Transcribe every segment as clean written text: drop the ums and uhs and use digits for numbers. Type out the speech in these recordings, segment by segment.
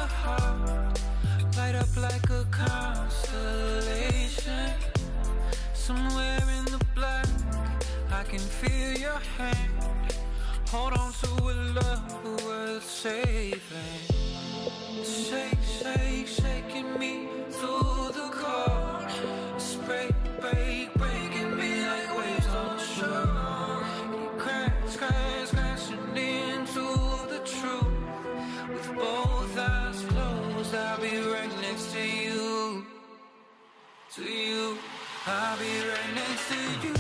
your heart, light up like a constellation. Somewhere in the black, I can feel your hand. Hold on to a love worth saving. Shake, shake, shaking me through the core. Break, break, breaking me like waves on the shore. Crash, crash, crashing into the truth. With both eyes closed, I'll be right next to you. To you, I'll be right next to you.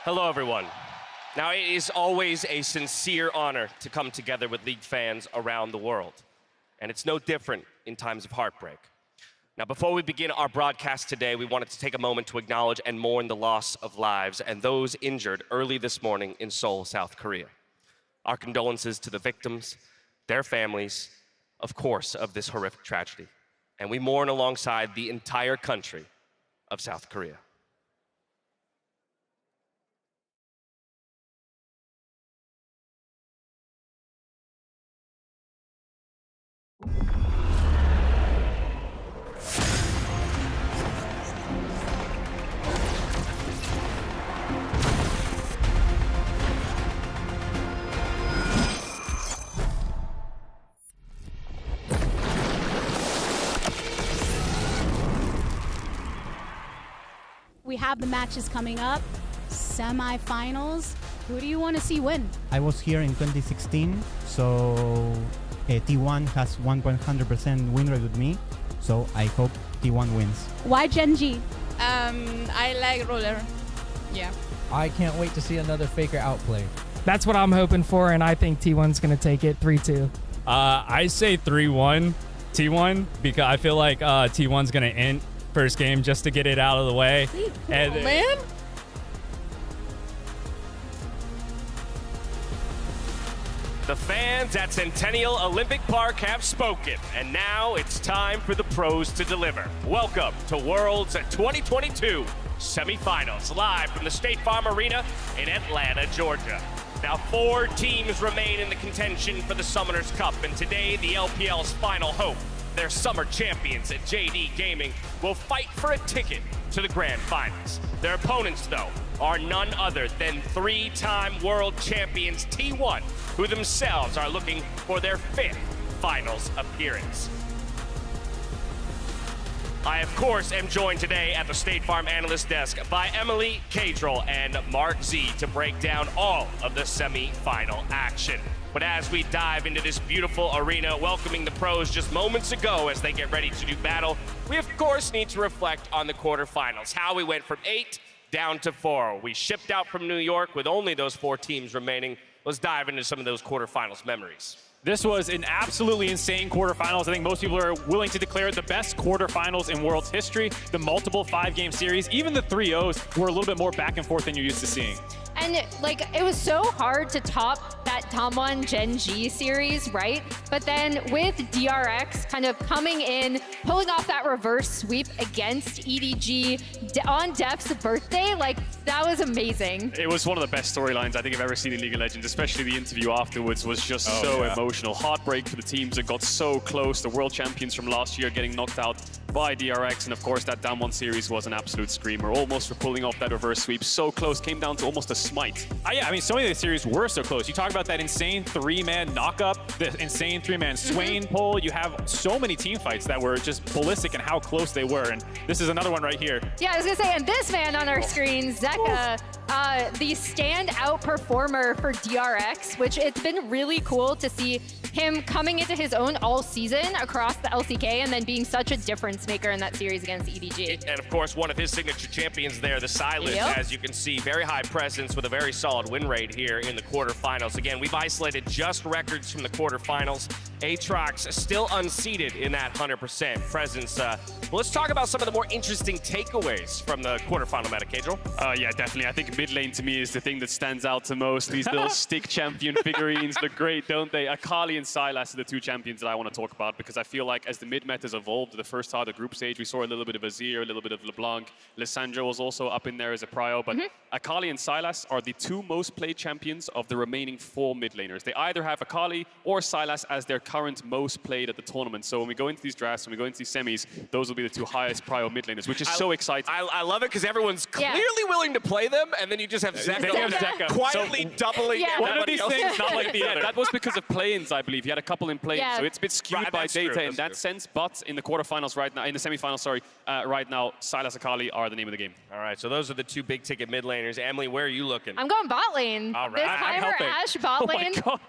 Hello, everyone. Now, it is always a sincere honor to come together with League fans around the world, and it's no different in times of heartbreak. Now, before we begin our broadcast today, we wanted to take a moment to acknowledge and mourn the loss of lives and those injured early this morning in Seoul, South Korea. Our condolences to the victims, their families, of course, of this horrific tragedy. And we mourn alongside the entire country of South Korea. We have the matches coming up, semifinals. Who do you want to see win? I was here in 2016, so T1 has 100% win rate with me, so I hope T1 wins. Why Genji? I like roller. Yeah. I can't wait to see another Faker outplay. That's what I'm hoping for, and I think T1's going to take it 3-2. I say 3-1 T1 because I feel like T1's going to int first game just to get it out of the way. And Man. The fans at Centennial Olympic Park have spoken, and now it's time for the pros to deliver. Welcome to Worlds 2022 semifinals, live from the State Farm Arena in Atlanta, Georgia. Now, 4 teams remain in the contention for the Summoners Cup, and today the LPL's final hope. their summer champions at JD Gaming will fight for a ticket to the grand finals. Their opponents, though, are none other than 3-time world champions T1, who themselves are looking for their 5th finals appearance. I, of course, am joined today at the State Farm Analyst Desk by Emily Cadrell and Mark Z to break down all of the semi-final action. But as we dive into this beautiful arena, welcoming the pros just moments ago as they get ready to do battle, we, of course, need to reflect on the quarterfinals, how we went from 8 down to 4. We shipped out from New York with only those 4 teams remaining. Let's dive into some of those quarterfinals memories. This was an absolutely insane quarterfinals. I think most people are willing to declare it the best quarterfinals in world's history. The multiple 5-game series, even the 3-0s were a little bit more back and forth than you're used to seeing. And like, it was so hard to top that Damwon Gen G series, right? But then with DRX kind of coming in, pulling off that reverse sweep against EDG on Def's birthday, like, that was amazing. It was one of the best storylines I think I've ever seen in League of Legends, especially the interview afterwards was just emotional. Heartbreak for the teams that got so close. The world champions from last year getting knocked out by DRX, and of course that Damwon series was an absolute screamer. Almost for pulling off that reverse sweep. So close, came down to almost a smite. Yeah, I mean, so many of the series were so close. You talk about that insane 3-man knockup, the insane 3-man Swain pull. You have so many team fights that were just ballistic in how close they were, and this is another one right here. Yeah, I was gonna say, and this man on our screen, Zeka, the standout performer for DRX, which it's been really cool to see him coming into his own all season across the LCK and then being such a difference maker in that series against EDG. And of course, one of his signature champions there, the Silence, as you can see, very high presence with a very solid win rate here in the quarterfinals. Again, we've isolated just records from the quarterfinals. Aatrox still unseated in that 100% presence. Well, let's talk about some of the more interesting takeaways from the quarterfinal meta, Cadrell. Yeah, definitely. I think mid lane to me is the thing that stands out the most. These little stick champion figurines look great, don't they? Akali and Sylas are the 2 champions that I want to talk about because I feel like as the mid meta has evolved, the first part of the group stage, we saw a little bit of Azir, a little bit of LeBlanc. Lissandra was also up in there as a prio, but Akali and Sylas are the 2 most played champions of the remaining 4 mid laners. They either have Akali or Sylas as their current most played at the tournament. So when we go into these drafts, when we go into these semis, those will be the 2 highest prio mid laners, which is so exciting. I love it because everyone's clearly willing to play them, and then you just have Zeka quietly doubling one of these else. things, not like the other. That was because of play-ins, I believe. He had a couple in play-ins, so it's a bit skewed by data in that sense. But in the quarterfinals right now, in the semifinals, right now, Sylas Akali are the name of the game. All right, so those are the 2 big ticket mid laners. Emily, where are you looking? I'm going bot lane. All right. This Heimer Ashe bot lane. Oh my God.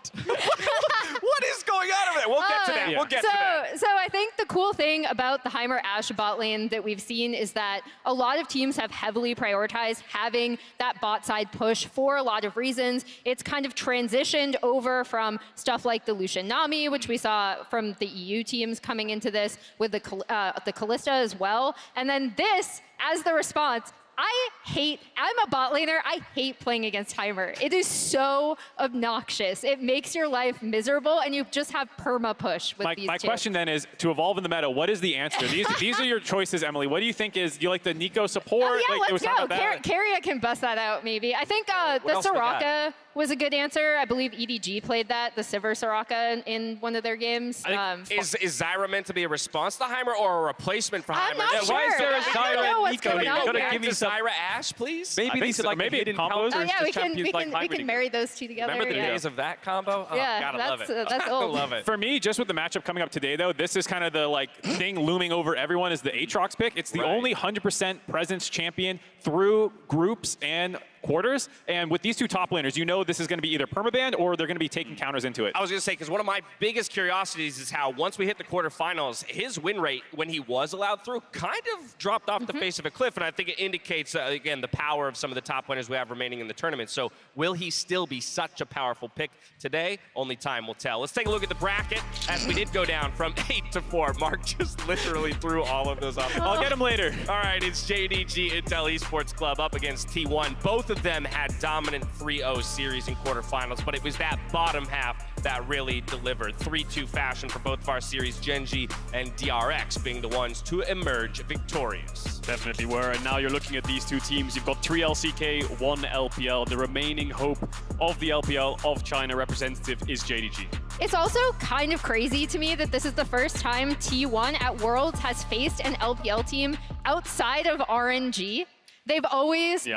What is going on over there? We'll get to that. We'll get to that. So I think the cool thing about the Heimer Ashe bot lane that we've seen is that a lot of teams have heavily prioritized having that bot side push for a lot of reasons. It's kind of transitioned over from stuff like the Lucian Nami, which we saw from the EU teams coming into this with the Kalista as well. And then this, as the response, I'm a bot laner, I hate playing against Heimer. It is so obnoxious. It makes your life miserable, and you just have perma push with these 2. My question then is, to evolve in the meta, what is the answer? These are your choices, Emily. What do you think is, do you like the Nico support? Oh yeah, like, let's go. Keria can bust that out, maybe. I think the Soraka was a good answer. I believe EDG played that, the Sivir Soraka, in one of their games. Is Zyra meant to be a response to Heimer or a replacement for Heimer? I'm not sure. Why is there a Zyra and Nico? You gotta give me some Zyra Ashe, please? Maybe these are like maybe hidden combos. combos. yeah, we can marry those 2 together. Remember the days of that combo? Oh, yeah, gotta love it. That's old. I love it. For me, just with the matchup coming up today, though, this is kind of the thing looming over everyone is the Aatrox pick. It's the only 100% presence champion through groups and quarters, and with these 2 top laners, you know this is going to be either permaban or they're going to be taking counters into it. I was going to say, because one of my biggest curiosities is how once we hit the quarterfinals, his win rate, when he was allowed through, kind of dropped off the face of a cliff, and I think it indicates, again, the power of some of the top laners we have remaining in the tournament. So will he still be such a powerful pick today? Only time will tell. Let's take a look at the bracket, as we did go down from 8 to 4. Mark just literally threw all of those up. I'll get him later. All right, it's JDG Intel Esports Club up against T1. Both of them had dominant 3-0 series in quarterfinals, but it was that bottom half that really delivered. 3-2 fashion for both of our series, Gen G and DRX being the ones to emerge victorious. Definitely were, and now you're looking at these 2 teams. You've got 3 LCK, 1 LPL. The remaining hope of the LPL of China representative is JDG. It's also kind of crazy to me that this is the first time T1 at Worlds has faced an LPL team outside of RNG. They've always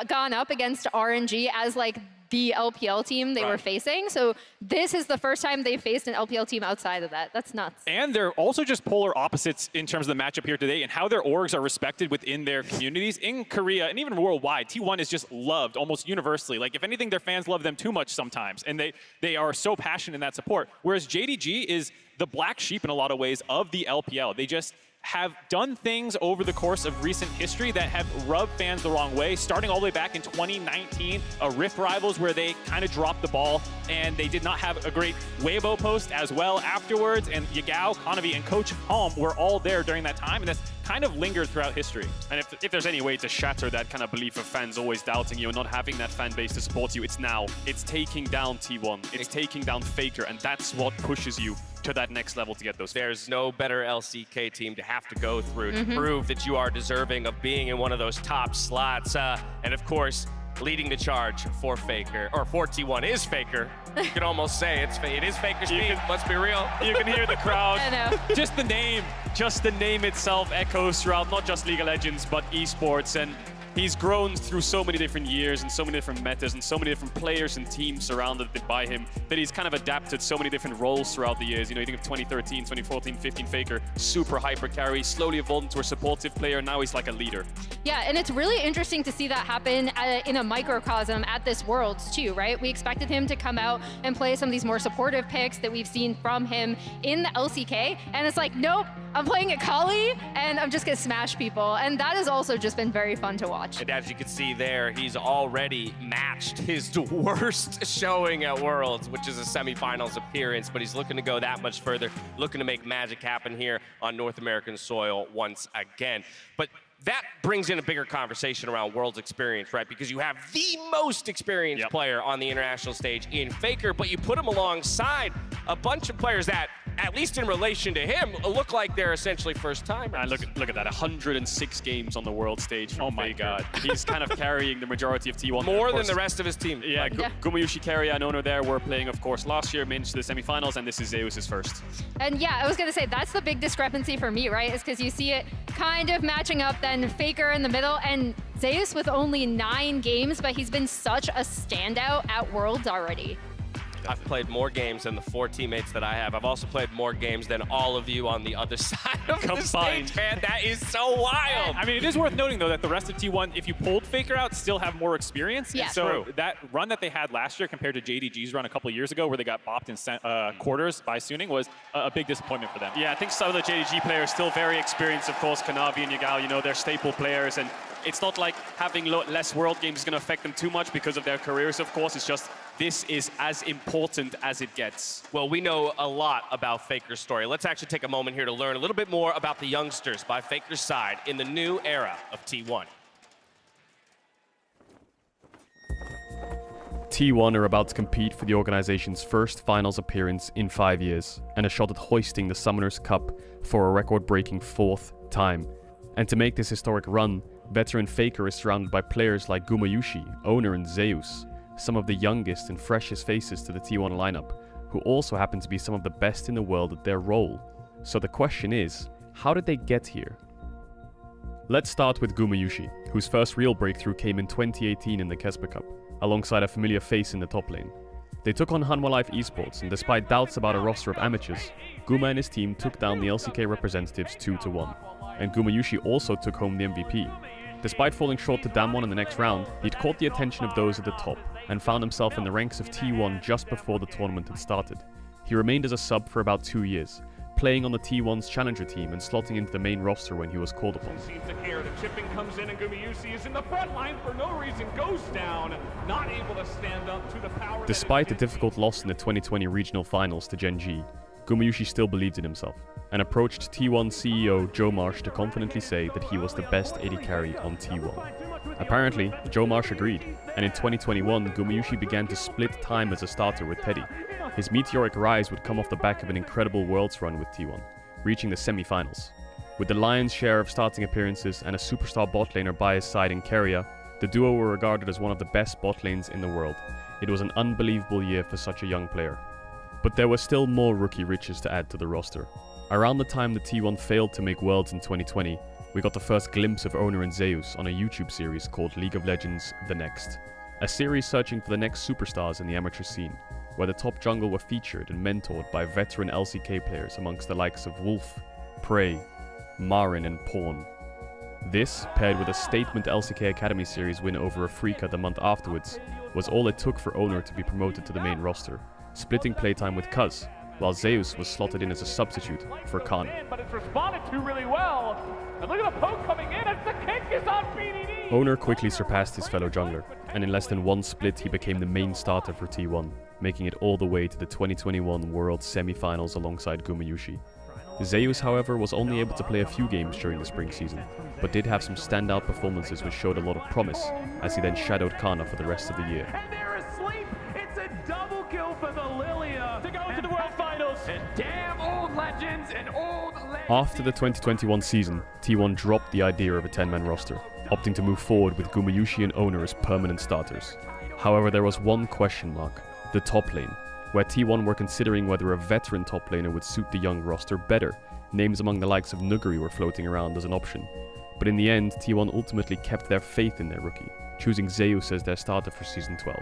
gone up against RNG as like the LPL team they were facing. So this is the first time they've faced an LPL team outside of that. That's nuts. And they're also just polar opposites in terms of the matchup here today and how their orgs are respected within their communities. In Korea and even worldwide, T1 is just loved almost universally. Like if anything, their fans love them too much sometimes. And they are so passionate in that support. Whereas JDG is the black sheep in a lot of ways of the LPL. They just have done things over the course of recent history that have rubbed fans the wrong way, starting all the way back in 2019, Rift Rivals, where they kind of dropped the ball, and they did not have a great Weibo post as well afterwards, and Yagao, Konavi, and Coach Home were all there during that time, and that's kind of lingered throughout history. And if there's any way to shatter that kind of belief of fans always doubting you and not having that fan base to support you, it's now. It's taking down T1. It's taking down Faker, and that's what pushes you to that next level to get those. There's no better LCK team to have to go through to prove that you are deserving of being in one of those top slots. And of course, leading the charge for Faker, or for T1 is Faker. You can almost say it is Faker's team, let's be real. You can hear the crowd. I know. Just the name itself echoes throughout not just League of Legends, but esports. And he's grown through so many different years and so many different metas and so many different players and teams surrounded by him that he's kind of adapted so many different roles throughout the years. You know, you think of 2013, 2014, 15 Faker, super hyper carry, slowly evolved into a supportive player. Now he's like a leader. Yeah, and it's really interesting to see that happen in a microcosm at this Worlds too, right? We expected him to come out and play some of these more supportive picks that we've seen from him in the LCK, and it's like, nope, I'm playing Akali, and I'm just gonna smash people. And that has also just been very fun to watch. And as you can see there, he's already matched his worst showing at Worlds, which is a semifinals appearance, but he's looking to go that much further, looking to make magic happen here on North American soil once again. But that brings in a bigger conversation around Worlds experience, right? Because you have the most experienced player on the international stage in Faker, but you put him alongside a bunch of players that, at least in relation to him, look like they're essentially first-timers. And look at that, 106 games on the world stage from Faker. Oh my God. He's kind of carrying the majority of T1. More than the rest of his team. Yeah, Gumayushi Carry and Owner there were playing, of course, last year, made it to the semifinals, and this is Zeus's first. And yeah, I was gonna say, that's the big discrepancy for me, right? Is because you see it kind of matching up, then Faker in the middle, and Zeus with only 9 games, but he's been such a standout at Worlds already. I've played more games than the 4 teammates that I have. I've also played more games than all of you on the other side of the stage, man. That is so wild. I mean, it is worth noting, though, that the rest of T1, if you pulled Faker out, still have more experience. Yeah. And so that run that they had last year compared to JDG's run a couple years ago, where they got bopped in quarters by Suning, was a big disappointment for them. Yeah, I think some of the JDG players still very experienced. Of course, Konavi and Yagao, you know, they're staple players. And it's not like having less World Games is going to affect them too much because of their careers, of course. It's just this is as important as it gets. Well, we know a lot about Faker's story. Let's actually take a moment here to learn a little bit more about the youngsters by Faker's side in the new era of T1. T1 are about to compete for the organization's first finals appearance in 5 years, and a shot at hoisting the Summoners Cup for a record-breaking 4th time. And to make this historic run, veteran Faker is surrounded by players like Gumayushi, Owner, and Zeus, some of the youngest and freshest faces to the T1 lineup, who also happen to be some of the best in the world at their role. So the question is, how did they get here? Let's start with Gumayushi, whose first real breakthrough came in 2018 in the Kesper Cup, alongside a familiar face in the top lane. They took on Hanwha Life Esports, and despite doubts about a roster of amateurs, Guma and his team took down the LCK representatives 2-1, and Gumayushi also took home the MVP. Despite falling short to Damwon in the next round, he'd caught the attention of those at the top, and found himself in the ranks of T1 just before the tournament had started. He remained as a sub for about 2 years, playing on the T1's challenger team and slotting into the main roster when he was called upon. Seems to care. The chipping comes in and Gumayushi is in the front line for no reason, goes down, not able to stand up to the power. Despite the difficult loss in the 2020 regional finals to Gen G, Gumayushi still believed in himself, and approached T1 CEO Joe Marsh to confidently say that he was the best AD carry on T1. Apparently, Joe Marsh agreed, and in 2021, Gumayushi began to split time as a starter with Teddy. His meteoric rise would come off the back of an incredible Worlds run with T1, reaching the semi-finals. With the lion's share of starting appearances and a superstar bot laner by his side in Keria, the duo were regarded as one of the best bot lanes in the world. It was an unbelievable year for such a young player. But there were still more rookie riches to add to the roster. Around the time the T1 failed to make Worlds in 2020, we got the first glimpse of Owner and Zeus on a YouTube series called League of Legends The Next. A series searching for the next superstars in the amateur scene, where the top jungle were featured and mentored by veteran LCK players amongst the likes of Wolf, Prey, Marin and Pawn. This, paired with a statement LCK Academy series win over Afrika the month afterwards, was all it took for Owner to be promoted to the main roster, splitting playtime with Cuz, while Zeus was slotted in as a substitute for Khan. But it's responded to really well. And look at the poke coming in as the kick is on BDD. Owner quickly surpassed his fellow jungler, and in less than one split he became the main starter for T1, making it all the way to the 2021 World Semi-Finals alongside Gumayushi. Zeus, however, was only able to play a few games during the spring season, but did have some standout performances which showed a lot of promise, as he then shadowed Kana for the rest of the year. And they're asleep. It's a double kill for the Lilia to go to the World Finals. And damn old legends and old legends. After the 2021 season, T1 dropped the idea of a 10-man roster, opting to move forward with Gumayushi and Owner as permanent starters. However, there was one question mark: the top lane, where T1 were considering whether a veteran top laner would suit the young roster better. Names among the likes of Nuguri were floating around as an option. But in the end, T1 ultimately kept their faith in their rookie, choosing Zeus as their starter for Season 12.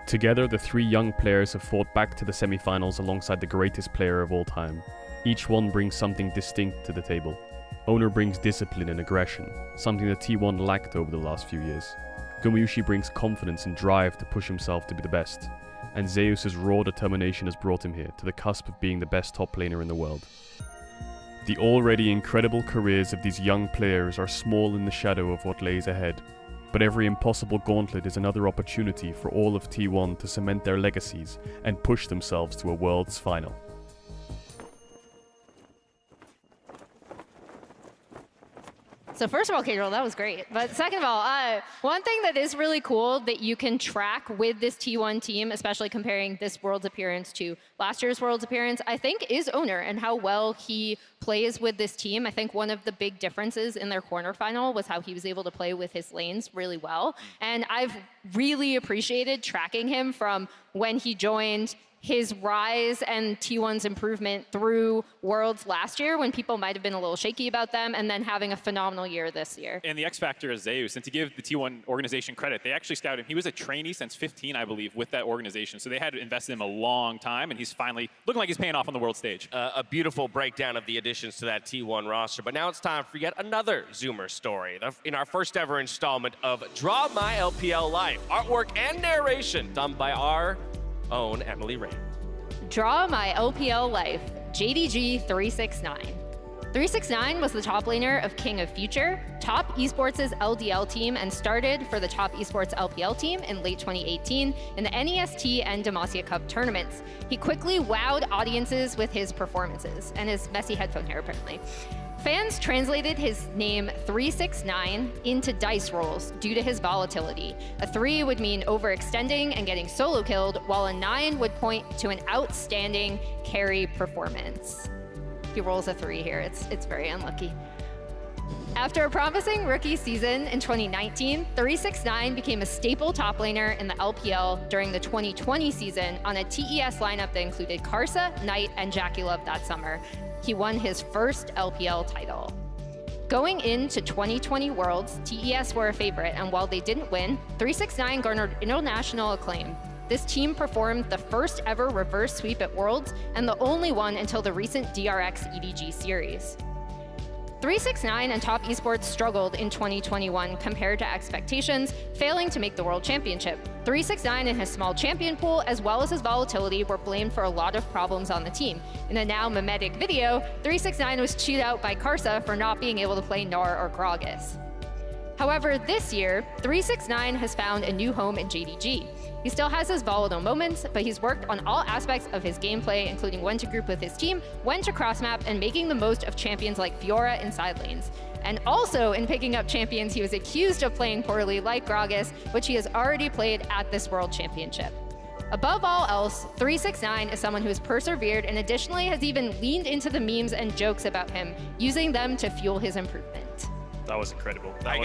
Together, the three young players have fought back to the semi-finals alongside the greatest player of all time. Each one brings something distinct to the table. Owner brings discipline and aggression, something that T1 lacked over the last few years. Gumayushi brings confidence and drive to push himself to be the best. And Zeus's raw determination has brought him here to the cusp of being the best top laner in the world. The already incredible careers of these young players are small in the shadow of what lays ahead, but every impossible gauntlet is another opportunity for all of T1 to cement their legacies and push themselves to a Worlds final. So first of all, Gabriel, that was great. But second of all, one thing that is really cool that you can track with this T1 team, especially comparing this Worlds appearance to last year's Worlds appearance, I think is Owner and how well he plays with this team. I think one of the big differences in their quarterfinal was how he was able to play with his lanes really well. And I've really appreciated tracking him from when he joined, his rise and T1's improvement through Worlds last year when people might have been a little shaky about them, and then having a phenomenal year this year. And the X factor is Zeus, and to give the T1 organization credit, they actually scouted him. He was a trainee since 15, I believe, with that organization. So they had invested in him a long time, and he's finally looking like he's paying off on the world stage. A beautiful breakdown of the additions to that T1 roster. But now it's time for yet another Zoomer story in our first ever installment of Draw My LPL Life. Artwork and narration done by our own Emily Rain. Draw My LPL Life, JDG 369. 369 was the top laner of King of Future, Top Esports' LDL team, and started for the Top Esports LPL team in late 2018 in the NEST and Demacia Cup tournaments. He quickly wowed audiences with his performances and his messy headphone hair, apparently. Fans translated his name 369 into dice rolls due to his volatility. A 3 would mean overextending and getting solo killed, while a 9 would point to an outstanding carry performance. He rolls a 3 here, it's very unlucky. After a promising rookie season in 2019, 369 became a staple top laner in the LPL during the 2020 season on a TES lineup that included Karsa, Knight, and Jackie Love that summer. He won his first LPL title. Going into 2020 Worlds, TES were a favorite, and while they didn't win, 369 garnered international acclaim. This team performed the first ever reverse sweep at Worlds, and the only one until the recent DRX EDG series. 369 and Top Esports struggled in 2021 compared to expectations, failing to make the World Championship. 369 and his small champion pool, as well as his volatility, were blamed for a lot of problems on the team. In a now mimetic video, 369 was chewed out by Karsa for not being able to play Gnar or Gragas. However, this year, 369 has found a new home in JDG. He still has his volatile moments, but he's worked on all aspects of his gameplay, including when to group with his team, when to cross-map, and making the most of champions like Fiora in side lanes. And also in picking up champions he was accused of playing poorly, like Gragas, which he has already played at this World Championship. Above all else, 369 is someone who has persevered and additionally has even leaned into the memes and jokes about him, using them to fuel his improvement. That was incredible. I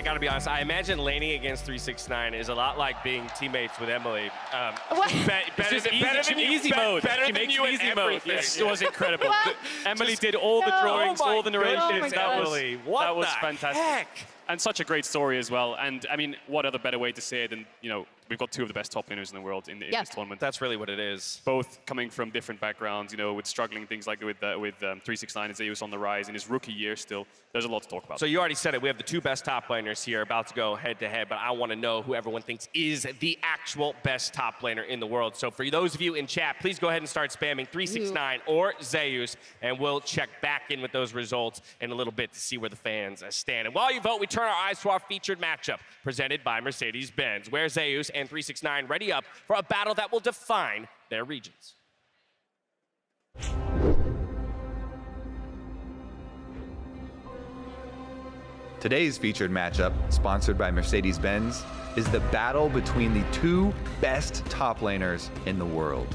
gotta be honest. I imagine laning against 369 is a lot like being teammates with Emily. Better than easy mode. Better She than makes you easy in mode. everything. Yes, it was incredible. What? Emily did all the drawings, all the narrations. That was fantastic. Heck? And such a great story as well. And I mean, what other better way to say it than, you know, we've got two of the best top laners in the world in this tournament. That's really what it is. Both coming from different backgrounds, you know, with struggling things like with 369 and Zeus on the rise in his rookie year still. There's a lot to talk about. So you already said it. We have the two best top laners here about to go head-to-head, but I want to know who everyone thinks is the actual best top laner in the world. So for those of you in chat, please go ahead and start spamming 369 or Zeus, and we'll check back in with those results in a little bit to see where the fans stand. And while you vote, we turn our eyes to our featured matchup presented by Mercedes-Benz, where Zeus and 369 ready up for a battle that will define their regions. Today's featured matchup, sponsored by Mercedes-Benz, is the battle between the two best top laners in the world,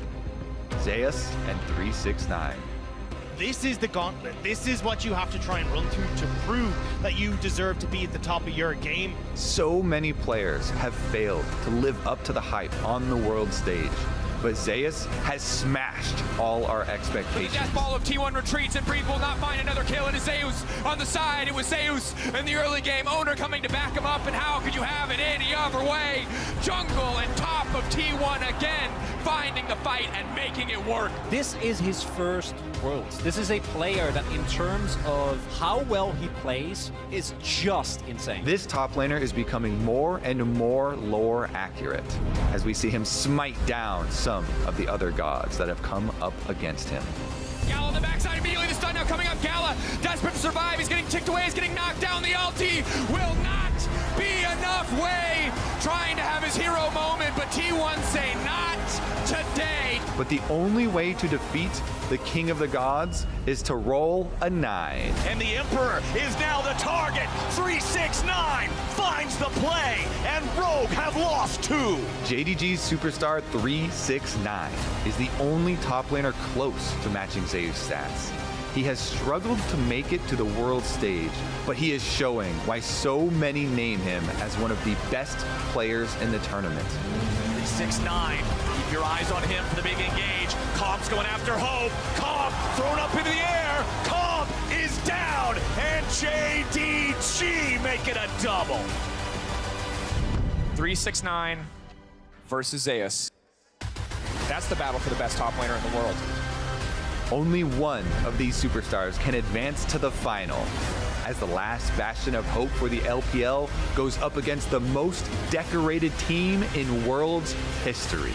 Zeus and 369. This is the gauntlet. This is what you have to try and run through to prove that you deserve to be at the top of your game. So many players have failed to live up to the hype on the world stage, but Zeus has smashed all our expectations. The death ball of T1 retreats, and Breathe will not find another kill. It is Zeus on the side. It was Zeus in the early game. Owner coming to back him up, and how could you have it any other way? Jungle and top of T1 again, finding the fight and making it work. This is his first Worlds. This is a player that, in terms of how well he plays, is just insane. This top laner is becoming more and more lore accurate as we see him smite down some of the other gods that have come up against him. Gala on the backside immediately. The stun now coming up. Gala, desperate to survive. He's getting ticked away. He's getting knocked down. The ulti will not be enough. Way trying to have his hero moment, but T1 say not today. But the only way to defeat the King of the Gods is to roll a 9. And the Emperor is now the target. 369 finds the play, and Rogue have lost 2. JDG's superstar 369 is the only top laner close to matching Zeus' stats. He has struggled to make it to the world stage, but he is showing why so many name him as one of the best players in the tournament. 369, keep your eyes on him for the big engage. Cobb's going after Hope. Cobb thrown up into the air. Cobb is down, and JDG make it a double. 369 versus Zeus. That's the battle for the best top laner in the world. Only one of these superstars can advance to the final, as the last bastion of hope for the LPL goes up against the most decorated team in Worlds history.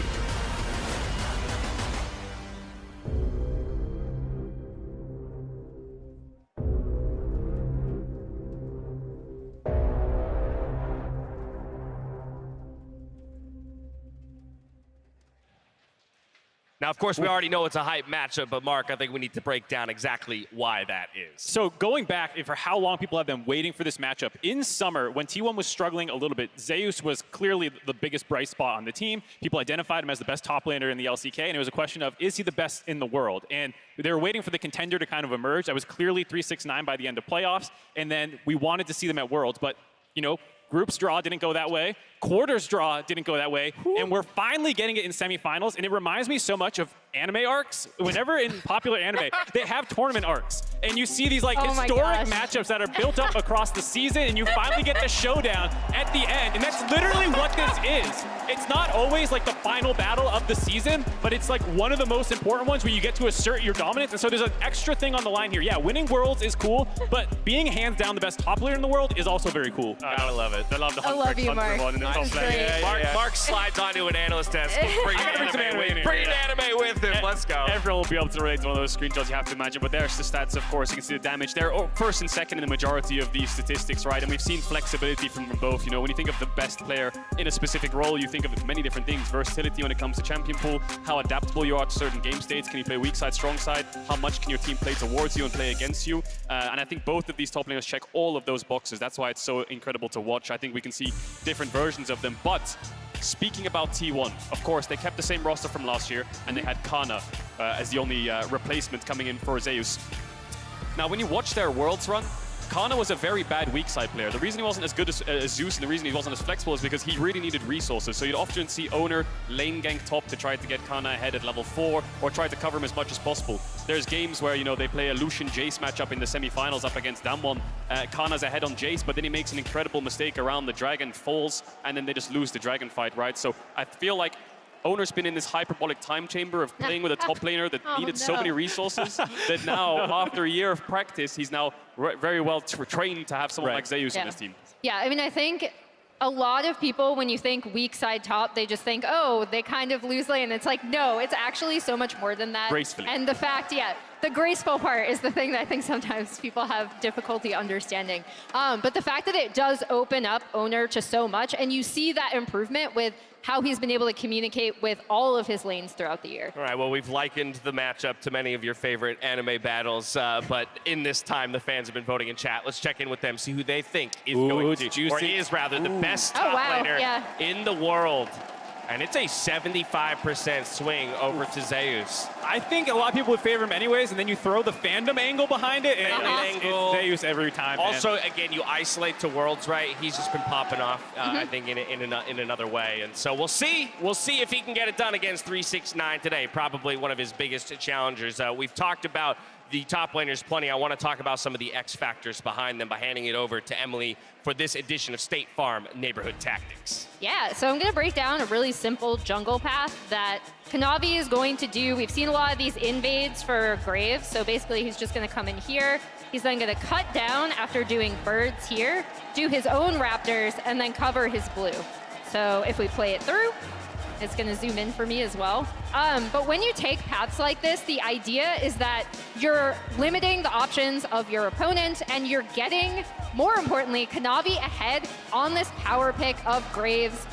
Now, of course, we already know it's a hype matchup, but Mark, I think we need to break down exactly why that is. So going back for how long people have been waiting for this matchup, in summer, when T1 was struggling a little bit, Zeus was clearly the biggest bright spot on the team. People identified him as the best top laner in the LCK, and it was a question of, is he the best in the world? And they were waiting for the contender to kind of emerge. That was clearly 369 by the end of playoffs, and then we wanted to see them at Worlds, but, you know, Groups draw didn't go that way. Quarters draw didn't go that way. And we're finally getting it in semifinals. And it reminds me so much of anime arcs. Whenever in popular anime, they have tournament arcs. And you see these like historic matchups that are built up across the season. And you finally get the showdown at the end. And that's literally what this is. It's not always like the final battle of the season, but it's like one of the most important ones where you get to assert your dominance. And so there's an extra thing on the line here. Yeah, winning Worlds is cool, but being hands down the best top player in the world is also very cool. Gotta love it. I love the I love you, Mark. Mark slides onto an analyst desk. Bring an anime with him. Let's go. Everyone will be able to relate to one of those screenshots, you have to imagine. But there's the stats, of course. You can see the damage there. First and second in the majority of these statistics, right? And we've seen flexibility from both. You know, when you think of the best player in a specific role, you think of many different things. Versatility when it comes to champion pool, how adaptable you are to certain game states. Can you play weak side, strong side? How much can your team play towards you and play against you? And I think both of these top laners check all of those boxes. That's why it's so incredible to watch. I think we can see different versions of them. But speaking about T1, of course, they kept the same roster from last year, and they had Kana as the only replacement coming in for Zeus. Now, when you watch their Worlds run, Kana was a very bad weak side player. The reason he wasn't as good as Zeus and the reason he wasn't as flexible is because he really needed resources. So you'd often see Owner lane gank top to try to get Kana ahead at level 4 or try to cover him as much as possible. There's games where, you know, they play a Lucian Jace matchup in the semifinals up against Damwon. Kana's ahead on Jace, but then he makes an incredible mistake around the dragon, falls, and then they just lose the dragon fight, right? So I feel like Owner's been in this hyperbolic time chamber of playing with a top laner that needed so many resources that now, after a year of practice, he's now very well trained to have someone like Zeus in his team. Yeah, I mean, I think a lot of people, when you think weak side top, they just think, oh, they kind of lose lane. It's like, no, it's actually so much more than that. Gracefully. And the fact, the graceful part is the thing that I think sometimes people have difficulty understanding. But the fact that it does open up Owner to so much, and you see that improvement with how he's been able to communicate with all of his lanes throughout the year. All right, well, we've likened the matchup to many of your favorite anime battles, but in this time, the fans have been voting in chat. Let's check in with them, see who they think is going to, or is rather, the best top laner in the world. And it's a 75% swing over to Zeus. I think a lot of people would favor him anyways, and then you throw the fandom angle behind it, and it's Zeus every time. Also, again, you isolate to Worlds, right? He's just been popping off, I think, in another way. And so we'll see. We'll see if he can get it done against 369 today. Probably one of his biggest challengers. We've talked about the top laners plenty. I want to talk about some of the X factors behind them by handing it over to Emily for this edition of State Farm Neighborhood Tactics. Yeah, so I'm going to break down a really simple jungle path that Kanavi is going to do. We've seen a lot of these invades for Graves, so basically he's just going to come in here. He's then going to cut down after doing birds here, do his own raptors, and then cover his blue. So if we play it through, it's going to zoom in for me as well. But when you take paths like this, the idea is that you're limiting the options of your opponent, and you're getting, more importantly, Kanavi ahead on this power pick of Graves.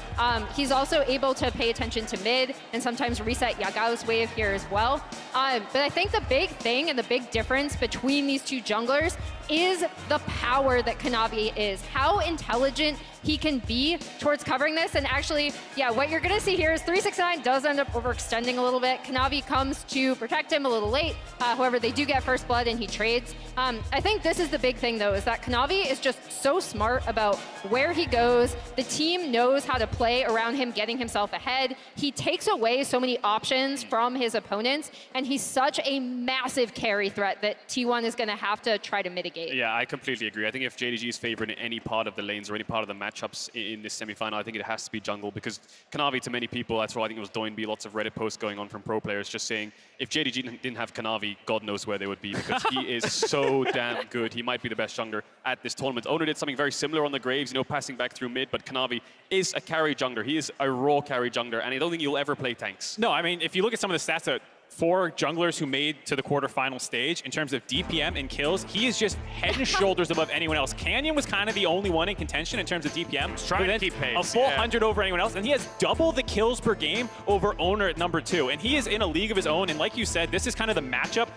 He's also able to pay attention to mid and sometimes reset Yagao's wave here as well. But I think the big thing and the big difference between these two junglers is the power that Kanavi is, how intelligent he can be towards covering this. And actually, what you're going to see here is 369 does end up overextending a little bit. Kanavi comes to protect him a little late. However, they do get first blood and he trades. I think this is the big thing, though, is that Kanavi is just so smart about where he goes. The team knows how to play around him, getting himself ahead. He takes away so many options from his opponents, and he's such a massive carry threat that T1 is going to have to try to mitigate. Yeah, I completely agree. I think if JDG is favored in any part of the lanes or any part of the matchups in this semifinal, I think it has to be jungle, because Kanavi, to many people, that's why I think it was Doinby, lots of Reddit posts going on from pro players just saying, if JDG didn't have Kanavi, God knows where they would be, because he is so damn good. He might be the best jungler at this tournament. Owner did something very similar on the Graves, you know, passing back through mid, but Kanavi is a carry jungler. He is a raw carry jungler, and I don't think you'll ever play tanks. No, I mean, if you look at some of the stats that 4 junglers who made to the quarterfinal stage in terms of DPM and kills, he is just head and shoulders above anyone else. Canyon was kind of the only one in contention in terms of DPM. Trying to keep pace. A full 100 over anyone else, and he has double the kills per game over Owner at number 2. And he is in a league of his own, and like you said, this is kind of the matchup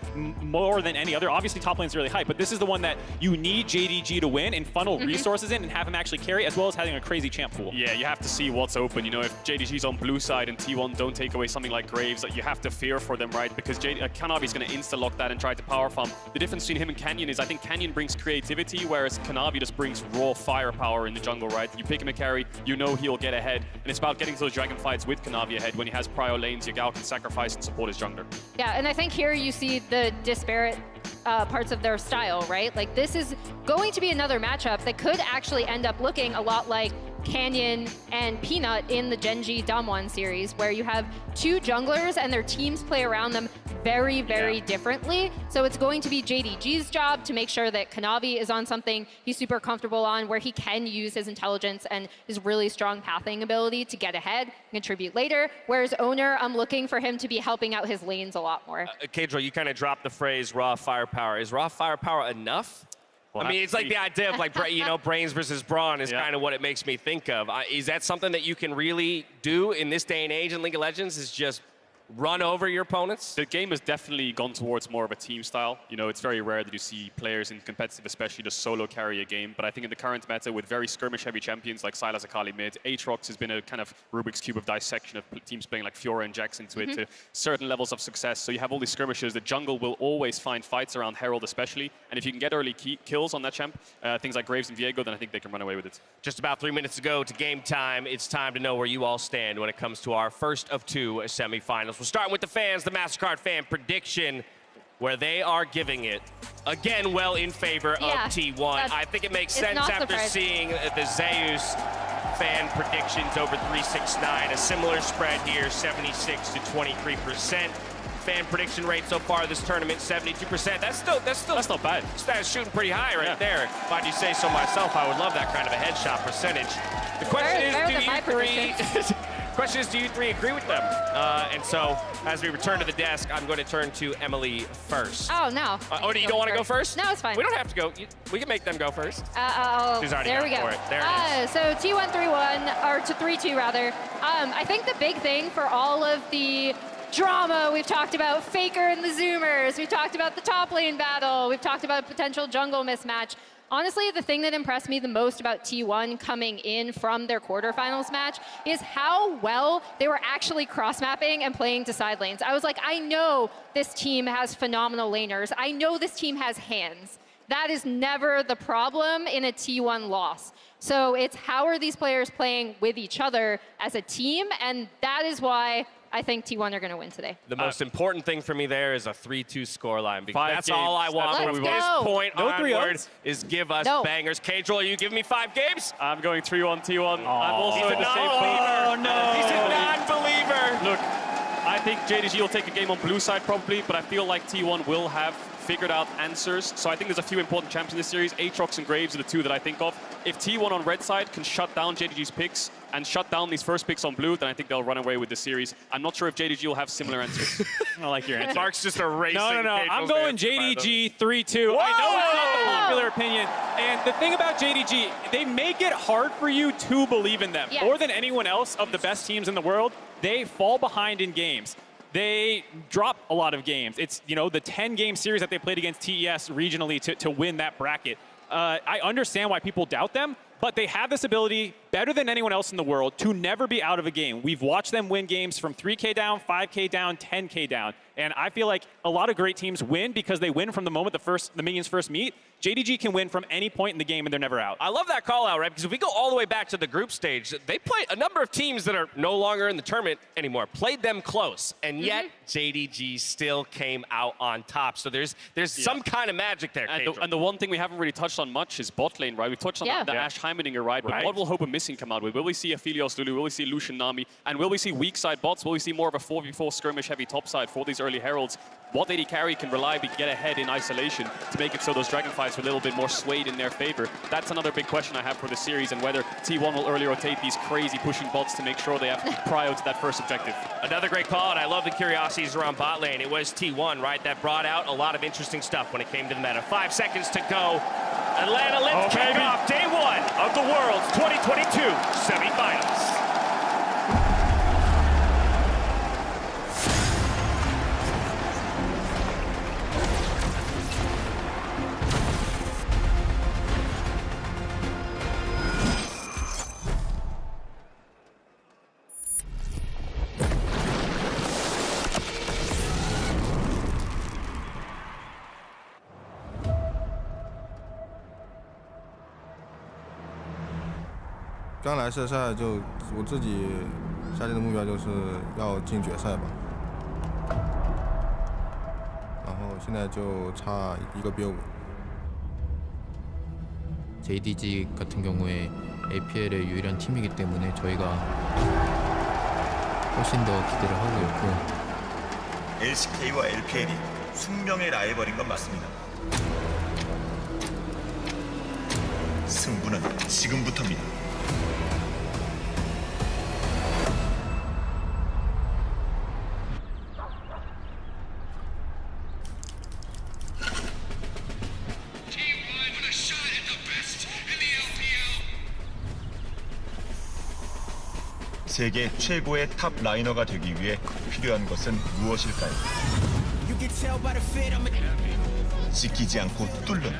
more than any other. Obviously, top lane's really hype, but this is the one that you need JDG to win and funnel resources in and have him actually carry, as well as having a crazy champ pool. Yeah, you have to see what's open. You know, if JDG's on blue side and T1 don't take away something like Graves, you have to fear for them, right? Because Kanavi's going to insta-lock that and try to power farm. The difference between him and Canyon is I think Canyon brings creativity, whereas Kanavi just brings raw firepower in the jungle, right? You pick him a carry, you know he'll get ahead, and it's about getting to those dragon fights with Kanavi ahead. When he has prio lanes, Yagao can sacrifice and support his jungler. Yeah, and I think here you see the disparate parts of their style, right? Like, this is going to be another matchup that could actually end up looking a lot like Canyon and Peanut in the Genji Damwon series, where you have 2 junglers and their teams play around them very, very differently. So it's going to be JDG's job to make sure that Kanavi is on something he's super comfortable on, where he can use his intelligence and his really strong pathing ability to get ahead and contribute later. Whereas Owner, I'm looking for him to be helping out his lanes a lot more. Kadril, you kind of dropped the phrase raw firepower. Is raw firepower enough? I mean, it's like the idea of, like, you know, brains versus brawn is kind of what it makes me think of. Is that something that you can really do in this day and age in League of Legends, is just run over your opponents? The game has definitely gone towards more of a team style. You know, it's very rare that you see players in competitive, especially just solo carry a game. But I think in the current meta, with very skirmish-heavy champions like Sylas Akali mid, Aatrox has been a kind of Rubik's Cube of dissection of teams playing like Fiora and Jax into it to certain levels of success. So you have all these skirmishes. The jungle will always find fights around Herald especially. And if you can get early kills on that champ, things like Graves and Viego, then I think they can run away with it. Just about 3 minutes to go to game time. It's time to know where you all stand when it comes to our first of 2 semifinals. We'll start with the fans, the MasterCard fan prediction, where they are giving it, again, well in favor of T1. I think it makes sense after seeing the Zeus fan predictions over 369. A similar spread here, 76 to 23%. Fan prediction rate so far this tournament, 72%. That's not bad. That's shooting pretty high right there. If I do say so myself, I would love that kind of a headshot percentage. The question is, do you three agree with them? And so, as we return to the desk, I'm going to turn to Emily first. Oh, no. You don't want to go first? No, it's fine. We don't have to go. We can make them go first. She's already there we go. For it. There it is. So T1 3-1, or to 3-2 rather. I think the big thing for all of the drama, we've talked about Faker and the Zoomers, we've talked about the top lane battle, we've talked about potential jungle mismatch. Honestly, the thing that impressed me the most about T1 coming in from their quarterfinals match is how well they were actually cross-mapping and playing to side lanes. I was like, I know this team has phenomenal laners. I know this team has hands. That is never the problem in a T1 loss. So it's how are these players playing with each other as a team, and that is why I think T1 are going to win today. The most important thing for me there is a 3-2 scoreline, because that's all I want from this point onward is give us bangers. K-Droll, are you giving me 5 games? I'm going 3-1 T1. I'm also in the same Oh, no. He's a non-believer. Look, I think JDG will take a game on blue side probably, but I feel like T1 will have figured out answers. So I think there's a few important champs in this series. Aatrox and Graves are the 2 that I think of. If T1 on red side can shut down JDG's picks and shut down these first picks on blue, then I think they'll run away with the series. I'm not sure if JDG will have similar answers. I like your answer. Mark's just erasing. No. I'm going JDG 3-2. I know it's not the popular opinion. And the thing about JDG, they make it hard for you to believe in them. More than anyone else of the best teams in the world, they fall behind in games. They drop a lot of games. It's, the 10-game series that they played against TES regionally to win that bracket. I understand why people doubt them, but they have this ability, better than anyone else in the world, to never be out of a game. We've watched them win games from 3K down, 5K down, 10K down. And I feel like a lot of great teams win because they win from the moment the minions first meet. JDG can win from any point in the game and they're never out. I love that call out, right? Because if we go all the way back to the group stage, they played a number of teams that are no longer in the tournament anymore, played them close, and yet JDG still came out on top. So there's some kind of magic there. And the one thing we haven't really touched on much is bot lane, right? We've touched on the Ashe Heimerdinger, right? But what will Hope and Missing come out with? Will we see a Aphelios Lulu? Will we see Lucian Nami? And will we see weak side bots? Will we see more of a 4v4 skirmish heavy top side for these early heralds? Bot AD carry can reliably get ahead in isolation to make it so those Dragonflies are a little bit more swayed in their favor. That's another big question I have for the series, and whether T1 will early rotate these crazy pushing bots to make sure they have prio to that first objective. Another great call, and I love the curiosities around bot lane. It was T1, right, that brought out a lot of interesting stuff when it came to the meta. 5 seconds to go. Atlanta, let's kick off day 1 of the World's 2022 semifinals.刚来社赛就我自己下定的目标就是要进决赛吧，然后现在就差1个BO5。 JDG 같은 경우에 APL의 유일한 팀이기 때문에 저희가 훨씬 더 기대를 하고 있고 LCK와 LPL이 숙명의 라이벌인 건 맞습니다. 승부는 지금부터입니다. 세계 최고의 탑 라이너가 되기 위해 필요한 것은 무엇일까요? 지키지 않고 뚫는,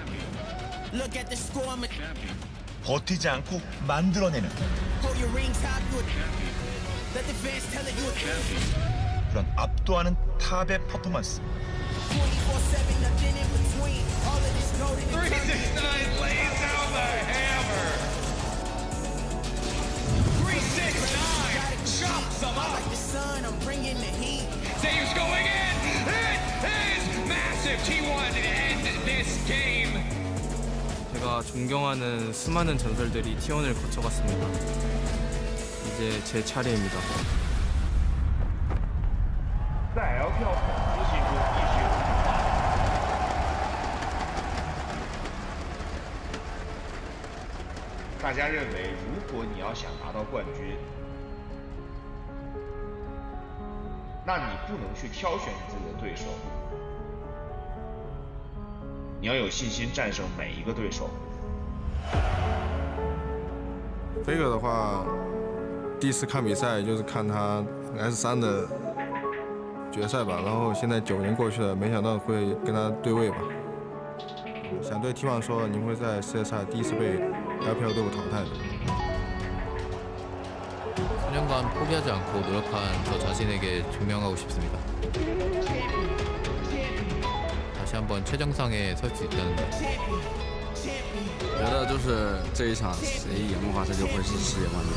버티지 않고 만들어내는 그런 압도하는 탑의 퍼포먼스. 369 lays down the hammer. 369 chops him up. Zeus going in. It is massive. T1 end this game. 제가 존경하는 수많은 전설들이 T1을 거쳐갔습니다. 이제 제 차례입니다. 在 L 票执行中继续。大家认为，如果你要想拿到冠军，那你不能去挑选你自己的对手，你要有信心战胜每一个对手。Faker 的话，第一次看比赛就是看他 S3的决赛吧，然后现在9年过去了，没想到会跟他对位吧。想对 T1 说，你们会在世界赛第一次被 LPL 队伍淘汰的。 4년간 포기하지 않고 노력한 저 자신에게 존경하고 싶습니다. 다시 한번 최정상에 설 수 있다는 것. 觉得就是这一场谁赢的话，这就会是世界冠军。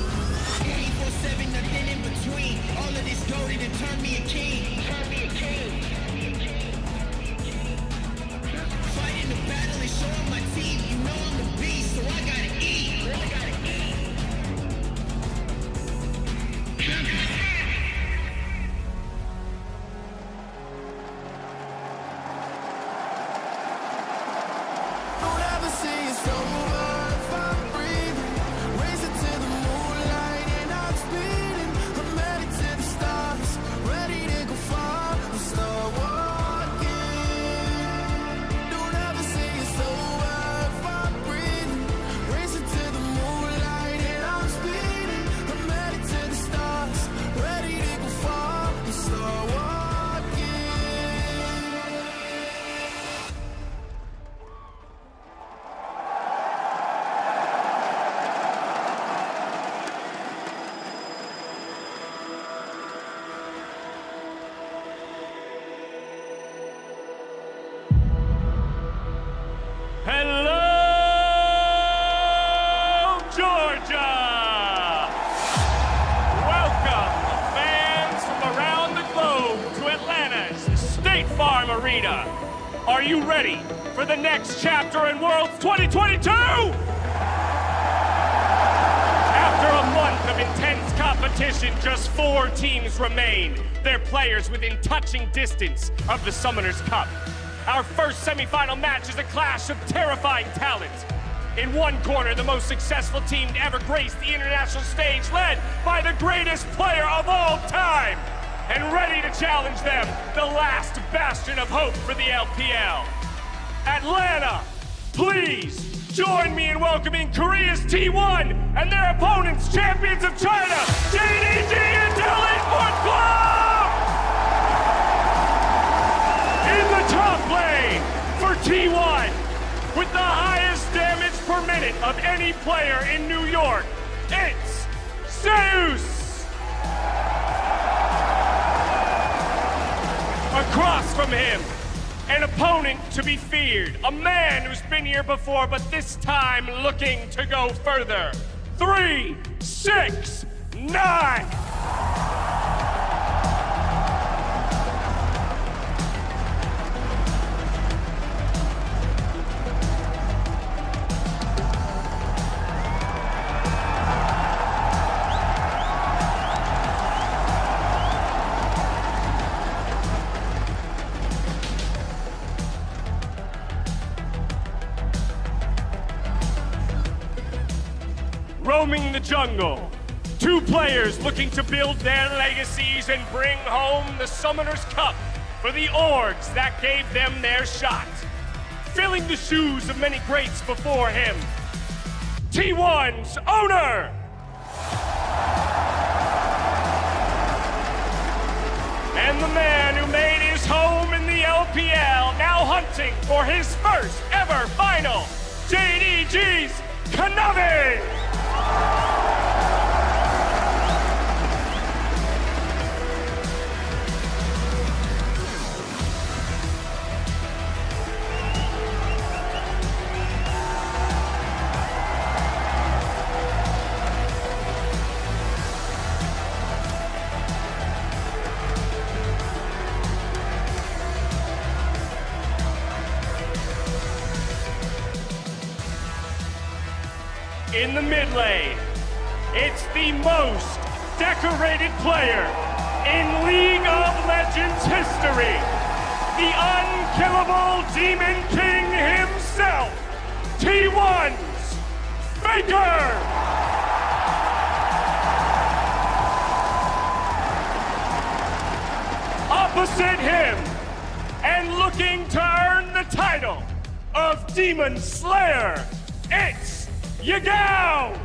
Hello, Georgia! Welcome, fans from around the globe, to Atlanta's State Farm Arena. Are you ready for the next chapter in Worlds 2022? After a month of intense competition, just 4 teams remain. Their players within touching distance of the Summoners Cup. Our first semifinal match is a clash of terrifying talent. In one corner, the most successful team to ever grace the international stage, led by the greatest player of all time. And ready to challenge them, the last bastion of hope for the LPL. Atlanta, please join me in welcoming Korea's T1 and their opponents, champions of China, JDG and LoL Esports Club! In the top lane for T1, with the highest damage per minute of any player in New York, it's Zeus! Across from him, an opponent to be feared, a man who's been here before, but this time looking to go further. 3, 6, 9! Roaming the jungle, 2 players looking to build their legacies and bring home the Summoners Cup for the orgs that gave them their shot. Filling the shoes of many greats before him, T1's owner! And the man who made his home in the LPL, now hunting for his first ever final, JDG's Kanavi! In the mid lane, it's the most decorated player in League of Legends history, the unkillable Demon King himself, T1's Faker! Opposite him, and looking to earn the title of Demon Slayer, it's Yagao!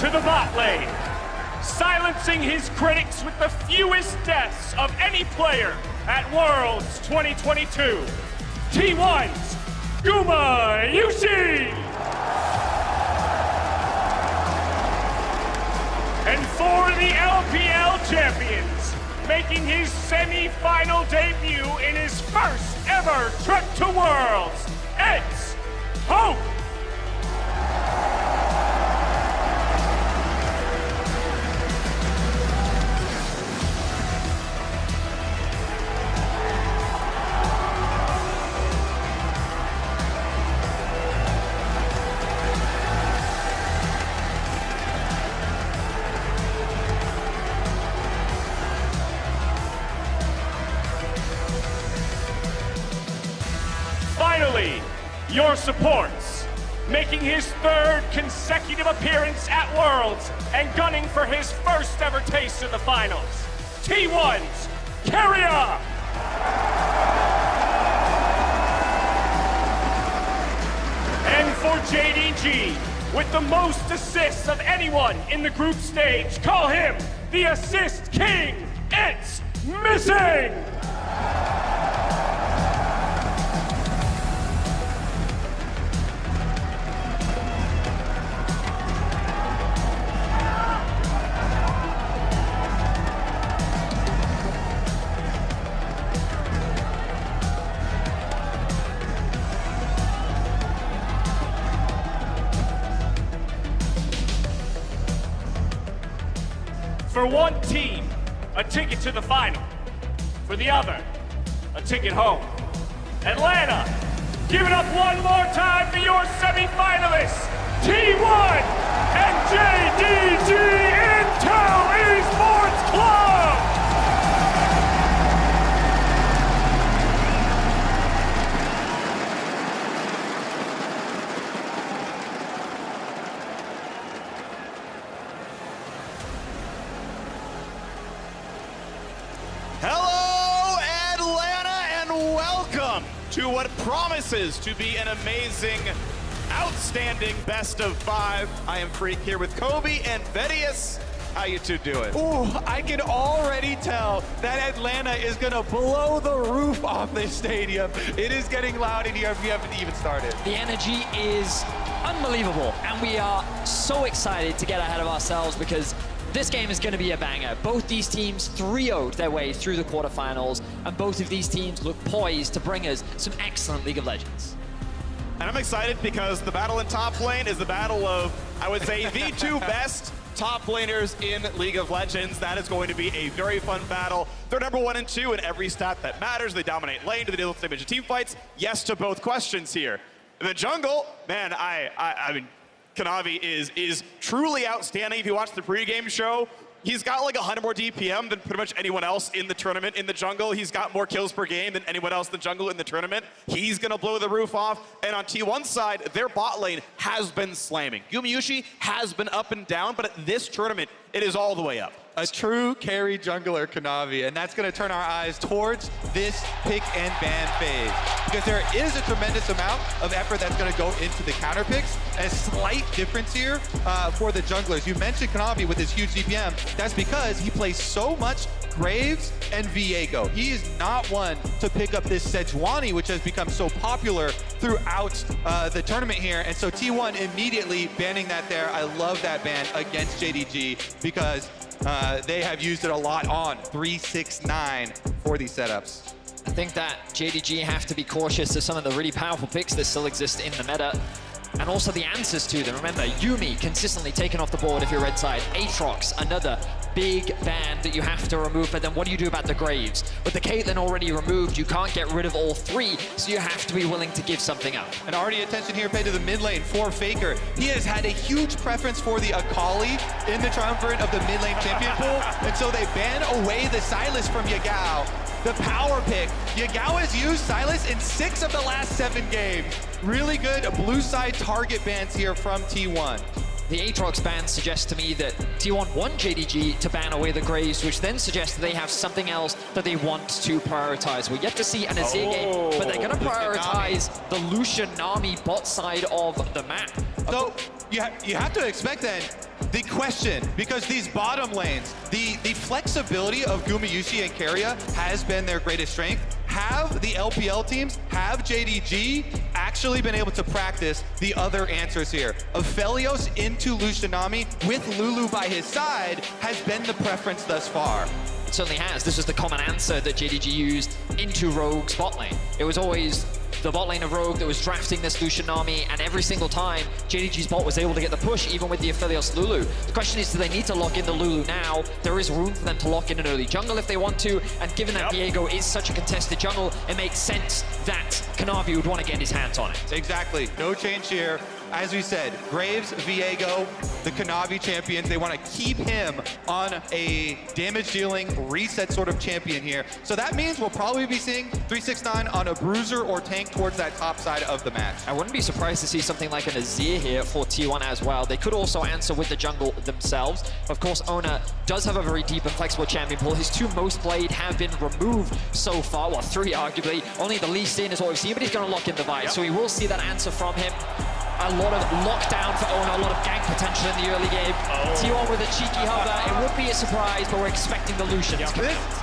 To the bot lane, silencing his critics with the fewest deaths of any player at Worlds 2022, T1's Guma Yushi! And for the LPL champions, making his semi-final debut in his first ever trip to Worlds, it's Hope! Finally, your supports, making his third consecutive appearance at Worlds and gunning for his first ever taste of the finals, T1's Carrier! And for JDG, with the most assists of anyone in the group stage, call him the Assist King, it's Missing! For one team, a ticket to the final. For the other, a ticket home. Atlanta, give it up one more time for your semi-finalists, T1 and JDG Intel Esports Club! Hello, Atlanta, and welcome to what promises to be an amazing, outstanding best of 5. I am Freak here with Kobe and Vedius. How you two doing? Ooh, I can already tell that Atlanta is gonna blow the roof off this stadium. It is getting loud in here. We haven't even started. The energy is unbelievable, and we are so excited to get ahead of ourselves because this game is going to be a banger. Both these teams 3-0'd their way through the quarterfinals, and both of these teams look poised to bring us some excellent League of Legends. And I'm excited because the battle in top lane is the battle of, I would say, the two best top laners in League of Legends. That is going to be a very fun battle. They're number 1 and 2 in every stat that matters. They dominate lane. Do they deal with damage in team fights? Yes to both questions here. In the jungle, man, I mean, Kanavi is truly outstanding. If you watch the pregame show, He's got like 100 more DPM than pretty much anyone else in the tournament in the jungle. He's got more kills per game than anyone else in the jungle in the tournament. He's gonna blow the roof off. And on T1's side, their bot lane has been slamming. Gumayusi has been up and down, but at this tournament, it is all the way up. A true carry jungler, Kanavi, and that's going to turn our eyes towards this pick and ban phase. Because there is a tremendous amount of effort that's going to go into the counter picks. A slight difference here for the junglers. You mentioned Kanavi with his huge DPM. That's because he plays so much Graves and Viego. He is not one to pick up this Sejuani, which has become so popular throughout the tournament here. And so T1 immediately banning that there. I love that ban against JDG because they have used it a lot on 369 for these setups. I think that JDG have to be cautious of some of the really powerful picks that still exist in the meta. And also the answers to them. Remember, Yuumi consistently taken off the board if you're red side. Aatrox, another big ban that you have to remove. But then what do you do about the Graves? With the Caitlyn already removed, you can't get rid of all three, so you have to be willing to give something up. And already attention here paid to the mid lane for Faker. He has had a huge preference for the Akali in the triumvirate of the mid lane champion pool. And so they ban away the Sylas from Yagao. The power pick. Yagao has used Sylas in 6 of the last 7 games. Really good blue side target bans here from T1. The Aatrox ban suggests to me that T1 want JDG to ban away the Graves, which then suggests that they have something else that they want to prioritize. We're yet to see an Azir game, but they're going to prioritize the Lucian Nami bot side of the map. So you have to expect then the question, because these bottom lanes, the flexibility of Gumayusi and Keria has been their greatest strength. Have the LPL teams, have JDG actually been able to practice the other answers here? Aphelios into Lucianami with Lulu by his side has been the preference thus far. It certainly has. This was the common answer that JDG used into Rogue's bot lane. It was always the bot lane of Rogue that was drafting this Lucianami, and every single time JDG's bot was able to get the push, even with the Aphelios Lulu. The question is, do they need to lock in the Lulu now? There is room for them to lock in an early jungle if they want to, and given that Viego is such a contested jungle, it makes sense that Kanavi would want to get his hands on it. Exactly. No change here. As we said, Graves, Viego, the Kanavi champions, they want to keep him on a damage-dealing reset sort of champion here. So that means we'll probably be seeing 369 on a bruiser or tank towards that top side of the match. I wouldn't be surprised to see something like an Azir here for T1 as well. They could also answer with the jungle themselves. Of course, Ona does have a very deep and flexible champion pool. His 2 most played have been removed so far. Well, 3 arguably. Only the least in is what we've seen, but he's going to lock in the Vice. So we will see that answer from him. A lot of lockdown for Ona, a lot of gank potential in the early game. T1 with a cheeky hover. It would be a surprise, but we're expecting the Lucians.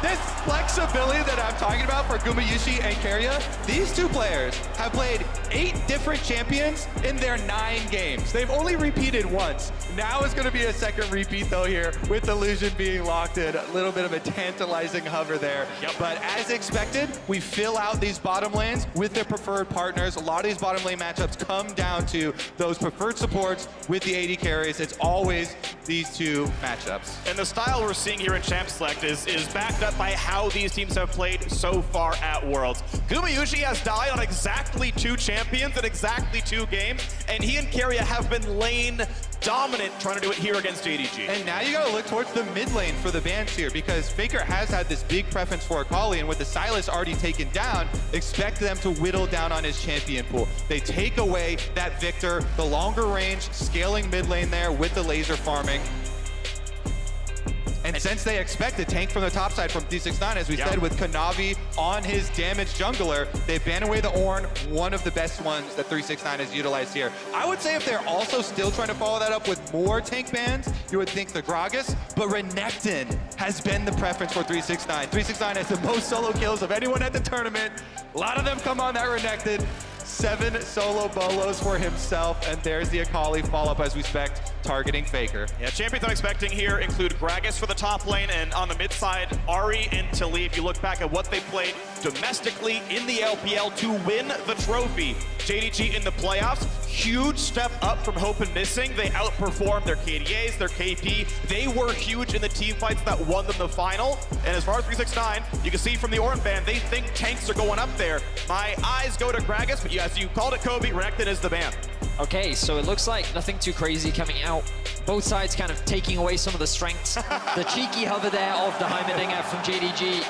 This flexibility that I'm talking about for Gumayusi and Keria, these 2 players have played 8 different champions in their 9 games. They've only repeated once. Now it's going to be a second repeat, though, here with the Lucian being locked in. A little bit of a tantalizing hover there. But as expected, we fill out these bottom lanes with their preferred partners. A lot of these bottom lane matchups come down to those preferred supports with the AD carries. It's always these 2 matchups. And the style we're seeing here in Champ Select is backed up by how these teams have played so far at Worlds. Gumayusi has died on exactly 2 champions in exactly 2 games, and he and Keria have been lane dominant trying to do it here against JDG. And now you gotta look towards the mid lane for the bans here, because Faker has had this big preference for Akali, and with the Sylas already taken down, expect them to whittle down on his champion pool. They take away that Victor, the longer range, scaling mid lane there with the laser farming. And since they expect a tank from the top side from 369, as we said, with Kanavi on his damaged jungler, they ban away the Ornn, one of the best ones that 369 has utilized here. I would say if they're also still trying to follow that up with more tank bans, you would think the Gragas, but Renekton has been the preference for 369. 369 has the most solo kills of anyone at the tournament. A lot of them come on that Renekton. 7 solo bolos for himself, and there's the Akali follow-up as we expect, targeting Faker. Yeah, champions I'm expecting here include Gragas for the top lane, and on the mid side, Ahri and Tilly. If you look back at what they played domestically in the LPL to win the trophy. JDG in the playoffs, huge step up from Hope and Missing. They outperformed their KDAs, their KP. They were huge in the team fights that won them the final. And as far as 369, you can see from the Orange Band, they think tanks are going up there. My eyes go to Gragas, but as you called it, Kobe, Renekton is the ban. Okay, so it looks like nothing too crazy coming out. Both sides kind of taking away some of the strengths. The cheeky hover there of the Heimerdinger from JDG.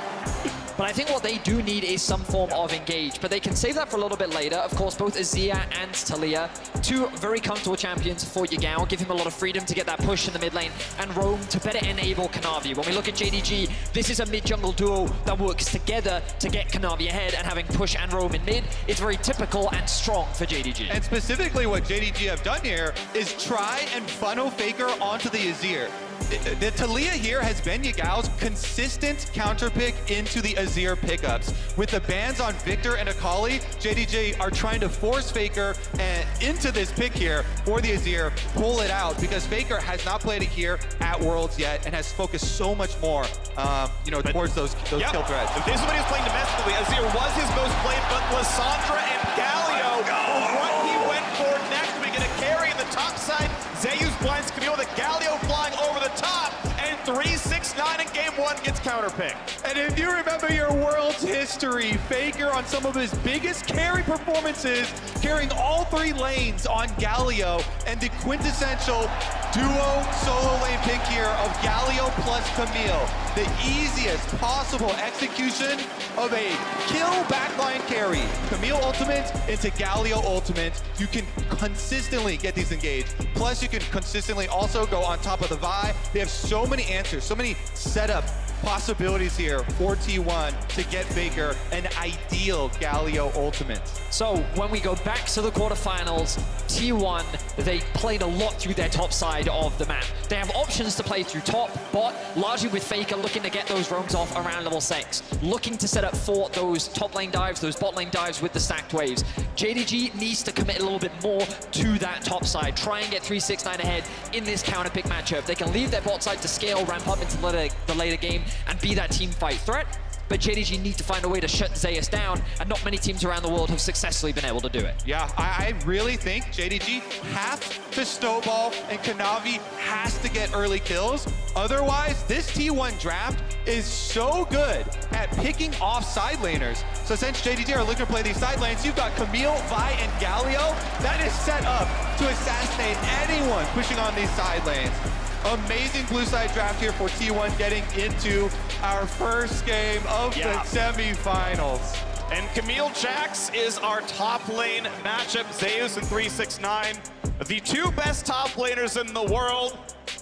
But I think what they do need is some form of engage, but they can save that for a little bit later. Of course, both Azir and Talia, two very comfortable champions for Yagao, give him a lot of freedom to get that push in the mid lane, and Roam to better enable Kanavi. When we look at JDG, this is a mid-jungle duo that works together to get Kanavi ahead, and having push and Roam in mid, it's very typical and strong for JDG. And specifically what JDG have done here is try and funnel Faker onto the Azir. The Talia here has been Yagao's consistent counter pick into the Azir pickups. With the bans on Victor and Akali, JDG are trying to force Faker into this pick here for the Azir, pull it out, because Faker has not played it here at Worlds yet and has focused so much more, towards those kill threats. This is what he was playing domestically. Azir was his most played, but Lissandra and Galio were what he went for next. We get a carry in the top side. Zeus blinds Camille with a Galio flying over the top, and 369 in game one gets counterpicked. And if you remember your World's history, Faker on some of his biggest carry performances, carrying all three lanes on Galio, and the quintessential duo solo lane pick here of Galio plus Camille. The easiest possible execution of a kill backline carry. Camille ultimate into Galio ultimate. You can consistently get these engaged. Plus you can consistently also go on top of the Vi. They have so many answers, so many setup possibilities here for T1 to get Faker an ideal Galio ultimate. So when we go back to the quarterfinals, T1, they played a lot through their top side of the map. They have options to play through top, bot, largely with Faker looking to get those roams off around level 6, looking to set up for those top lane dives, those bot lane dives with the stacked waves. JDG needs to commit a little bit more to that top side, try and get 369 ahead in this counter pick matchup. They can leave their bot side to scale, ramp up into the later game, and be that team fight threat. But JDG need to find a way to shut Zeus down, and not many teams around the world have successfully been able to do it. Yeah, I really think JDG has to snowball, and Kanavi has to get early kills. Otherwise, this T1 draft is so good at picking off side laners. So since JDG are looking to play these side lanes, you've got Camille, Vi, and Galio. That is set up to assassinate anyone pushing on these side lanes. Amazing blue side draft here for T1, getting into our first game of the semifinals. And Camille Jax is our top lane matchup. Zeus and 369, the two best top laners in the world.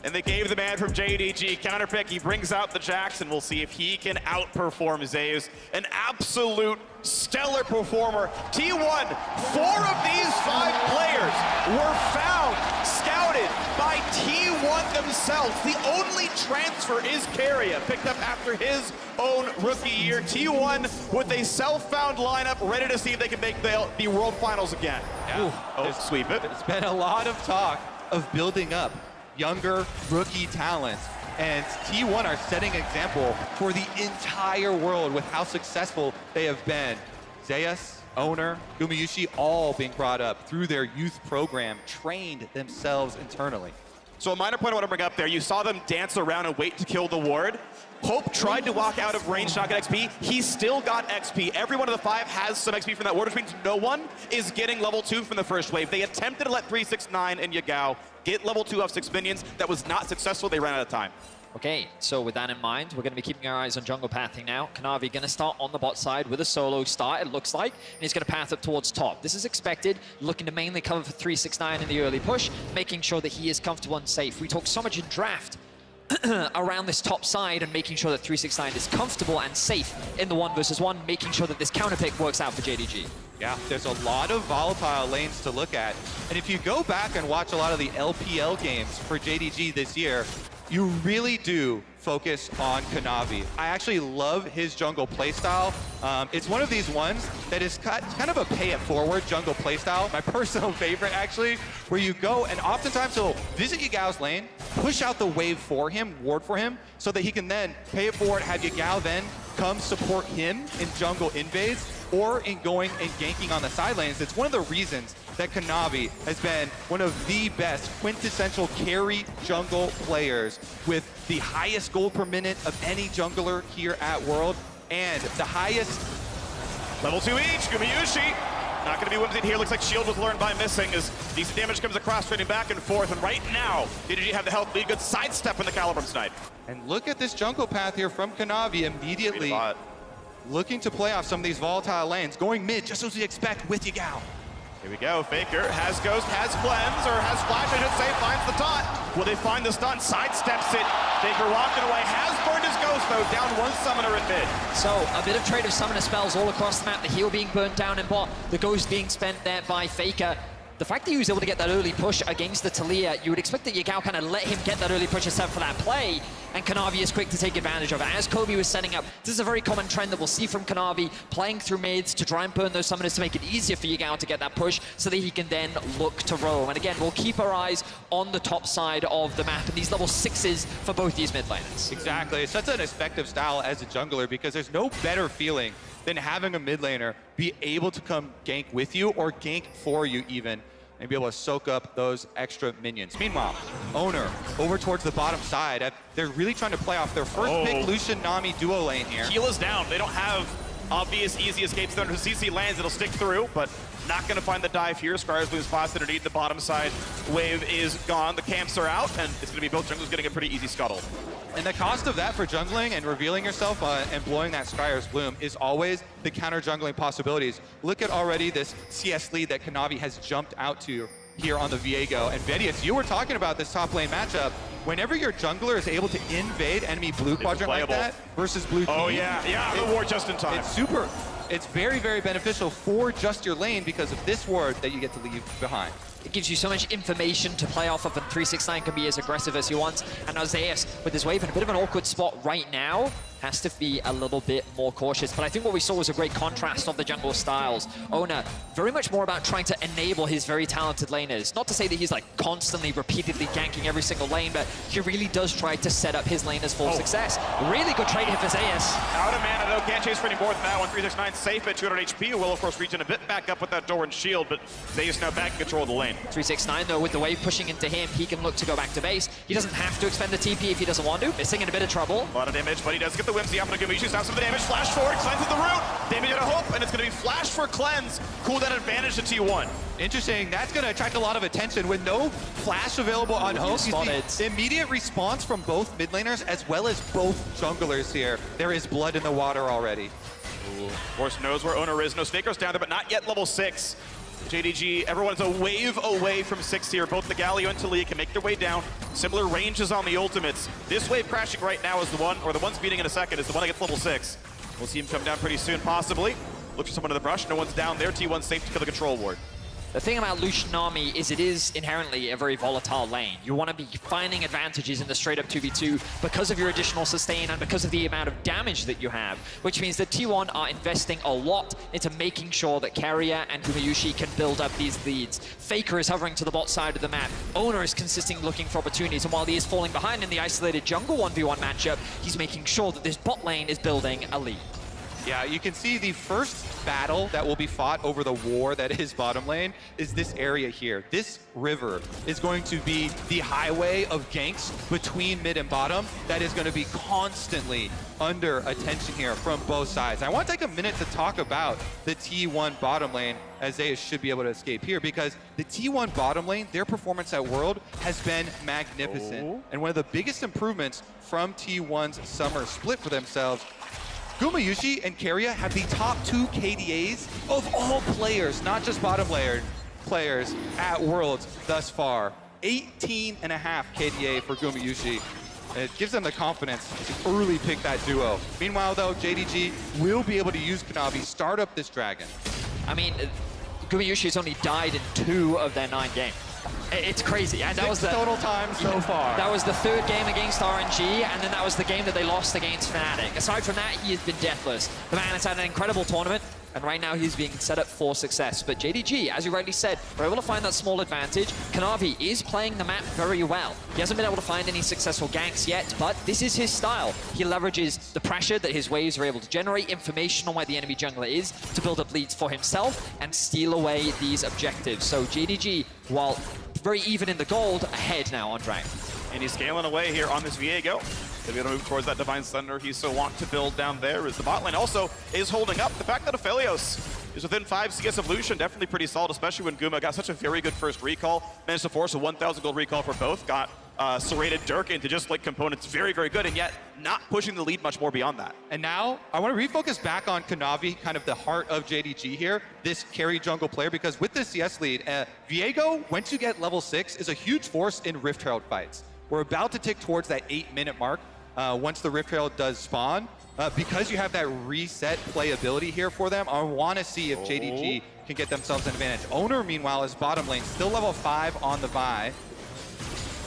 And they gave the man from JDG counterpick. He brings out the Jax, and we'll see if he can outperform Zeus. An absolute stellar performer. T1, 4 of these 5 players were found, scouted by T1 themselves. The only transfer is Keria, picked up after his own rookie year. T1 with a self-found lineup, ready to see if they can make the World Finals again. Yeah. Sweep it. There's been a lot of talk of building up younger rookie talent, and T1 are setting an example for the entire world with how successful they have been. Zeus, Owner, Gumayushi, all being brought up through their youth program, trained themselves internally. So a minor point I want to bring up there, you saw them dance around and wait to kill the ward. Hope tried to walk out of range, not get XP. He still got XP. Every one of the 5 has some XP from that ward, which means no one is getting level 2 from the first wave. They attempted to let 369 and Yagao get level 2 off 6 minions. That was not successful. They ran out of time. Okay, so with that in mind, we're going to be keeping our eyes on jungle pathing now. Kanavi going to start on the bot side with a solo start, it looks like, and he's going to path up towards top. This is expected, looking to mainly cover for 369 in the early push, making sure that he is comfortable and safe. We talk so much in draft around this top side and making sure that 369 is comfortable and safe in the 1v1, making sure that this counter pick works out for JDG. Yeah, there's a lot of volatile lanes to look at. And if you go back and watch a lot of the LPL games for JDG this year, you really do focus on Kanavi. I actually love his jungle playstyle. It's one of these ones that is kind of a pay-it-forward jungle playstyle. My personal favorite, actually, where you go and oftentimes he'll visit Yagao's lane, push out the wave for him, ward for him, so that he can then pay it forward, have Yagao then come support him in jungle invades or in going and ganking on the side lanes. It's one of the reasons that Kanavi has been one of the best quintessential carry jungle players with the highest gold per minute of any jungler here at World and the highest Level 2 each, Gumayushi. Not going to be whimsied here. Looks like shield was learned by missing as decent damage comes across, trading back and forth. And right now, JDG have the health lead. Good sidestep in the Calibrum snipe. And look at this jungle path here from Kanavi immediately looking to play off some of these volatile lanes. Going mid, just as we expect with Yagao. Here we go. Faker has Ghost, has Cleanse, or has Flash, I should say, finds the taunt. Will they find the stun? Sidesteps it. Faker walking away, has burned his Ghost, though. Down one summoner in mid. So, a bit of trade of summoner spells all across the map. The heal being burnt down in bot, the Ghost being spent there by Faker. The fact that he was able to get that early push against the Taliyah, you would expect that Yagao kind of let him get that early push himself for that play, and Kanavi is quick to take advantage of it. As Kobe was setting up, this is a very common trend that we'll see from Kanavi, playing through mids to try and burn those summoners to make it easier for Yagao to get that push so that he can then look to roam. And again, we'll keep our eyes on the top side of the map and these level 6s for both these mid laners. Exactly, it's such an effective style as a jungler because there's no better feeling than having a mid laner be able to come gank with you or gank for you even, and be able to soak up those extra minions. Meanwhile, Owner over towards the bottom side. They're really trying to play off their first pick Lucian Nami duo lane here. Heal is down. They don't have obvious easy escapes. Then if CC lands, it'll stick through, but not going to find the dive here. Scryer's lose spots underneath. The bottom side wave is gone. The camps are out, and it's going to be both junglers getting a pretty easy scuttle. And the cost of that for jungling and revealing yourself and blowing that Scryer's Bloom is always the counter jungling possibilities. Look at already this CS lead that Kanavi has jumped out to here on the Viego. And Vedius, you were talking about this top lane matchup. Whenever your jungler is able to invade enemy blue quadrant like that versus blue team. Oh yeah, the ward just in time. It's very, very beneficial for just your lane because of this ward that you get to leave behind. It gives you so much information to play off of, and 369 can be as aggressive as he wants. And Ozeas, with his wave in a bit of an awkward spot right now, has to be a little bit more cautious. But I think what we saw was a great contrast of the jungle styles. Oner, very much more about trying to enable his very talented laners. Not to say that he's like constantly, repeatedly ganking every single lane, but he really does try to set up his laners for success. Really good trade here for Zeus. Out of mana though, can't chase for any more than that one. 369 safe at 200 HP. Will of course reach in a bit back up with that door and shield, but Zeus now back in control of the lane. 369 though, with the wave pushing into him, he can look to go back to base. He doesn't have to expend the TP if he doesn't want to. Missing in a bit of trouble. A lot of damage, but he does get the whimsy up on Gumayushi. Stops some of the damage. Flash forward, cleanses the root. Damage out of hope, and it's going to be flash for cleanse. Cool that advantage to T1. Interesting. That's going to attract a lot of attention with no flash available on hope. The immediate response from both mid laners as well as both junglers here. There is blood in the water already. Ooh. Of course knows where Owner is. No Snaker's down there, but not yet level 6. JDG, everyone's a wave away from 6 here. Both the Galio and Taliyah can make their way down. Similar ranges on the ultimates. This wave crashing right now is the one, or the one speeding in a second, is the one that gets level 6. We'll see him come down pretty soon, possibly. Look for someone in the brush. No one's down there. T1's safe to kill the control ward. The thing about Lucian Nami is it is inherently a very volatile lane. You want to be finding advantages in the straight up 2v2 because of your additional sustain and because of the amount of damage that you have, which means that T1 are investing a lot into making sure that Keria and Gumayushi can build up these leads. Faker is hovering to the bot side of the map. Owner is consistently looking for opportunities, and while he is falling behind in the isolated jungle 1v1 matchup, he's making sure that this bot lane is building a lead. Yeah, you can see the first battle that will be fought over the war that is bottom lane is this area here. This river is going to be the highway of ganks between mid and bottom that is going to be constantly under attention here from both sides. I want to take a minute to talk about the T1 bottom lane, as they should be able to escape here, because the T1 bottom lane, their performance at World has been magnificent. And one of the biggest improvements from T1's summer split for themselves, Gumayushi and Keria have the top 2 KDAs of all players, not just bottom layer players at Worlds thus far. 18.5 KDA for Gumayushi. It gives them the confidence to early pick that duo. Meanwhile though, JDG will be able to use Kanavi, start up this dragon. I mean, Gumayushi has only died in 2 of their 9 games. It's crazy. And that was the total time so far. That was the 3rd game against RNG, and then that was the game that they lost against Fnatic. Aside from that, he has been deathless. The man has had an incredible tournament. And right now he's being set up for success. But JDG, as you rightly said, are able to find that small advantage. Kanavi is playing the map very well. He hasn't been able to find any successful ganks yet, but this is his style. He leverages the pressure that his waves are able to generate, information on where the enemy jungler is, to build up leads for himself and steal away these objectives. So JDG, while very even in the gold, ahead now on Dragon. And he's scaling away here on this Viego. They're going to move towards that Divine Thunder he's so want to build down there, as the bot lane also is holding up. The fact that Aphelios is within 5 CS of Lucian, definitely pretty solid, especially when Guma got such a very good first recall. Managed to force a 1,000 gold recall for both. Got serrated Dirk into just like components very, very good, and yet not pushing the lead much more beyond that. And now I want to refocus back on Kanavi, kind of the heart of JDG here, this carry jungle player, because with this CS lead, Viego, once you get level 6, is a huge force in Rift Herald fights. We're about to tick towards that 8-minute mark once the Rift Herald does spawn. Because you have that reset playability here for them, I want to see if JDG can get themselves an advantage. Owner, meanwhile, is bottom lane, still level 5 on the Vi.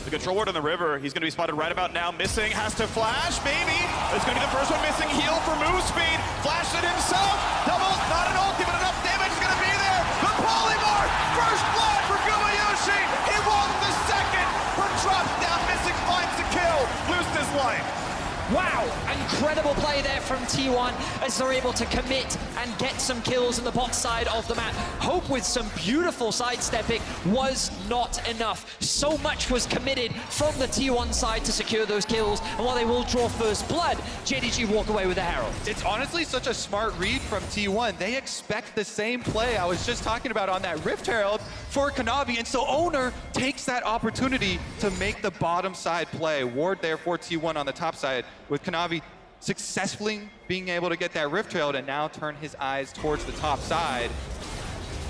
The control ward on the river, he's going to be spotted right about now. Missing, has to flash, maybe. It's going to be the first one missing. Heal for move speed. Flashed it himself. Double, not an ulti, but enough damage is going to be there. The polymorph, first blood for Gumayushi. He won the second, but drops down. Missing finds the kill. Loosed his life. Wow, incredible play there from T1 as they're able to commit and get some kills in the bot side of the map. Hope with some beautiful sidestepping was not enough. So much was committed from the T1 side to secure those kills, and while they will draw first blood, JDG walk away with the Herald. It's honestly such a smart read from T1. They expect the same play I was just talking about on that Rift Herald for Kanavi, and so Owner takes that opportunity to make the bottom side play. Ward there for T1 on the top side, with Kanavi successfully being able to get that Rift Herald and now turn his eyes towards the top side.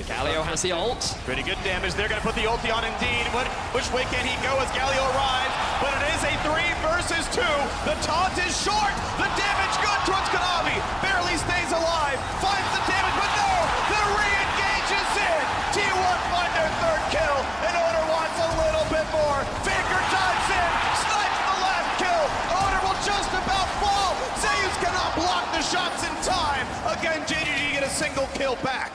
Galio has the ult. Pretty good damage. They're going to put the ulti on indeed. Which way can he go as Galio arrives? But it is a 3 versus 2. The taunt is short. The damage good towards Kanavi. Barely stays alive. Finds the damage, but no! The re-engage is in. T1 find their third kill, and Owner wants a little bit more. Faker dives in. Snipes the last kill. Owner will just about fall. Zeus cannot block the shots in time. Again, JDG get a single kill back.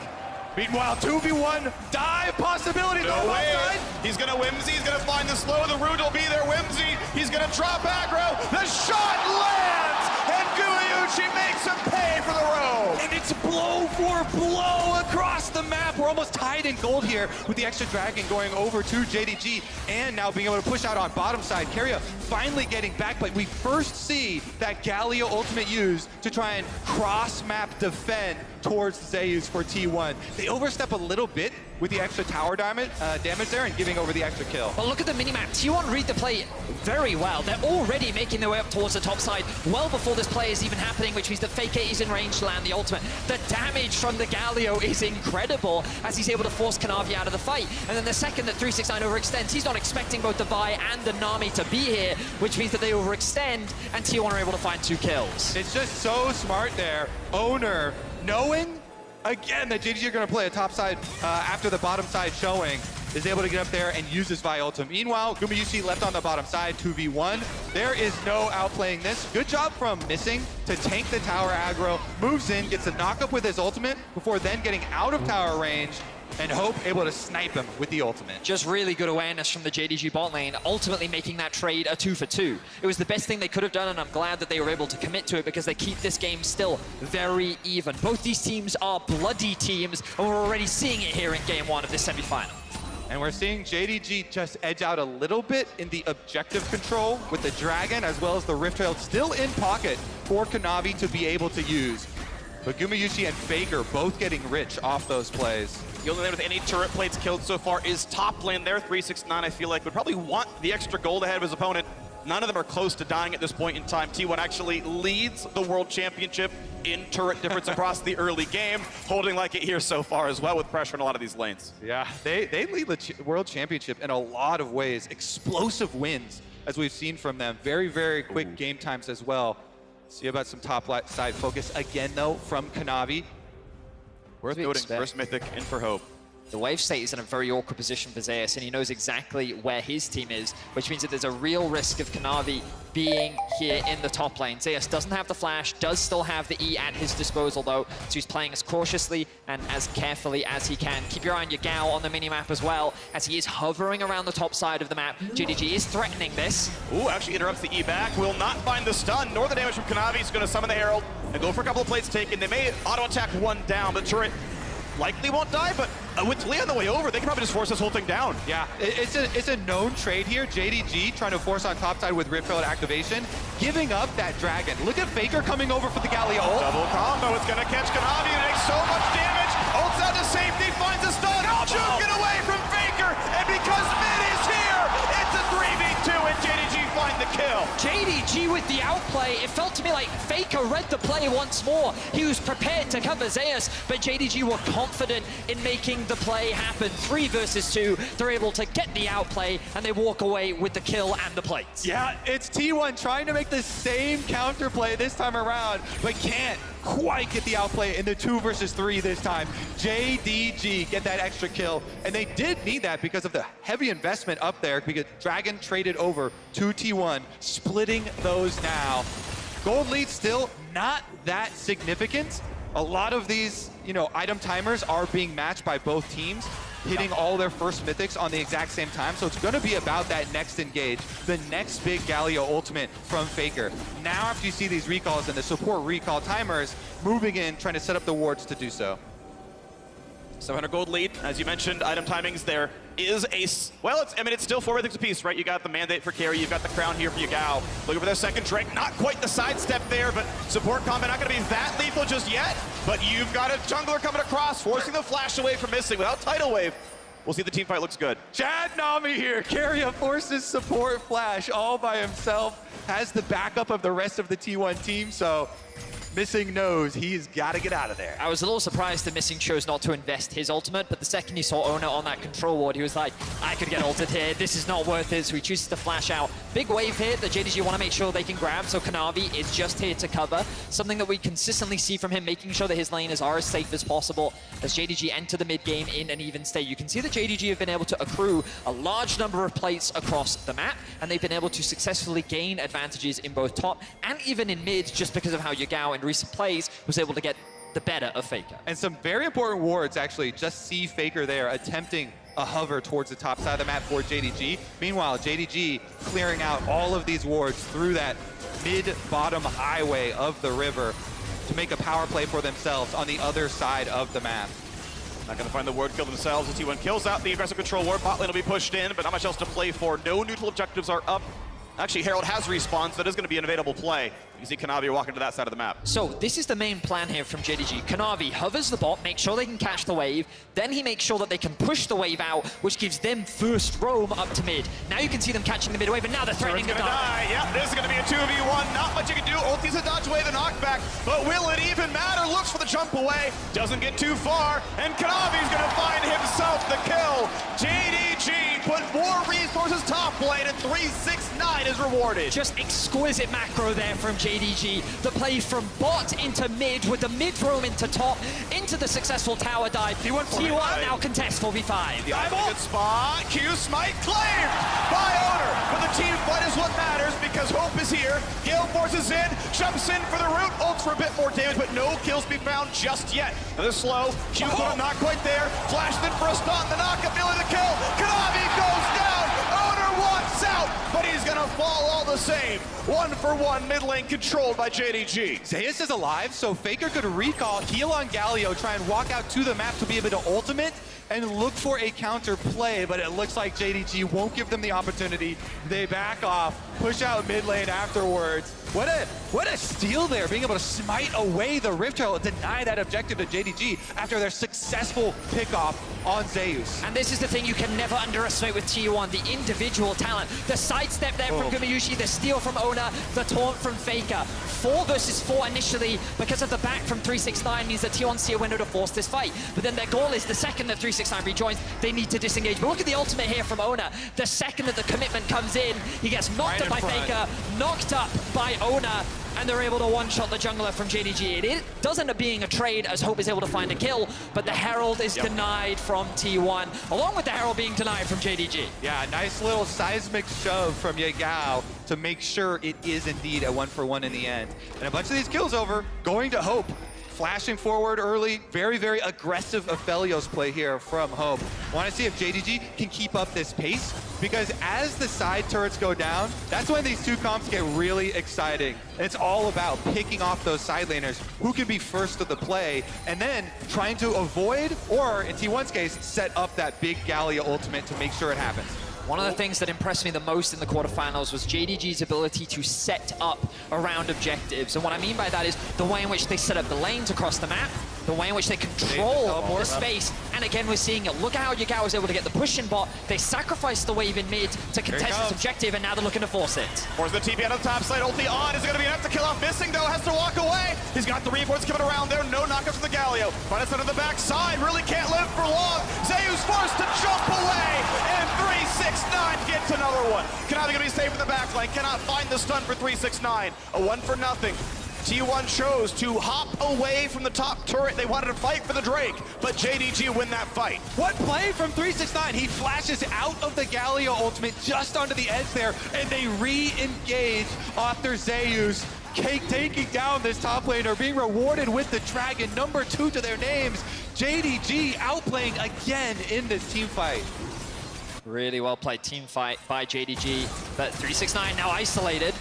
Meanwhile, 2v1 dive possibility. No way. He's going to Whimsy. He's going to find the slow. The root will be there. Whimsy. He's going to drop aggro. The shot lands. And Gumayushi makes him pay for the road. And it's blow for blow across the map. We're almost tied in gold here with the extra dragon going over to JDG and now being able to push out on bottom side. Keria finally getting back, but we first see that Galio ultimate used to try and cross-map defend towards Zeus for T1. They overstep a little bit with the extra tower damage there and giving over the extra kill. Well, look at the minimap. T1 read the play very well. They're already making their way up towards the top side well before this play is even happening, which means the Faker is in range to land the ultimate. The damage from the Galio is incredible as he's able to force Kanavi out of the fight. And then the second that 369 overextends, he's not expecting both the Vi and the Nami to be here, which means that they overextend and T1 are able to find 2 kills. It's just so smart there. Owner, knowing again that JDG are going to play a top side after the bottom side showing, is able to get up there and use his Vi ultimate. Meanwhile, Gumayushi left on the bottom side, 2v1. There is no outplaying this. Good job from Missing to tank the tower aggro, moves in, gets a knockup with his ultimate before then getting out of tower range, and Hope able to snipe him with the ultimate. Just really good awareness from the JDG bot lane, ultimately making that trade a 2-for-2. It was the best thing they could have done, and I'm glad that they were able to commit to it because they keep this game still very even. Both these teams are bloody teams, and we're already seeing it here in Game 1 of this semi-final. And we're seeing JDG just edge out a little bit in the objective control with the Dragon as well as the Rift Herald still in pocket for Kanavi to be able to use. But Gumayushi and Faker both getting rich off those plays. The only lane with any turret plates killed so far is top lane there. 369, I feel like, would probably want the extra gold ahead of his opponent. None of them are close to dying at this point in time. T1 actually leads the World Championship in turret difference across the early game, holding like it here so far as well with pressure in a lot of these lanes. Yeah, they lead the World Championship in a lot of ways. Explosive wins, as we've seen from them. Very, very quick game times as well. See about some top side focus again, though, from Kanavi. Worth noting, first Mythic in for Hope. The wave state is in a very awkward position for Zeus, and he knows exactly where his team is, which means that there's a real risk of Kanavi being here in the top lane. Zeus doesn't have the flash, does still have the E at his disposal though, so he's playing as cautiously and as carefully as he can. Keep your eye on Yagao on the minimap as well, as he is hovering around the top side of the map. JDG is threatening this. Ooh, actually interrupts the E back, will not find the stun, nor the damage from Kanavi. He's gonna summon the Herald and go for a couple of plates taken. They may auto-attack one down, but turret likely won't die, but with Lee on the way over, they can probably just force this whole thing down. Yeah, it's a known trade here. JDG trying to force on top side with Rip Trail activation, giving up that dragon. Look at Faker coming over for the Galio ult. Double combo, it's gonna catch Kanavi and make so much damage. Ults out to safety, finds a stun, juke it away from Faker, and because Mid is here, it's a 3v2 and JDG find the kill. JDG with the outplay, it felt to me like Faker read the play once more. He was prepared to cover Zeus, but JDG were confident in making the play happen. 3 versus 2, they're able to get the outplay, and they walk away with the kill and the plates. Yeah, it's T1 trying to make the same counterplay this time around, but can't quite get the outplay in the 2 versus 3 this time. JDG get that extra kill, and they did need that because of the heavy investment up there, because Dragon traded over to T1, splitting those now. Gold lead still not that significant. A lot of these, item timers are being matched by both teams, hitting all their first mythics on the exact same time. So it's going to be about that next engage, the next big Galio ultimate from Faker. Now after you see these recalls and the support recall timers moving in, trying to set up the wards to do so. 700 gold lead, as you mentioned, item timings there is it's still 4 mythics apiece, right? You got the mandate for carry, you've got the crown here for Yagao. Looking for their second Drake, not quite the sidestep there, but support combat not gonna be that lethal just yet. But you've got a jungler coming across, forcing the flash away from missing without tidal wave. We'll see if the team fight looks good. Chad Nami here, Carrier forces support flash all by himself, has the backup of the rest of the T1 team, so Missing knows he's got to get out of there. I was a little surprised that Missing chose not to invest his ultimate, but the second he saw Ona on that control ward, he was like, I could get ulted here. This is not worth it, so he chooses to flash out. Big wave here that JDG want to make sure they can grab, so Kanavi is just here to cover. Something that we consistently see from him, making sure that his laners are as safe as possible as JDG enter the mid game in an even state. You can see that JDG have been able to accrue a large number of plates across the map, and they've been able to successfully gain advantages in both top and even in mid, just because of how Yagao in recent plays was able to get the better of Faker. And some very important wards, actually. Just see Faker there attempting a hover towards the top side of the map for JDG. Meanwhile, JDG clearing out all of these wards through that mid-bottom highway of the river to make a power play for themselves on the other side of the map. Not going to find the ward kill themselves. The T1 kills out the aggressive control ward. Bot lane will be pushed in, but not much else to play for. No neutral objectives are up. Actually, Herald has respawned, so that is going to be an available play. You see Kanavi walking to that side of the map. So this is the main plan here from JDG. Kanavi hovers the bot, makes sure they can catch the wave, then he makes sure that they can push the wave out, which gives them first roam up to mid. Now you can see them catching the mid wave, and now they're threatening to die. Yeah, this is going to be a 2v1. Not much you can do. Ulti's a dodge away the knockback, but will it even matter? Looks for the jump away, doesn't get too far, and Kanavi's going to find himself the kill. JDG put more resources top lane, and 369 is rewarded. Just exquisite macro there from JDG. The play from bot into mid, with the mid roam into top, into the successful tower dive. T1 now contest 4v5. The good spot. Q smite claimed by Owner. But the team fight is what matters because Hope is here. Gale forces in, jumps in for the root, ults for a bit more damage, but no kills be found just yet. Another slow. Q not quite there. Flashed in for a stun. The knockup, nearly the kill. Kanavi goes down. Owner wants out, but he's gonna fall all the same. 1-for-1 mid lane controlled by JDG. Zeus is alive, so Faker could recall, heal on Galio, try and walk out to the map to be able to ultimate and look for a counter play, but it looks like JDG won't give them the opportunity. They back off, push out mid lane afterwards. What a steal there, being able to smite away the Rift Trail and deny that objective to JDG after their successful pickoff on Zeus. And this is the thing you can never underestimate with T1, the individual talent. The sidestep there from Gumayushi, the steal from Ona, the taunt from Faker. 4 versus 4 initially because of the back from 369 means that T1 see a window to force this fight. But then their goal is the second that 369 rejoins, they need to disengage. But look at the ultimate here from Ona. The second that the commitment comes in, he gets knocked up by Faker, knocked up by Ona, and they're able to one-shot the jungler from JDG. It does end up being a trade as Hope is able to find a kill, but the Herald is denied from T1, along with the Herald being denied from JDG. Yeah, nice little seismic shove from Yagao to make sure it is indeed a 1-for-1 in the end. And a bunch of these kills over, going to Hope. Flashing forward early, very, very aggressive Aphelios play here from Hope. Want to see if JDG can keep up this pace, because as the side turrets go down, that's when these two comps get really exciting. And it's all about picking off those side laners, who can be first to the play, and then trying to avoid, or in T1's case, set up that big Gallia ultimate to make sure it happens. One of the things that impressed me the most in the quarterfinals was JDG's ability to set up around objectives. And what I mean by that is the way in which they set up the lanes across the map, the way in which they control the space. And again, we're seeing it. Look at how Yagao was able to get the push in bot. They sacrificed the wave in mid to contest this objective, and now they're looking to force it. Force the TP out of the top side, ulti on. Is it going to be enough to kill off Missing, though? Has to walk away. He's got the reinforce coming around there. No knockouts from the Galio. But it's under the backside. Really can't live for long. Zeus forced to jump away. And 369 gets another one. Kanavi going to be safe in the backline. Cannot find the stun for 369. A 1-for-0. T1 chose to hop away from the top turret. They wanted to fight for the Drake, but JDG win that fight. What play from 369? He flashes out of the Gallia ultimate just onto the edge there, and they re-engage after Zeus. Taking down this top laner, being rewarded with the dragon, number 2 to their names. JDG outplaying again in this team fight. Really well played team fight by JDG, but 369 now isolated.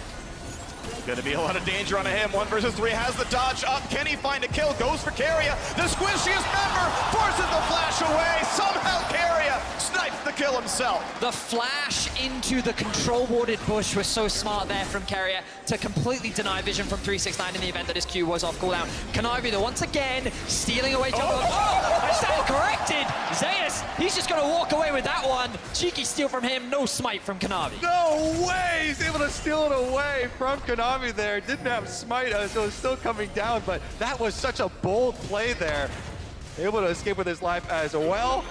Gonna be a lot of danger on him. 1 versus 3 has the dodge up. Can he find a kill? Goes for Keria. The squishiest member forces the flash away. Somehow Keria snipes the kill himself. The flash into the control warded bush was so smart there from Keria to completely deny vision from 369 in the event that his Q was off cooldown. Kanavi, though, once again, stealing away jungle. I stand corrected. Zeus, he's just gonna walk away with that one. Cheeky steal from him, no smite from Kanavi. No way! He's able to steal it away from Kanavi there. Didn't have smite, so it's still coming down, but that was such a bold play there. Able to escape with his life as well.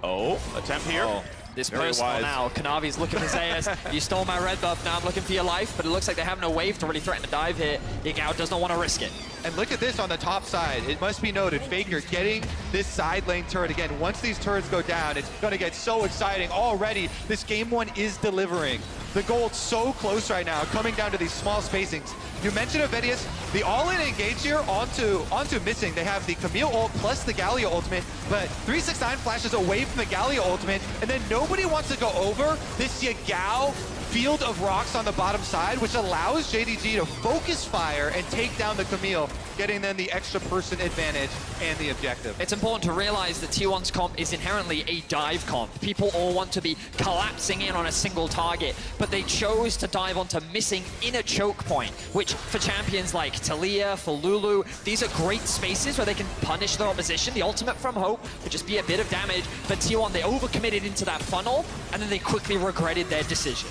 Oh, attempt here. This personal now. Kanavi's looking for Zeus. You stole my red buff, now I'm looking for your life, but it looks like they have no wave to really threaten to dive here. Yagao does not want to risk it. And look at this on the top side. It must be noted, Faker getting this side lane turret again. Once these turrets go down, it's going to get so exciting. Already, this game 1 is delivering. The gold's so close right now, coming down to these small spacings. You mentioned Aphelios, the all-in engage here onto Missing. They have the Camille ult plus the Gallia ultimate, but 369 flashes away from the Gallia ultimate, and then nobody wants to go over this Yagao field of rocks on the bottom side, which allows JDG to focus fire and take down the Camille, getting them the extra person advantage and the objective. It's important to realize that T1's comp is inherently a dive comp. People all want to be collapsing in on a single target, but they chose to dive onto Missing in a choke point, which for champions like Talia, for Lulu, these are great spaces where they can punish their opposition. The ultimate from Hope would just be a bit of damage, but T1, they overcommitted into that funnel, and then they quickly regretted their decision.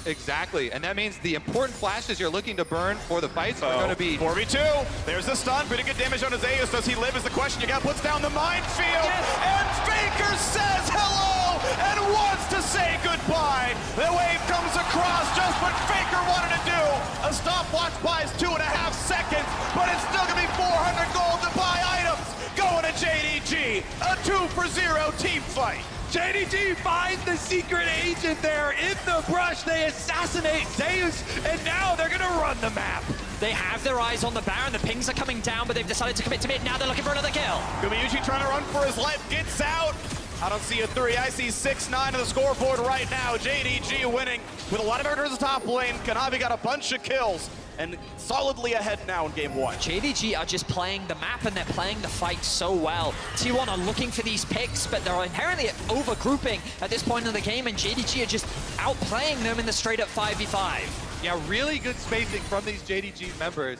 Exactly, and that means the important flashes you're looking to burn for the fights are going to be 4v2. There's the stun, pretty good damage on Zeus. Does he live is the question. Yagao puts down the minefield, and Faker says hello and wants to say goodbye. The wave comes across, just what Faker wanted to do. A stopwatch buys 2.5 seconds, but it's still gonna be 400 gold to buy items. Going to JDG, a 2-for-0 team fight. JDG finds the secret agent there in the brush. They assassinate Zeus, and now they're gonna run the map. They have their eyes on the Baron. The pings are coming down, but they've decided to commit to mid. Now they're looking for another kill. Gumayuchi trying to run for his life, gets out. I don't see a 3, I see 6-9 on the scoreboard right now. JDG winning with a lot of murders in the top lane. Kanavi got a bunch of kills and solidly ahead now in game 1. JDG are just playing the map and they're playing the fight so well. T1 are looking for these picks, but they're inherently over-grouping at this point in the game, and JDG are just outplaying them in the straight-up 5v5. Yeah, really good spacing from these JDG members.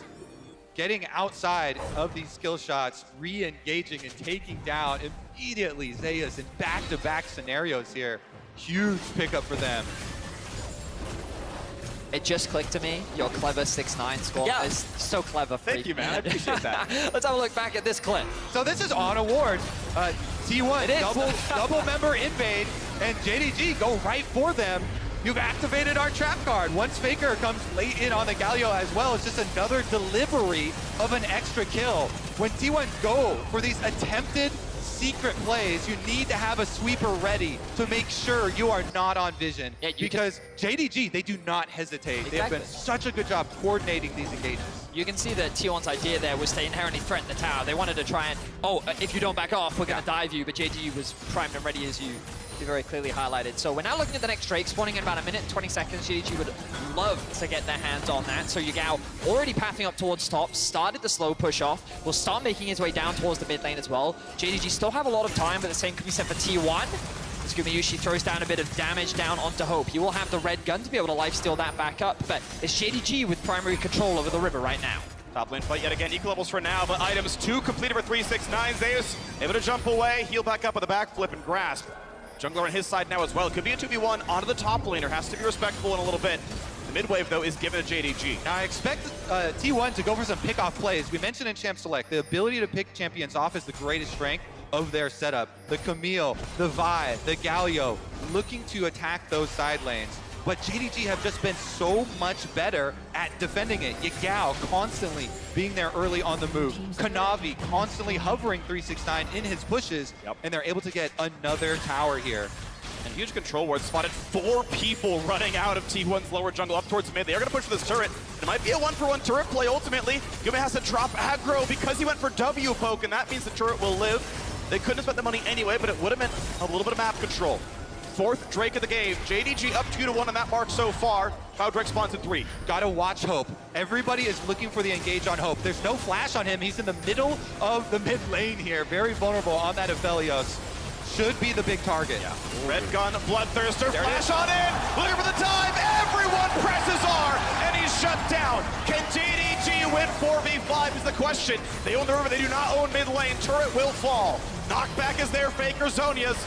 Getting outside of these skill shots, re-engaging and taking down immediately Zeus in back-to-back scenarios here. Huge pickup for them. It just clicked to me. Your clever 6-9 score is so clever. Thank you, man. I appreciate that. Let's have a look back at this clip. So this is on award. T1 double member invade, and JDG go right for them. you've activated our trap card. Once Faker comes late in on the Galio as well, it's just another delivery of an extra kill. When T1 go for these attempted secret plays, you need to have a sweeper ready to make sure you are not on vision. Yeah, because JDG, they do not hesitate. Exactly. They have been such a good job coordinating these engagements. You can see that T1's idea there was to inherently threaten the tower. They wanted to try and, if you don't back off, we're going to dive you, but JDG was primed and ready, as you very clearly highlighted. So we're now looking at the next Drake, spawning in about 1 minute and 20 seconds. JDG would love to get their hands on that. So Yagao already pathing up towards top, started the slow push off, will start making his way down towards the mid lane as well. JDG still have a lot of time, but the same could be said for T1. As Gumayushi throws down a bit of damage down onto Hope. He will have the red gun to be able to lifesteal that back up, but it's JDG with primary control over the river right now. Top lane fight yet again, equal levels for now, but items 2 completed for 369. Zeus able to jump away, heal back up with a backflip and grasp. Jungler on his side now as well. It could be a 2v1 onto the top laner. Has to be respectful in a little bit. The mid wave, though, is given to JDG. Now, I expect T1 to go for some pick-off plays. We mentioned in Champ Select, the ability to pick champions off is the greatest strength of their setup. The Camille, the Vi, the Galio, looking to attack those side lanes. But JDG have just been so much better at defending it. Yagao constantly being there early on the move. Kanavi constantly hovering 369 in his pushes, and they're able to get another tower here. And huge control ward spotted 4 people running out of T1's lower jungle up towards mid. They are going to push for this turret. It might be a 1-for-1 turret play ultimately. Yume has to drop aggro because he went for W poke, and that means the turret will live. They couldn't have spent the money anyway, but it would have meant a little bit of map control. 4th Drake of the game. JDG up 2-1 on that mark so far. Cloud Drake spawns in 3. Gotta watch Hope. Everybody is looking for the engage on Hope. There's no flash on him. He's in the middle of the mid lane here. Very vulnerable on that Aphelios. Should be the big target. Yeah. Red gun, Bloodthirster, flash on in. Looking for the time. Everyone presses R, and he's shut down. Can JDG win 4v5 is the question. They own the river. They do not own mid lane. Turret will fall. Knockback is there. Faker Zonia's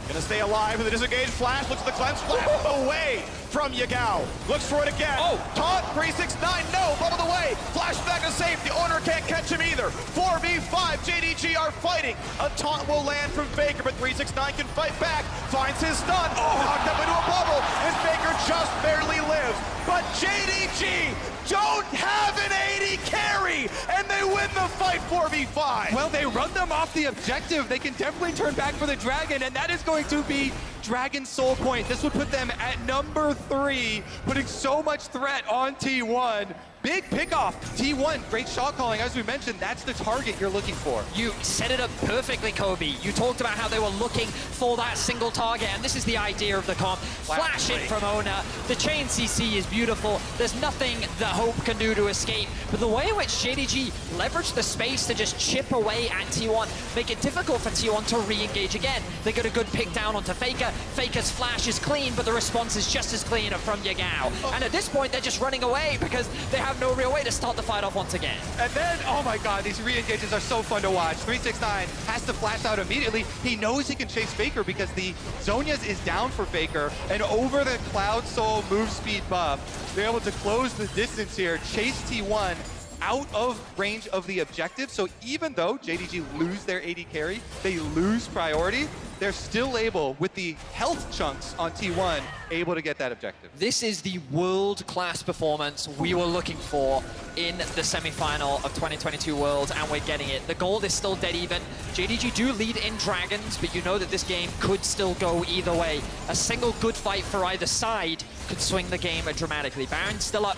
gonna stay alive with a disengaged flash. Looks at the cleanse flash away from Yagao. Looks for it again. Taunt 369. No, bubbled away. Flashback to safety. Owner can't catch him either. 4v5. JDG are fighting. A taunt will land from Faker, but 369 can fight back. Finds his stun. Knocked up into a bubble. And Faker just barely lives. But JDG don't have an 80 carry, and they win the fight 4v5. Well, they run them off the objective. They can definitely turn back for the Dragon, and that is going to be Dragon Soul Point. This would put them at number 3, putting so much threat on T1. Big pickoff. T1, great shot calling. As we mentioned, that's the target you're looking for. You set it up perfectly, Kobe. You talked about how they were looking for that single target, and this is the idea of the comp. Flash in from Ona. The chain CC is beautiful. There's nothing that Hope can do to escape. But the way in which JDG leveraged the space to just chip away at T1, make it difficult for T1 to re-engage again. They got a good pick down onto Faker. Faker's flash is clean, but the response is just as clean from Yagao. And at this point, they're just running away because they have no real way to start the fight off once again. And then, oh my god, these re-engages are so fun to watch. 369 has to flash out immediately. He knows he can chase Faker because the Zonia's is down for Faker, and over the Cloud Soul move speed buff, they're able to close the distance here, chase T1 out of range of the objective. So even though JDG lose their 80 carry, they lose priority, they're still able, with the health chunks on T1, able to get that objective. This is the world-class performance we were looking for in the semi-final of 2022 Worlds, and we're getting it. The gold is still dead even. JDG do lead in Dragons, but you know that this game could still go either way. A single good fight for either side could swing the game dramatically. Baron still up.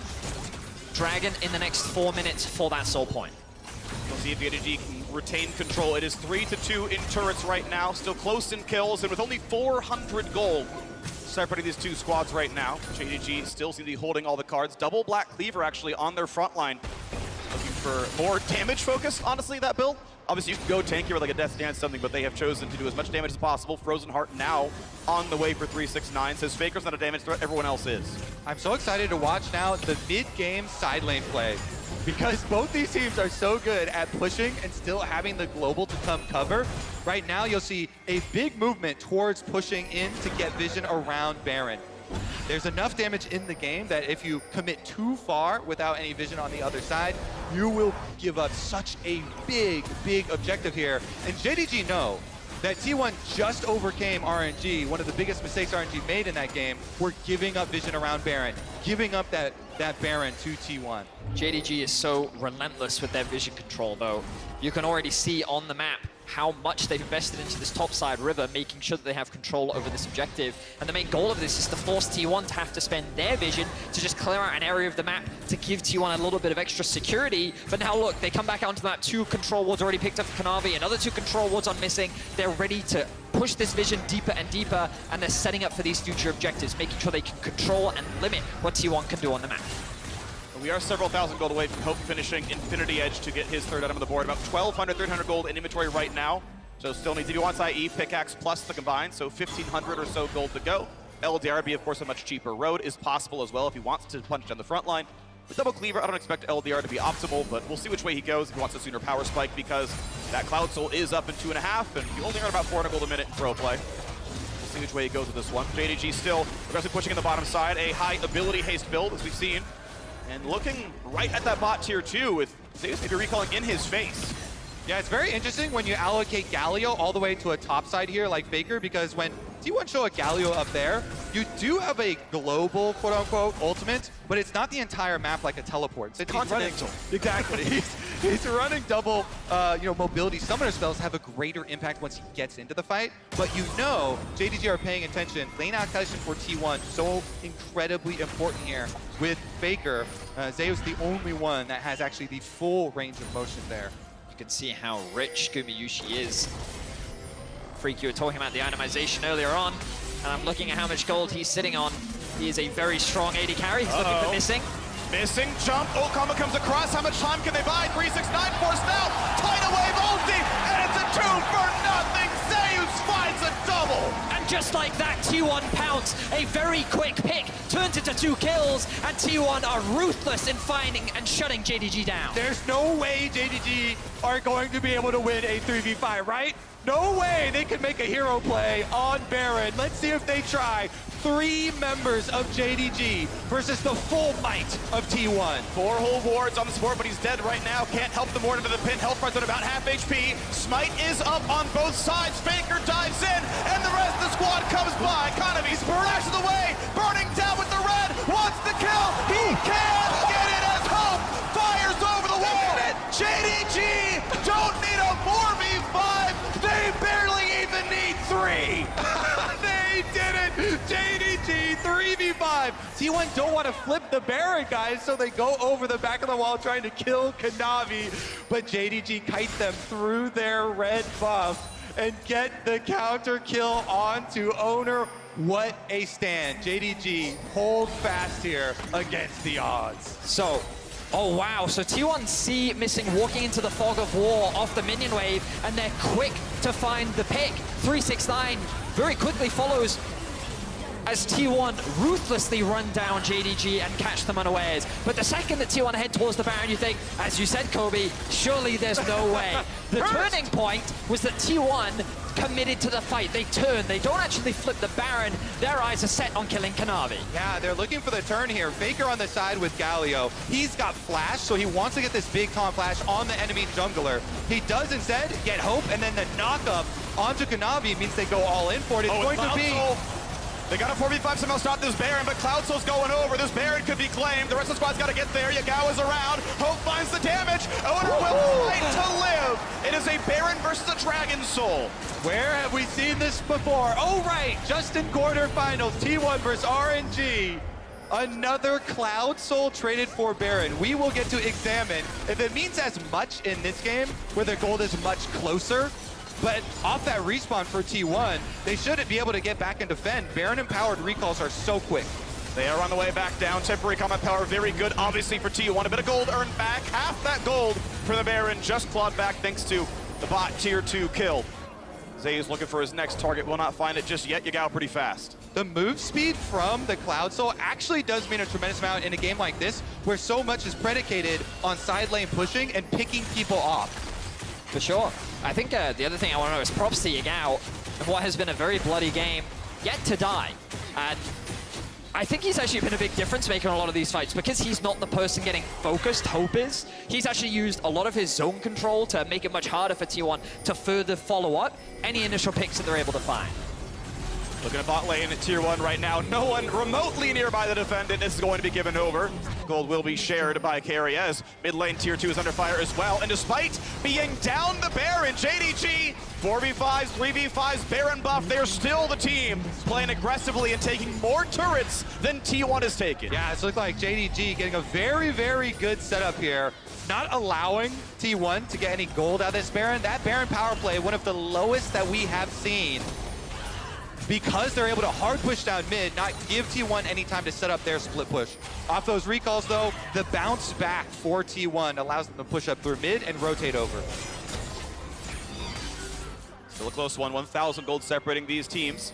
Dragon in the next 4 minutes for that soul point. We'll see if JDG can retain control. It is 3-2 in turrets right now, still close in kills, and with only 400 gold separating these two squads right now. JDG still seem to be holding all the cards. Double Black Cleaver actually on their front line. Looking for more damage focus, honestly, that build. Obviously, you can go tankier with like a Death Dance something, but they have chosen to do as much damage as possible. Frozen Heart now on the way for 369. Says Faker's not a damage threat, everyone else is. I'm so excited to watch now the mid-game side lane play, because both these teams are so good at pushing and still having the global to come cover. Right now, you'll see a big movement towards pushing in to get vision around Baron. There's enough damage in the game that if you commit too far without any vision on the other side, you will give up such a big objective here. And JDG know that T1 just overcame RNG. One of the biggest mistakes RNG made in that game were giving up vision around Baron, giving up that Baron to T1. JDG is so relentless with their vision control, though. You can already see on the map how much they've invested into this topside river, making sure that they have control over this objective. And the main goal of this is to force T1 to have to spend their vision to just clear out an area of the map to give T1 a little bit of extra security. But now look, they come back onto the map, 2 control wards already picked up for Kanavi, another 2 control wards on missing. They're ready to push this vision deeper and deeper, and they're setting up for these future objectives, making sure they can control and limit what T1 can do on the map. We are several thousand gold away from Hope finishing Infinity Edge to get his 3rd item on the board. About 1,200, 1,300 gold in inventory right now. So still needs, if he wants IE, pickaxe plus the combined, so 1,500 or so gold to go. LDR, of course, a much cheaper road is possible as well if he wants to punch down the front line. With Double Cleaver, I don't expect LDR to be optimal, but we'll see which way he goes if he wants a sooner power spike, because that Cloud Soul is up in 2.5, and you only earn about 400 gold a minute in pro play. We'll see which way he goes with this one. JDG still aggressively pushing in the bottom side, a high ability haste build, as we've seen. And looking right at that bot tier 2 with Zeus maybe recalling in his face. Yeah, it's very interesting when you allocate Galio all the way to a top side here like Faker, because when T1 show a Galio up there, you do have a global, quote-unquote, ultimate, but it's not the entire map like a teleport. It's continental. Exactly. He's running double, mobility summoner spells have a greater impact once he gets into the fight, but JDG are paying attention. Lane allocation for T1, so incredibly important here. With Faker, Zeus the only one that has actually the full range of motion there. You can see how rich Gumayushi is. Freak, you were talking about the itemization earlier on, and I'm looking at how much gold he's sitting on. He is a very strong AD carry. He's looking for missing. Missing jump. Okama comes across. How much time can they buy? 369 forced out. Tidal wave ulti, and it's a 2 for nothing. Zeus finds a double. And just like that, T1 pounce. A very quick pick turns into 2 kills, and T1 are ruthless in finding and shutting JDG down. There's no way JDG are going to be able to win a 3v5, right? No way they could make a hero play on Baron. Let's see if they try. 3 members of JDG versus the full might of T1. 4 whole wards on the support, but he's dead right now. Can't help the ward into the pin. Health bar's at about half HP. Smite is up on both sides. Faker dives in, and the rest of the squad comes by. Kanavi splashes away, burning down with the red. Wants the kill. He can't get it as Hope fires over the wall. JDG don't need a 4v5. They barely even need 3. They did it! JDG 3v5. T1 don't want to flip the Baron, guys, so they go over the back of the wall trying to kill Kanavi, but JDG kite them through their red buff and get the counter kill onto Owner. What a stand. JDG hold fast here against the odds. So, oh wow, so T1C missing, walking into the fog of war off the minion wave, and they're quick to find the pick. 369 very quickly follows as T1 ruthlessly run down JDG and catch them unawares. But the second that T1 head towards the Baron, you think, as you said, Kobe, surely there's no way. The turning point was that T1 committed to the fight. They turn, they don't actually flip the Baron. Their eyes are set on killing Kanavi. Yeah, they're looking for the turn here. Faker on the side with Galio. He's got flash, so he wants to get this big taunt flash on the enemy jungler. He does instead get Hope, and then the knock-up onto Kanavi means they go all in for it. It's going to be... They got a 4v5 somehow stop this Baron, but Cloud Soul's going over. This Baron could be claimed. The rest of the squad's got to get there. Yagawa's around. Hope finds the damage. Owner will fight to live. It is a Baron versus a Dragon Soul. Where have we seen this before? Oh, right. Just in quarterfinals, T1 versus RNG. Another Cloud Soul traded for Baron. We will get to examine if it means as much in this game where the gold is much closer. But off that respawn for T1, they shouldn't be able to get back and defend. Baron-empowered recalls are so quick. They are on the way back down. Temporary combat power, very good, obviously, for T1. A bit of gold earned back. Half that gold for the Baron, just clawed back thanks to the bot tier 2 kill. Zay is looking for his next target. Will not find it just yet. Yagao pretty fast. The move speed from the Cloud Soul actually does mean a tremendous amount in a game like this, where so much is predicated on side lane pushing and picking people off. For sure. I think the other thing I want to know is props to Yagao in what has been a very bloody game, yet to die. And I think he's actually been a big difference maker in a lot of these fights because he's not the person getting focused, Hope is. He's actually used a lot of his zone control to make it much harder for T1 to further follow up any initial picks that they're able to find. Looking at bot lane at tier 1 right now. No one remotely nearby the defendant is going to be given over. Gold will be shared by Carry as mid lane tier 2 is under fire as well. And despite being down the Baron, JDG, 4v5s, 3v5s, Baron buff, they're still the team playing aggressively and taking more turrets than T1 has taken. Yeah, it's looked like JDG getting a very, very good setup here. Not allowing T1 to get any gold out of this Baron. That Baron power play, one of the lowest that we have seen. Because they're able to hard push down mid, not give T1 any time to set up their split push. Off those recalls though, the bounce back for T1 allows them to push up through mid and rotate over. Still a close one, 1,000 gold separating these teams.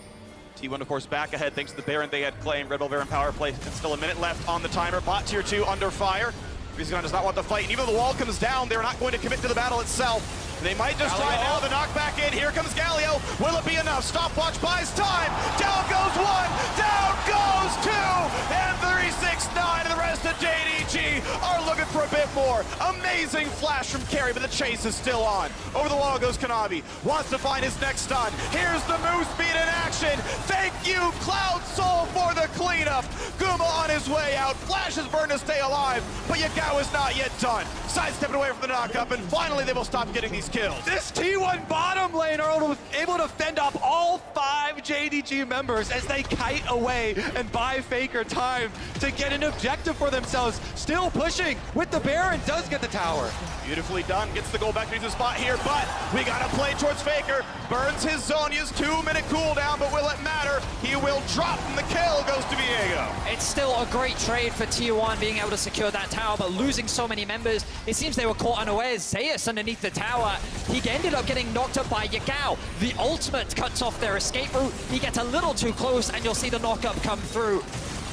T1 of course back ahead thanks to the Baron they had claimed. Red Bull Baron power play, and still a minute left on the timer. Bot tier 2 under fire. Rizgan does not want the fight, and even though the wall comes down, they're not going to commit to the battle itself. They might just try now the knockback in. Here comes Galio. Will it be enough? Stopwatch buys time. Down goes one. Down goes two. And 3-6-9 and the rest of JDG are looking for a bit more. Amazing flash from Carry, but the chase is still on. Over the wall goes Kanavi. Wants to find his next stun. Here's the Moose Beat in action. Thank you, Cloud Soul, for the cleanup. Guma on his way out. Flash is burned to stay alive, but Yagao is not yet done. Sidestepping away from the knockup, and finally they will stop getting these kills. This T1 bottom lane are able to fend off all 5 JDG members as they kite away and buy Faker time to get an objective for themselves. Still pushing with the Baron, does get the tower. Beautifully done, gets the goal back to the spot here, but we gotta play towards Faker. Burns his Zhonya's 2-minute cooldown, but will it matter? He will drop, and the kill goes to Viego. It's still a great trade for T1 being able to secure that tower, but losing so many members, it seems they were caught unawares. Zeus underneath the tower, he ended up getting knocked up by Yagao. The ultimate cuts off their escape route. He gets a little too close, and you'll see the knockup come through.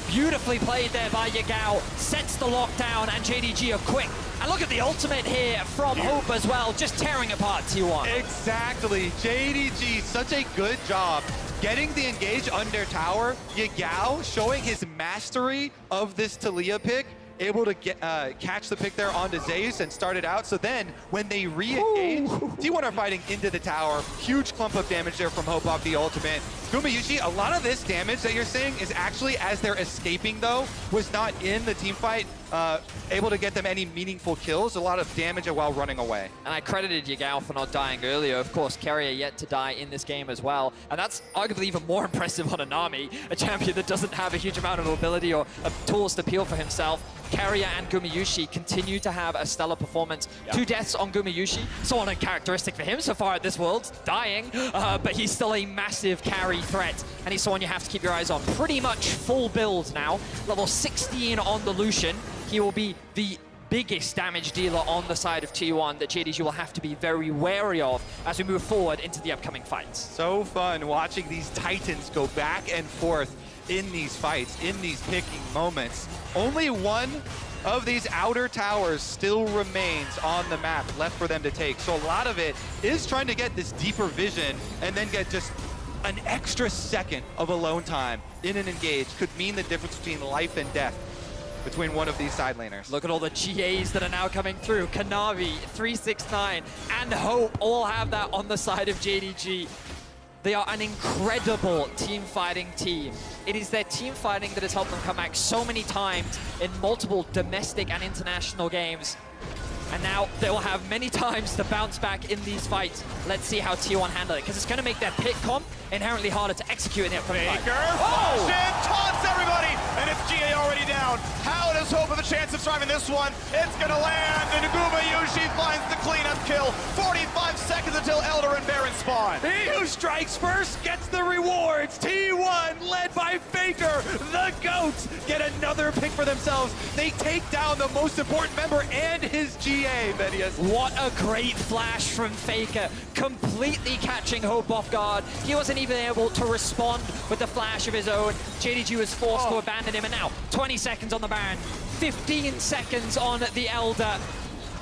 Beautifully played there by Yagao, sets the lockdown, and JDG are quick. And look at the ultimate here from Hope as well, just tearing apart T1. Exactly, JDG, such a good job getting the engage under tower. Yagao showing his mastery of this Taliyah pick, able to get catch the pick there onto Zeus and start it out. So then when they re-engage, T1 are fighting into the tower. Huge clump of damage there from Hope off the ultimate. Gumayushi, a lot of this damage that you're seeing is actually as they're escaping though, was not in the team fight, able to get them any meaningful kills. A lot of damage while running away. And I credited Yagao for not dying earlier. Of course, Carrier yet to die in this game as well. And that's arguably even more impressive on Anami, a champion that doesn't have a huge amount of ability or tools to peel for himself. Carrier and Gumayushi continue to have a stellar performance. 2 deaths on Gumayushi, so uncharacteristic for him so far at this Worlds, dying, but he's still a massive carry threat, and he's someone you have to keep your eyes on. Pretty much full build now, level 16 on the Lucian. He will be the biggest damage dealer on the side of T1 that JDG will have to be very wary of as we move forward into the upcoming fights. So fun watching these Titans go back and forth in these fights, in these picking moments. Only one of these outer towers still remains on the map left for them to take. So a lot of it is trying to get this deeper vision and then get just an extra second of alone time in an engage. Could mean the difference between life and death between one of these side laners. Look at all the GAs that are now coming through. Kanavi, 369, and Hope all have that on the side of JDG. They are an incredible team fighting team. It is their team fighting that has helped them come back so many times in multiple domestic and international games. And now they will have many times to bounce back in these fights. Let's see how T1 handle it, because it's going to make their pick comp inherently harder to execute in the upcoming fight. Taunts everybody, and it's GA already down. How does Hope have a chance of surviving this one? It's going to land, and Gumayushi finds the cleanup kill. 45 seconds until Elder and Baron spawn. He who strikes first gets the rewards. T1, led by Faker, the GOAT, get another pick for themselves. They take down the most important member and his GA, Venius. What a great flash from Faker, completely catching Hope off guard. He wasn't even able to respond with the flash of his own. JDG was forced to abandon him, and now 20 seconds on the Baron, 15 seconds on the Elder.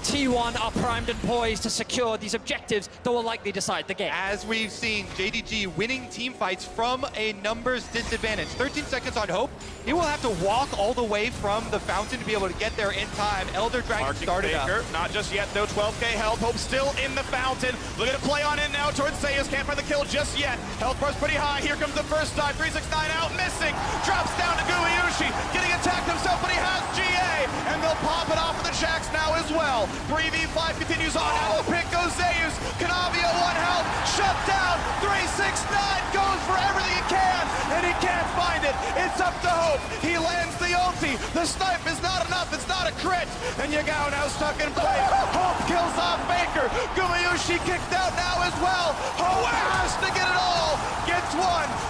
T1 are primed and poised to secure these objectives that will likely decide the game. As we've seen, JDG winning team fights from a numbers disadvantage. 13 seconds on Hope. He will have to walk all the way from the fountain to be able to get there in time. Elder Dragon started Faker, up. not just yet though, 12k health. Hope still in the fountain. Look at it play on in now towards Zeus. Can't find the kill just yet. Health bar's pretty high. Here comes the first dive. 369 out, missing. Drops down to Guiyushi. Getting attacked himself, but he has GA. And they'll pop it off of the Jacks now as well. 3v5 continues on. Out of the pick goes Zeus. Kanavi at 1 health. Shut down. 369 goes for everything he can. And he can't find it. It's up to Hope. He lands the ulti. The snipe is not enough. It's not a crit. And Yagao now stuck in place. Hope kills off Baker. Gumayushi kicked out now as well. Hope has to get it all. Gets 1.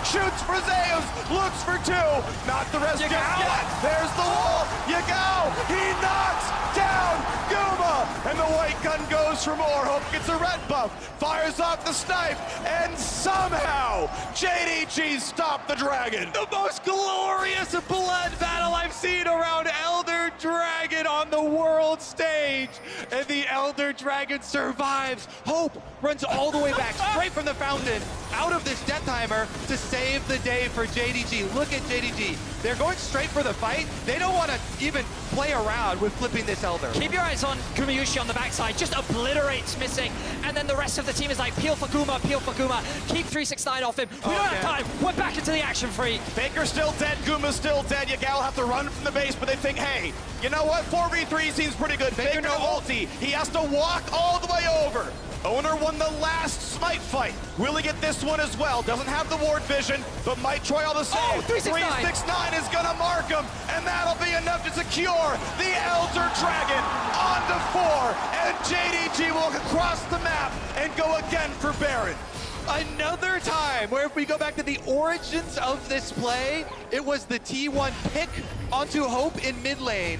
Shoots for Zeus. Looks for 2. Not the rest just yet. There's the wall. Yagao. He knocks down Guma. And the white gun goes for more. Hope gets a red buff. Fires off the snipe. And somehow JDG stopped the dragon. The most glorious blood battle I've seen around Elder Dragon on the world stage. And the Elder Dragon survives. Hope runs all the way back, straight from the fountain, out of this death timer to save the day for JDG. Look at JDG. They're going straight for the fight. They don't want to even play around with flipping this Elder. Keep your eyes on Gumayushi on the backside, just obliterates missing, and then the rest of the team is like, peel for Guma, keep 369 off him. We don't have time, we're back into the action free. Baker's still dead, Guma's still dead. Yagao will have to run from the base, but they think, hey, you know what, 4v3 seems pretty good. Baker no ulti, he has to walk all the way over. Owner won the last smite fight. Will he get this one as well? Doesn't have the ward vision, but might try all the same. Oh, 369 is gonna mark him, and that'll be enough to secure the Elder Dragon onto 4, and JDG will across the map and go again for Baron. Another time where if we go back to the origins of this play, it was the T1 pick onto Hope in mid lane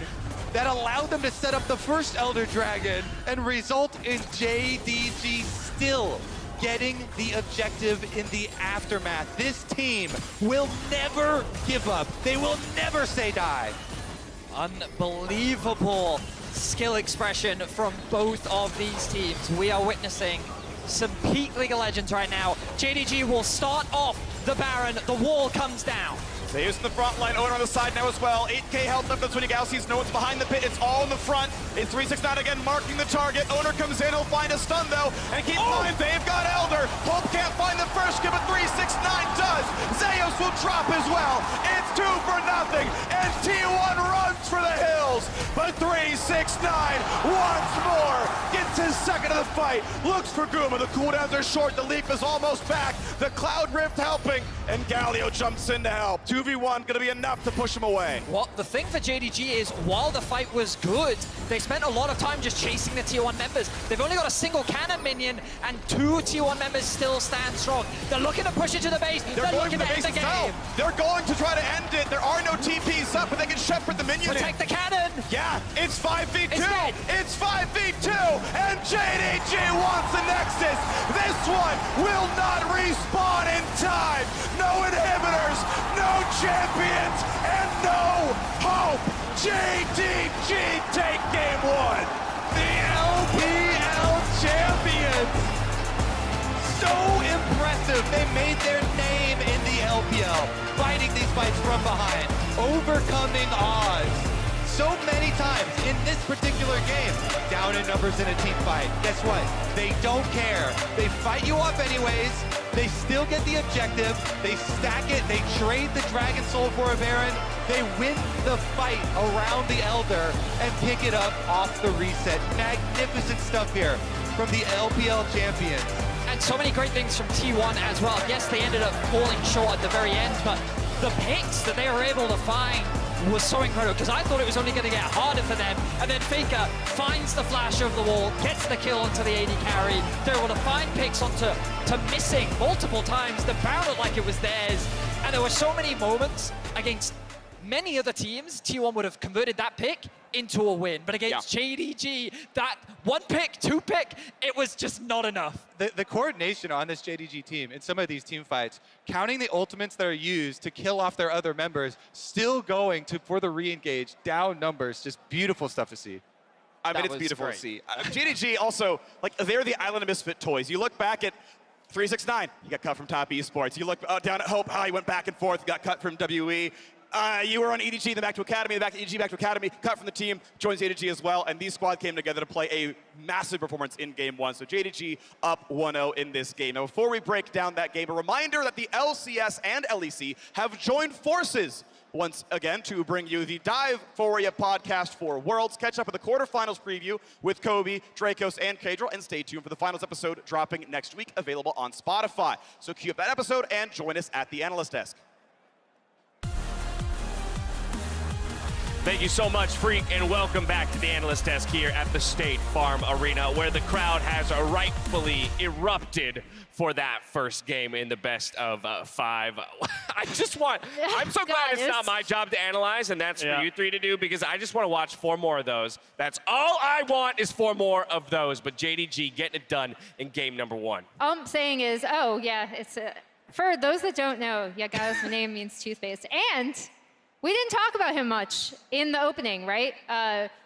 that allowed them to set up the first Elder Dragon and result in JDG still getting the objective in the aftermath. This team will never give up. They will never say die. Unbelievable skill expression from both of these teams. We are witnessing some peak League of Legends right now. JDG will start off the Baron. The wall comes down. Zeus in the front line, Owner on the side now as well. 8k health left, that's when Yagao sees no one's behind the pit. It's all in the front. It's 369 again, marking the target. Owner comes in, he'll find a stun though. And keep in mind, they've got Elder. Hope can't find the first kill, but 369 does. Zeus will drop as well. It's 2 for nothing. And T1 runs for the hills. But 369 once more gets his second of the fight. Looks for Guma. The cooldowns are short. The leap is almost back. The Cloud Rift helping. And Galio jumps in to help. 2v1 gonna be enough to push him away. Well, the thing for JDG is, while the fight was good, they spent a lot of time just chasing the Tier 1 members. They've only got a single cannon minion, and 2 Tier 1 members still stand strong. They're looking to push it to the base. They're looking to end the game. They're going to try to end it. There are no TPs up, but they can shepherd the minion. Protect the cannon. Yeah, it's 5v2. It's 5v2, and JDG wants the Nexus. This one will not respawn in time. No inhibitors, no champions, and no hope. JDG take game 1. The LPL champions. So impressive. They made their name in the LPL, fighting these fights from behind, overcoming odds so many times in this particular game. Down in numbers in a team fight. Guess what? They don't care. They fight you off anyways. They still get the objective. They stack it. They trade the Dragon Soul for a Baron. They win the fight around the Elder and pick it up off the reset. Magnificent stuff here from the LPL champions. And so many great things from T1 as well. Yes, they ended up falling short at the very end, but the picks that they were able to find was so incredible, because I thought it was only going to get harder for them. And then Faker finds the flash over the wall, gets the kill onto the AD carry. They're able to find picks onto missing multiple times. The Baron looked like it was theirs. And there were so many moments against many other teams, T1 would have converted that pick into a win. But against JDG, that 1 pick, 2 pick, it was just not enough. The coordination on this JDG team in some of these team fights, counting the ultimates that are used to kill off their other members, still going for the re-engage, down numbers, just beautiful stuff to see. I mean, That it's was beautiful great. to see. JDG also, like, they're the Island of Misfit toys. You look back at 369, he got cut from Top Esports. You look down at Hope, how he went back and forth, got cut from WE. You were on EDG, then back to Academy, then back to EDG, back to Academy, cut from the team, joins JDG as well, and these squad came together to play a massive performance in Game 1. So JDG up 1-0 in this game. Now, before we break down that game, a reminder that the LCS and LEC have joined forces once again to bring you the Dive Foria podcast for Worlds. Catch up with the quarterfinals preview with Kobe, Dracos, and Kadril, and stay tuned for the finals episode dropping next week, available on Spotify. So cue up that episode and join us at the analyst desk. Thank you so much, Freak, and welcome back to the analyst desk here at the State Farm Arena, where the crowd has rightfully erupted for that first game in the best of 5. I'm so glad it's not my job to analyze, and that's for you three to do, because I just want to watch 4 more of those. That's all I want is 4 more of those, but JDG getting it done in game number 1. All I'm saying is, oh, yeah, it's for those that don't know, Yagao's name means toothpaste, and we didn't talk about him much in the opening, right?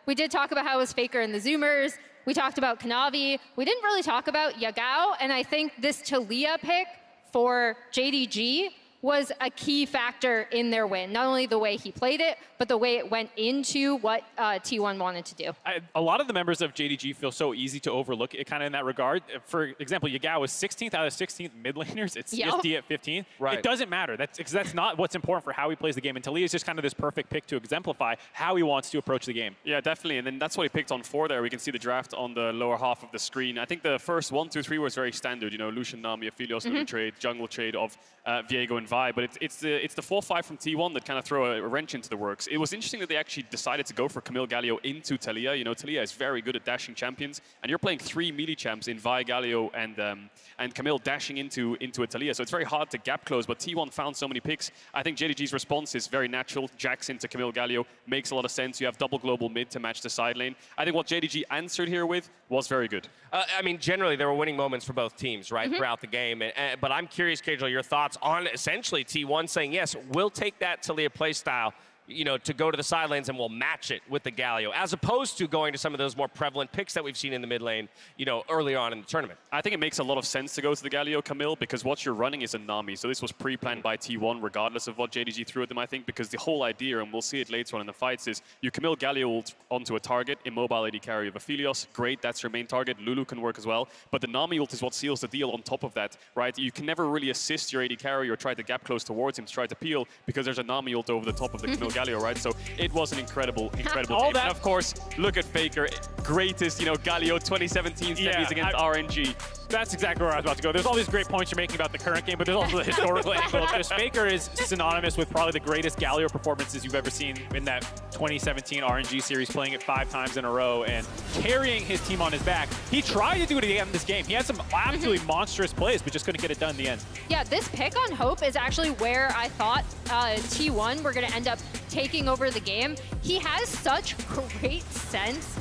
We did talk about how it was Faker and the Zoomers. We talked about Kanavi. We didn't really talk about Yagao, and I think this Talia pick for JDG was a key factor in their win. Not only the way he played it, but the way it went into what T1 wanted to do. A lot of the members of JDG feel so easy to overlook it kind of in that regard. For example, Yagao was 16th out of 16th mid laners. It's CSD at 15. Right. It doesn't matter. That's not what's important for how he plays the game. And Talia is just kind of this perfect pick to exemplify how he wants to approach the game. Yeah, definitely. And then that's what he picked on 4 there. We can see the draft on the lower half of the screen. I think the first 1, 2, 3 was very standard. You know, Lucian, Nami, Aphelios, Lulu trade, jungle trade of Viego and Vi. But it's the 4-5 from T1 that kind of throw a wrench into the works. It was interesting that they actually decided to go for Camille Galio into Talia. You know, Talia is very good at dashing champions, and you're playing 3 melee champs in Vi, Galio, and Camille dashing into a Talia. So it's very hard to gap close, but T1 found so many picks. I think JDG's response is very natural. Jacks into Camille Galio makes a lot of sense. You have double global mid to match the side lane. I think what JDG answered here with was very good. I mean, generally, there were winning moments for both teams, right, throughout the game. But I'm curious, Kadril, your thoughts on essentially T1 saying, yes, we'll take that Talia play style, you know, to go to the side lanes and we'll match it with the Galio, as opposed to going to some of those more prevalent picks that we've seen in the mid lane, you know, earlier on in the tournament. I think it makes a lot of sense to go to the Galio Camille, because what you're running is a Nami. So this was pre-planned by T1, regardless of what JDG threw at them, I think, because the whole idea, and we'll see it later on in the fights, is you Camille Galio ult onto a target, immobile AD carry of Aphelios. Great, that's your main target. Lulu can work as well. But the Nami ult is what seals the deal on top of that, right? You can never really assist your AD carry or try to gap close towards him to try to peel, because there's a Nami ult over the top of the Camille Galio, right? So it was an incredible game. And of course, look at Faker, greatest, you know, Galio 2017 semis against RNG. That's exactly where I was about to go. There's all these great points you're making about the current game, but there's also the historical angle. Just Faker is synonymous with probably the greatest Galio performances you've ever seen in that 2017 RNG series, playing it 5 times in a row and carrying his team on his back. He tried to do it again in this game. He had some absolutely monstrous plays, but just couldn't get it done in the end. Yeah, this pick on Hope is actually where I thought T1 were going to end up taking over the game. He has such great sense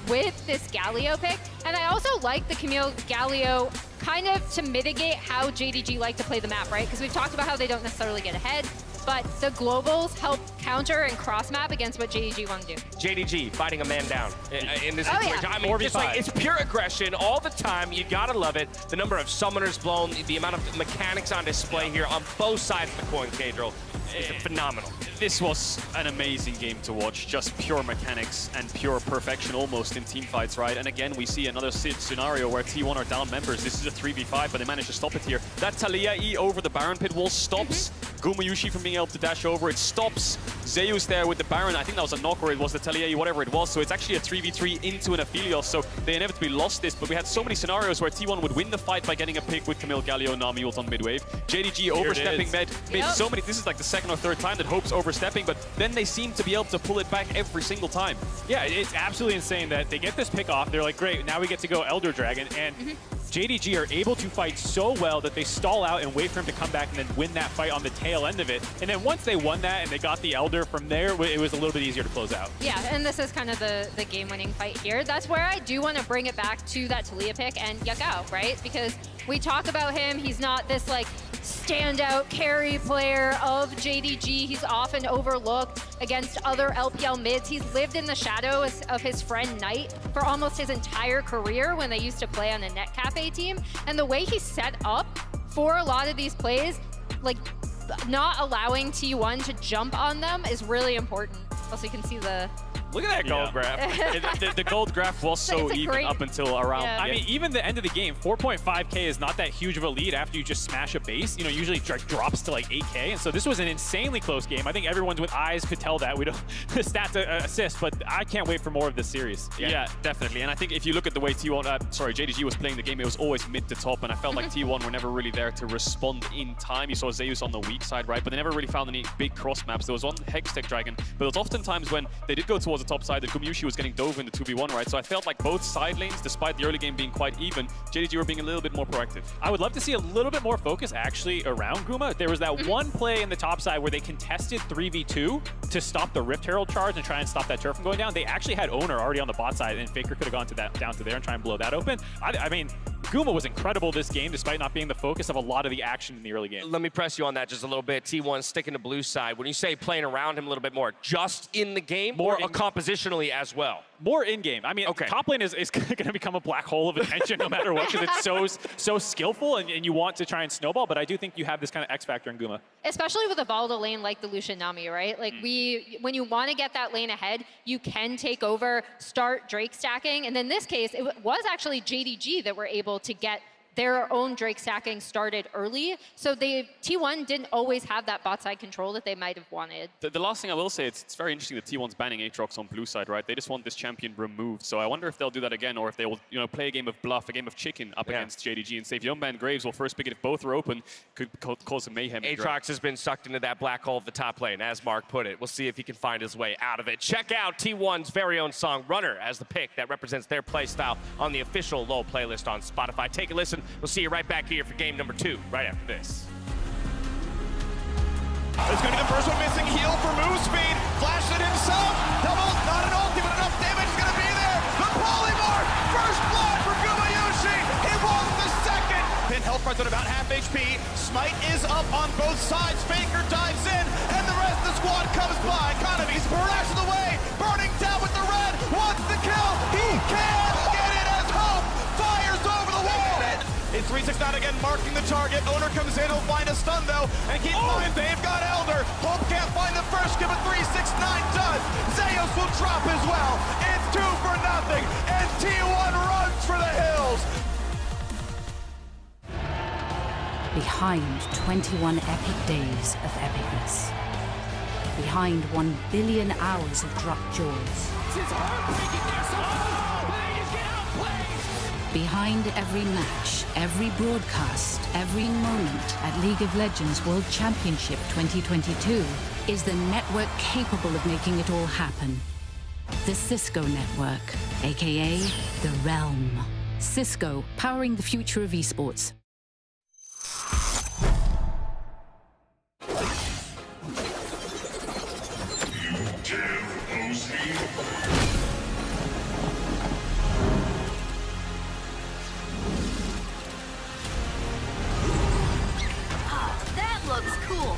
with this Galio pick, and I also like the Camille Galio kind of to mitigate how JDG like to play the map, right? Because we've talked about how they don't necessarily get ahead, but the globals help counter and cross map against what JDG want to do. JDG fighting a man down in this situation. Yeah. I mean, just like, it's pure aggression all the time. You gotta love it. The number of summoners blown, the amount of mechanics on display here on both sides of the coin, Kadril, is phenomenal. This was an amazing game to watch. Just pure mechanics and pure perfection almost in team fights, right? And again, we see another scenario where T1 are down members. This is a 3v5, but they managed to stop it here. That Talia E over the Baron pit wall stops Gumayushi from being able to dash over. It stops Zeus there with the Baron. I think that was a knock, or it was the Talia E, whatever it was. So it's actually a 3v3 into an Aphelios. So they inevitably lost this, but we had so many scenarios where T1 would win the fight by getting a pick with Camille Galio, Nami ult on mid-wave. JDG overstepping mid so many. This is like the 2nd or 3rd time that Hope's overstepping, but then they seem to be able to pull it back every single time. Yeah, it's absolutely insane that they get this pick off. They're like, great, now we get to go Elder Dragon, and JDG are able to fight so well that they stall out and wait for him to come back and then win that fight on the tail end of it. And then once they won that and they got the Elder from there, it was a little bit easier to close out. Yeah, and this is kind of the game-winning fight here. That's where I do want to bring it back to that Talia pick and Yagao, right? Because we talk about him, he's not this like standout carry player of JDG. He's often overlooked. against other LPL mids. He's lived in the shadows of his friend Knight for almost his entire career when they used to play on a Net Cafe team. And the way he's set up for a lot of these plays, like not allowing T1 to jump on them is really important. Also, you can see the... Look at that gold graph. the gold graph was so even up until around. Yeah. I mean, even the end of the game, 4.5K is not that huge of a lead after you just smash a base. You know, usually it drops to like 8K. And so this was an insanely close game. I think everyone's with eyes could tell that. We don't stats assist, but I can't wait for more of this series. Yeah, definitely. And I think if you look at the way JDG was playing the game, it was always mid to top. And I felt like T1 were never really there to respond in time. You saw Zeus on the weak side, right? But they never really found any big cross maps. There was one Hextech Dragon, but there was often times when they did go towards the top side, the Gumyushi was getting dove in the 2v1, right? So I felt like both side lanes, despite the early game being quite even, JDG were being a little bit more proactive. I would love to see a little bit more focus actually around Guma. There was that one play in the top side where they contested 3v2 to stop the Rift Herald charge and try and stop that turf from going down. They actually had Owner already on the bot side, and Faker could have gone to down to there and try and blow that open. I mean, Guma was incredible this game, despite not being the focus of a lot of the action in the early game. Let me press you on that just a little bit. T1 sticking to blue side. When you say playing around him a little bit more, just in the game or compositionally as well? More in-game. I mean, top lane is going to become a black hole of attention no matter what, because it's so skillful, and you want to try and snowball, but I do think you have this kind of X factor in Guma. Especially with a volatile lane like the Lucian Nami, right? Like when you want to get that lane ahead, you can take over, start Drake stacking, and in this case, it was actually JDG that were able to get their own Drake stacking started early. So T1 didn't always have that bot side control that they might have wanted. The last thing I will say, it's very interesting that T1's banning Aatrox on blue side, right? They just want this champion removed. So I wonder if they'll do that again, or if they will, play a game of bluff, a game of chicken up against JDG and say, if you don't ban Graves, we'll first pick it. If both are open, could cause some mayhem. Aatrox has been sucked into that black hole of the top lane, as Mark put it. We'll see if he can find his way out of it. Check out T1's very own song, Runner, as the pick that represents their play style on the official LoL playlist on Spotify. Take a listen. We'll see you right back here for game number 2, right after this. It's going to be the first one missing. Heal for move speed. Flashed it himself. Double, not an ulti, but enough damage is going to be there. The polymorph. First blood for Gumyushi. He won the second. Pin health price at about half HP. Smite is up on both sides. Faker dives in, and the rest of the squad comes by. Economy's barraged away. Burning down with the red. Wants the kill. He can get it as Hope fires over the wall. It's 369 again, marking the target. Owner comes in, he'll find a stun though. And keep in mind, they've got Elder. Hope can't find the first kill, but 369 does. Zeus will drop as well. It's 2-0, and T1 runs for the hills. Behind 21 epic days of epicness. Behind 1 billion hours of drop jaws. Behind every match, every broadcast, every moment at League of Legends World Championship 2022 is the network capable of making it all happen. The Cisco Network, aka The Realm. Cisco, powering the future of esports. Looks cool.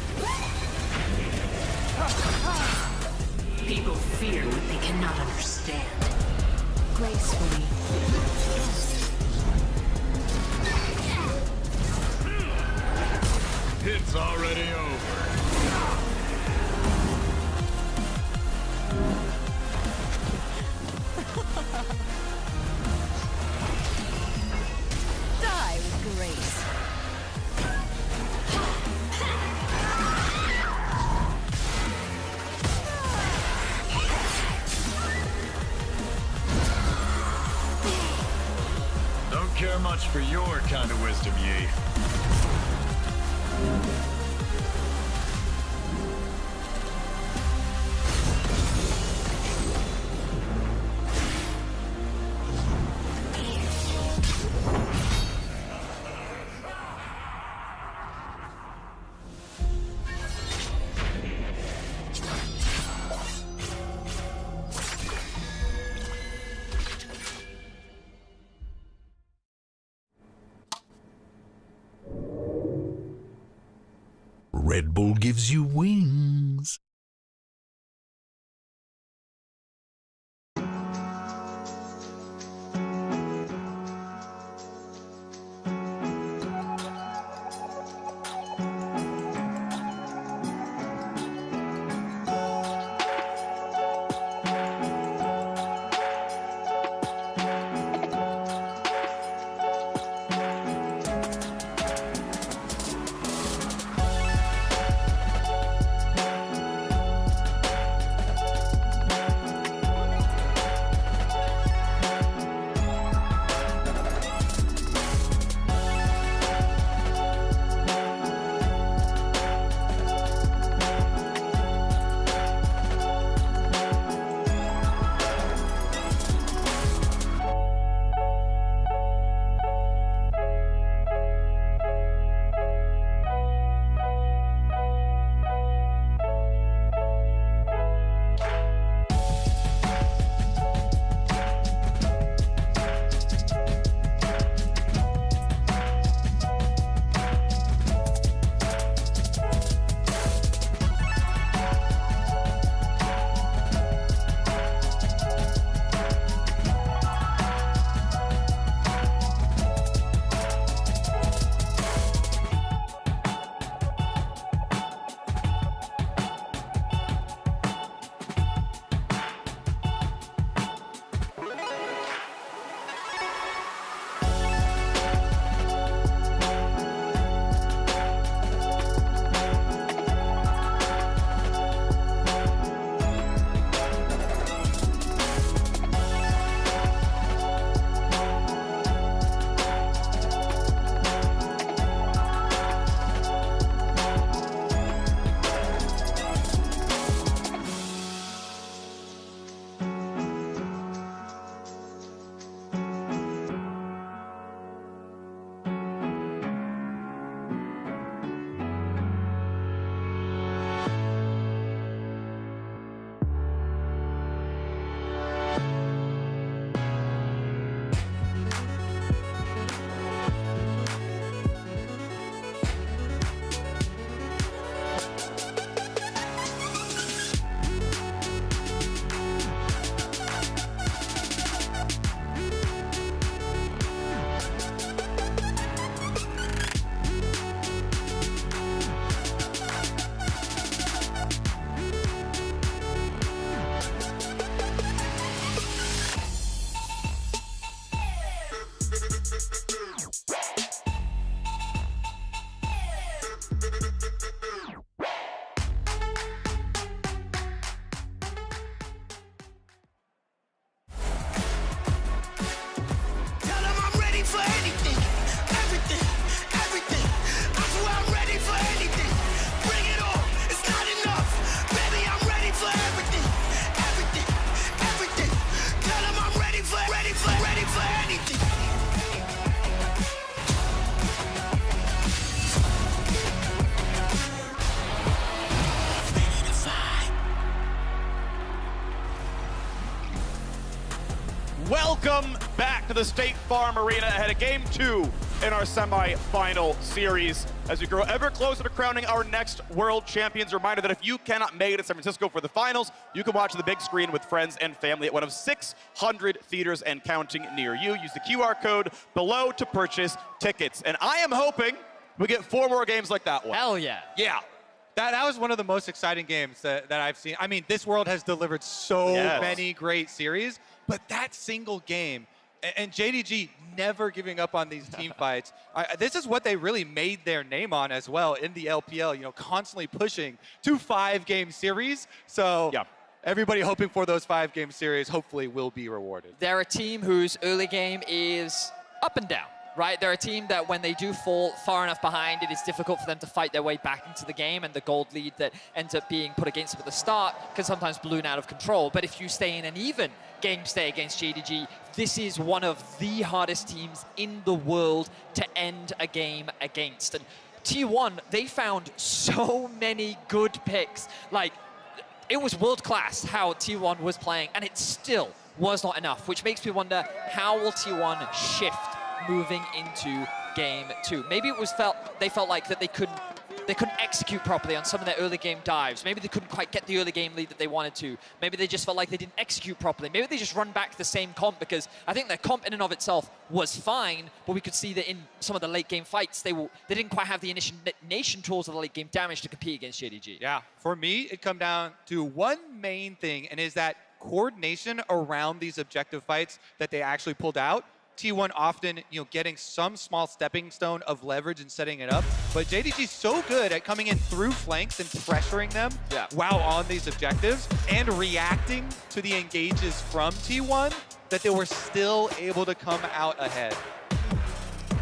People fear what they cannot understand. Gracefully. It's already over. Die with grace. Don't care much for your kind of wisdom, Yi. Red Bull gives you wings. Welcome back to the State Farm Arena ahead of Game 2 in our semi-final series. As we grow ever closer to crowning our next world champions, a reminder that if you cannot make it to San Francisco for the finals, you can watch the big screen with friends and family at one of 600 theaters and counting near you. Use the QR code below to purchase tickets. And I am hoping we get 4 more games like that one. Hell yeah. Yeah. That was one of the most exciting games that I've seen. I mean, this world has delivered so many great series, but that single game, and JDG never giving up on these team fights. This is what they really made their name on as well in the LPL, you know, constantly pushing to 5-game series. So everybody hoping for those 5-game series hopefully will be rewarded. They're a team whose early game is up and down. Right, they're a team that when they do fall far enough behind, it is difficult for them to fight their way back into the game, and the gold lead that ends up being put against them at the start can sometimes balloon out of control. But if you stay in an even game stay against JDG, this is one of the hardest teams in the world to end a game against. And T1, they found so many good picks. Like, it was world class how T1 was playing, and it still was not enough, which makes me wonder, how will T1 shift moving into game 2? Maybe it was they felt like that they couldn't execute properly on some of their early game dives. Maybe they couldn't quite get the early game lead that they wanted to. Maybe they just felt like they didn't execute properly. Maybe they just run back to the same comp, because I think their comp in and of itself was fine, but we could see that in some of the late game fights, they didn't quite have the initiation tools of the late game damage to compete against JDG. Yeah, for me, it comes down to one main thing, and is that coordination around these objective fights that they actually pulled out. T1 often, you know, getting some small stepping stone of leverage and setting it up, but JDG's so good at coming in through flanks and pressuring them while on these objectives and reacting to the engages from T1 that they were still able to come out ahead.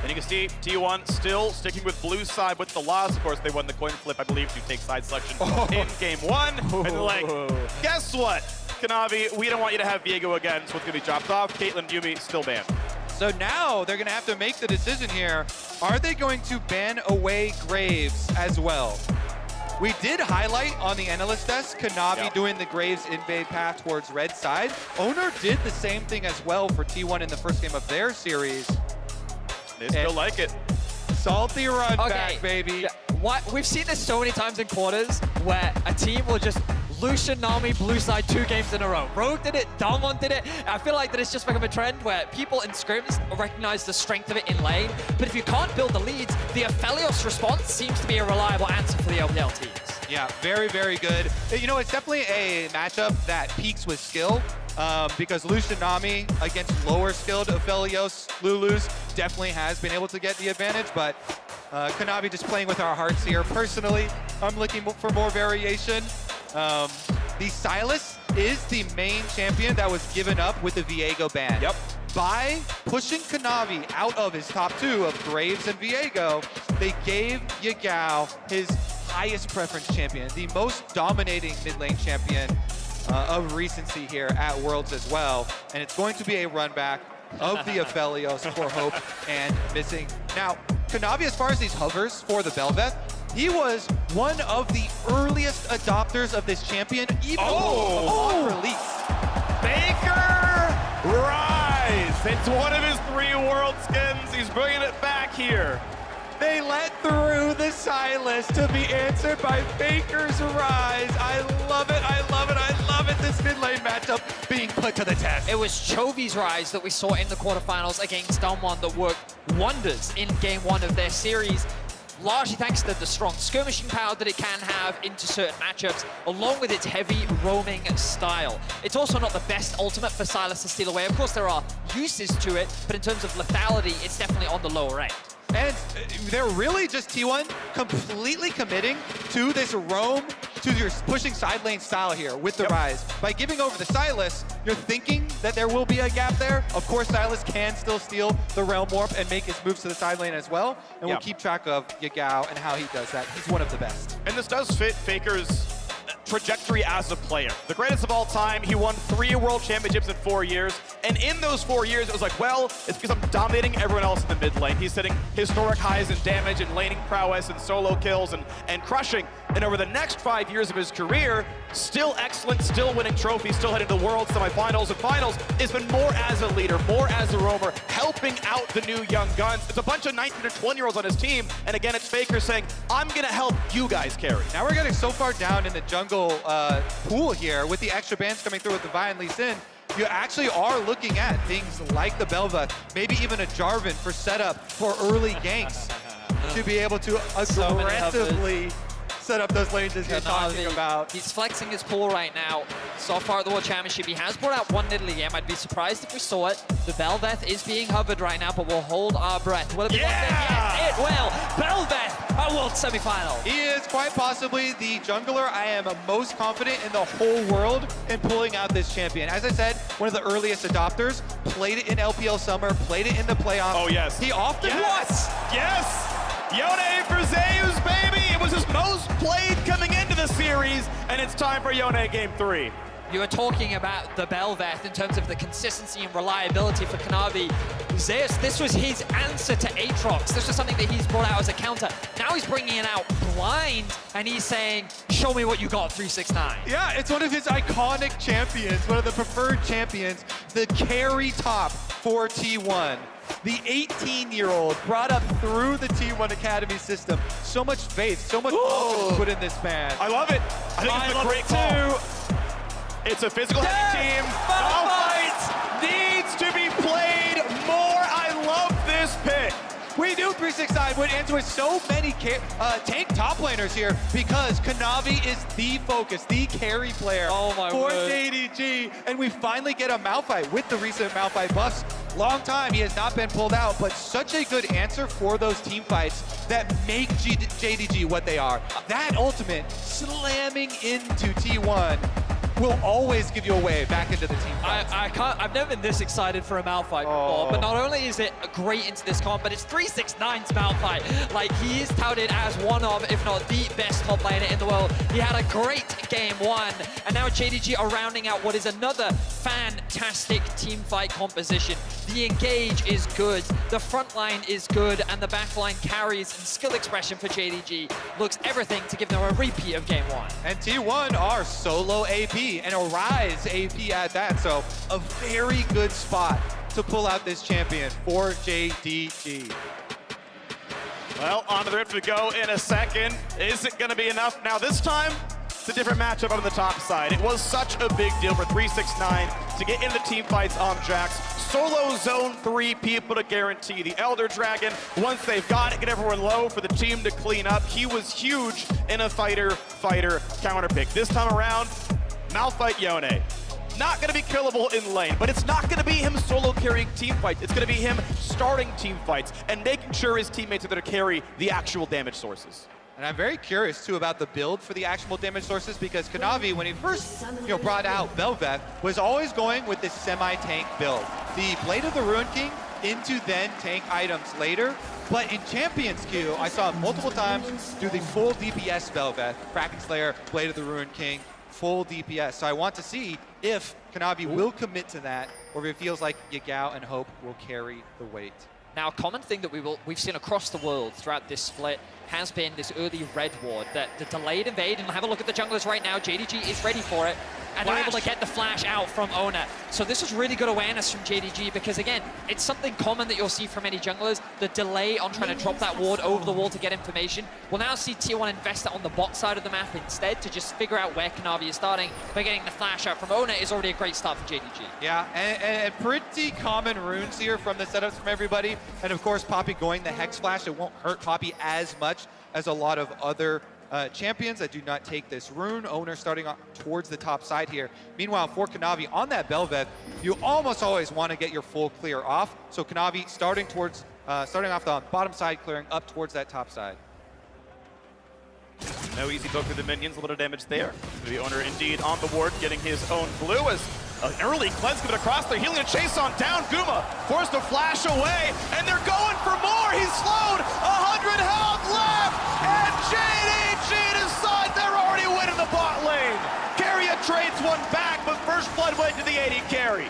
And you can see T1 still sticking with blue side with the loss. Of course, they won the coin flip, I believe, to take side selection in game 1. And they're like, guess what, Kanavi, we don't want you to have Viego again, so it's going to be dropped off. Caitlyn, Yumi, still banned. So now they're going to have to make the decision here. Are they going to ban away Graves as well? We did highlight on the analyst desk Kanavi doing the Graves invade path towards red side. Owner did the same thing as well for T1 in the first game of their series. They still like it. Salty run back, baby. We've seen this so many times in quarters where a team will just Lucian, Nami, blue side 2 games in a row. Rogue did it, Dalmon did it. I feel like that it's just become a trend where people in scrims recognize the strength of it in lane, but if you can't build the leads, the Aphelios response seems to be a reliable answer for the LPL teams. Yeah, very, very good. You know, it's definitely a matchup that peaks with skill, because Lucian Nami against lower skilled Aphelios Lulus definitely has been able to get the advantage, but Kanavi just playing with our hearts here. Personally, I'm looking for more variation. The Sylas is the main champion that was given up with the Viego ban. By pushing Kanavi out of his top 2 of Graves and Viego, they gave Yagao his highest preference champion, the most dominating mid lane champion of recency here at Worlds as well. And it's going to be a run back of the Aphelios for Hope and Missing. Now, Kanavi, as far as these hovers for the Bel'Veth, he was one of the earliest adopters of this champion, even on release. Baker Rise! It's one of his 3 world skins. He's bringing it back here. They let through the Sylas to be answered by Baker's Rise. I love it, I love it, I love it. This mid lane matchup being put to the test. It was Chovy's Rise that we saw in the quarterfinals against Dalmon that worked wonders in game 1 of their series, largely thanks to the strong skirmishing power that it can have into certain matchups, along with its heavy roaming style. It's also not the best ultimate for Sylas to steal away. Of course, there are uses to it, but in terms of lethality, it's definitely on the lower end. And they're really just T1 completely committing to this roam, to your pushing side lane style here with the Rise. By giving over the Sylas, you're thinking that there will be a gap there. Of course, Sylas can still steal the Realm Warp and make his moves to the side lane as well. And we'll keep track of Yagao and how he does that. He's one of the best. And this does fit Faker's trajectory as a player. The greatest of all time, he won 3 world championships in 4 years. And in those 4 years, it was like, well, it's because I'm dominating everyone else in the mid lane. He's hitting historic highs in damage and laning prowess and solo kills and crushing And over the next 5 years of his career, still excellent, still winning trophies, still heading to the World semifinals and finals, has been more as a leader, more as a roamer, helping out the new young guns. It's a bunch of 19 and 20-year-olds on his team, and again, it's Faker saying, I'm gonna help you guys carry. Now we're getting so far down in the jungle pool here with the extra bans coming through with the Vi and Lee Sin. You actually are looking at things like the Bel'Veth, maybe even a Jarvan for setup for early ganks to be able to aggressively set up those lanes as you're talking about. He's flexing his pool right now. So far at the World Championship, he has brought out one Nidalee game. I'd be surprised if we saw it. The Bel'Veth is being hovered right now, but we'll hold our breath. Will it be one thing? Yes, it will. Bel'Veth, our World semifinal. He is quite possibly the jungler I am most confident in the whole world in pulling out this champion. As I said, one of the earliest adopters, played it in LPL Summer, played it in the playoffs. Oh, yes. He often Yes! Yone for Zeus, baby! It was his most played coming into the series, and it's time for Yone Game 3. You were talking about the Bel'Veth in terms of the consistency and reliability for Kanavi. Zeus, this was his answer to Aatrox. This was something that he's brought out as a counter. Now he's bringing it out blind, and he's saying, show me what you got, 369. Yeah, it's one of his iconic champions, one of the preferred champions, the carry top for T1. The 18-year-old brought up through the T1 Academy system. So much faith, so much confidence put in this man. I love it. I think it's a great call. It's a physical heavy team. Malphite needs to be played more. I love this pick. We knew 369 would enter with so many tank top laners here because Kanavi is the focus, the carry player for JDG. And we finally get a Malphite with the recent Malphite buffs. Long time he has not been pulled out, but such a good answer for those team fights that make JDG what they are. That ultimate slamming into T1 will always give you a way back into the team fights. I've never been this excited for a Malphite before, but not only is it great into this comp, but it's 369's Malphite. Like, he is touted as one of, if not the best top laner in the world. He had a great game one, and now JDG are rounding out what is another fantastic team fight composition. The engage is good, the front line is good, and the back line carries and skill expression for JDG looks everything to give them a repeat of game one. And T1 are solo AP and a Rise AP at that, so a very good spot to pull out this champion for JDG. Well, on to the rip to go in a second. Is it going to be enough? Now this time, it's a different matchup on the top side. It was such a big deal for 369 to get into team fights on Jax. Solo zone 3 people to guarantee. The Elder Dragon, once they've got it, get everyone low for the team to clean up. He was huge in a fighter-fighter counter pick. This time around, Malphite Yone. Not going to be killable in lane, but it's not going to be him solo carrying team fights. It's going to be him starting team fights and making sure his teammates are there to carry the actual damage sources. And I'm very curious, too, about the build for the actual damage sources because Kanavi, when he first brought out Bel'Veth, was always going with this semi-tank build. The Blade of the Ruin King into then tank items later. But in Champions Queue, I saw him multiple times do the full DPS Bel'Veth, Kraken Slayer, Blade of the Ruin King, full DPS. So I want to see if Kanavi will commit to that, or if it feels like Yagao and Hope will carry the weight. Now, a common thing that we've seen across the world throughout this split has been this early red ward, that the delayed invade, and have a look at the junglers right now. JDG is ready for it, and they're able to get the flash out from Ona. So this is really good awareness from JDG because, again, it's something common that you'll see from many junglers, the delay on trying to drop that ward over the wall to get information. We'll now see T1 invest it on the bot side of the map instead to just figure out where Kanavi is starting, but getting the flash out from Ona is already a great start for JDG. Yeah, and pretty common runes here from the setups from everybody. And of course, Poppy going the Hex Flash, it won't hurt Poppy as much as a lot of other champions that do not take this rune. Owner starting towards the top side here. Meanwhile, for Kanavi on that Bel'Veth, you almost always want to get your full clear off. So Kanavi starting off the bottom side, clearing up towards that top side. No easy poke through the minions, a little damage there. The Owner indeed on the ward, getting his own blue as an early cleanse coming across there, healing a chase on down. Guma forced to flash away, and they're going for more. He's slowed, 100 health left, and JDG decides they're already winning the bot lane. Carrier trades one back, but first first blood went to the AD carry.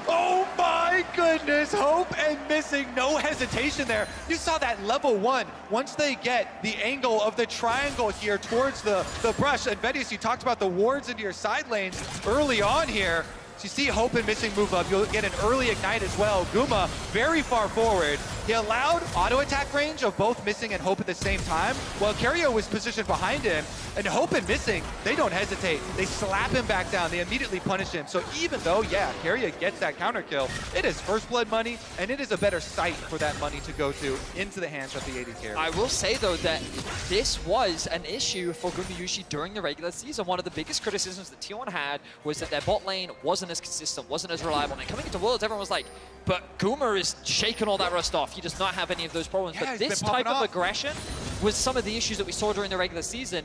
Oh my goodness, Hope and Missing, no hesitation there. You saw that level 1. Once they get the angle of the triangle here towards the brush, and Vedius, you talked about the wards into your side lanes early on here. So you see Hope and Missing move up, you'll get an early ignite as well. Guma very far forward. He allowed auto attack range of both Missing and Hope at the same time, while Kerio was positioned behind him. And Hope and Missing, they don't hesitate. They slap him back down, they immediately punish him. So even though, yeah, Kerio gets that counter kill, it is first blood money, and it is a better site for that money to go to into the hands of the AD carry. I will say though that this was an issue for Gumayushi during the regular season. One of the biggest criticisms that T1 had was that their bot lane wasn't as consistent, wasn't as reliable. And coming into Worlds, everyone was like, but Guma is shaking all that rust off. He does not have any of those problems. Yeah, but this type of aggression was some of the issues that we saw during the regular season.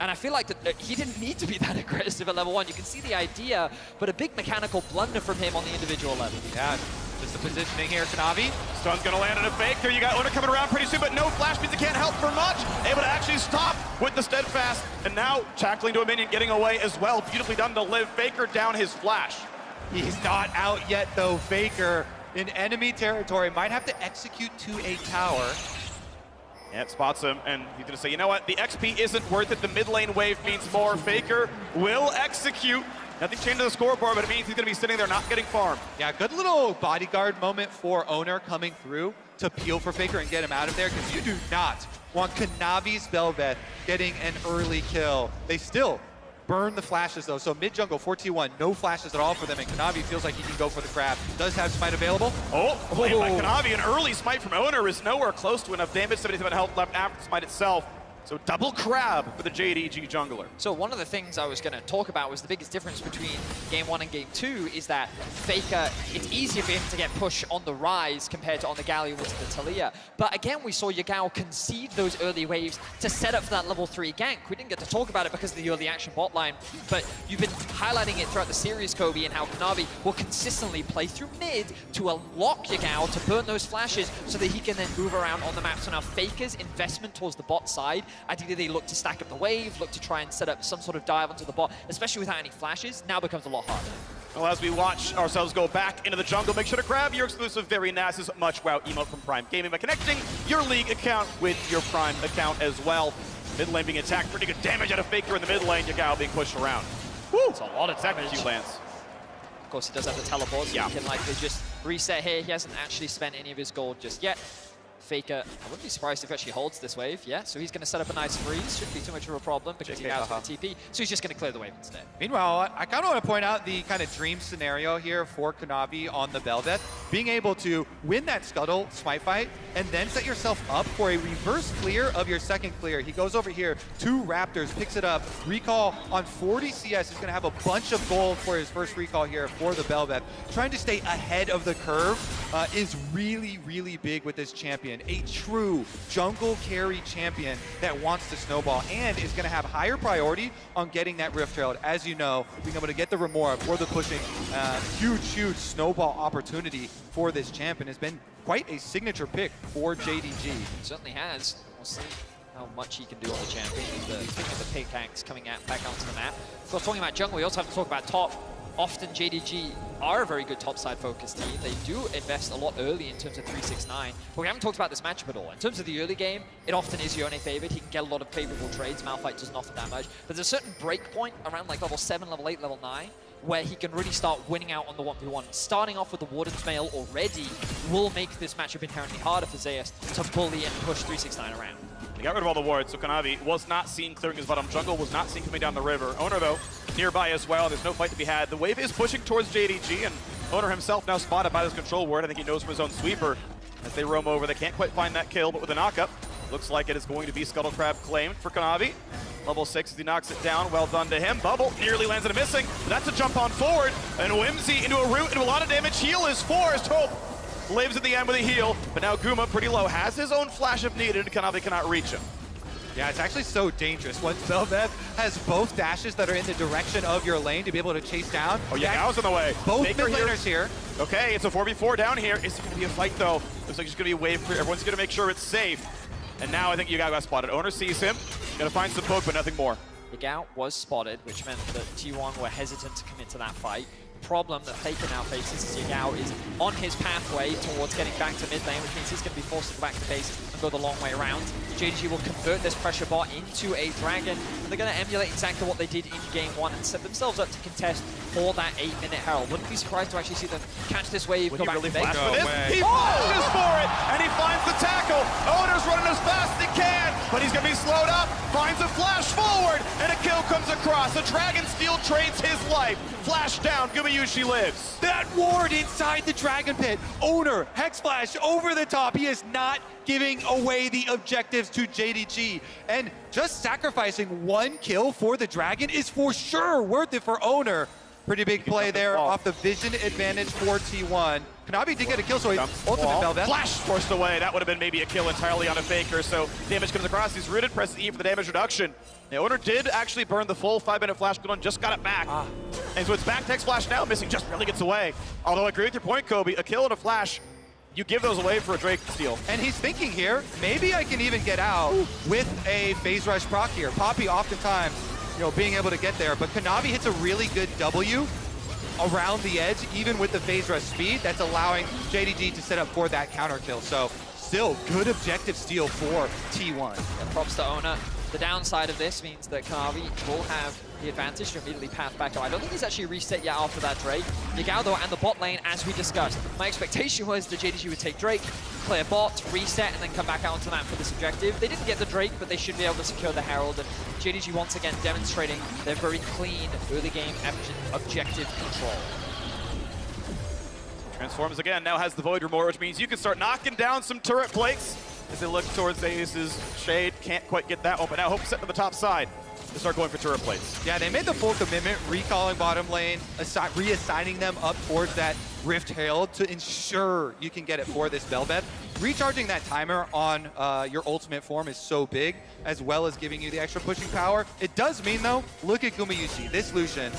And I feel like that he didn't need to be that aggressive at level 1. You can see the idea, but a big mechanical blunder from him on the individual level. Yeah, just the positioning here, Kanavi. Stun's gonna land on a Faker. You got Oner coming around pretty soon, but no flash means it can't help for much. Able to actually stop with the steadfast, and now tackling to a minion, getting away as well. Beautifully done to live. Faker down his flash. He's not out yet though, Faker. In enemy territory, might have to execute to a tower. Yeah, it spots him, and he's gonna say, you know what, the XP isn't worth it. The mid lane wave means more. Faker will execute. Nothing changed to the scoreboard, but it means he's gonna be sitting there not getting farmed. Yeah, good little bodyguard moment for Oner coming through to peel for Faker and get him out of there, because you do not want Kanavi's Bel'Veth getting an early kill. They still burn the flashes though, so mid jungle 4T1, no flashes at all for them, and Kanavi feels like he can go for the grab. Does have smite available. Oh, played by Kanavi. An early smite from Oner is nowhere close to enough damage. 77 health left after the smite itself. So double crab for the JDG jungler. So one of the things I was going to talk about was the biggest difference between Game 1 and Game 2 is that Faker, it's easier for him to get push on the rise compared to on the Galio with the Talia. But again, we saw Yagao concede those early waves to set up for that level 3 gank. We didn't get to talk about it because of the early action bot line, but you've been highlighting it throughout the series, Kobe, and how Kanavi will consistently play through mid to unlock Yagao to burn those flashes so that he can then move around on the map. So now Faker's investment towards the bot side, ideally they look to stack up the wave, look to try and set up some sort of dive onto the bot, especially without any flashes, now becomes a lot harder. Well, as we watch ourselves go back into the jungle, make sure to grab your exclusive Very Nasa's Much Wow emote from Prime Gaming by connecting your League account with your Prime account as well. Mid lane being attacked, pretty good damage out of Faker in the mid lane, Yagao being pushed around. Woo! It's a lot of damage. Lance. Of course, he does have the teleport, so he can likely just reset here. He hasn't actually spent any of his gold just yet. Faker, I wouldn't be surprised if he actually holds this wave. Yeah, so he's going to set up a nice freeze. Shouldn't be too much of a problem because he has the TP. So he's just going to clear the wave instead. Meanwhile, I kind of want to point out the kind of dream scenario here for Kanavi on the Bel'Veth. Being able to win that Scuttle smite fight and then set yourself up for a reverse clear of your second clear. He goes over here, 2 Raptors, picks it up, recall on 40 CS. He's going to have a bunch of gold for his first recall here for the Bel'Veth. Trying to stay ahead of the curve is really, really big with this champion. A true jungle carry champion that wants to snowball and is going to have higher priority on getting that Rift Herald. As you know, being able to get the Remora for the pushing, huge snowball opportunity for this champion has been quite a signature pick for JDG. It certainly has. We'll see how much he can do on the champion. The pickaxe coming back onto the map. Of course, talking about jungle, we also have to talk about top. Often JDG are a very good topside focused team. They do invest a lot early in terms of 369, but we haven't talked about this matchup at all. In terms of the early game, it often is Yone favored. He can get a lot of favorable trades. Malphite doesn't offer that much, but there's a certain break point around like level 7, level 8, level 9, where he can really start winning out on the 1v1. Starting off with the Warden's Mail already will make this matchup inherently harder for Zeus to bully and push 369 around. He got rid of all the wards, so Kanavi was not seen clearing his bottom jungle, was not seen coming down the river. Oner, though, nearby as well. There's no fight to be had. The wave is pushing towards JDG, and Oner himself now spotted by this control ward. I think he knows from his own sweeper as they roam over. They can't quite find that kill, but with a knockup, looks like it is going to be Scuttle Crab claimed for Kanavi. Level 6 as he knocks it down. Well done to him. Bubble nearly lands in a missing. That's a jump on forward, and Whimsy into a root, into a lot of damage. Heal is forced. Hope lives at the end with a heal, but now Guma pretty low, has his own flash if needed. Kanavi cannot reach him. Yeah, it's actually so dangerous when Bel'Veth has both dashes that are in the direction of your lane to be able to chase down. Oh yeah, Gao's in the way. Both mid laners here. Okay, it's a 4v4 down here. Is it going to be a fight though? Looks like it's going to be a wave clear. Everyone's going to make sure it's safe. And now I think Yagao got spotted. Oner sees him. Going to find some poke, but nothing more. Yagao was spotted, which meant that T1 were hesitant to commit to that fight. The problem that Faker now faces is Yagao is on his pathway towards getting back to mid lane, which means he's going to be forced to go back to base and go the long way around. JDG will convert this pressure bot into a dragon, and they're going to emulate exactly what they did in game 1 and set themselves up to contest for that 8-minute Herald. Wouldn't be surprised to actually see them catch this wave, go back to base. For this? He flashes for it, and he finds the tackle. Owner's running as fast as he can, but he's going to be slowed up. Finds a flash forward, and a kill comes across. The Dragon Steel trades his life. Flash down, Gumayushi lives. That ward inside the Dragon Pit. Owner, Hex Flash over the top. He is not giving away the objectives to JDG. And just sacrificing 1 kill for the Dragon is for sure worth it for Owner. Pretty big play there off the vision advantage for T1. Kanavi did get a kill, so he ultimate Velvet. Flash forced away. That would have been maybe a kill entirely on a Faker. So damage comes across. He's rooted. Presses E for the damage reduction. The Owner did actually burn the full 5-minute flash cooldown, just got it back. And so it's back to Hex Flash now. Missing just really gets away. Although I agree with your point, Kobe. A kill and a flash, you give those away for a Drake steal. And he's thinking here, maybe I can even get out with a phase rush proc here. Poppy oftentimes, being able to get there, but Kanavi hits a really good W around the edge, even with the phase rush speed, that's allowing JDG to set up for that counter kill. So still good objective steal for T1. And props to Owner. The downside of this means that Kanavi will have the advantage to immediately path back up. I don't think he's actually reset yet after that Drake. Yagao though, and the bot lane, as we discussed. My expectation was that JDG would take Drake, clear bot, reset, and then come back out onto that for this objective. They didn't get the Drake, but they should be able to secure the Herald. And JDG once again demonstrating their very clean early game objective control. Transforms again, now has the Void Remore, which means you can start knocking down some turret plates as they look towards Zeus's shade. Can't quite get that one, but now Hope set to the top side to start going for turret plates. Yeah, they made the full commitment, recalling bottom lane, reassigning them up towards that Rift Herald to ensure you can get it for this Velvet. Recharging that timer on your ultimate form is so big, as well as giving you the extra pushing power. It does mean, though, look at Gumayushi. This Lucian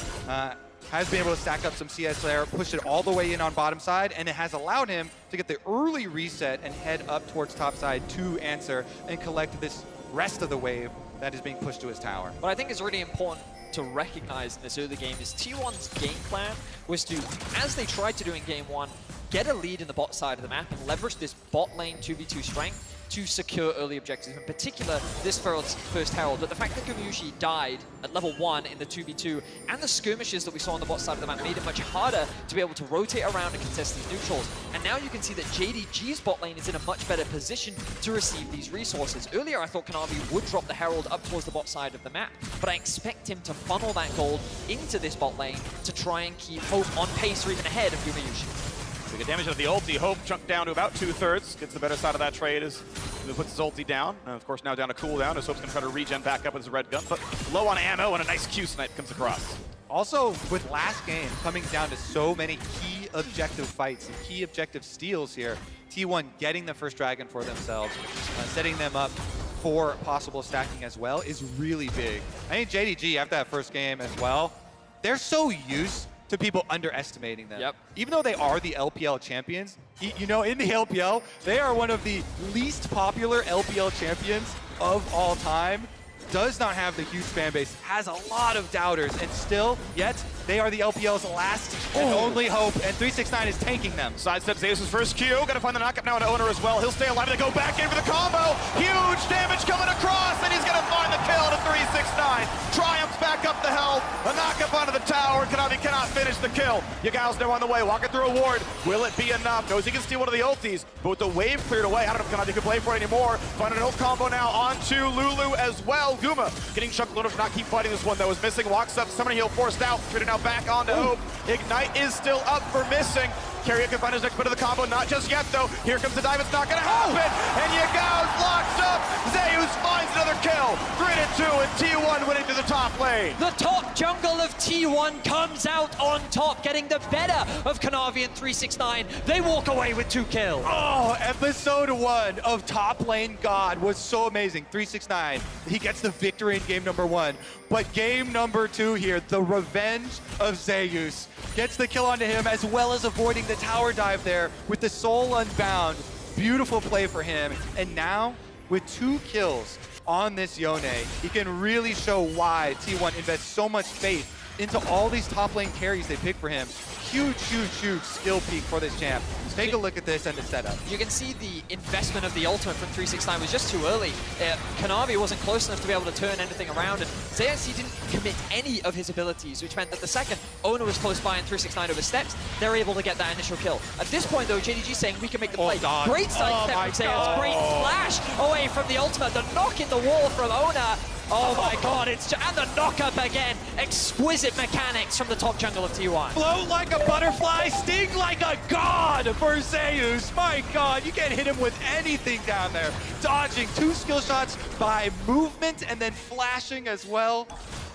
has been able to stack up some CS there, push it all the way in on bottom side, and it has allowed him to get the early reset and head up towards top side to answer and collect this rest of the wave that is being pushed to his tower. What I think is really important to recognize in this early game is T1's game plan was to, as they tried to do in game 1, get a lead in the bot side of the map and leverage this bot lane 2v2 strength to secure early objectives, in particular this first Herald. But the fact that Gumayushi died at level 1 in the 2v2 and the skirmishes that we saw on the bot side of the map made it much harder to be able to rotate around and contest these neutrals. And now you can see that JDG's bot lane is in a much better position to receive these resources. Earlier I thought Kanavi would drop the Herald up towards the bot side of the map, but I expect him to funnel that gold into this bot lane to try and keep Hope on pace or even ahead of Gumayushi. We get damage of the ulti. Hope chunked down to about 2/3. Gets the better side of that trade as he puts his ulti down. And of course, now down to cooldown as Hope's going to try to regen back up with his red gun. But low on ammo and a nice Q snipe comes across. Also, with last game coming down to so many key objective fights and key objective steals here, T1 getting the first dragon for themselves, setting them up for possible stacking as well is really big. I think JDG, after that first game as well, they're so used to people underestimating them. Even though they are the LPL champions, in the LPL, they are one of the least popular LPL champions of all time. Does not have the huge fan base, has a lot of doubters, and still, yet, they are the LPL's last and only hope, and 369 is tanking them. Sidestep Zeus' first Q, gotta find the knockup now on Owner as well. He'll stay alive, they go back in for the combo. Huge damage coming across, and he's gonna find the kill to 369. Triumphs back up the health, a knockup onto the tower. Kanavi cannot finish the kill. Yagao's now on the way, walking through a ward. Will it be enough? Knows he can steal one of the ultis, but with the wave cleared away, I don't know if Kanavi can play for it anymore. Find an ult combo now onto Lulu as well. Guma getting chunked low to not keep fighting this one that was missing. Walks up, summoning heal forced out. Treated now back onto Hope. Ignite is still up for missing. Carrier can find his next bit of the combo, not just yet though. Here comes the dive, it's not gonna happen. And Yagao's locked up. Zeus finds another kill. 3-2 and T1 winning to the top lane. The top jungle of T1 comes out on top, getting the better of Kanavi and 369. They walk away with 2 kills. Oh, episode 1 of Top Lane God was so amazing. 369, he gets the victory in game number 1. But game number 2 here, the revenge of Zeus, gets the kill onto him as well as avoiding the tower dive there with the soul unbound. Beautiful play for him. And now with 2 kills on this Yone, he can really show why T1 invests so much faith into all these top lane carries they pick for him. Huge, huge, huge skill peak for this champ. Take a look at this and the setup. You can see the investment of the ultimate from 369 was just too early. Kanavi wasn't close enough to be able to turn anything around, and ZSC didn't commit any of his abilities, which meant that the second Owner was close by and 369 oversteps, they're able to get that initial kill. At this point, though, JDG saying we can make the play. God. Great side step from ZS, great flash away from the ultimate, the knock in the wall from Owner. Oh my god, and the knock-up again. Exquisite mechanics from the top jungle of T1. Float like a butterfly, sting like a god for Zeus. My god, you can't hit him with anything down there. Dodging 2 skill shots by movement and then flashing as well.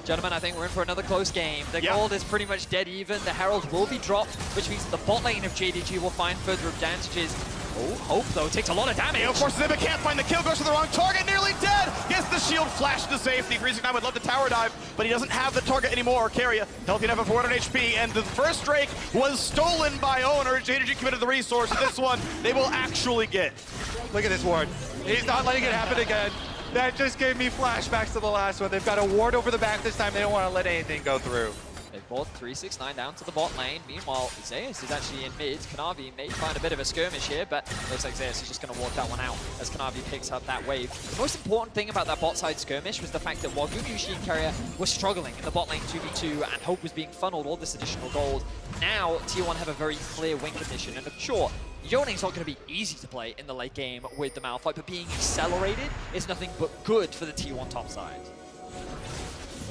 Gentlemen, I think we're in for another close game. The gold is pretty much dead even. The Herald will be dropped, which means the bot lane of JDG will find further advantages. Oh, Hope, though, takes a lot of damage. Of course, Zibba can't find the kill, goes to the wrong target, nearly dead. Gets the shield flashed to safety. 369 would love to tower dive, but he doesn't have the target anymore. Keria, healthy enough at 400 HP, and the first Drake was stolen by Owner. JDG committed the resource. This one, they will actually get. Look at this ward. He's not letting it happen again. That just gave me flashbacks to the last one. They've got a ward over the back this time. They don't want to let anything go through. They brought 369 down to the bot lane. Meanwhile, Zeus is actually in mid. Kanavi may find a bit of a skirmish here, but looks like Zeus is just going to walk that one out as Kanavi picks up that wave. The most important thing about that bot side skirmish was the fact that while Gumayushi and Keria were struggling in the bot lane 2v2 and Hope was being funneled all this additional gold, now T1 have a very clear win condition. And sure, Yone's not going to be easy to play in the late game with the Malphite, but being accelerated is nothing but good for the T1 top side.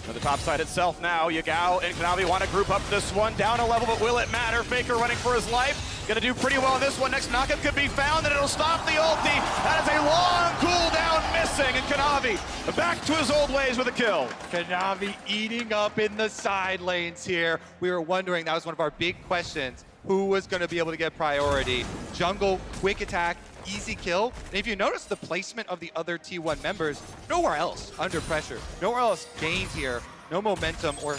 For the top side itself now, Yagao and Kanavi want to group up this one. Down a level, but will it matter? Faker running for his life. Going to do pretty well in this one. Next knockup could be found, and it'll stop the ulti. That is a long cooldown missing, and Kanavi back to his old ways with a kill. Kanavi eating up in the side lanes here. We were wondering, that was one of our big questions, who was going to be able to get priority. Jungle, quick attack, easy kill. And if you notice the placement of the other T1 members, nowhere else under pressure, nowhere else gained here, no momentum or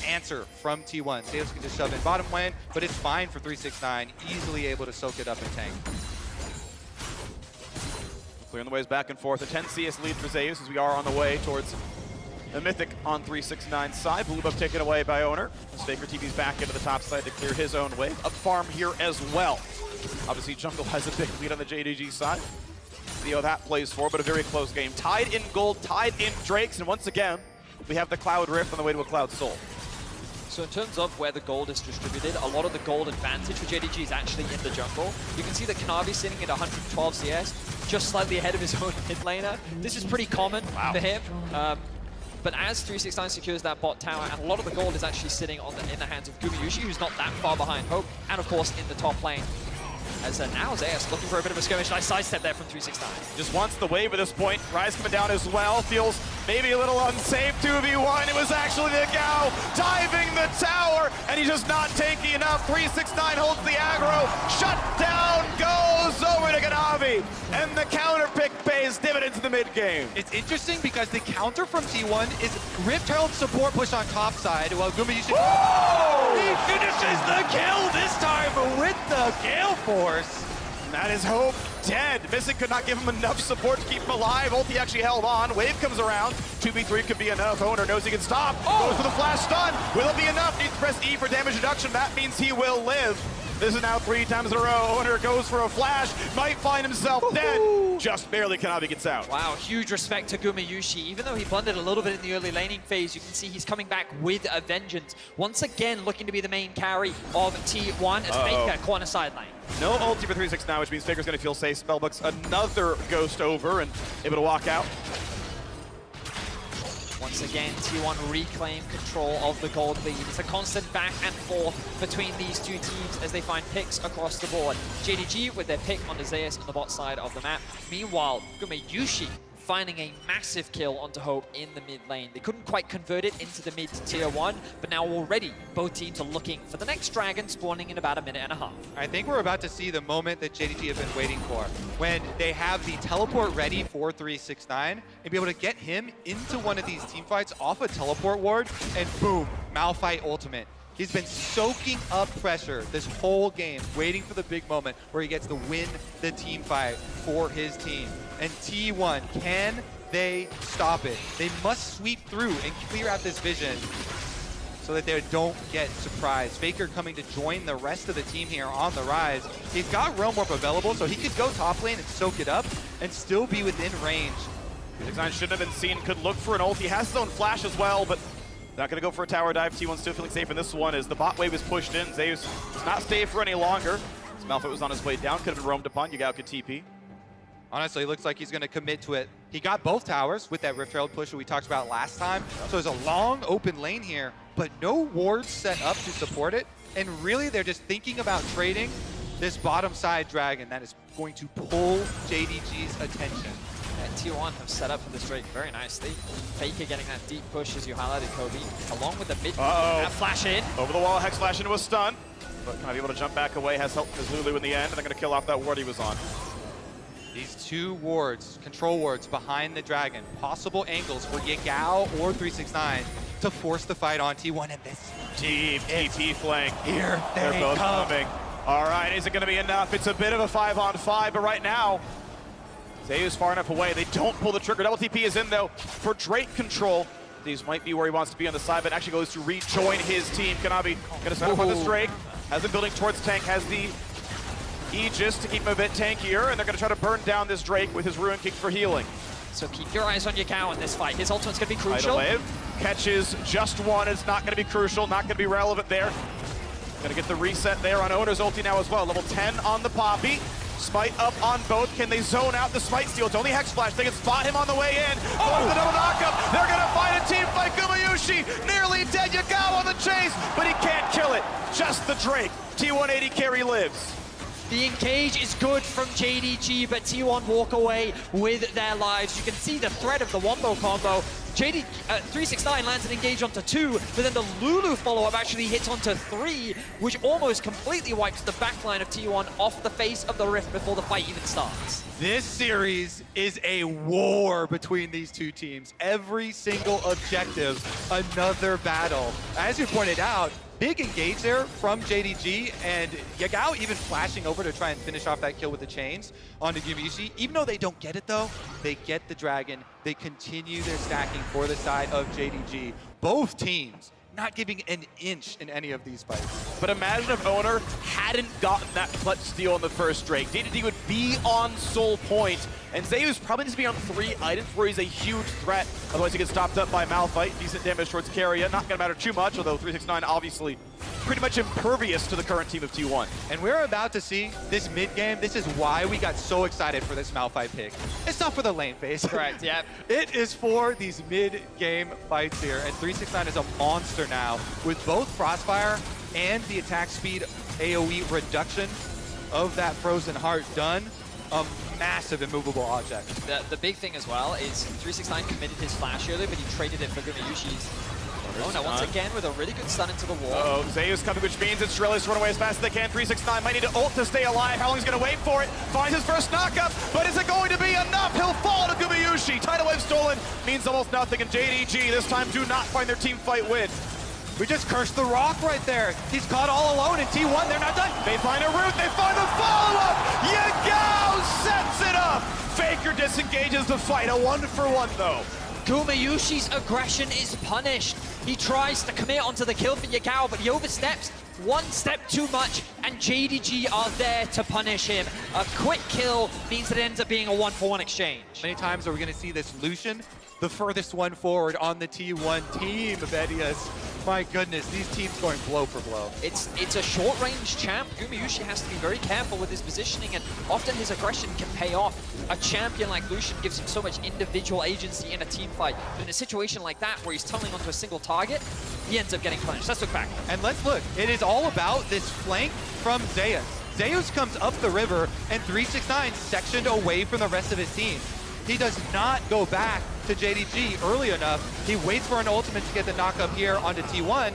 answer from T1. Zeus can just shove in bottom lane, but it's fine for 369, easily able to soak it up and tank. Clearing the ways back and forth. A 10 CS lead for Zeus as we are on the way towards the Mythic on 369's side. Blue buff taken away by Owner. Faker TV's back into the top side to clear his own wave. Up farm here as well. Obviously, Jungle has a big lead on the JDG side. See how that plays for, but a very close game. Tied in gold, tied in Drakes, and once again, we have the Cloud Rift on the way to a Cloud Soul. So in terms of where the gold is distributed, a lot of the gold advantage for JDG is actually in the jungle. You can see that Kanavi sitting at 112 CS, just slightly ahead of his own mid laner. This is pretty common for him. But as 369 secures that bot tower, and a lot of the gold is actually sitting in the hands of Gumayushi, who's not that far behind Hope, and of course in the top lane. As now Zeus looking for a bit of a skirmish. Nice sidestep there from 369. Just wants the wave at this point. Rise coming down as well. Feels maybe a little unsafe. 2v1. It was actually the Gao diving the tower, and he's just not tanky enough. 369 holds the aggro. Shut down goes over to Kanavi, and the counter pick pays dividends in the mid game. It's interesting because the counter from T1 is Rift Herald support push on top side, while Gumayushi he finishes the kill this time with the Gale Force. That is Hope dead. Mystic could not give him enough support to keep him alive. Ulti actually held on. Wave comes around. 2v3 could be enough. Owner knows he can stop. Goes for the flash stun. Will it be enough? Needs to press E for damage reduction. That means he will live. This is now 3 times in a row. Owner goes for a flash. Might find himself dead. Just barely Kanavi gets out. Wow, huge respect to Gumayushi. Even though he blundered a little bit in the early laning phase, you can see he's coming back with a vengeance. Once again, looking to be the main carry of T1 as Faker corner side lane. No ulti for 369, which means Faker's going to feel safe. Spellbook's another ghost over and able to walk out. Once again, T1 reclaim control of the gold lead. It's a constant back and forth between these two teams as they find picks across the board. JDG with their pick on the Zeus on the bot side of the map. Meanwhile, Gumayushi finding a massive kill onto Hope in the mid lane. They couldn't quite convert it into the mid tier 1, but now already both teams are looking for the next dragon spawning in about a minute and a half. I think we're about to see the moment that JDG have been waiting for, when they have the teleport ready for 369 and be able to get him into one of these team fights off a teleport ward, and boom, Malphite ultimate. He's been soaking up pressure this whole game, waiting for the big moment where he gets to win the team fight for his team. And T1, can they stop it? They must sweep through and clear out this vision so that they don't get surprised. Faker coming to join the rest of the team here on the rise. He's got Realm Warp available, so he could go top lane and soak it up and still be within range. 369 shouldn't have been seen, could look for an ult. He has his own flash as well, but not gonna go for a tower dive. T1 still feeling safe in this one as the bot wave is pushed in. Zeus does not stay for any longer. As Malphite was on his way down, could have been roamed upon. Yagao could TP. Honestly, it looks like he's going to commit to it. He got both towers with that Rift Herald push that we talked about last time. So there's a long open lane here, but no wards set up to support it. And really, they're just thinking about trading this bottom side dragon that is going to pull JDG's attention. And T1 have set up for this Drake very nicely. Faker getting that deep push, as you highlighted, Kobe, along with the mid flash in. Over the wall, Hex flash into a stun, but can I be able to jump back away? Has helped his Lulu in the end, and they're going to kill off that ward he was on. These two wards, control wards behind the dragon, possible angles for Yagao or 369 to force the fight on T1, and this deep TP flank. Here They're both coming. All right, is it going to be enough? It's a bit of a 5-on-5, but right now, Zeus far enough away. They don't pull the trigger. Double TP is in, though, for Drake control. These might be where he wants to be on the side, but actually goes to rejoin his team. Kanavi going to set up on this Drake. Has been building towards tank, has the Aegis to keep him a bit tankier, and they're going to try to burn down this Drake with his Ruin Kick for healing. So keep your eyes on Yagao in this fight. His ultimate's going to be crucial. Tidal Wave catches just one. It's not going to be crucial, not going to be relevant there. Going to get the reset there on Owner's ulti now as well. Level 10 on the Poppy. Smite up on both. Can they zone out the Smite steal? It's only Hex Flash. They can spot him on the way in. Oh, the double knockup. They're going to find a team fight. Gumayushi nearly dead. Yagao on the chase, but he can't kill it. Just the Drake. T180 carry lives. The engage is good from JDG, but T1 walk away with their lives. You can see the threat of the Wombo combo. 369 lands an engage onto 2, but then the Lulu follow-up actually hits onto 3, which almost completely wipes the backline of T1 off the face of the Rift before the fight even starts. This series is a war between these two teams. Every single objective, another battle. As you pointed out, big engage there from JDG, and Yagao even flashing over to try and finish off that kill with the chains onto Gumayushi. Even though they don't get it though, they get the dragon. They continue their stacking for the side of JDG. Both teams not giving an inch in any of these fights. But imagine if Owner hadn't gotten that clutch steal on the first Drake. JDG would be on Soul Point, and Zeus probably needs to be on 3 items where he's a huge threat. Otherwise he gets stopped up by Malphite. Decent damage towards Carrier. Not going to matter too much, although 369 obviously pretty much impervious to the current team of T1. And we're about to see this mid-game. This is why we got so excited for this Malphite pick. It's not for the lane phase. Correct, yeah. It is for these mid-game fights here. And 369 is a monster now with both Frostfire and the attack speed AoE reduction of that Frozen Heart done. A massive immovable object. The big thing as well is 369 committed his flash earlier, but he traded it for Gumayushi's. Oh no, once again with a really good stun into the wall. Uh-oh, Zeus coming, which means it's Shrillis run away as fast as they can. 369 might need to ult to stay alive. How long he's going to wait for it? Finds his first knockup, but is it going to be enough? He'll fall to Gumayushi. Tidal Wave stolen means almost nothing, and JDG this time do not find their team fight win. We just cursed the rock right there. He's caught all alone in T1. They're not done. They find a route. They find the follow-up. Yagao sets it up. Faker disengages the fight. A 1-for-1 though. Gumayushi's aggression is punished. He tries to commit onto the kill for Yagao, but he oversteps one step too much, and JDG are there to punish him. A quick kill means that it ends up being a 1-for-1 exchange. Many times are we going to see this Lucian, the furthest one forward on the T1 team, Bedias. My goodness, these teams going blow for blow. It's a short-range champ. Gumayushi has to be very careful with his positioning, and often his aggression can pay off. A champion like Lucian gives him so much individual agency in a team fight. But in a situation like that, where he's tunneling onto a single target, he ends up getting punished. Let's look back. And let's look. It is all about this flank from Zeus. Zeus comes up the river, and 369 sectioned away from the rest of his team. He does not go back to JDG early enough. He waits for an ultimate to get the knock up here onto T1,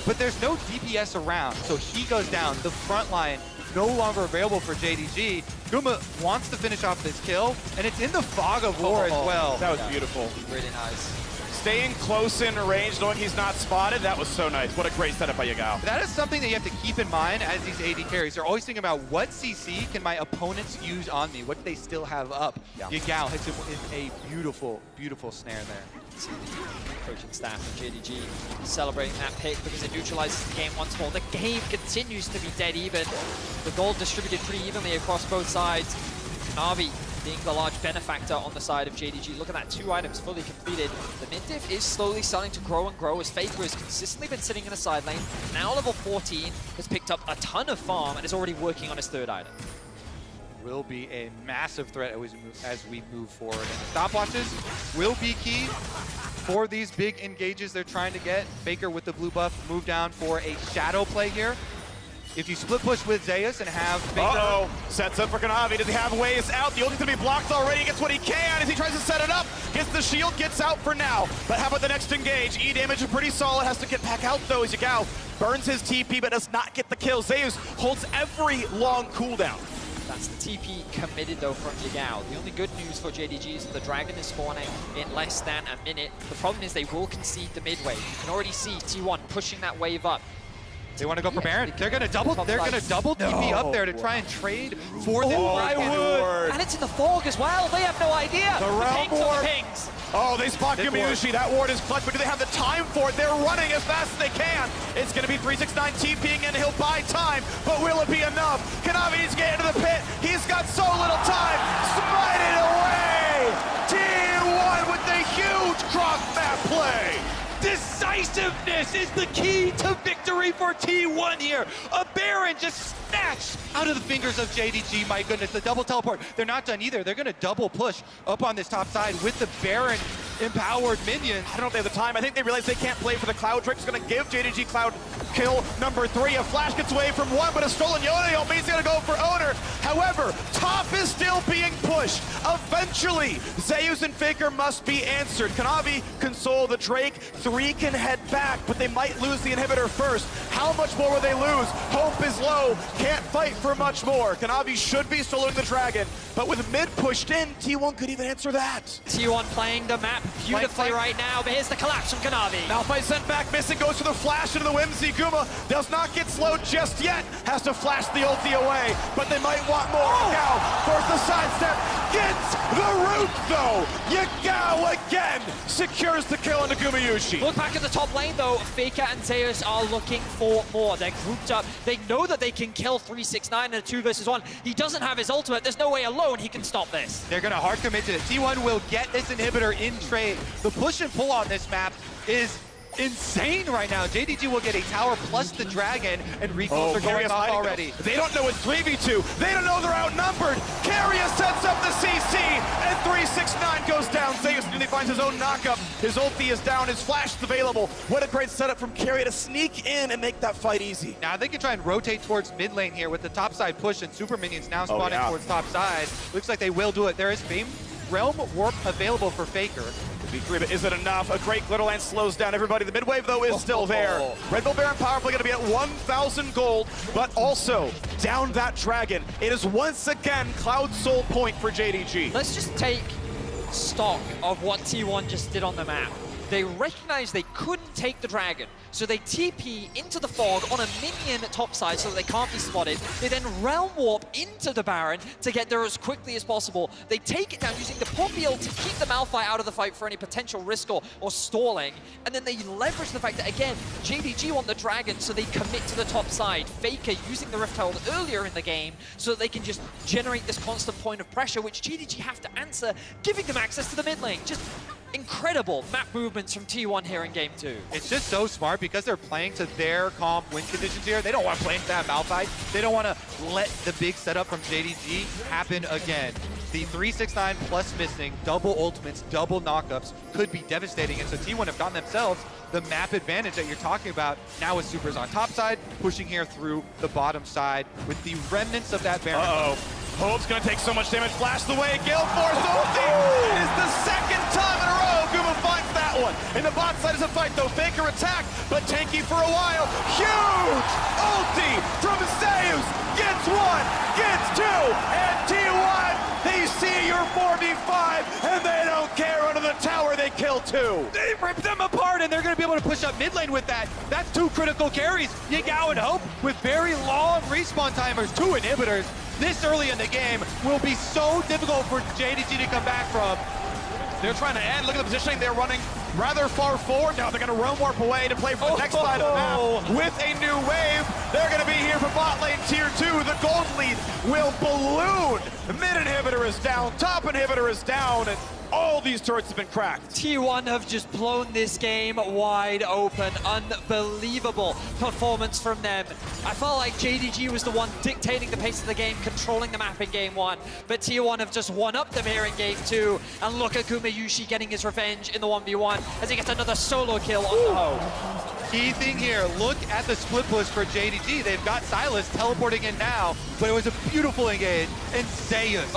but there's no DPS around, so he goes down. The front line no longer available for JDG. Guma wants to finish off this kill, and it's in the fog of war as well. That was beautiful. Really nice. staying close in range, knowing he's not spotted. That was so nice. What a great setup by Yagao. That is something that you have to keep in mind as these AD carries. They're always thinking about what CC can my opponents use on me? What do they still have up? Yeah. Yagao hits him with a beautiful, beautiful snare there. Coaching staff of JDG celebrating that pick because it neutralizes the game once more. The game continues to be dead even. The gold distributed pretty evenly across both sides. Navi being the large benefactor on the side of JDG. Look at that, 2 items fully completed. The mid diff is slowly starting to grow and grow as Faker has consistently been sitting in the side lane. Now level 14, has picked up a ton of farm and is already working on his 3rd item. Will be a massive threat as we move forward. And the stopwatches will be key for these big engages they're trying to get. Faker with the blue buff, move down for a shadow play here. If you split push with Zeus and have Faker... Uh-oh, sets up for Kanavi. Does he have ways out? The ulti's gonna be blocked already. He gets what he can as he tries to set it up. Gets the shield, gets out for now. But how about the next engage? E damage is pretty solid. Has to get back out though as Yagao burns his TP but does not get the kill. Zeus holds every long cooldown. That's the TP committed though from Yagao. The only good news for JDG is that the Dragon is spawning in less than a minute. The problem is they will concede the mid wave. You can already see T1 pushing that wave up. They want to go for Baron. They're gonna double TP up there to try and trade for this Dragon. And it's in the fog as well. They have no idea. The realm ward. Pings. Oh, they spot Gumayushi. That ward is clutch, but do they have the time for it? They're running as fast as they can. It's gonna be 369 TPing and he'll buy time, but will it be enough? Kanavi needs to get into the pit. He's got so little time. Smite it away. T1 with the huge cross map play. Decisiveness is the key to victory for T1 here. A Baron just snatched out of the fingers of JDG. My goodness, the double teleport. They're not done either. They're going to double push up on this top side with the Baron empowered minions. I don't know if they have the time. I think they realize they can't play for the Cloud Trick. It's going to give JDG Cloud kill number 3. A flash gets away from 1, but a stolen Yoda means he's going to go for Owner. However, top is still being pushed. Eventually, Zeus and Faker must be answered. Kanavi console the Drake. 3 can head back, but they might lose the inhibitor first. How much more will they lose? Hope is low. Can't fight for much more. Kanavi should be soloing the Dragon, but with mid pushed in, T1 could even answer that. T1 playing the map beautifully right now, but here's the collapse from Kanavi. Malphite sent back missing, goes for the flash into the Whimsy. Guma does not get slowed just yet. Has to flash the ulti away, but they might want more. Yagao forces the sidestep, gets the root though. Yagao again secures the kill into Gumayushi. Look back at the top lane though, Faker and Zeus are looking for more. They're grouped up. They know that they can kill 369 in a 2 versus 1. He doesn't have his ultimate. There's no way alone he can stop this. They're going to hard commit to it. T1 will get this inhibitor in trade. The push and pull on this map is insane right now. JDG will get a tower plus the Dragon, and recalls are going off already. They don't know it's 3v2. They don't know they're outnumbered. Keria sets up the CC, and 369 goes down. Zeus nearly finds his own knockup. His ulti is down. His flash is available. What a great setup from Keria to sneak in and make that fight easy. Now they can try and rotate towards mid lane here with the top side push and super minions now spawning towards top side. Looks like they will do it. There is Fame Realm Warp available for Faker. But is it enough? A great Glitterland slows down everybody. The mid wave, though, is still there. Red Bull Baron Powerful going to be at 1,000 gold, but also down that Dragon. It is once again Cloud Soul point for JDG. Let's just take stock of what T1 just did on the map. They recognized they couldn't take the Dragon, so they TP into the fog on a minion topside so that they can't be spotted. They then realm warp into the Baron to get there as quickly as possible. They take it down using the Poppy ult to keep the Malphite out of the fight for any potential risk or stalling. And then they leverage the fact that, again, JDG want the Dragon, so they commit to the top side. Faker using the Rift Herald earlier in the game so that they can just generate this constant point of pressure, which JDG have to answer, giving them access to the mid lane. Just incredible map movements from T1 here in Game 2. It's just so smart because they're playing to their comp win conditions here. They don't want to play into that Malphite. They don't want to let the big setup from JDG happen again. The 369 plus missing, double ultimates, double knockups could be devastating. And so T1 have gotten themselves the map advantage that you're talking about. Now with Supers on top side, pushing here through the bottom side with the remnants of that Baron. Uh-oh. Hope's gonna take so much damage. Flashed away. Gale Force ulti. It is the second time in a row. Guma finds that one. And the bot side is a fight though. Faker attack, but tanky for a while. Huge ulti from Zeus. Gets 1, gets 2, and T1. They see your 4v5, and they don't care under the tower. they kill two. They rip them apart, and they're going to be able to push up mid lane with that. That's 2 critical carries. Yagao and Hope with very long respawn timers, 2 inhibitors. This early in the game will be so difficult for JDG to come back from. They're trying to end. Look at the positioning. They're running rather far forward. Now they're going to roam warp away to play for the next side of the map with a new wave. They're going to be here for bot lane tier 2. The gold lead will balloon. The mid inhibitor is down. Top inhibitor is down. And all these turrets have been cracked. T1 have just blown this game wide open. Unbelievable performance from them. I felt like JDG was the one dictating the pace of the game, controlling the map in game 1. But T1 have just one-upped them here in game 2. And look at Gumayushi getting his revenge in the 1v1 as he gets another solo kill on the Hope. Key thing here, look at the split push for JDG. They've got Silas teleporting in now, but it was a beautiful engage. And Zeus.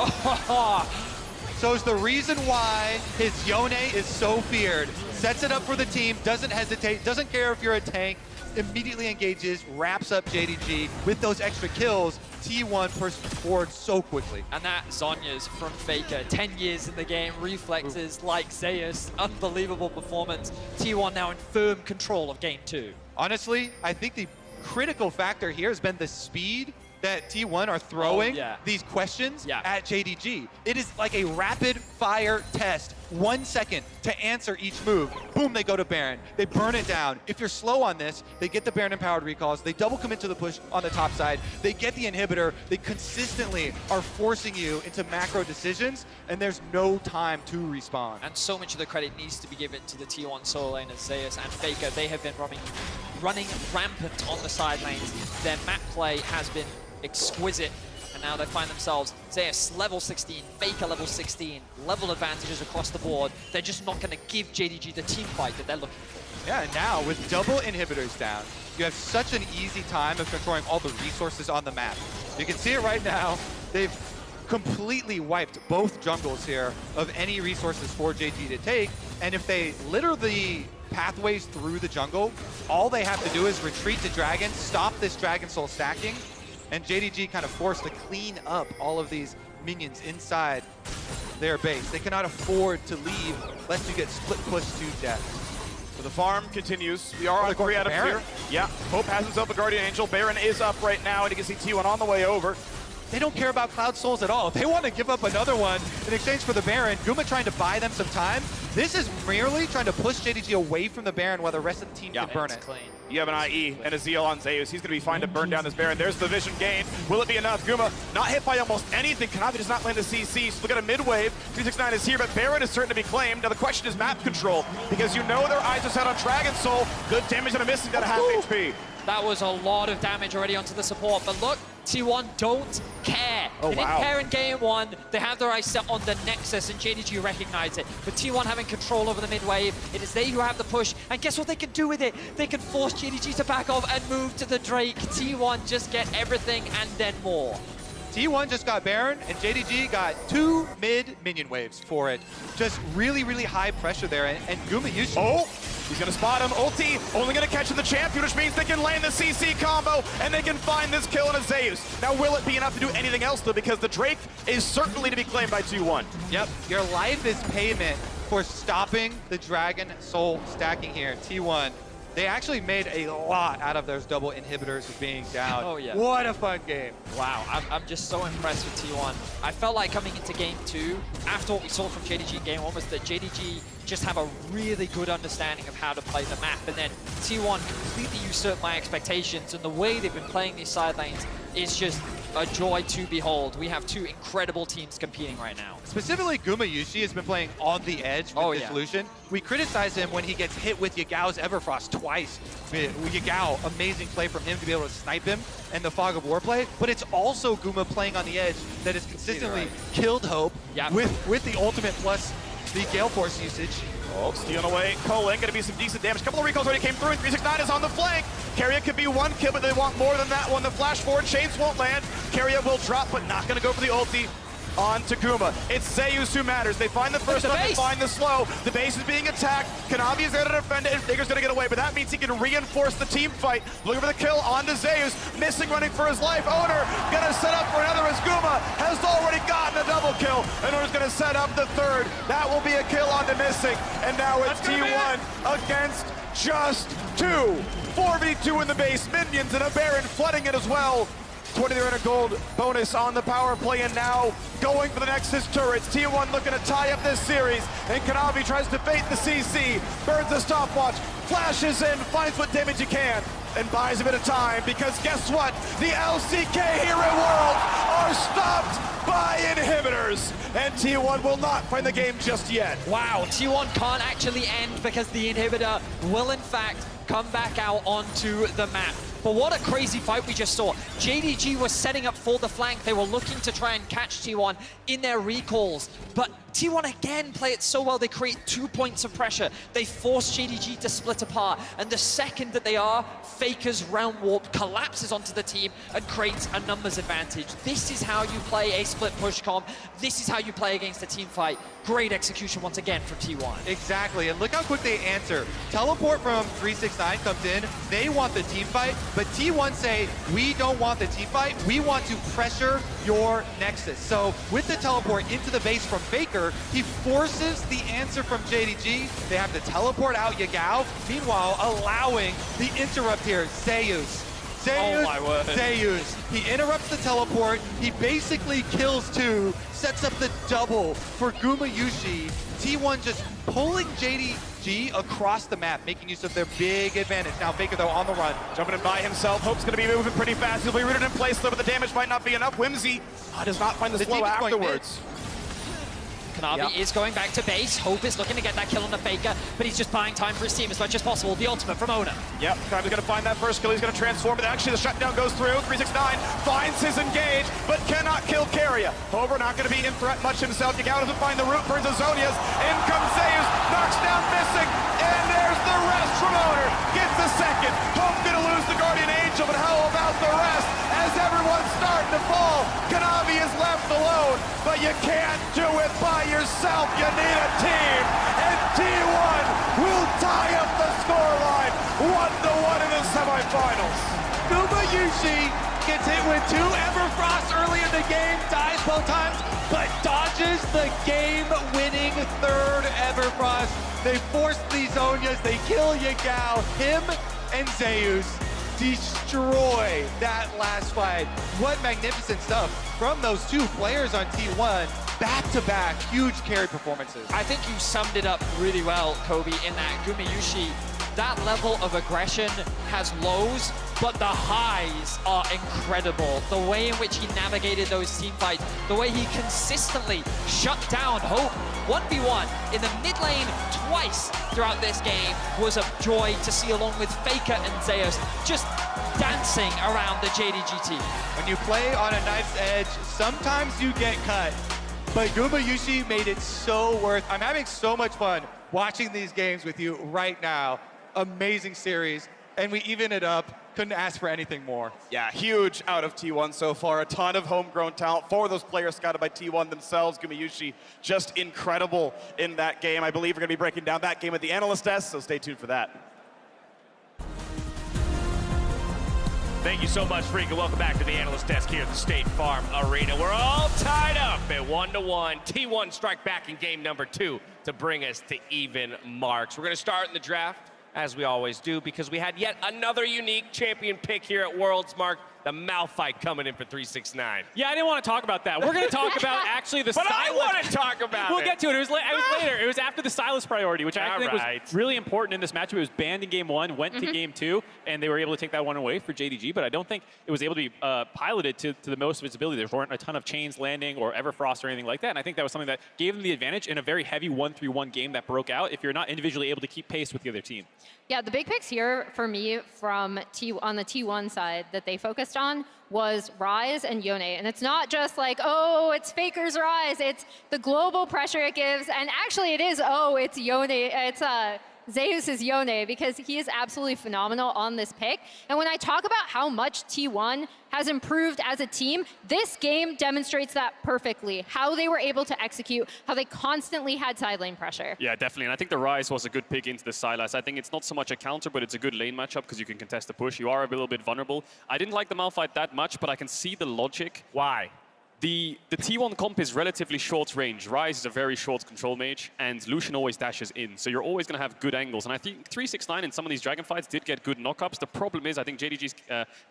So it's the reason why his Yone is so feared. Sets it up for the team, doesn't hesitate, doesn't care if you're a tank, immediately engages, wraps up JDG with those extra kills. T1 pushed forward so quickly. And that Zonya's from Faker, 10 years in the game, reflexes like Zeus, unbelievable performance. T1 now in firm control of game 2. Honestly, I think the critical factor here has been the speed that T1 are throwing these questions at JDG. It is like a rapid fire test. 1 second to answer each move. Boom, they go to Baron. They burn it down. If you're slow on this, they get the Baron empowered recalls. They double commit to the push on the top side. They get the inhibitor. They consistently are forcing you into macro decisions, and there's no time to respawn. And so much of the credit needs to be given to the T1 solo laners, Zeus and Faker. They have been running rampant on the side lanes. Their map play has been exquisite, and now they find themselves Zeus level 16, Faker level 16, level advantages across the board. They're just not going to give JDG the team fight that they're looking for. Yeah, and now with double inhibitors down, you have such an easy time of controlling all the resources on the map. You can see it right now. They've completely wiped both jungles here of any resources for JDG to take, and if they litter the pathways through the jungle, all they have to do is retreat to Dragon, stop this Dragon Soul stacking, and JDG kind of forced to clean up all of these minions inside their base. They cannot afford to leave lest you get split pushed to death. So the farm continues. We are on 3 out of 2. Yeah, Hope has himself a Guardian Angel. Baron is up right now, and you can see T1 on the way over. They don't care about Cloud Souls at all. They want to give up another one in exchange for the Baron. Guma trying to buy them some time. This is merely trying to push JDG away from the Baron while the rest of the team can burn it. Clean. You have an IE and a Zeal on Zeus. He's going to be fine to burn down this Baron. There's the vision gain. Will it be enough? Guma not hit by almost anything. Kanavi does not land the CC. So look at a mid-wave. 369 is here, but Baron is certain to be claimed. Now the question is map control, because you know their eyes are set on Dragon Soul. Good damage on a miss. He's got a half HP. That was a lot of damage already onto the support, but look, T1 don't care. They didn't care in game 1. They have their eyes set on the Nexus, and JDG recognize it. But T1 having control over the mid wave, it is they who have the push, and guess what they can do with it? They can force JDG to back off and move to the Drake. T1 just get everything and then more. T1 just got Baron, and JDG got 2 mid minion waves for it. Just really, really high pressure there, and Gumayushi. Oh, he's going to spot him. Ulti, only going to catch the champion, which means they can land the CC combo, and they can find this kill in a Zeus. Now, will it be enough to do anything else, though, because the Drake is certainly to be claimed by T1. Yep, your life is payment for stopping the Dragon Soul stacking here. T1, they actually made a lot out of those double inhibitors being down. Oh, yeah. What a fun game. Wow, I'm just so impressed with T1. I felt like coming into game 2, after what we saw from JDG in game 1, was that JDG just have a really good understanding of how to play the map, and then T1 completely usurped my expectations, and the way they've been playing these side lanes is just a joy to behold. We have 2 incredible teams competing right now. Specifically, Gumayushi has been playing on the edge with this solution. We criticize him when he gets hit with Yagao's Everfrost twice. Yagao, amazing play from him to be able to snipe him and the Fog of War play, but it's also Guma playing on the edge that has consistently killed Hope with the ultimate plus the Gale Force usage. Oh, stealing away. Cohen, going to be some decent damage. A couple of recalls already came through, and 369 is on the flank. Keria could be 1 kill, but they want more than that one. The flash forward, chains won't land. Keria will drop, but not going to go for the ulti. on Takuma. It's Zeus who matters. They find the first one, they find the slow. The base is being attacked. Kanavi is there to defend it, and Faker's gonna get away, but that means he can reinforce the team fight. Looking for the kill onto Zeus, missing, running for his life. Owner gonna set up for another as Guma has already gotten a double kill. And Owner's gonna set up the third. That will be a kill onto missing. And now it's T1 against just 2. 4v2 in the base, minions and a Baron flooding it as well. 20 there in a gold bonus on the power play, and now going for the Nexus turrets. T1 looking to tie up this series, and Kanavi tries to bait the CC, burns the stopwatch, flashes in, finds what damage he can, and buys a bit of time, because guess what? The LCK here at Worlds are stopped by inhibitors, and T1 will not find the game just yet. Wow, T1 can't actually end because the inhibitor will in fact come back out onto the map. But what a crazy fight we just saw. JDG was setting up for the flank. They were looking to try and catch T1 in their recalls. But T1 again play it so well. They create 2 points of pressure. They force JDG to split apart. And the second that they are, Faker's Realm Warp collapses onto the team and creates a numbers advantage. This is how you play a split push comp. This is how you play against a team fight. Great execution once again from T1. Exactly, and look how quick they answer. Teleport from 369 comes in. They want the team fight, but T1 say, we don't want the team fight. We want to pressure your Nexus. So with the teleport into the base from Faker, he forces the answer from JDG. They have to teleport out Yagao, meanwhile allowing the interrupt here, Zeus. Oh my word. Zeus. He interrupts the teleport. He basically kills 2, sets up the double for Gumayushi. T1 just pulling JDG across the map, making use of their big advantage. Now Faker, though, on the run. Jumping in by himself. Hope's going to be moving pretty fast. He'll be rooted in place, though, but the damage might not be enough. Whimsy does not find the slow afterwards. Kanavi is going back to base. Hope is looking to get that kill on the Faker, but he's just buying time for his team as much as possible. The ultimate from Ona. Yep, Kanavi's going to find that first kill. He's going to transform, but actually the shutdown goes through. 369 finds his engage, but cannot kill Keria. However, not going to be in threat much himself. Yagao doesn't find the root, burns Azonius. In comes Zeus, knocks down missing, and there's the rest from Owner. Gets the second. Hope going to lose the Guardian Angel, but how about the rest? As everyone's starting to fall, Kanavi is left alone, but you can't do it by yourself. You need a team, and T1 will tie up the scoreline 1-1 in the semifinals. Gumayushi gets hit with 2 Everfrost early in the game, dies both times, but dodges the game-winning 3rd Everfrost. They force these Zonias, they kill Yagao. Him and Zeus destroy that last fight. What magnificent stuff from those 2 players on T1. Back-to-back, huge carry performances. I think you summed it up really well, Kobe, in that Gumayushi, that level of aggression has lows, but the highs are incredible. The way in which he navigated those team fights, the way he consistently shut down Hope 1v1 in the mid lane twice throughout this game was a joy to see, along with Faker and Zeus just dancing around the JDG team. When you play on a knife's edge, sometimes you get cut. But Gumayushi made it so worth. I'm having so much fun watching these games with you right now. Amazing series, and we even it up. Couldn't ask for anything more. Yeah, huge out of T1 so far. A ton of homegrown talent. 4 of those players scouted by T1 themselves. Gumayushi just incredible in that game. I believe we're going to be breaking down that game at the Analyst Desk, so stay tuned for that. Thank you so much, Freak, and welcome back to the Analyst Desk here at the State Farm Arena. We're all tied up at 1-1. T1 strike back in game number 2 to bring us to even marks. We're going to start in the draft, as we always do, because we had yet another unique champion pick here at Worlds, Mark. The mouth fight coming in for 369. Yeah, I didn't want to talk about that. We're going to talk about actually the But Silas. I want to talk about We'll it. get to it. It was later. It was after the Silas priority, which I think was really important in this matchup. It was banned in game 1, went to game 2, and they were able to take that one away for JDG, but I don't think it was able to be piloted to the most of its ability. There weren't a ton of chains landing or Everfrost or anything like that, and I think that was something that gave them the advantage in a very heavy 1-3-1 game that broke out if you're not individually able to keep pace with the other team. Yeah, the big picks here for me from on the T1 side that they focused on was Rise and Yone. And it's not just like, oh, it's Faker's Rise. It's the global pressure it gives. And actually it is, oh, it's Yone. It's Zeus' Yone, because he is absolutely phenomenal on this pick. And when I talk about how much T1 has improved as a team, this game demonstrates that perfectly. How they were able to execute, how they constantly had side lane pressure. Yeah, definitely. And I think the Ryze was a good pick into the Sylas. I think it's not so much a counter, but it's a good lane matchup because you can contest the push. You are a little bit vulnerable. I didn't like the Malphite that much, but I can see the logic. Why? The T1 comp is relatively short range. Ryze is a very short control mage, and Lucian always dashes in. So you're always going to have good angles. And I think 369 in some of these Dragon fights did get good knockups. The problem is I think JDG's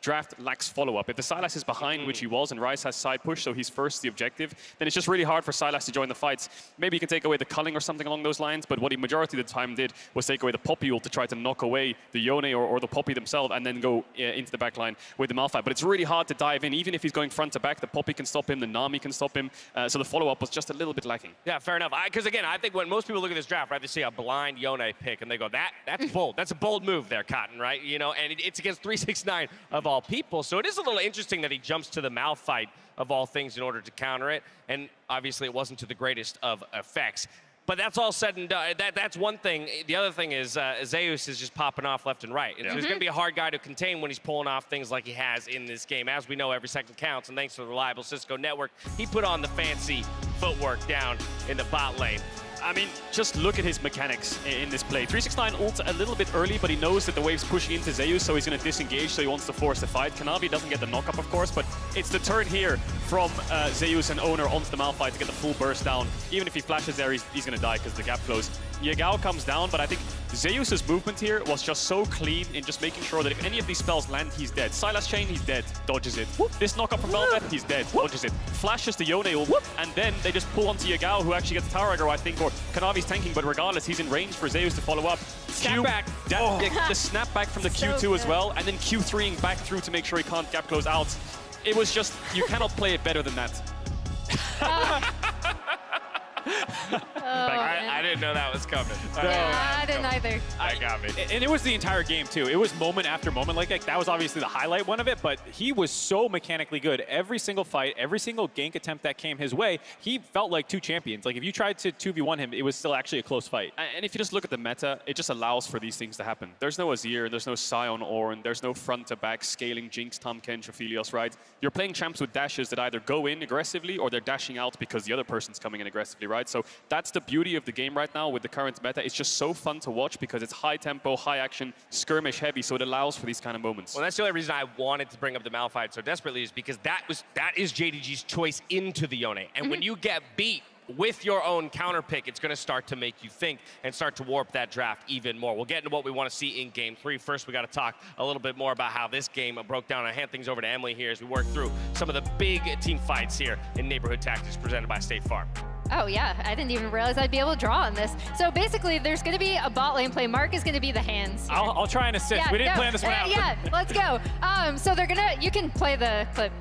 draft lacks follow-up. If the Sylas is behind, which he was, and Ryze has side push, so he's first the objective, then it's just really hard for Sylas to join the fights. Maybe he can take away the culling or something along those lines, but what he majority of the time did was take away the Poppy ult to try to knock away the Yone or the Poppy themselves and then go into the backline with the Malphite. But it's really hard to dive in. Even if he's going front to back, the Poppy can stop him, the Nami can stop him. So the follow-up was just a little bit lacking. Yeah, fair enough. Because again, I think when most people look at this draft, right, they see a blind Yone pick and they go, that's bold. That's a bold move there, Cotton, right? You know, and it's against 369 of all people. So it is a little interesting that he jumps to the Malphite of all things in order to counter it. And obviously it wasn't to the greatest of effects. But that's all said and done. That's one thing. The other thing is Zeus is just popping off left and right. So he's going to be a hard guy to contain when he's pulling off things like he has in this game. As we know, every second counts, and thanks to the reliable Cisco network, he put on the fancy footwork down in the bot lane. I mean, just look at his mechanics in this play. 369 ults a little bit early, but he knows that the wave's pushing into Zeus, so he's going to disengage, so he wants to force the fight. Kanavi doesn't get the knockup, of course, but it's the turn here from Zeus and Owner onto the Malphite to get the full burst down. Even if he flashes there, he's going to die because the gap closed. Yagao comes down, but I think Zeus's movement here was just so clean in just making sure that if any of these spells land, he's dead. Sylas Chain, he's dead, dodges it. This knockup from Velvet, he's dead, dodges it. Flashes the Yone ult, and then they just pull onto Yagao, who actually gets Tower Aggro, I think, or Kanavi's tanking, but regardless, he's in range for Zeus to follow up. Snapback! The snapback from the Q2 as well, and then Q3ing back through to make sure he can't gap close out. It was just, you cannot play it better than that. I didn't know that was coming. Yeah, I didn't either. That got me. And it was the entire game, too. It was moment after moment like that. That was obviously the highlight one of it, but he was so mechanically good. Every single fight, every single gank attempt that came his way, he felt like two champions. Like, if you tried to 2v1 him, it was still actually a close fight. And if you just look at the meta, it just allows for these things to happen. There's no Azir, there's no Sion Ornn, there's no front-to-back scaling Jinx, Tahm Kench, Aphelios, right? You're playing champs with dashes that either go in aggressively or they're dashing out because the other person's coming in aggressively, right? So that's the beauty of the game right now with the current meta. It's just so fun to watch because it's high tempo, high action, skirmish heavy, so it allows for these kind of moments. Well, that's the only reason I wanted to bring up the Malphite so desperately is because that is JDG's choice into the Yone. And when you get beat with your own counter pick, it's going to start to make you think and start to warp that draft even more. We'll get into what we want to see in Game 3. First, we got to talk a little bit more about how this game broke down. I hand things over to Emily here as we work through some of the big team fights here in Neighborhood Tactics presented by State Farm. Oh yeah, I didn't even realize I'd be able to draw on this. So basically, there's going to be a bot lane play. Mark is going to be the hands. I'll try and assist. We didn't plan this one out. Yeah, let's go. So they're gonna. You can play the clip.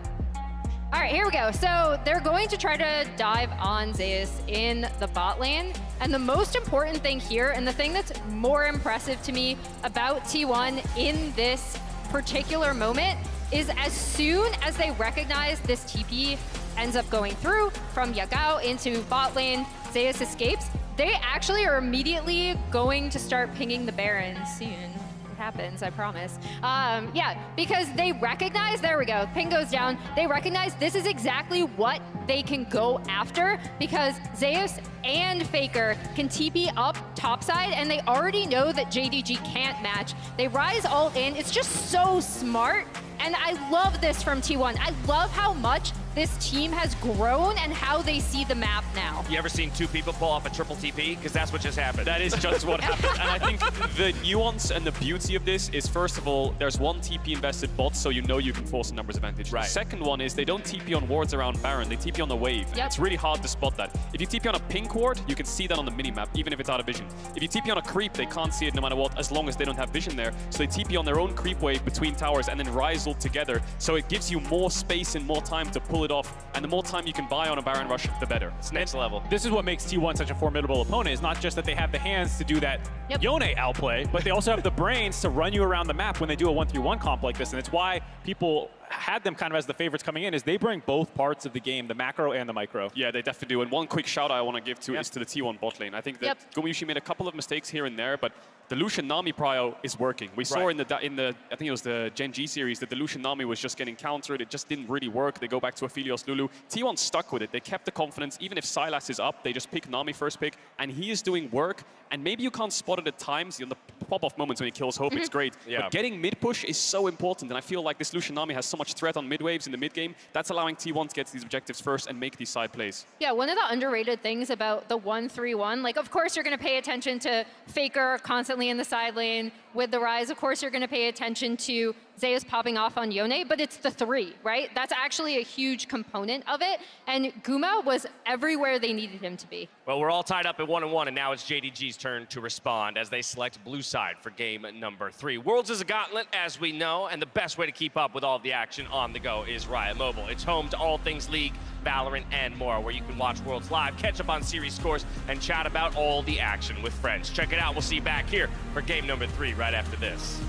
All right, here we go. So they're going to try to dive on Zeus in the bot lane. And the most important thing here, and the thing that's more impressive to me about T1 in this particular moment, is as soon as they recognize this TP ends up going through from Yagao into bot lane, Zeus escapes, they actually are immediately going to start pinging the Baron soon. It happens, I promise. Yeah, because they recognize, there we go, ping goes down. They recognize this is exactly what they can go after because Zeus and Faker can TP up topside and they already know that JDG can't match. They rise all in. It's just so smart. And I love this from T1. I love how much this team has grown and how they see the map now. You ever seen two people pull off a triple TP? Because that's what just happened. That is just what happened. And I think the nuance and the beauty of this is, first of all, there's one TP invested bot, so you know you can force a numbers advantage. Right. The second one is they don't TP on wards around Baron, they TP on the wave. Yep. It's really hard to spot that. If you TP on a pink ward, you can see that on the minimap, even if it's out of vision. If you TP on a creep, they can't see it no matter what, as long as they don't have vision there. So they TP on their own creep wave between towers and then rise all together. So it gives you more space and more time to pull it off. And the more time you can buy on a Baron rush, the better. It's next level. This is what makes T1 such a formidable opponent. It's not just that they have the hands to do that Yone outplay, but they also have the brains to run you around the map when they do a 1-3-1 comp like this. And it's why people had them kind of as the favorites coming in is they bring both parts of the game, the macro and the micro. Yeah, they definitely do. And one quick shout out I want to give to is to the T1 bot lane. I think that Gumiyushi made a couple of mistakes here and there, but the Lucian Nami prio is working. We saw in the I think it was the Gen G series that the Lucian Nami was just getting countered. It just didn't really work. They go back to Aphelios Lulu. T1 stuck with it. They kept the confidence. Even if Sylas is up, they just pick Nami first pick, and he is doing work. And maybe you can't spot it at times. You know, the pop-off moments when he kills Hope, it's great. But getting mid-push is so important, and I feel like this Lucian Nami has so much threat on mid-waves in the mid-game. That's allowing T1 to get these objectives first and make these side plays. Yeah, one of the underrated things about the 1-3-1, like, of course you're going to pay attention to Faker constantly in the side lane with the Rise. Of course you're going to pay attention to Zeus popping off on Yone, but it's the 3, right? That's actually a huge component of it, and Guma was everywhere they needed him to be. Well, we're all tied up at 1-1, and now it's JDG's turn to respond as they select blue side for game number 3. Worlds is a gauntlet, as we know, and the best way to keep up with all of the action on the go is Riot Mobile. It's home to all things League, Valorant, and more, where you can watch Worlds live, catch up on series scores, and chat about all the action with friends. Check it out. We'll see you back here for game number 3 right after this.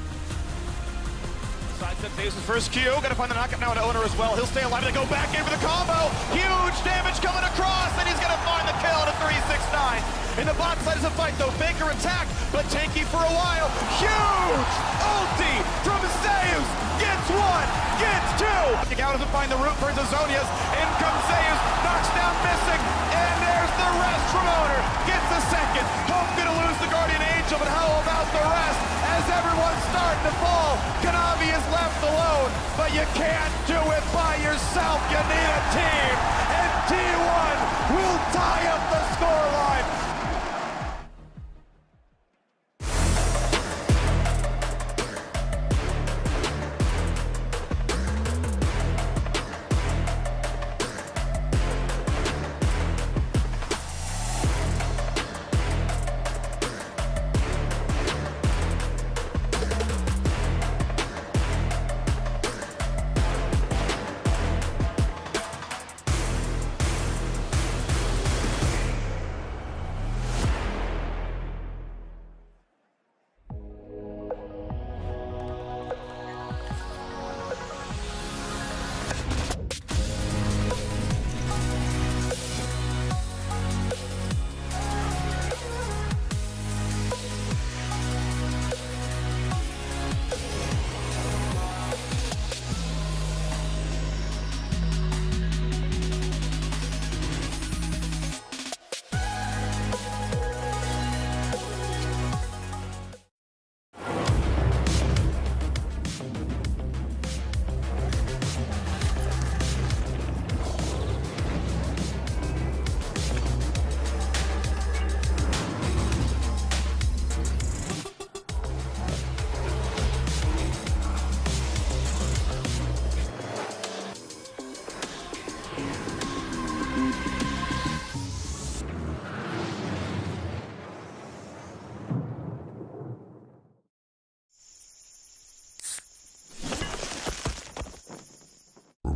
Sidestep Zeus' first Q. Gonna find the knockup now on Owner as well. He'll stay alive. They go back in for the combo. Huge damage coming across, and he's gonna find the kill at a 3-6-9. In the bot side is a fight though. Faker attack, but tanky for a while. Huge ulti from Zeus. Gets 1, gets 2. Out doesn't find the root for Zazonias. In comes Zeus, knocks down Missing, and there's the rest from Owner. Gets the second. Hope gonna lose the Guardian Angel, but how about the rest? As everyone's starting to fall, Kanavi is left alone, but you can't do it by yourself. You need a team, and T1 will tie up the scoreline.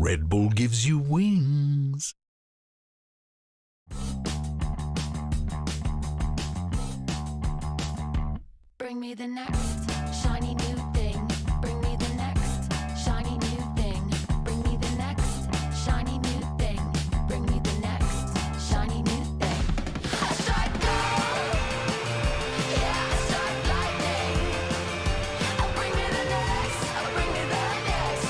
Red Bull gives you wings. Bring me the next shiny new thing. Bring me the next shiny new thing. Bring me the next shiny new thing. Bring me the next shiny new thing. I strike gold. Yeah, I strike lightning. Oh, bring me the next. Oh, bring me the next.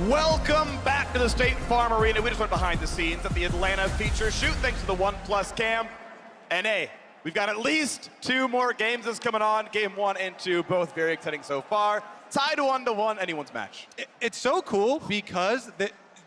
Welcome back to the State Farm Arena. We just went behind the scenes at the Atlanta feature shoot thanks to the OnePlus cam. And hey, we've got at least 2 more games that's coming on. Game 1 and 2, both very exciting so far. Tied 1-1, anyone's match. It's so cool because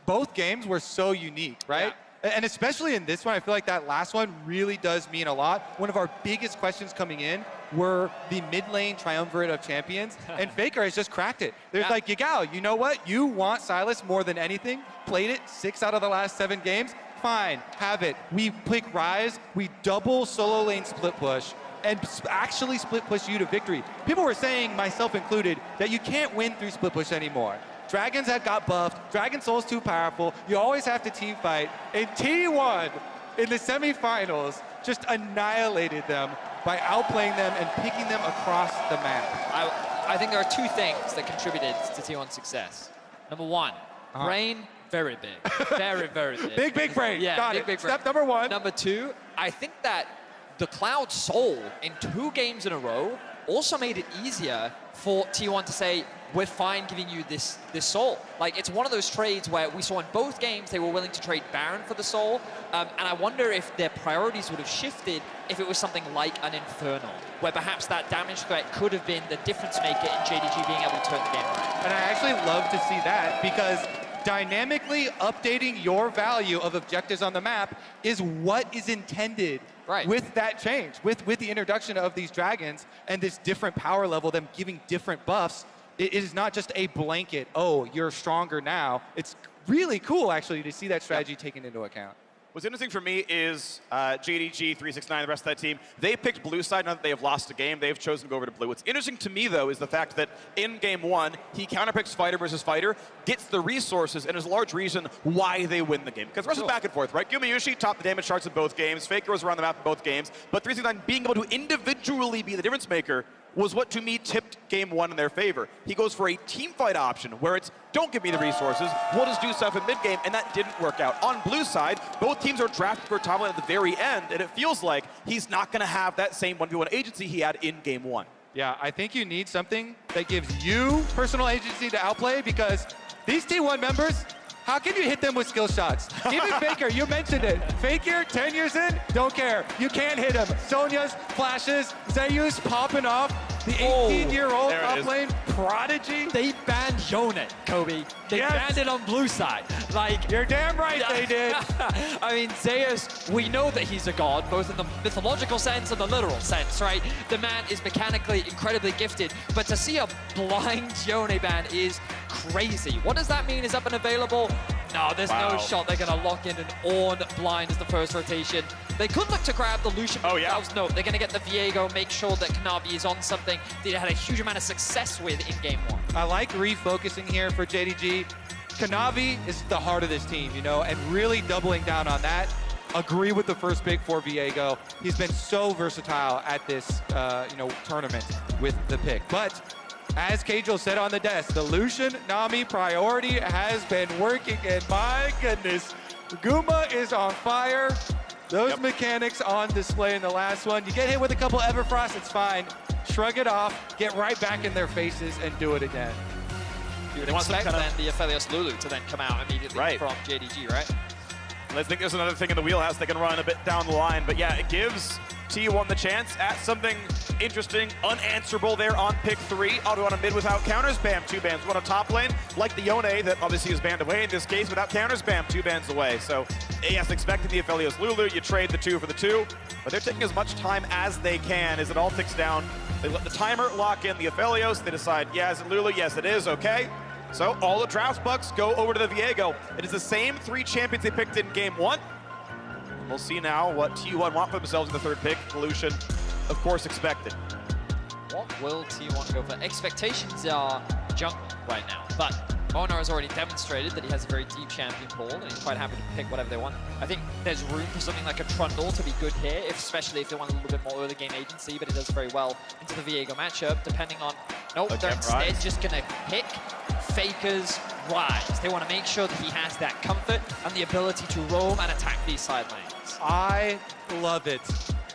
both games were so unique, right? Yeah. And especially in this one, I feel like that last one really does mean a lot. One of our biggest questions coming in were the mid lane triumvirate of champions, and Faker has just cracked it. There's like, Yagao, you know what? You want Sylas more than anything. Played it 6 out of the last 7 games. Fine, have it. We pick Ryze, we double solo lane split push, and actually split push you to victory. People were saying, myself included, that you can't win through split push anymore. Dragons had got buffed, Dragon Soul's too powerful, you always have to team fight, and T1 in the semifinals just annihilated them by outplaying them and picking them across the map. I think there are 2 things that contributed to T1's success. Number 1, brain, very big. Very, very big. Big brain. Yeah, Got big it. brain. Step number 1. Number 2, I think that the Cloud Soul in 2 games in a row also made it easier for T1 to say, we're fine giving you this soul. Like, it's one of those trades where we saw in both games they were willing to trade Baron for the soul, and I wonder if their priorities would have shifted if it was something like an Infernal, where perhaps that damage threat could have been the difference maker in JDG being able to turn the game around. And I actually love to see that because dynamically updating your value of objectives on the map is what is intended with that change, with the introduction of these dragons and this different power level, them giving different buffs. It is not just a blanket, oh, you're stronger now. It's really cool, actually, to see that strategy taken into account. What's interesting for me is JDG, 369, the rest of that team, they picked blue side now that they have lost a game. They've chosen to go over to blue. What's interesting to me, though, is the fact that in game 1, he counterpicks fighter versus fighter, gets the resources, and is a large reason why they win the game. Because the rest is back and forth, right? Gumayushi topped the damage charts in both games. Faker was around the map in both games. But 369 being able to individually be the difference maker was what, to me, tipped game 1 in their favor. He goes for a team fight option, where it's, don't give me the resources, we'll just do stuff in mid-game, and that didn't work out. On blue side, both teams are drafted for top lane at the very end, and it feels like he's not going to have that same 1v1 agency he had in game 1. Yeah, I think you need something that gives you personal agency to outplay, because these T1 members, how can you hit them with skill shots? Even Faker, you mentioned it. Faker, 10 years in, don't care. You can't hit him. Sonya's flashes, Zeus popping off. The 18-year-old top lane prodigy. They banned Yone, Kobe. They banned it on blue side. Like, you're damn right they did. I mean, Zeus, we know that he's a god, both in the mythological sense and the literal sense, right? The man is mechanically incredibly gifted, but to see a blind Yone ban is crazy. What does that mean? Is up and available? No, there's no shot they're going to lock in an Ornn blind as the first rotation. They could look to grab the Lucian themselves. No, they're going to get the Viego, make sure that Kanavi is on something that they had a huge amount of success with in game 1. I like refocusing here for JDG. Kanavi is the heart of this team, you know, and really doubling down on that. Agree with the first pick for Viego. He's been so versatile at this, tournament with the pick. But as Kajal said on the desk, the Lucian Nami priority has been working, and my goodness, Guma is on fire. Those mechanics on display in the last one. You get hit with a couple Everfrost, it's fine. Shrug it off, get right back in their faces, and do it again. You would expect then the Aphelios Lulu to then come out immediately from JDG, right? I think there's another thing in the wheelhouse they can run a bit down the line, but yeah, it gives T1 the chance at something interesting, unanswerable there on pick 3. Auto on a mid without counters, bam, 2 bans. One on top lane, like the Yone that obviously is banned away in this case, without counters, bam, 2 bans away. So, yes, expecting the Aphelios Lulu, you trade the 2 for the 2, but they're taking as much time as they can as it all ticks down. They let the timer lock in the Aphelios, they decide, yeah, is it Lulu? Yes, it is, okay. So all the draft bucks go over to the Viego. It is the same 3 champions they picked in game 1. We'll see now what T1 want for themselves in the 3rd pick. Lucian, of course, expected. What will T1 go for? Expectations are jungle right now, but Onar has already demonstrated that he has a very deep champion pool, and he's quite happy to pick whatever they want. I think there's room for something like a Trundle to be good here, especially if they want a little bit more early game agency, but he does very well into the Viego matchup, depending on... Nope, they're instead just going to pick Faker's Ryze. They want to make sure that he has that comfort and the ability to roam and attack these side lanes. I love it.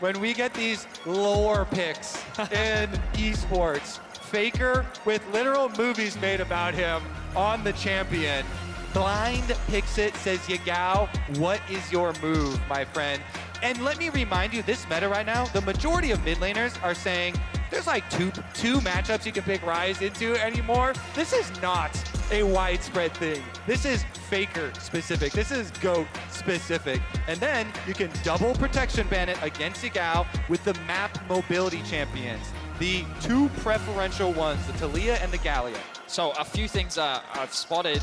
When we get these lore picks in esports, Faker with literal movies made about him on the champion. Blind picks it, says Yagao, what is your move, my friend? And let me remind you, this meta right now, the majority of mid laners are saying there's like two matchups you can pick Ryze into anymore. This is not a widespread thing. This is Faker specific. This is GOAT specific. And then you can double protection ban it against Yagao with the map mobility champions. The two preferential ones, the Taliyah and the Gallia. So a few things I've spotted.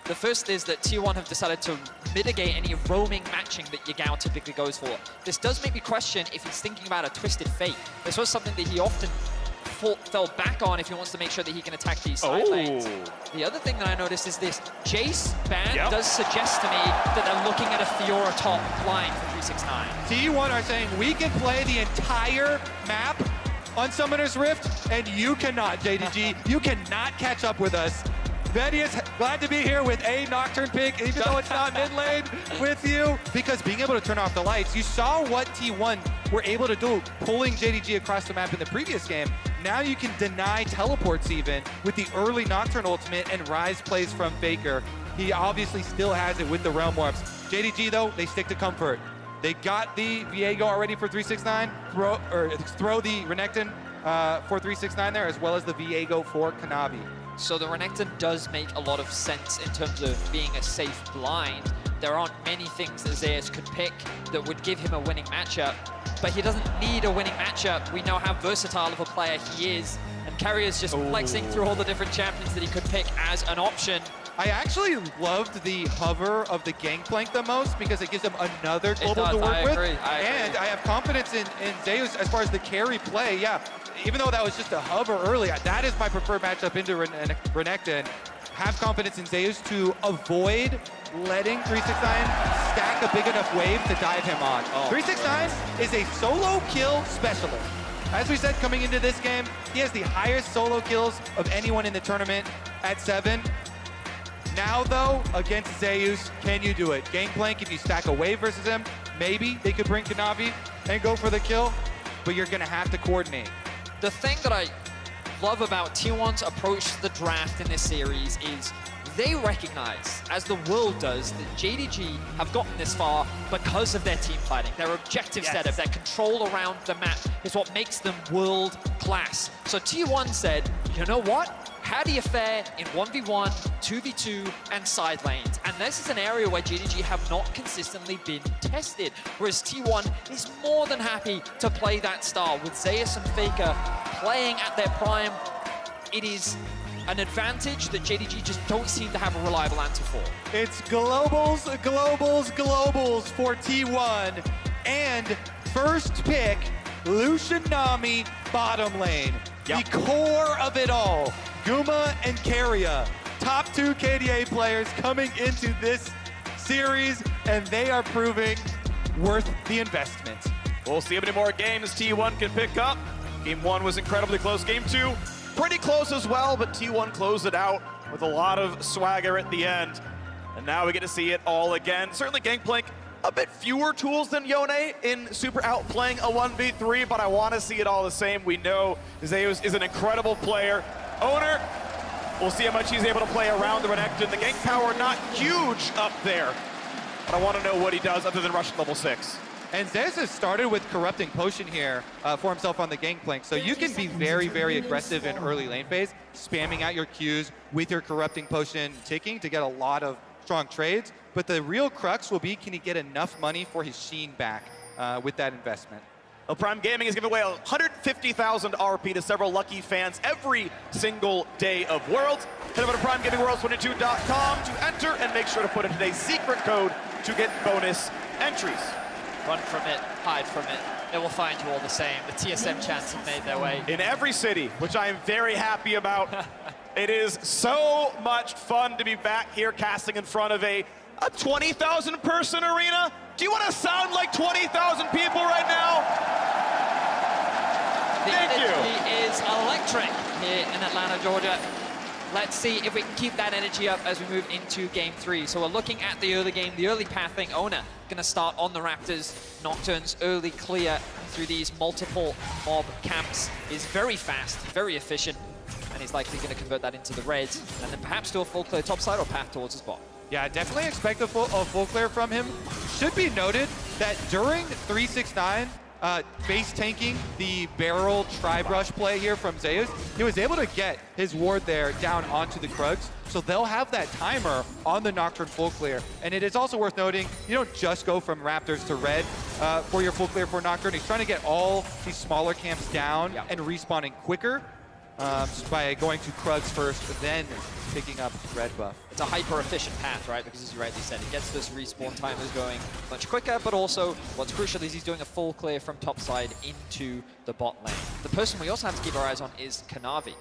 The first is that T1 have decided to mitigate any roaming matching that Yagao typically goes for. This does make me question if he's thinking about a Twisted Fate. This was something that he often fell back on if he wants to make sure that he can attack these side lanes. The other thing that I noticed is this Jace ban does suggest to me that they're looking at a Fiora top line for 369. T1 are saying we can play the entire map on Summoner's Rift, and you cannot, JDG. You cannot catch up with us. Betty is glad to be here with a Nocturne pick, even though it's not mid lane with you. Because being able to turn off the lights, you saw what T1 were able to do, pulling JDG across the map in the previous game. Now you can deny teleports even with the early Nocturne ultimate and Ryze plays from Faker. He obviously still has it with the Realm Warps. JDG though, they stick to comfort. They got the Viego already for 369, throw the Renekton for 369 there, as well as the Viego for Kanavi. So the Renekton does make a lot of sense in terms of being a safe blind. There aren't many things that Zeus could pick that would give him a winning matchup, but he doesn't need a winning matchup. We know how versatile of a player he is, and Carrier's just flexing through all the different champions that he could pick as an option. I actually loved the hover of the Gangplank the most because it gives him another global to work with. And I have confidence in Zeus as far as the carry play. Yeah, even though that was just a hover early, that is my preferred matchup into Renekton. Have confidence in Zeus to avoid letting 369 stack a big enough wave to dive him on. 369 is a solo kill specialist. As we said, coming into this game, he has the highest solo kills of anyone in the tournament at 7. Now though, against Zeus, can you do it? Gangplank, if you stack a wave versus him, maybe they could bring Kanavi and go for the kill, but you're gonna have to coordinate. The thing that I love about T1's approach to the draft in this series is they recognize, as the world does, that JDG have gotten this far because of their team fighting. Their objective setup, their control around the map is what makes them world class. So T1 said, you know what? How do you fare in 1v1, 2v2, and side lanes? And this is an area where JDG have not consistently been tested, whereas T1 is more than happy to play that style. With Zeus and Faker playing at their prime, it is an advantage that JDG just don't seem to have a reliable answer for. It's globals, globals, globals for T1. And first pick, Lucian Nami, bottom lane. The core of it all. Guma and Keria, top 2 KDA players coming into this series, and they are proving worth the investment. We'll see how many more games T1 can pick up. Game 1 was incredibly close. Game 2, pretty close as well, but T1 closed it out with a lot of swagger at the end. And now we get to see it all again. Certainly Gangplank, a bit fewer tools than Yone in super outplaying a 1v3, but I want to see it all the same. We know Zeus is an incredible player. Owner, we'll see how much he's able to play around the Renekton. The gank power not huge up there, but I want to know what he does other than rush level 6. And Zeus has started with Corrupting Potion here for himself on the Gangplank, so you can be very, very aggressive in early lane phase, spamming out your Qs with your Corrupting Potion ticking to get a lot of strong trades. But the real crux will be, can he get enough money for his Sheen back with that investment? Well, Prime Gaming is giving away 150,000 RP to several lucky fans every single day of Worlds. Head over to PrimeGamingWorlds22.com to enter and make sure to put in today's secret code to get bonus entries. Run from it, hide from it. It will find you all the same. The TSM chants have made their way. In every city, which I am very happy about. It is so much fun to be back here casting in front of a 20,000 person arena. Do you want to sound like 20,000 people right now? The Thank you. energy is electric here in Atlanta, Georgia. Let's see if we can keep that energy up as we move into game 3. So we're looking at the early game, the early pathing. Ona going to start on the Raptors. Nocturne's early clear through these multiple mob camps is very fast, very efficient. and he's likely going to convert that into the red, and then perhaps do a full clear topside or path towards his bot. Yeah, definitely expect a full clear from him. Should be noted that during 369, base tanking the barrel tri-brush play here from Zeus, he was able to get his ward there down onto the Krugs, so they'll have that timer on the Nocturne full clear. And it is also worth noting, you don't just go from Raptors to red for your full clear for Nocturne. He's trying to get all these smaller camps down and respawning quicker by going to Krugs first, then picking up red buff. It's a hyper-efficient path, right? Because as you rightly said, it gets this respawn timers going much quicker, but also what's crucial is he's doing a full clear from topside into the bot lane. The person we also have to keep our eyes on is Kanavi.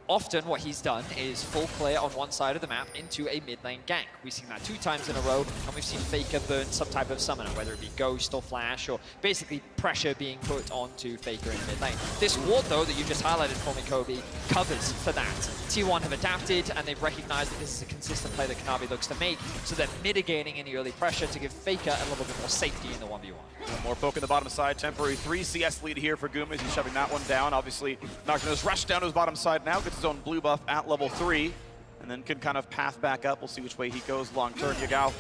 Often what he's done is full clear on one side of the map into a mid lane gank. We've seen that 2 times in a row, and we've seen Faker burn some type of summoner, whether it be Ghost or Flash, or basically pressure being put onto Faker in mid lane. This ward, though, that you just highlighted for me, Kobe, covers for that. T1 have adapted, and they've recognized that this is a consistent play that Kanavi looks to make, so they're mitigating any early pressure to give Faker a little bit more safety in the 1v1. One more poke in the bottom side, temporary 3 CS lead here for Guma as he's shoving that one down. Obviously, Nocturne has rushed down to his bottom side now, gets his own blue buff at level 3, and then can kind of path back up. We'll see which way he goes long term. Yagao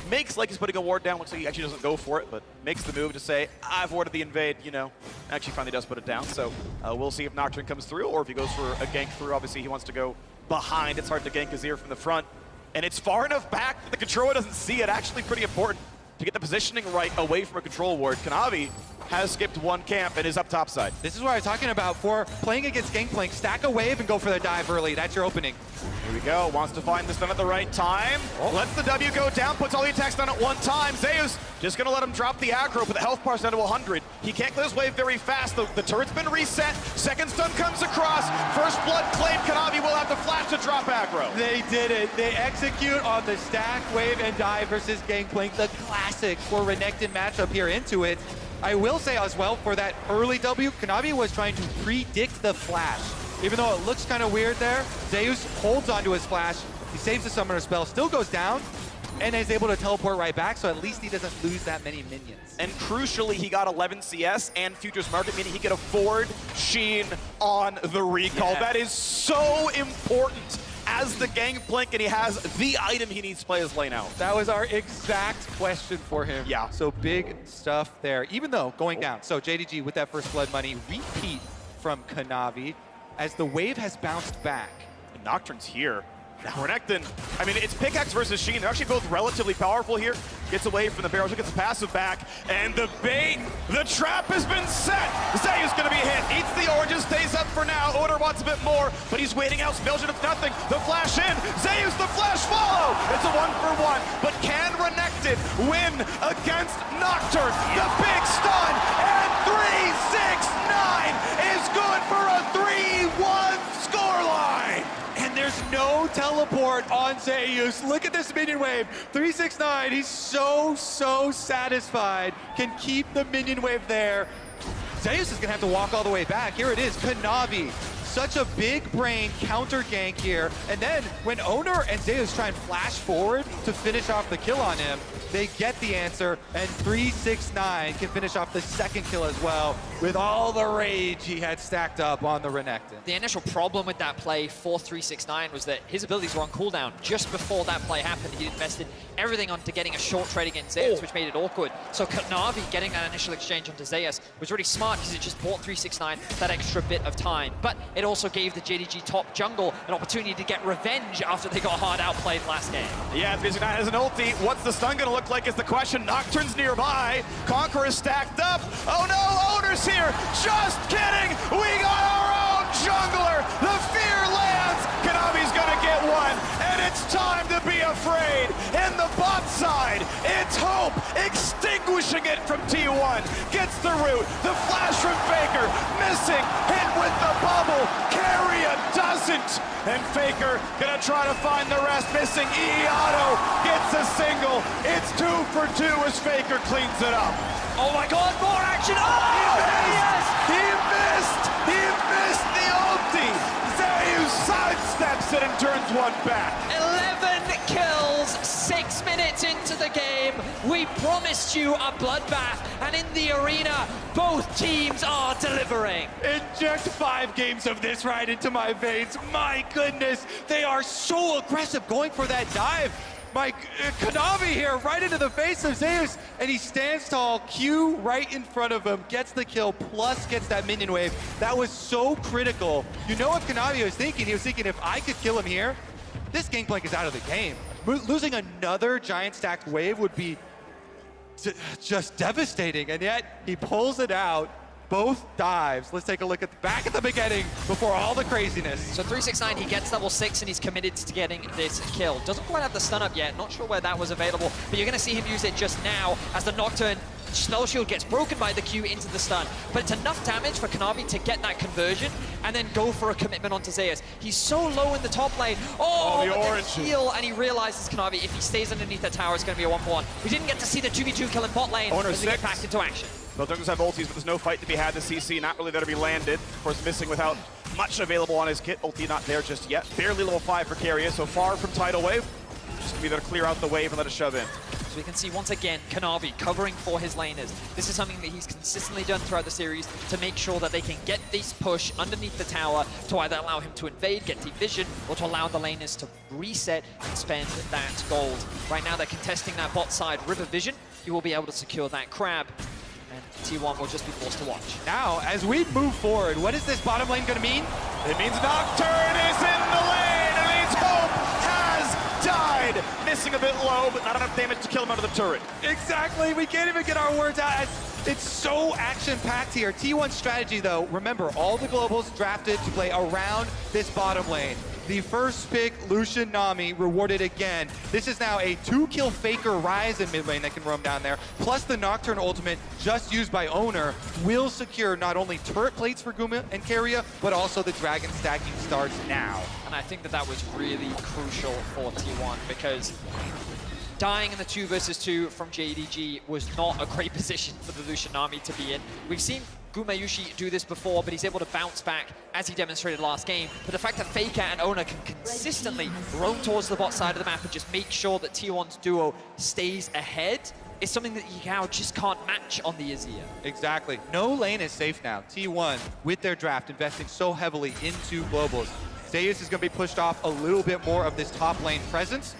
makes like he's putting a ward down. Looks like he actually doesn't go for it, but makes the move to say, I've warded the invade, you know. Actually finally does put it down, so we'll see if Nocturne comes through or if he goes for a gank through. Obviously, he wants to go behind. It's hard to gank Azir from the front, and it's far enough back that the controller doesn't see it. Actually pretty important to get the positioning right away from a control ward. Kanavi has skipped one camp and is up topside. This is what I was talking about for playing against Gangplank. Stack a wave and go for the dive early. That's your opening. Here we go. Wants to find the stun at the right time. Lets the W go down, puts all the attacks down at one time. Zeus just going to let him drop the aggro, but the health bar's down to 100. He can't clear his wave very fast. The turret's been reset. Second stun comes across. First blood claim. Kanavi will have the flash to drop aggro. They did it. They execute on the stack, wave, and dive versus Gangplank. The classic for Renekton matchup here into it. I will say as well, for that early W, Kanavi was trying to predict the flash. Even though it looks kind of weird there, Zeus holds onto his flash. He saves the summoner spell, still goes down, and is able to teleport right back, so at least he doesn't lose that many minions. And crucially, he got 11 CS and Futures Market, meaning he could afford Sheen on the recall. Yeah. That is so important as the Gangplank, and he has the item he needs to play his lane out. That was our exact question for him. Yeah. So big stuff there, even though going down. So JDG with that first blood money, repeat from Kanavi as the wave has bounced back. And Nocturne's here. Now Renekton, I mean, it's pickaxe versus Sheen. They're actually both relatively powerful here. Gets away from the barrels, gets the passive back, and the bait, the trap has been set. Zeus gonna be hit, eats the oranges, stays up for now. Oder wants a bit more, but he's waiting out. Belgian, it's nothing. The flash in, Zeus, the flash follow. It's a 1-for-1, but can Renekton win against Nocturne? The big stun, and 369 is good for a 3-1 scoreline. And there's no teleport on Zeus. Look at this minion wave. 369, he's so satisfied. Can keep the minion wave there. Zeus is gonna have to walk all the way back. Here it is, Kanavi. Such a big brain counter gank here. And then when Owner and Zeus try and flash forward to finish off the kill on him, they get the answer, and 369 can finish off the second kill as well with all the rage he had stacked up on the Renekton. The initial problem with that play for 369 was that his abilities were on cooldown. Just before that play happened, he invested everything onto getting a short trade against Zeus, which made it awkward. So Kanavi getting that initial exchange onto Zeus was really smart because it just bought 369 that extra bit of time. But it also gave the JDG top jungle an opportunity to get revenge after they got hard outplayed last game. Yeah, 369 has an ulti. What's the stun gonna look like is the question. Nocturne's nearby. Conqueror is stacked up. Oh no, Owner's here. Just kidding. We got our own jungler. The fear lands. Kanavi's gonna get one, and it's time to be afraid. In the bot side, it's Hope extinguishing it from T1. Gets the root. The flash from Faker. Missing. Hit with the bubble. Carrier doesn't. And Faker gonna try to find the rest. Missing. Auto gets a single. It's 2 for 2 as Faker cleans it up. Oh my god, more action! Oh, yes! He missed! He missed the ulti! Zeus sidesteps it and turns one back. 11 kills, 6 minutes into the game. We promised you a bloodbath, and in the arena, both teams are delivering. Inject 5 games of this right into my veins. My goodness, they are so aggressive going for that dive. Kanavi here right into the face of Zeus, and he stands tall. Q right in front of him, gets the kill, plus gets that minion wave. That was so critical. You know what Kanavi was thinking? He was thinking, if I could kill him here, this Gangplank is out of the game. Losing another giant stacked wave would be just devastating, and yet he pulls it out. Both dives. Let's take a look back at the beginning before all the craziness. So 369, he gets level 6 and he's committed to getting this kill. Doesn't quite have the stun up yet, not sure where that was available, but you're gonna see him use it just now as the Nocturne spell shield gets broken by the Q into the stun. But it's enough damage for Kanavi to get that conversion and then go for a commitment onto Zeus. He's so low in the top lane. Oh, the orange heal, and he realizes Kanavi, if he stays underneath that tower, it's gonna be a 1-for-1. We didn't get to see the 2v2 kill in bot lane as we get back into action. Both Jungles have ultis, but there's no fight to be had. The CC not really there to be landed. Of course, missing without much available on his kit. Ulti not there just yet. Barely level 5 for Keria, so far from tidal wave. Just gonna be there to clear out the wave and let it shove in. So we can see once again Kanavi covering for his laners. This is something that he's consistently done throughout the series to make sure that they can get this push underneath the tower to either allow him to invade, get deep vision, or to allow the laners to reset and spend that gold. Right now they're contesting that bot side River Vision. He will be able to secure that crab. And T1 will just be forced to watch. Now, as we move forward, what is this bottom lane going to mean? It means Nocturne is in the lane. It means Hope has died. Missing a bit low, but not enough damage to kill him out of the turret. Exactly. We can't even get our words out. It's so action-packed here. T1's strategy, though, remember, all the globals drafted to play around this bottom lane. The first pick, Lucian Nami, rewarded again. This is now a 2-kill Faker Ryze in mid lane that can roam down there, plus the Nocturne ultimate just used by Owner will secure not only turret plates for Guma and Keria, but also the dragon stacking starts now. And I think that was really crucial for T1 because dying in the 2 versus 2 from JDG was not a great position for the Lucian Nami to be in. We've seen Gumayushi do this before, but he's able to bounce back as he demonstrated last game. But the fact that Faker and Owner can consistently roam towards the bot side of the map and just make sure that T1's duo stays ahead is something that Yagao just can't match on the Azir. Exactly. No lane is safe now. T1, with their draft, investing so heavily into globals. Zeus is going to be pushed off a little bit more of this top lane presence.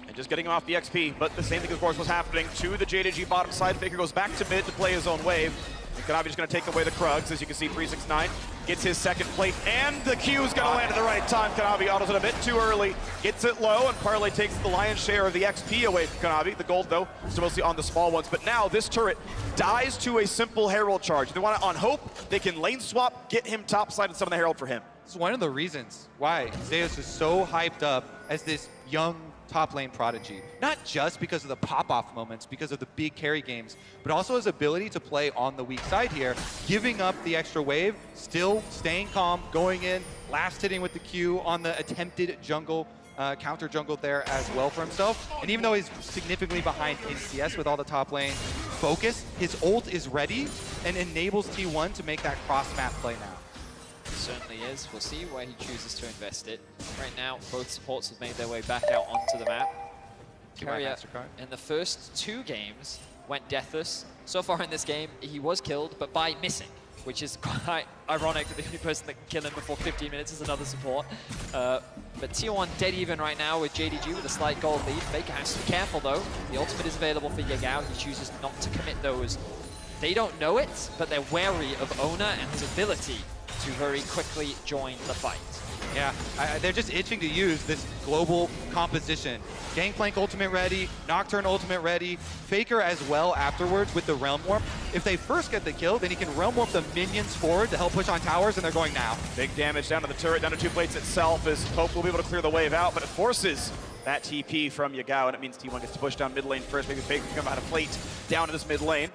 And just getting him off the XP, but the same thing, of course, was happening to the JDG bottom side. Faker goes back to mid to play his own wave. And Kanavi's going to take away the Krugs. As you can see, 369 gets his second plate, and the Q is going to land at the right time. Kanavi autos it a bit too early, gets it low, and Parlay takes the lion's share of the XP away from Kanavi. The gold, though, still mostly on the small ones. But now this turret dies to a simple Herald charge. If they want it on Hope, they can lane swap, get him topside and summon the Herald for him. This is one of the reasons why Zeus is so hyped up as this young top lane prodigy. Not just because of the pop-off moments, because of the big carry games, but also his ability to play on the weak side here, giving up the extra wave, still staying calm, going in, last hitting with the Q on the attempted jungle, counter jungle there as well for himself. And even though he's significantly behind in CS with all the top lane focus, his ult is ready and enables T1 to make that cross-map play now. Certainly is. We'll see where he chooses to invest it. Right now, both supports have made their way back out onto the map. Keria, in the first 2 games, went deathless. So far in this game, he was killed, but by missing, which is quite ironic that the only person that can kill him before 15 minutes is another support. But T1 dead even right now with JDG with a slight gold lead. Faker has to be careful, though. The ultimate is available for Yagao. He chooses not to commit those. They don't know it, but they're wary of Owner and his ability to very quickly join the fight. Yeah, they're just itching to use this global composition. Gangplank ultimate ready, Nocturne ultimate ready, Faker as well afterwards with the Realm Warp. If they first get the kill, then he can Realm Warp the minions forward to help push on towers, and they're going now. Big damage down to the turret, down to 2 plates itself, as Hope will be able to clear the wave out, but it forces that TP from Yagao, and it means T1 gets to push down mid lane first. Maybe Faker can come out of plate down to this mid lane.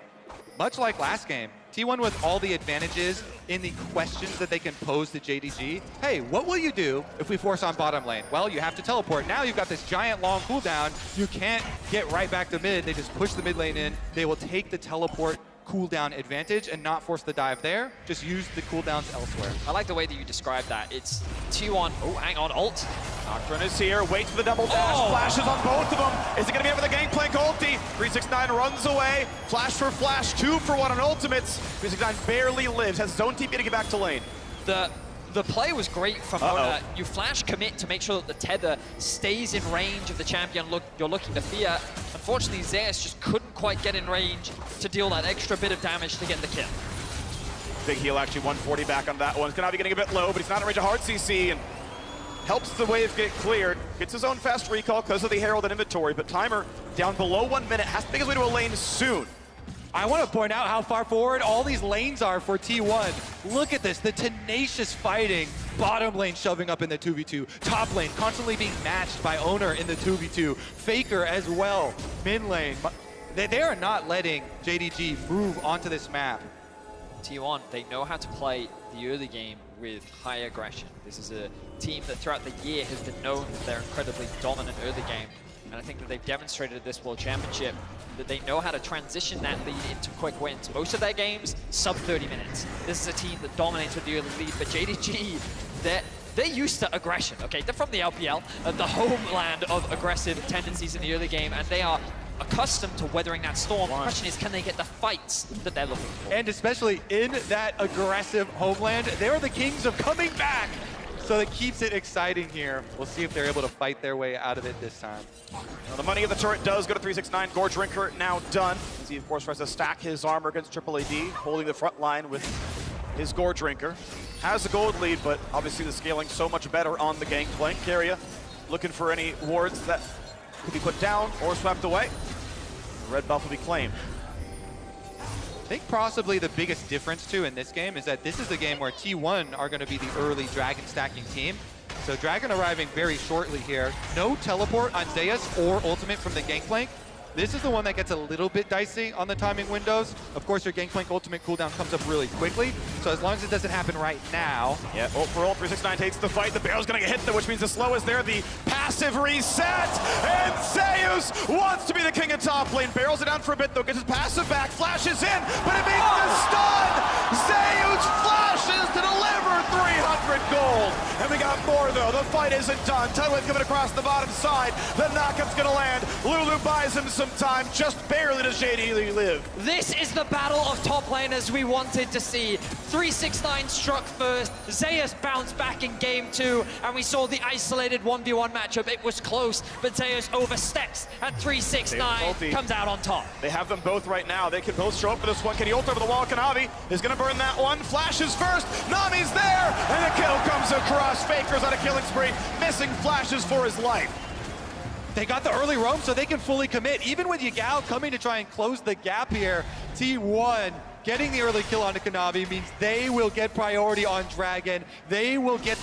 Much like last game, T1 with all the advantages in the questions that they can pose to JDG. Hey, what will you do if we force on bottom lane? Well, you have to teleport. Now you've got this giant long cooldown. You can't get right back to mid. They just push the mid lane in. They will take the teleport cooldown advantage and not force the dive there. Just use the cooldowns elsewhere. I like the way that you described that. It's T1, oh, hang on, ult. Nocturne is here, waits for the double dash, flashes on both of them. Is it gonna be up for the Gangplank ulti? 369 runs away, flash for flash, 2 for 1 on ultimates. 369 barely lives, has zone TP to get back to lane. The play was great from Mona. You flash commit to make sure that the tether stays in range of the champion you're looking to fear. Unfortunately, Zeus just couldn't quite get in range to deal that extra bit of damage to get the kill. Big heal, actually 140 back on that one. Kanavi getting a bit low, but he's not in range of hard CC, and helps the wave get cleared. Gets his own fast recall because of the Herald and inventory, but timer down below 1 minute, has to make his way to a lane soon. I want to point out how far forward all these lanes are for T1. Look at this, the tenacious fighting. Bottom lane shoving up in the 2v2. Top lane constantly being matched by Owner in the 2v2. Faker as well. Mid lane. They are not letting JDG move onto this map. T1, they know how to play the early game with high aggression. This is a team that throughout the year has been known that they're incredibly dominant early game. And I think that they've demonstrated at this World Championship that they know how to transition that lead into quick wins. Most of their games, sub 30 minutes. This is a team that dominates with the early lead, but JDG, they're used to aggression, okay? They're from the LPL, the homeland of aggressive tendencies in the early game, and they are accustomed to weathering that storm. The question is, can they get the fights that they're looking for? And especially in that aggressive homeland, they're the kings of coming back. So it keeps it exciting here. We'll see if they're able to fight their way out of it this time. Now the money of the turret does go to 369. Gorge Drinker now done. As he, of course, tries to stack his armor against Triple AD, holding the front line with his Gorge Drinker. Has a gold lead, but obviously the scaling so much better on the Gangplank area. Looking for any wards that could be put down or swept away. The red buff will be claimed. I think possibly the biggest difference too in this game is that this is a game where T1 are going to be the early Dragon stacking team. So Dragon arriving very shortly here. No teleport on Zeus or ultimate from the Gangplank. This is the one that gets a little bit dicey on the timing windows. Of course, your Gangplank ultimate cooldown comes up really quickly. So as long as it doesn't happen right now. Yeah, ult for ult, 369 takes the fight. The barrel's gonna get hit though, which means the slow is there. The passive reset, and Zeus wants to be the king of top lane. Barrels it down for a bit though, gets his passive back, flashes in, but it means the stun! Zeus flashes to deliver 300 gold. And we got more though, the fight isn't done. Tidewave coming across the bottom side. The knockup's gonna land. Lulu buys him some time, just barely does JD live. This is the battle of top laners we wanted to see. 369 struck first, Zeus bounced back in game 2, and we saw the isolated 1v1 matchup. It was close, but Zeus oversteps, and 369 comes out on top. They have them both right now. They can both show up for this one. Can he ult over the wall? Kanavi is gonna burn that one. Flashes first, Nami's there, and the kill comes across. Faker's on a killing spree, missing flashes for his life. They got the early roam so they can fully commit. Even with Yagao coming to try and close the gap here, T1 getting the early kill onto Kanavi means they will get priority on Dragon. They will get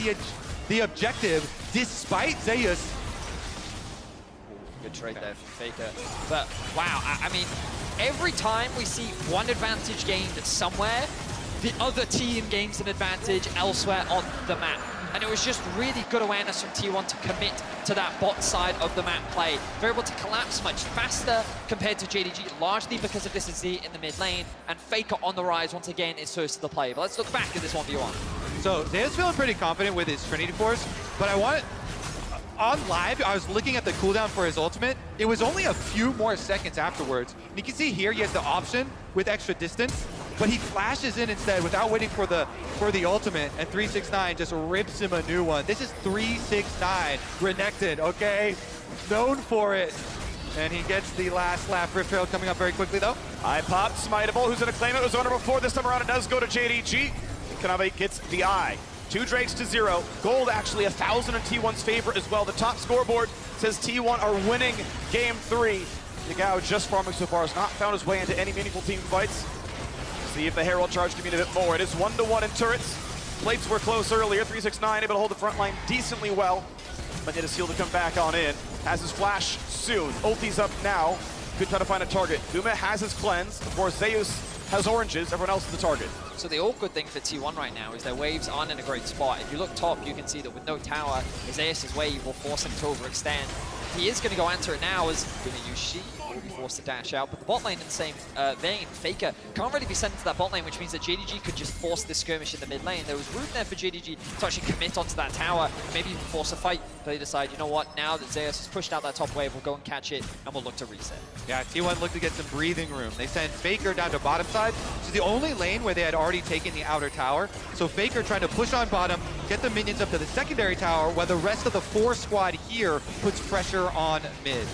the objective despite Zeus. Good trade there from Faker. But wow, I mean, every time we see one advantage gained somewhere, the other team gains an advantage elsewhere on the map. And it was just really good awareness from T1 to commit to that bot side of the map play. They're able to collapse much faster compared to JDG, largely because of this Z in the mid lane, and Faker on the rise once again is first to the play. But let's look back at this 1v1. So Zeus feeling pretty confident with his Trinity Force, but I want on live, I was looking at the cooldown for his ultimate. It was only a few more seconds afterwards. And you can see here he has the option with extra distance, but he flashes in instead without waiting for the ultimate, and 369 just rips him a new one. This is 369 Renekton, okay? Known for it. And he gets the last lap. Rift Herald coming up very quickly though. I popped Smiteable, who's gonna claim it. It was owner before. This time around it does go to JDG. Kanavi gets the eye. 2 Drakes to 0. Gold actually 1,000 in T1's favor as well. The top scoreboard says T1 are winning game 3. Yagao just farming so far has not found his way into any meaningful team fights. See if the Herald charge can mean a bit more. It is 1-1 in turrets. Plates were close earlier. 369 able to hold the front line decently well. But need a seal to come back on in. Has his flash soon. Ulti's up now. Could try to find a target. Guma has his cleanse. Of course, Zeus has oranges. Everyone else is the target. So the awkward thing for T1 right now is their waves aren't in a great spot. If you look top, you can see that with no tower, Zeus' wave will force him to overextend. He is going to go answer it now as Guma use She. will be forced to dash out. But the bot lane in the same vein, Faker can't really be sent into that bot lane, which means that JDG could just force this skirmish in the mid lane. There was room there for JDG to actually commit onto that tower, and maybe even force a fight. But they decide, you know what, now that Zeus has pushed out that top wave, we'll go and catch it, and we'll look to reset. Yeah, T1 looked to get some breathing room. They sent Faker down to bottom side, which is the only lane where they had already taken the outer tower. So Faker trying to push on bottom, get the minions up to the secondary tower, while the rest of the 4 squad here puts pressure on mid.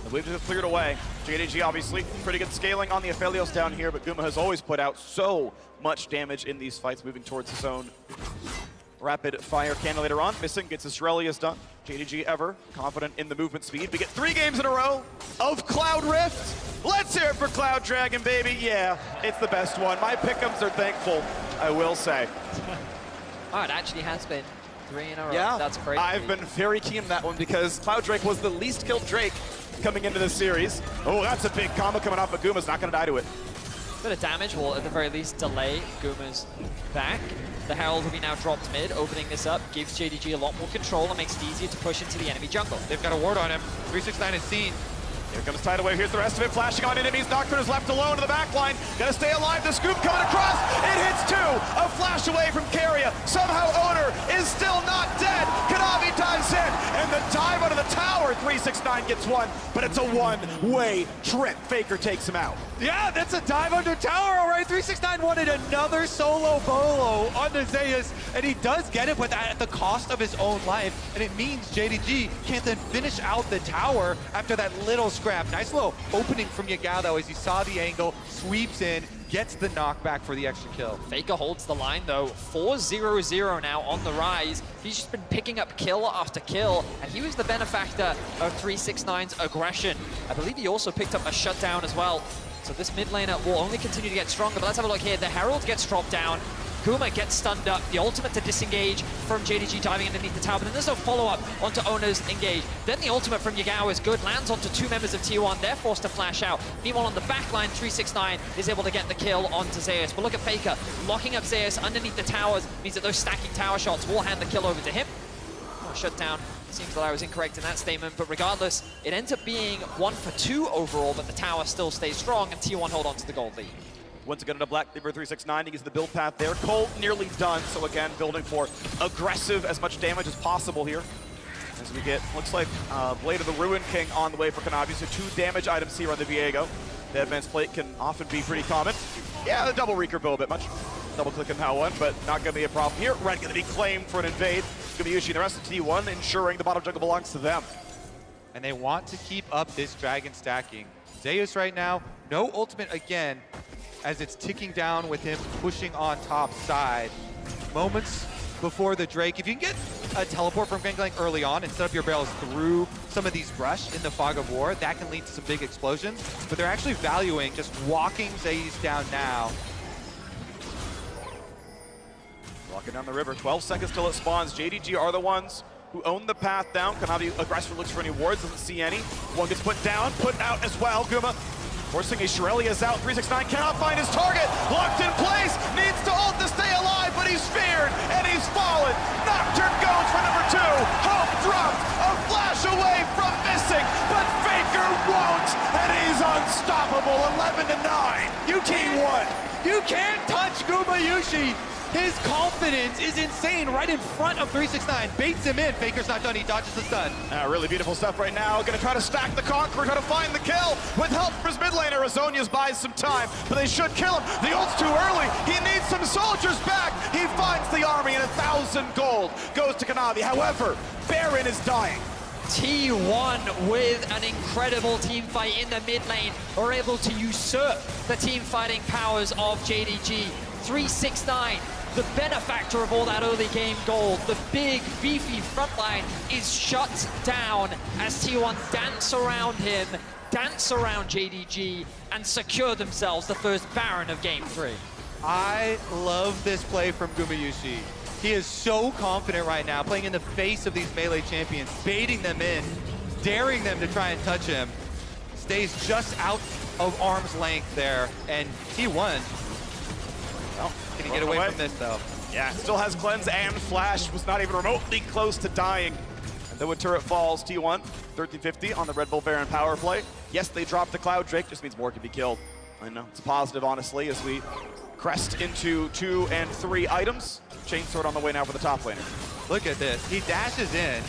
The waves have cleared away. JDG obviously pretty good scaling on the Aphelios down here, but Guma has always put out so much damage in these fights, moving towards his own rapid fire cannon later on. Missing gets his Shurelia's done. JDG ever confident in the movement speed. We get 3 games in a row of Cloud Rift. Let's hear it for Cloud Dragon, baby. Yeah, it's the best one. My pick'ems are thankful, I will say. Oh, it actually has been 3 in a row. Yeah, that's crazy. I've been very keen on that one because Cloud Drake was the least killed Drake coming into this series. Oh, that's a big combo coming off, but Guma's not going to die to it. Bit of damage will, at the very least, delay Guma's back. The Herald will be now dropped mid, opening this up, gives JDG a lot more control and makes it easier to push into the enemy jungle. They've got a ward on him. 369 is seen. Here comes Tidal Wave. Here's the rest of it. Flashing on enemies. Nocturne is left alone in the back line. Gotta stay alive. The scoop coming across. It hits 2. A flash away from Keria. Somehow Owner is still not dead. Kanavi dives in. And the dive out of the tower. 369 gets 1. But it's a one-way trip. Faker takes him out. Yeah, that's a dive under tower, all right. 369 wanted another solo bolo onto Zeus, and he does get it, but at the cost of his own life. And it means JDG can't then finish out the tower after that little scrap. Nice little opening from Yagao, though, as he saw the angle, sweeps in, gets the knockback for the extra kill. Faker holds the line, though. 4-0-0 now on the rise. He's just been picking up kill after kill, and he was the benefactor of 369's aggression. I believe he also picked up a shutdown as well. So this mid laner will only continue to get stronger, but let's have a look here. The Herald gets dropped down. Guma gets stunned up. The ultimate to disengage from JDG diving underneath the tower, but then there's no follow-up onto Owner's engage. Then the ultimate from Yagao is good, lands onto 2 members of T1. They're forced to flash out. Meanwhile, on the back line, 369 is able to get the kill onto Zeus. But look at Faker, locking up Zeus underneath the towers means that those stacking tower shots will hand the kill over to him. Oh, shut down. Seems that I was incorrect in that statement, but regardless, it ends up being 1 for 2 overall, but the tower still stays strong, and T1 hold on to the gold lead. Once again, into Black Cleaver 369, he gets the build path there. Cold nearly done, so again, building for aggressive, as much damage as possible here. As we get, looks like Blade of the Ruin King on the way for Kanavi, so 2 damage items here on the Viego. The advanced plate can often be pretty common. Yeah, the double recurve a bit much. Double clicking that one, but not gonna be a problem here. Red gonna be claimed for an invade. Gumayushi and the rest of T1 ensuring the bottom jungle belongs to them. And they want to keep up this dragon stacking. Zeus right now, no ultimate again, as it's ticking down with him pushing on top side. Moments before the Drake, if you can get a teleport from Gangplank early on and set up your barrels through some of these brush in the fog of war, that can lead to some big explosions. But they're actually valuing just walking Zeus down now. Walking down the river, 12 seconds till it spawns. JDG are the ones who own the path down. Kanavi aggressively looks for any wards, doesn't see any. One gets put down, put out as well. Guma forcing a Shurelia's out. 369 cannot find his target. Locked in place, needs to ult to stay alive, but he's feared and he's fallen. Nocturne goes for number 2. Hope dropped, a flash away from missing, but Faker won't, and he's unstoppable. 11-9. You can't touch Gumayushi. His confidence is insane right in front of 369. Baits him in. Faker's not done. He dodges the stun. Really beautiful stuff right now. Gonna try to stack the Conqueror, try to find the kill. With help from his mid laner, Azonius buys some time, but they should kill him. The ult's too early. He needs some soldiers back. He finds the army, and 1,000 gold goes to Kanavi. However, Baron is dying. T1 with an incredible team fight in the mid lane are able to usurp the team fighting powers of JDG. 369, the benefactor of all that early game gold, the big beefy frontline is shut down as T1 dance around him, dance around JDG, and secure themselves the first Baron of game 3. I love this play from Gumayushi. He is so confident right now, playing in the face of these melee champions, baiting them in, daring them to try and touch him. Stays just out of arm's length there, and he won. Well, can he get away from this, though? Yeah, still has cleanse and flash, was not even remotely close to dying. Then when turret falls, T1, 1350 on the Red Bull Baron power play. Yes, they dropped the Cloud Drake, just means more can be killed. I know, it's a positive, honestly, as we crest into 2 and 3 items. Chainsword on the way now for the top laner. Look at this. He dashes in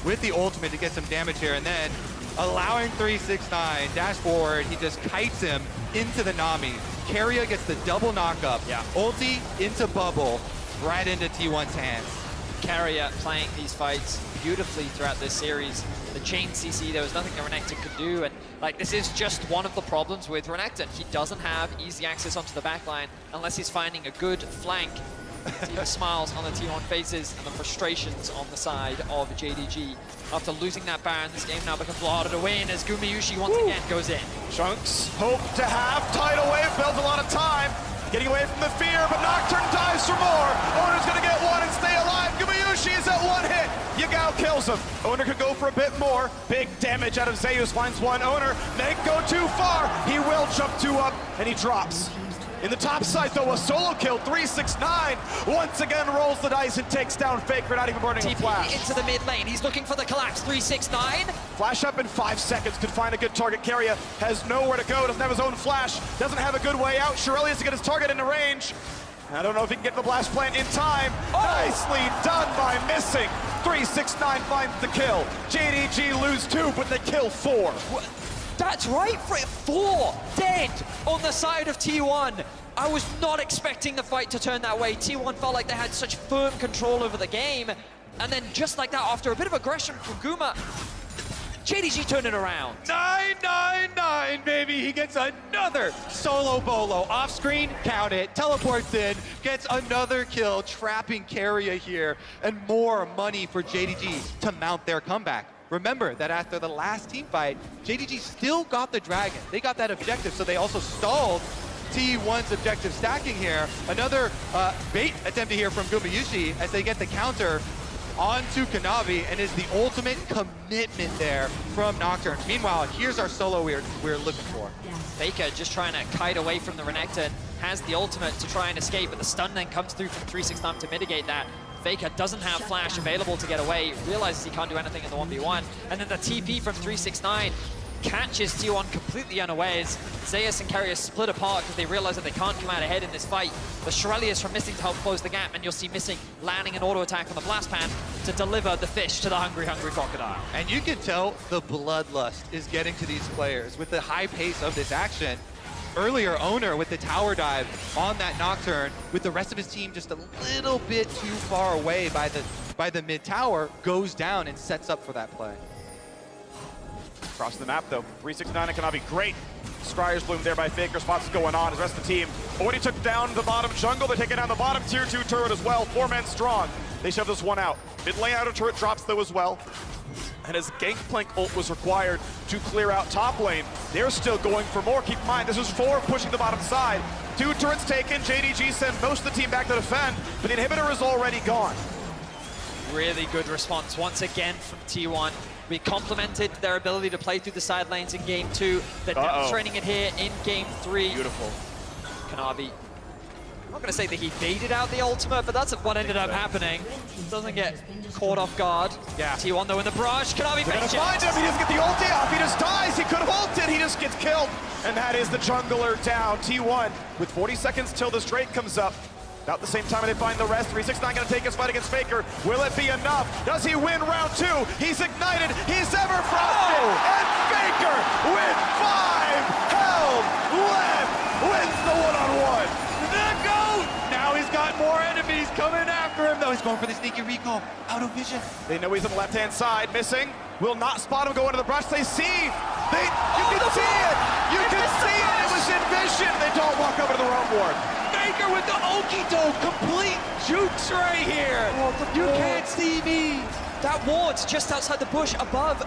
with the ultimate to get some damage here, and then allowing 369 dash forward. He just kites him into the Nami. Keria gets the double knockup. Yeah. Ulti into bubble, right into T1's hands. Keria playing these fights beautifully throughout this series. The chain CC, there was nothing that Renekton could do, and like this is just one of the problems with Renekton. He doesn't have easy access onto the backline unless he's finding a good flank. See the smiles on the T1 faces and the frustrations on the side of JDG. After losing that Baron, this game now becomes harder to win as Gumayusi once again goes in. Chunks hope to have tidal wave, builds a lot of time. Getting away from the fear, but Nocturne dives for more. Owner's gonna get one and stay alive. Gumayusi is at 1 hit. Yagao kills him. Owner could go for a bit more. Big damage out of Zeus, finds one. Owner may go too far. He will jump 2 up, and he drops. In the top side, though, a solo kill, 369. Once again rolls the dice and takes down Faker, not even burning a flash. Into the mid lane, he's looking for the collapse, 369. Flash up in 5 seconds, could find a good target. Keria has nowhere to go, doesn't have his own flash, doesn't have a good way out. Shirelli has to get his target into range. I don't know if he can get the blast plant in time. Nicely done by missing. 369 finds the kill. JDG lose 2, but they kill 4. That's right, 4 dead on the side of T1. I was not expecting the fight to turn that way. T1 felt like they had such firm control over the game. And then just like that, after a bit of aggression from Guma, JDG turned it around. 999, baby. He gets another solo bolo. Off screen, count it. Teleports in, gets another kill, trapping Keria here. And more money for JDG to mount their comeback. Remember that after the last team fight, JDG still got the dragon. They got that objective, so they also stalled T1's objective stacking here. Another bait attempt here from Gumayusi as they get the counter onto Kanavi, and is the ultimate commitment there from Nocturne. Meanwhile, here's our solo we're looking for. Faker just trying to kite away from the Renekton, has the ultimate to try and escape, but the stun then comes through from 369 to mitigate that. Faker doesn't have flash available to get away, realizes he can't do anything in the 1v1, and then the TP from 369 catches T1 completely unawares. Zeus and Keria split apart because they realize that they can't come out ahead in this fight. The Shirelli from Missing to help close the gap, and you'll see Missing landing an auto attack on the blast pan to deliver the fish to the hungry crocodile. And you can tell the bloodlust is getting to these players with the high pace of this action. Earlier, Owner with the tower dive on that Nocturne, with the rest of his team just a little bit too far away by the mid tower, goes down and sets up for that play. Across the map, though, 369 and Kanavi, great. Scryer's bloom there by Faker, spots going on. His rest of the team already took down the bottom jungle. They're taking down the bottom tier 2 turret as well. 4 men strong. They shove this one out. Mid lane outer turret drops though as well. And as Gangplank ult was required to clear out top lane, they're still going for more. Keep in mind, this is 4 pushing the bottom side. 2 turrets taken, JDG sent most of the team back to defend, but the inhibitor is already gone. Really good response once again from T1. We complimented their ability to play through the side lanes in game 2. They're demonstrating it here in game 3. Beautiful. Kanavi, I'm not going to say that he baited out the ultimate, but that's what ended up happening. Doesn't get caught off guard. Yeah. T1 though in the brush. Kanavi They're gonna makes it. find him. He doesn't get the ulti off. He just dies. He could have ulted. He just gets killed. And that is the jungler down. T1 with 40 seconds till this Drake comes up. About the same time they find the rest. 369 gonna take his fight against Faker. Will it be enough? Does he win round 2? He's ignited. He's ever frosted. And Faker with 5 held left wins the one-on-one. The GOAT! Now he's got more enemies coming after him, though. He's going for the sneaky recall. Out of vision. They know he's on the left-hand side. Missing. Will not spot him go into the brush. They see. You can see it. You can see it. It was in vision. They don't walk over to the roam ward. Faker with the okie-doke, complete jukes right here. You can't see me. That ward's just outside the bush above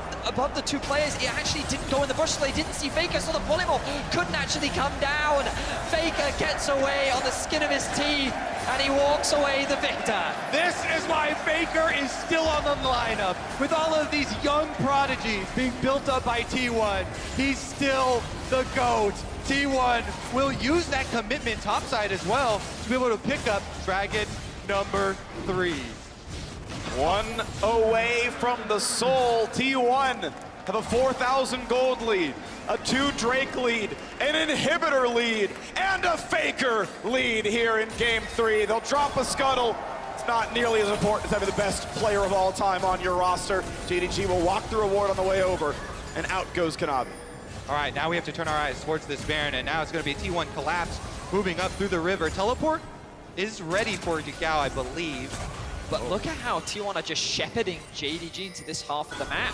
the 2 players. It actually didn't go in the bush, so they didn't see Faker, so the polymorph couldn't actually come down. Faker gets away on the skin of his teeth, and he walks away the victor. This is why Faker is still on the lineup. With all of these young prodigies being built up by T1, he's still the GOAT. T1 will use that commitment topside as well to be able to pick up Dragon number 3. One away from the soul. T1 have a 4,000 gold lead, a 2 Drake lead, an inhibitor lead, and a Faker lead here in game 3. They'll drop a scuttle. It's not nearly as important as having the best player of all time on your roster. JDG will walk the reward on the way over, and out goes Kanavi. All right, now we have to turn our eyes towards this Baron, and now it's going to be a T1 collapse, moving up through the river. Teleport is ready for Gagao, I believe. But look at how T1 are just shepherding JDG into this half of the map.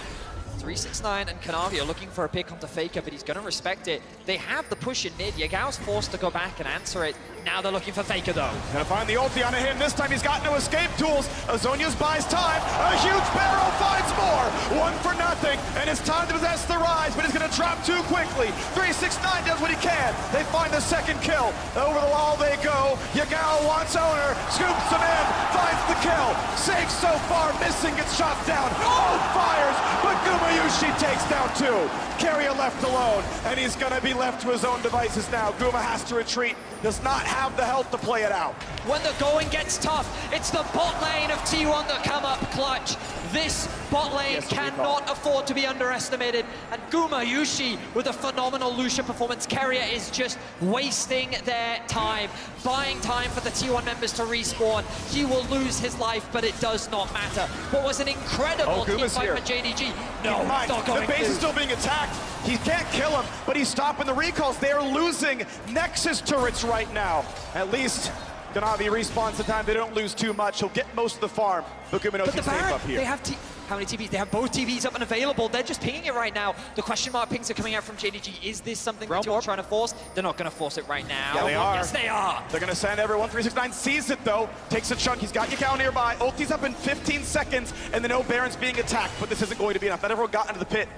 369 and Kanavi are looking for a pick onto Faker, but he's going to respect it. They have the push in mid. Yagao's forced to go back and answer it. Now they're looking for Faker, though. Gonna find the ulti on him. This time he's got no escape tools. Azonius buys time. A huge barrel finds more. 1 for nothing, and it's time to possess the Rise, but he's gonna drop too quickly. 369 does what he can. They find the second kill. Over the wall they go. Yagao wants owner, scoops him in, finds the kill. Safe so far, missing, gets shot down. Oh, fires, but Gumayushi takes down 2. Carrier left alone, and he's gonna be left to his own devices now. Guma has to retreat, does not have the health to play it out. When the going gets tough, it's the bot lane of T1 that come up clutch. This bot lane cannot afford to be underestimated, and Gumayushi with a phenomenal Lucia performance. Carrier is just wasting their time, buying time for the T1 members to respawn. He will lose his life, but it does not matter. What was an incredible team fight for JDG. No, not going the base is still being attacked. He can't kill him, but he's stopping the recalls. They are losing Nexus turrets right now. At least Kanavi respawns the time. They don't lose too much. He'll get most of the farm. But Guma knows he's safe up here. They have how many TVs? They have both TVs up and available. They're just pinging it right now. The question mark pings are coming out from JDG. Is this something that you're trying to force? They're not going to force it right now. Yeah, they are. Yes, they are. They're going to send everyone. 369 sees it, though. Takes a chunk. He's got Yagao nearby. Ulti's up in 15 seconds, and the no Baron's being attacked, but this isn't going to be enough. Not everyone got into the pit.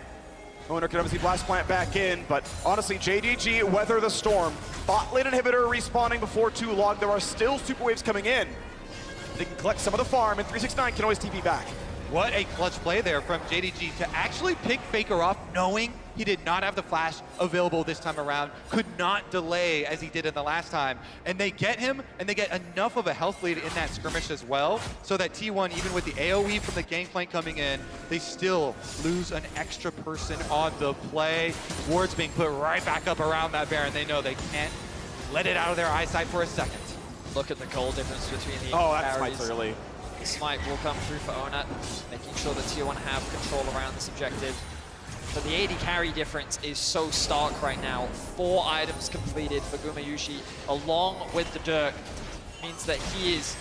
Owner can obviously blast plant back in, but honestly, JDG weather the storm. Bot lane inhibitor respawning before too long. There are still super waves coming in. They can collect some of the farm, and 369 can always TP back. What a clutch play there from JDG to actually pick Faker off, knowing he did not have the flash available this time around, could not delay as he did in the last time. And they get him, and they get enough of a health lead in that skirmish as well, so that T1, even with the AoE from the gangplank coming in, they still lose an extra person on the play. Wards being put right back up around that Baron. They know they can't let it out of their eyesight for a second. Look at the goal difference between the that carries. smite's early. The smite will come through for Onat, making sure that T1 have control around this objective. But the AD carry difference is so stark right now. 4 items completed for Gumayushi, along with the Dirk. Means that he is,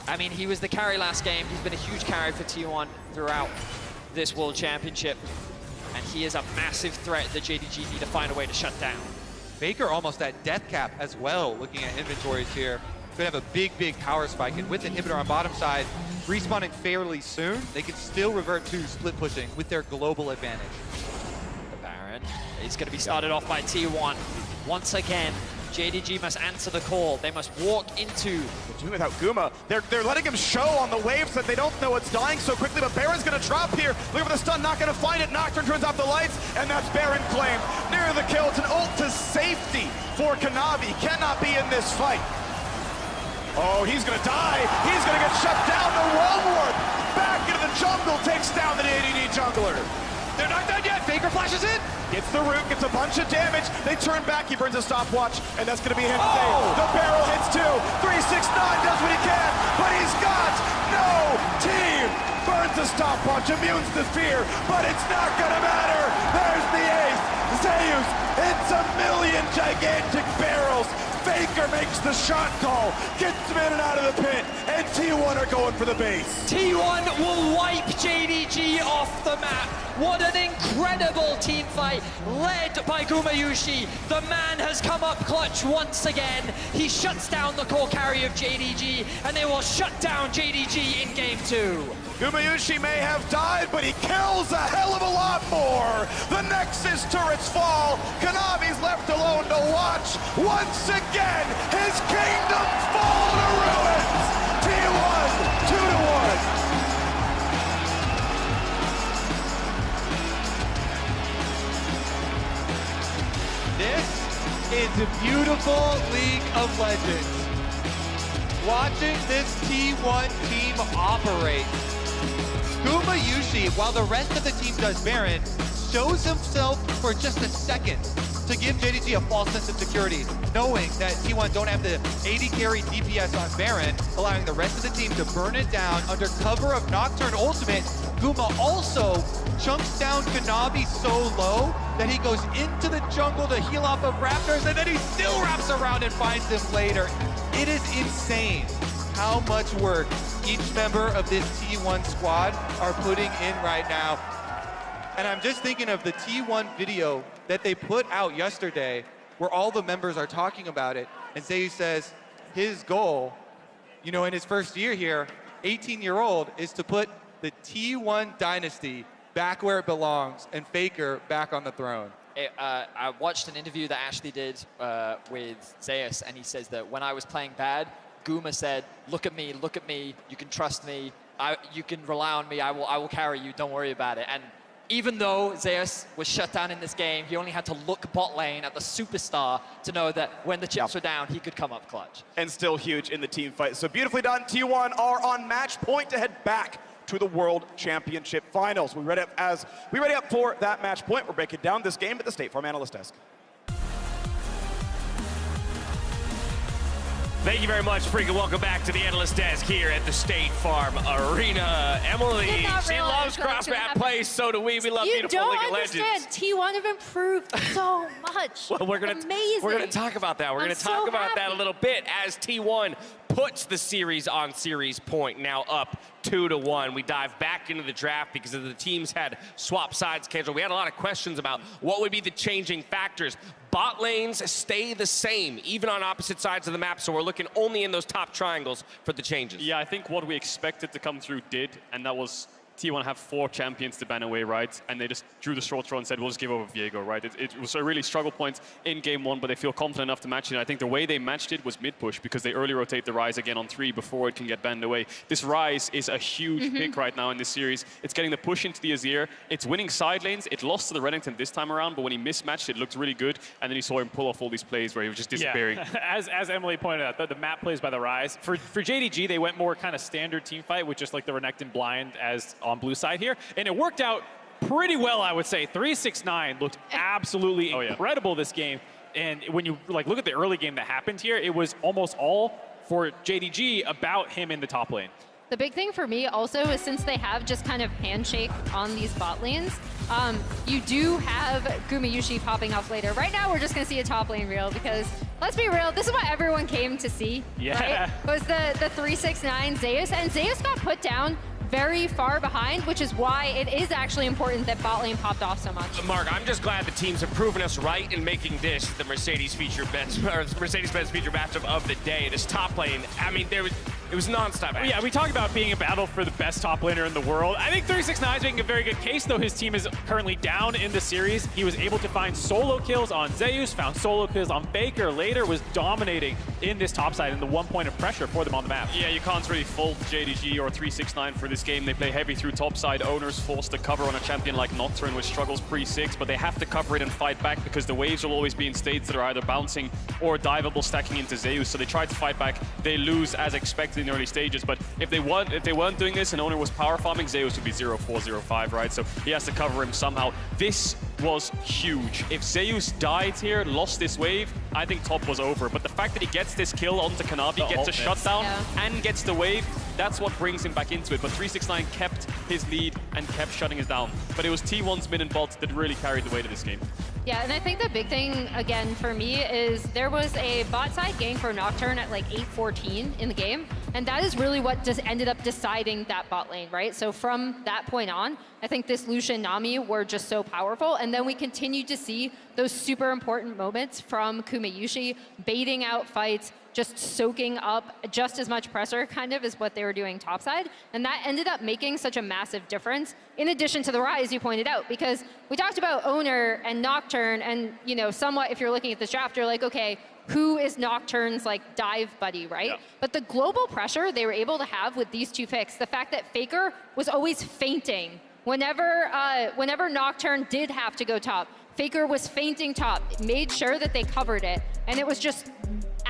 I mean, he was the carry last game. He's been a huge carry for T1 throughout this World Championship. And he is a massive threat that JDG need to find a way to shut down. Faker almost at death cap as well, looking at inventories here. Could have a big, big power spike, and with inhibitor on bottom side, respawning fairly soon, they can still revert to split pushing with their global advantage. The Baron is going to be started off by T1. Once again, JDG must answer the call. They must walk into... Doing without Guma. They're letting him show on the waves that they don't know it's dying so quickly, but Baron's going to drop here. Look for the stun, not going to find it. Nocturne turns off the lights, and that's Baron claimed. Near the kill, it's an ult to safety for Kanavi. Cannot be in this fight. Oh, he's gonna die. He's gonna get shut down. The wall ward back into the jungle takes down the JDG jungler. They're not done yet. Faker flashes in. Gets the root, gets a bunch of damage. They turn back. He burns a stopwatch, and that's gonna be a hit save. The barrel hits too. 369 does what he can, but he's got no team. Burns the stopwatch, immunes the fear, but it's not gonna matter. There's the ace. Zeus, it's a million gigantic barrels. Faker makes the shot call, gets him in and out of the pit, and T1 are going for the base. T1 will wipe JDG off the map. What an incredible team fight, led by Gumayushi. The man has come up clutch once again. He shuts down the core carry of JDG, and they will shut down JDG in game 2. Gumayushi may have died, but he kills a hell of a lot more. The Nexus turrets fall. Kanavi's left alone to watch. Once again, his kingdom fall to ruins. T1, 2-1. This is a beautiful League of Legends. Watching this T1 team operate Guma Yushi, while the rest of the team does Baron, shows himself for just a second to give JDG a false sense of security, knowing that T1 don't have the AD carry DPS on Baron, allowing the rest of the team to burn it down under cover of Nocturne ultimate. Guma also chunks down Kanavi so low that he goes into the jungle to heal off of Raptors, and then he still wraps around and finds him later. It is insane how much work each member of this T1 squad are putting in right now. And I'm just thinking of the T1 video that they put out yesterday where all the members are talking about it. And Zeus says his goal, you know, in his first year here, 18-year-old, is to put the T1 dynasty back where it belongs and Faker back on the throne. I watched an interview that Ashley did with Zeus, and he says that when I was playing bad, Guma said, look at me, you can trust me, you can rely on me, I will carry you, don't worry about it. And even though Zeus was shut down in this game, he only had to look bot lane at the superstar to know that when the chips were down, he could come up clutch. And still huge in the team fight. So beautifully done. T1 are on match point to head back to the World Championship Finals. We ready up for that match point. We're breaking down this game at the State Farm Analyst Desk. Thank you very much, Freak, and welcome back to the Analyst Desk here at the State Farm Arena. Emily, she loves cross-map plays, so do we. We love beautiful League of Legends. You don't understand. T1 have improved so much. Well, we're gonna talk about that. We're gonna talk about that a little bit as T1 puts the series on series point, now up 2-1. We dive back into the draft because the teams had swap sides scheduled. We had a lot of questions about what would be the changing factors. Bot lanes stay the same, even on opposite sides of the map, so we're looking only in those top triangles for the changes. Yeah, I think what we expected to come through did, and that was T1 have 4 champions to ban away, right? And they just drew the short throw and said, we'll just give over Viego, right? It was a really struggle point in game 1, but they feel confident enough to match it. And I think the way they matched it was mid-push, because they early rotate the Ryze again on 3 before it can get banned away. This Ryze is a huge pick right now in this series. It's getting the push into the Azir. It's winning side lanes. It lost to the Reddington this time around, but when he mismatched, it looked really good. And then you saw him pull off all these plays where he was just disappearing. Yeah. As Emily pointed out, the map plays by the Ryze. For JDG, they went more kind of standard team fight with just like the Renekton blind as on blue side here. And it worked out pretty well, I would say. 369 looked absolutely incredible this game. And when you look at the early game that happened here, it was almost all for JDG about him in the top lane. The big thing for me also is since they have just kind of handshake on these bot lanes, you do have Guma Yushi popping off later. Right now, we're just going to see a top lane reel because, let's be real, this is what everyone came to see, right? Was the 369 Zeus, and Zeus got put down very far behind, which is why it is actually important that bot lane popped off so much. Mark, I'm just glad the teams have proven us right in making this the Mercedes-Benz feature matchup of the day. This top lane, I mean, it was nonstop action. Yeah, we talked about being a battle for the best top laner in the world. I think 369 is making a very good case, though his team is currently down in the series. He was able to find solo kills on Zeus, found solo kills on Faker, later was dominating in this top side and the 1 point of pressure for them on the map. Yeah, you can't really fault JDG or 369 for this game. They play heavy through top side. Owners forced to cover on a champion like Nocturne, which struggles pre-6, but they have to cover it and fight back because the waves will always be in states that are either bouncing or diveable stacking into Zeus. So they try to fight back. They lose as expected in the early stages, but if they weren't doing this and Owner was power farming, Zeus would be 0-4, 0-5, right? So he has to cover him somehow. This was huge. If Zeus died here, lost this wave, I think top was over. But the fact that he gets this kill onto Kanavi, gets a shutdown, and gets the wave, that's what brings him back into it. But 369 kept his lead and kept shutting us down. But it was T1's mid and bot that really carried the weight of this game. Yeah, and I think the big thing, again, for me is there was a bot side gank for Nocturne at like 8:14 in the game, and that is really what just ended up deciding that bot lane, right? So from that point on, I think this Lucian Nami were just so powerful, and then we continued to see those super important moments from Guma Yushi, baiting out fights, just soaking up just as much pressure kind of as what they were doing topside. And that ended up making such a massive difference, in addition to the Ryze you pointed out, because we talked about Owner and Nocturne, and you know, somewhat if you're looking at this draft, you're like, okay, who is Nocturne's like dive buddy, right? Yeah. But the global pressure they were able to have with these two picks, the fact that Faker was always feinting whenever Nocturne did have to go top, Faker was feinting top, made sure that they covered it, and it was just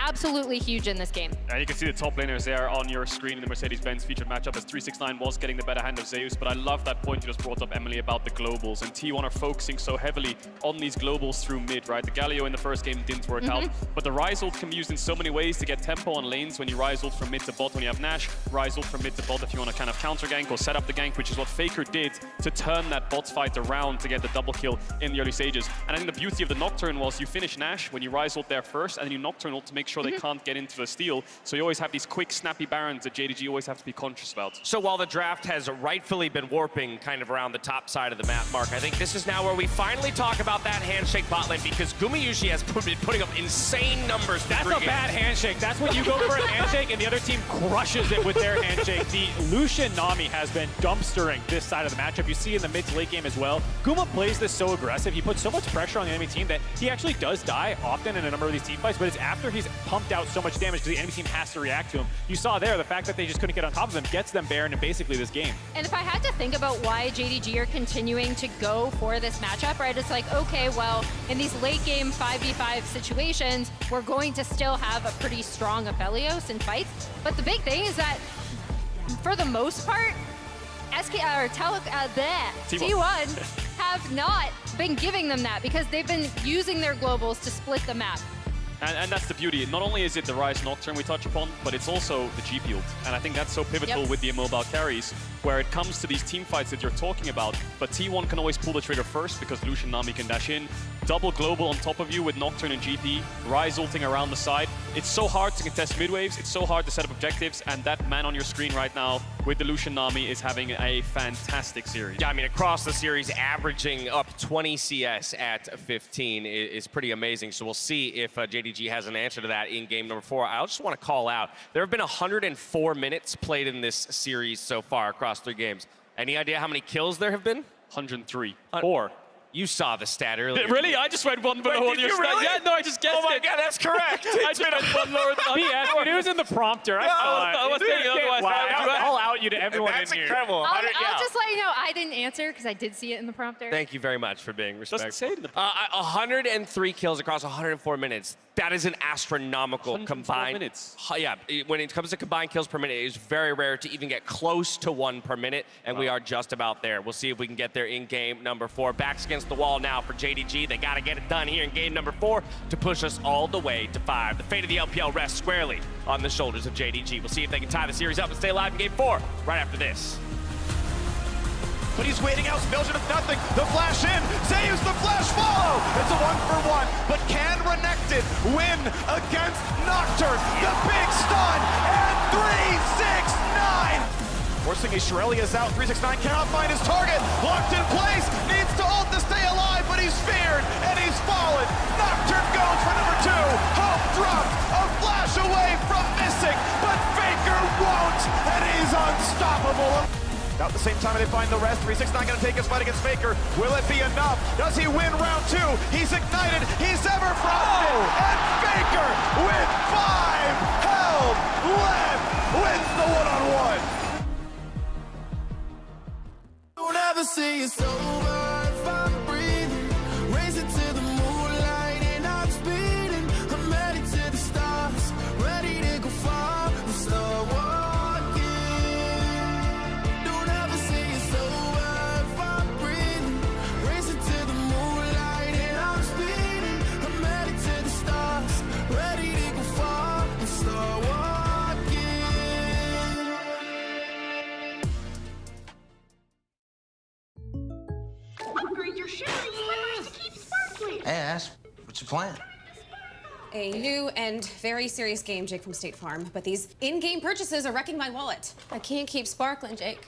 absolutely huge in this game. And you can see the top laners there on your screen in the Mercedes-Benz featured matchup as 369 was getting the better hand of Zeus. But I love that point you just brought up, Emily, about the globals. And T1 are focusing so heavily on these globals through mid, right? The Galio in the first game didn't work out, but the Ryze ult can be used in so many ways to get tempo on lanes. When you Ryze ult from mid to bot, when you have Nash, Ryze ult from mid to bot if you want to kind of counter gank or set up the gank, which is what Faker did to turn that bot fight around to get the double kill in the early stages. And I think the beauty of the Nocturne was you finish Nash when you Ryze ult there first, and then you Nocturne ult to make sure they can't get into the steal. So you always have these quick, snappy barons that JDG always have to be conscious about. So while the draft has rightfully been warping kind of around the top side of the map, Mark, I think this is now where we finally talk about that handshake bot lane, because Gumayushi has been putting up insane numbers. That's a bad handshake. That's when you go for a handshake and the other team crushes it with their handshake. The Lucian Nami has been dumpstering this side of the matchup. You see in the mid to late game as well. Guma plays this so aggressive. He puts so much pressure on the enemy team that he actually does die often in a number of these team fights, but it's after he's pumped out so much damage because the enemy team has to react to him. You saw there, the fact that they just couldn't get on top of him gets them Baron in basically this game. And if I had to think about why JDG are continuing to go for this matchup, right, it's like, okay, well, in these late game 5v5 situations, we're going to still have a pretty strong Aphelios in fights. But the big thing is that, for the most part, T1 have not been giving them that because they've been using their globals to split the map. And that's the beauty. Not only is it the Ryze Nocturne we touch upon, but it's also the GP ult. And I think that's so pivotal with the immobile carries, where it comes to these team fights that you're talking about. But T1 can always pull the trigger first because Lucian Nami can dash in. Double global on top of you with Nocturne and GP. Ryze ulting around the side. It's so hard to contest mid waves. It's so hard to set up objectives. And that man on your screen right now with the Lucian Nami is having a fantastic series. Yeah, I mean, across the series, averaging up 20 CS at 15 is pretty amazing. So we'll see if JDG has an answer to that in game number 4. I just want to call out, there have been 104 minutes played in this series so far across 3 games. Any idea how many kills there have been? 103. 4. You saw the stat earlier. Really? I just read one below on your stat. Really? Yeah, no, I just guessed it. Oh my God, that's correct. I just read one lower than It was in the prompter. I was thinking otherwise. I'll out you to everyone That's in here. incredible. I'll just let you know, I didn't answer because I did see it in the prompter. Thank you very much for being respectful. Just say it in the 103 kills across 104 minutes. That is an astronomical combined. Minutes. Yeah, when it comes to combined kills per minute, it is very rare to even get close to 1 per minute, and we are just about there. We'll see if we can get there in game number 4. Backs against the wall now for JDG. They got to get it done here in game number 4 to push us all the way to 5. The fate of the LPL rests squarely on the shoulders of JDG. We'll see if they can tie the series up and stay alive in game 4 right after this. But he's waiting out, Belgian with nothing. The flash in, Zeus the flash follow. It's a 1-for-1, but can Renekton win against Nocturne? The big stun, and 369. Forcing a Shirelia's out, 369 cannot find his target. Locked in place, needs to ult to stay alive, but he's feared, and he's fallen. Nocturne goes for number 2. Hope dropped, a flash away from missing, but Faker won't, and he's unstoppable. About the same time they find the rest. 369 gonna take his fight against Faker. Will it be enough? Does he win round 2? He's ignited, he's ever frosted, and Faker with 5 health left wins the one-on-one. Don't ever say it's over if I'm breathing. Racing to the moonlight and I'm speeding. I'm headed to the stars, ready to go far and start walking. Hey, Ash, what's your plan? A new and very serious game, Jake from State Farm, but these in-game purchases are wrecking my wallet. I can't keep sparkling, Jake.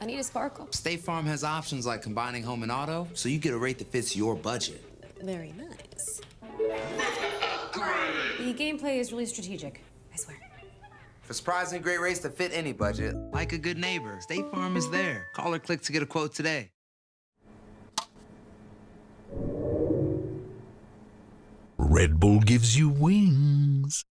I need a sparkle. State Farm has options like combining home and auto, so you get a rate that fits your budget. Very nice. The gameplay is really strategic, I swear. For surprisingly great rates that fit any budget, like a good neighbor, State Farm is there. Call or click to get a quote today. Red Bull gives you wings.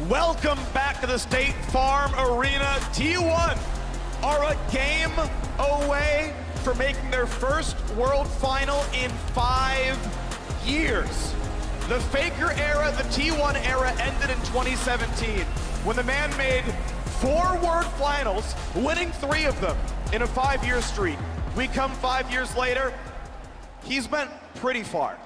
Welcome back to the State Farm Arena. T1 are a game away from making their first World Final in 5 years. The Faker era, the T1 era ended in 2017 when the man made 4 World Finals, winning 3 of them in a 5-year streak. We come 5 years later, he's went pretty far,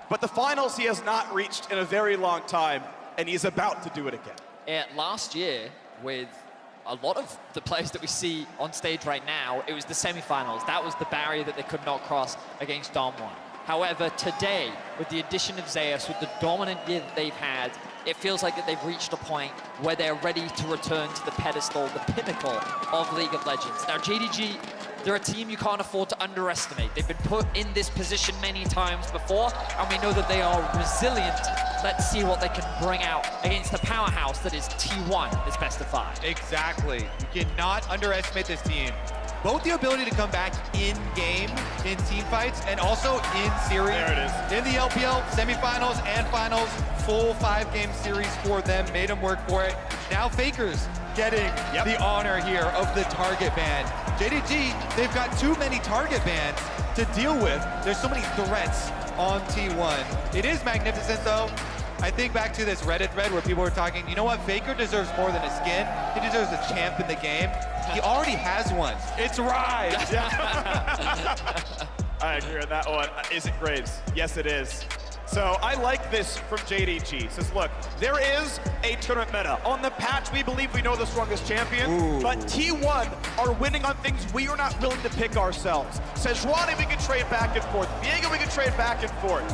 but the finals he has not reached in a very long time, and he's about to do it again. Last year, with a lot of the players that we see on stage right now, it was the semifinals. That was the barrier that they could not cross against Dom1. However, today, with the addition of Zeus, with the dominant year that they've had, it feels like that they've reached a point where they're ready to return to the pedestal, the pinnacle of League of Legends. Now, JDG, they're a team you can't afford to underestimate. They've been put in this position many times before, and we know that they are resilient. Let's see what they can bring out against the powerhouse that is T1 this best of 5. Exactly. You cannot underestimate this team. Both the ability to come back in-game, in team fights, and also in series. There it is. In the LPL, semifinals and finals, full 5-game series for them, made them work for it. Now Faker's getting the honor here of the target ban. JDG, they've got too many target bans to deal with. There's so many threats on T1. It is magnificent though. I think back to this Reddit thread where people were talking, you know what, Faker deserves more than a skin. He deserves a champ in the game. He already has one. It's Rise. I agree on that one. Is it Graves? Yes, it is. So I like this from JDG. Says, look, there is a tournament meta. On the patch, we believe we know the strongest champion, but T1 are winning on things we are not willing to pick ourselves. Sejuani, we can trade back and forth. Viego, we can trade back and forth.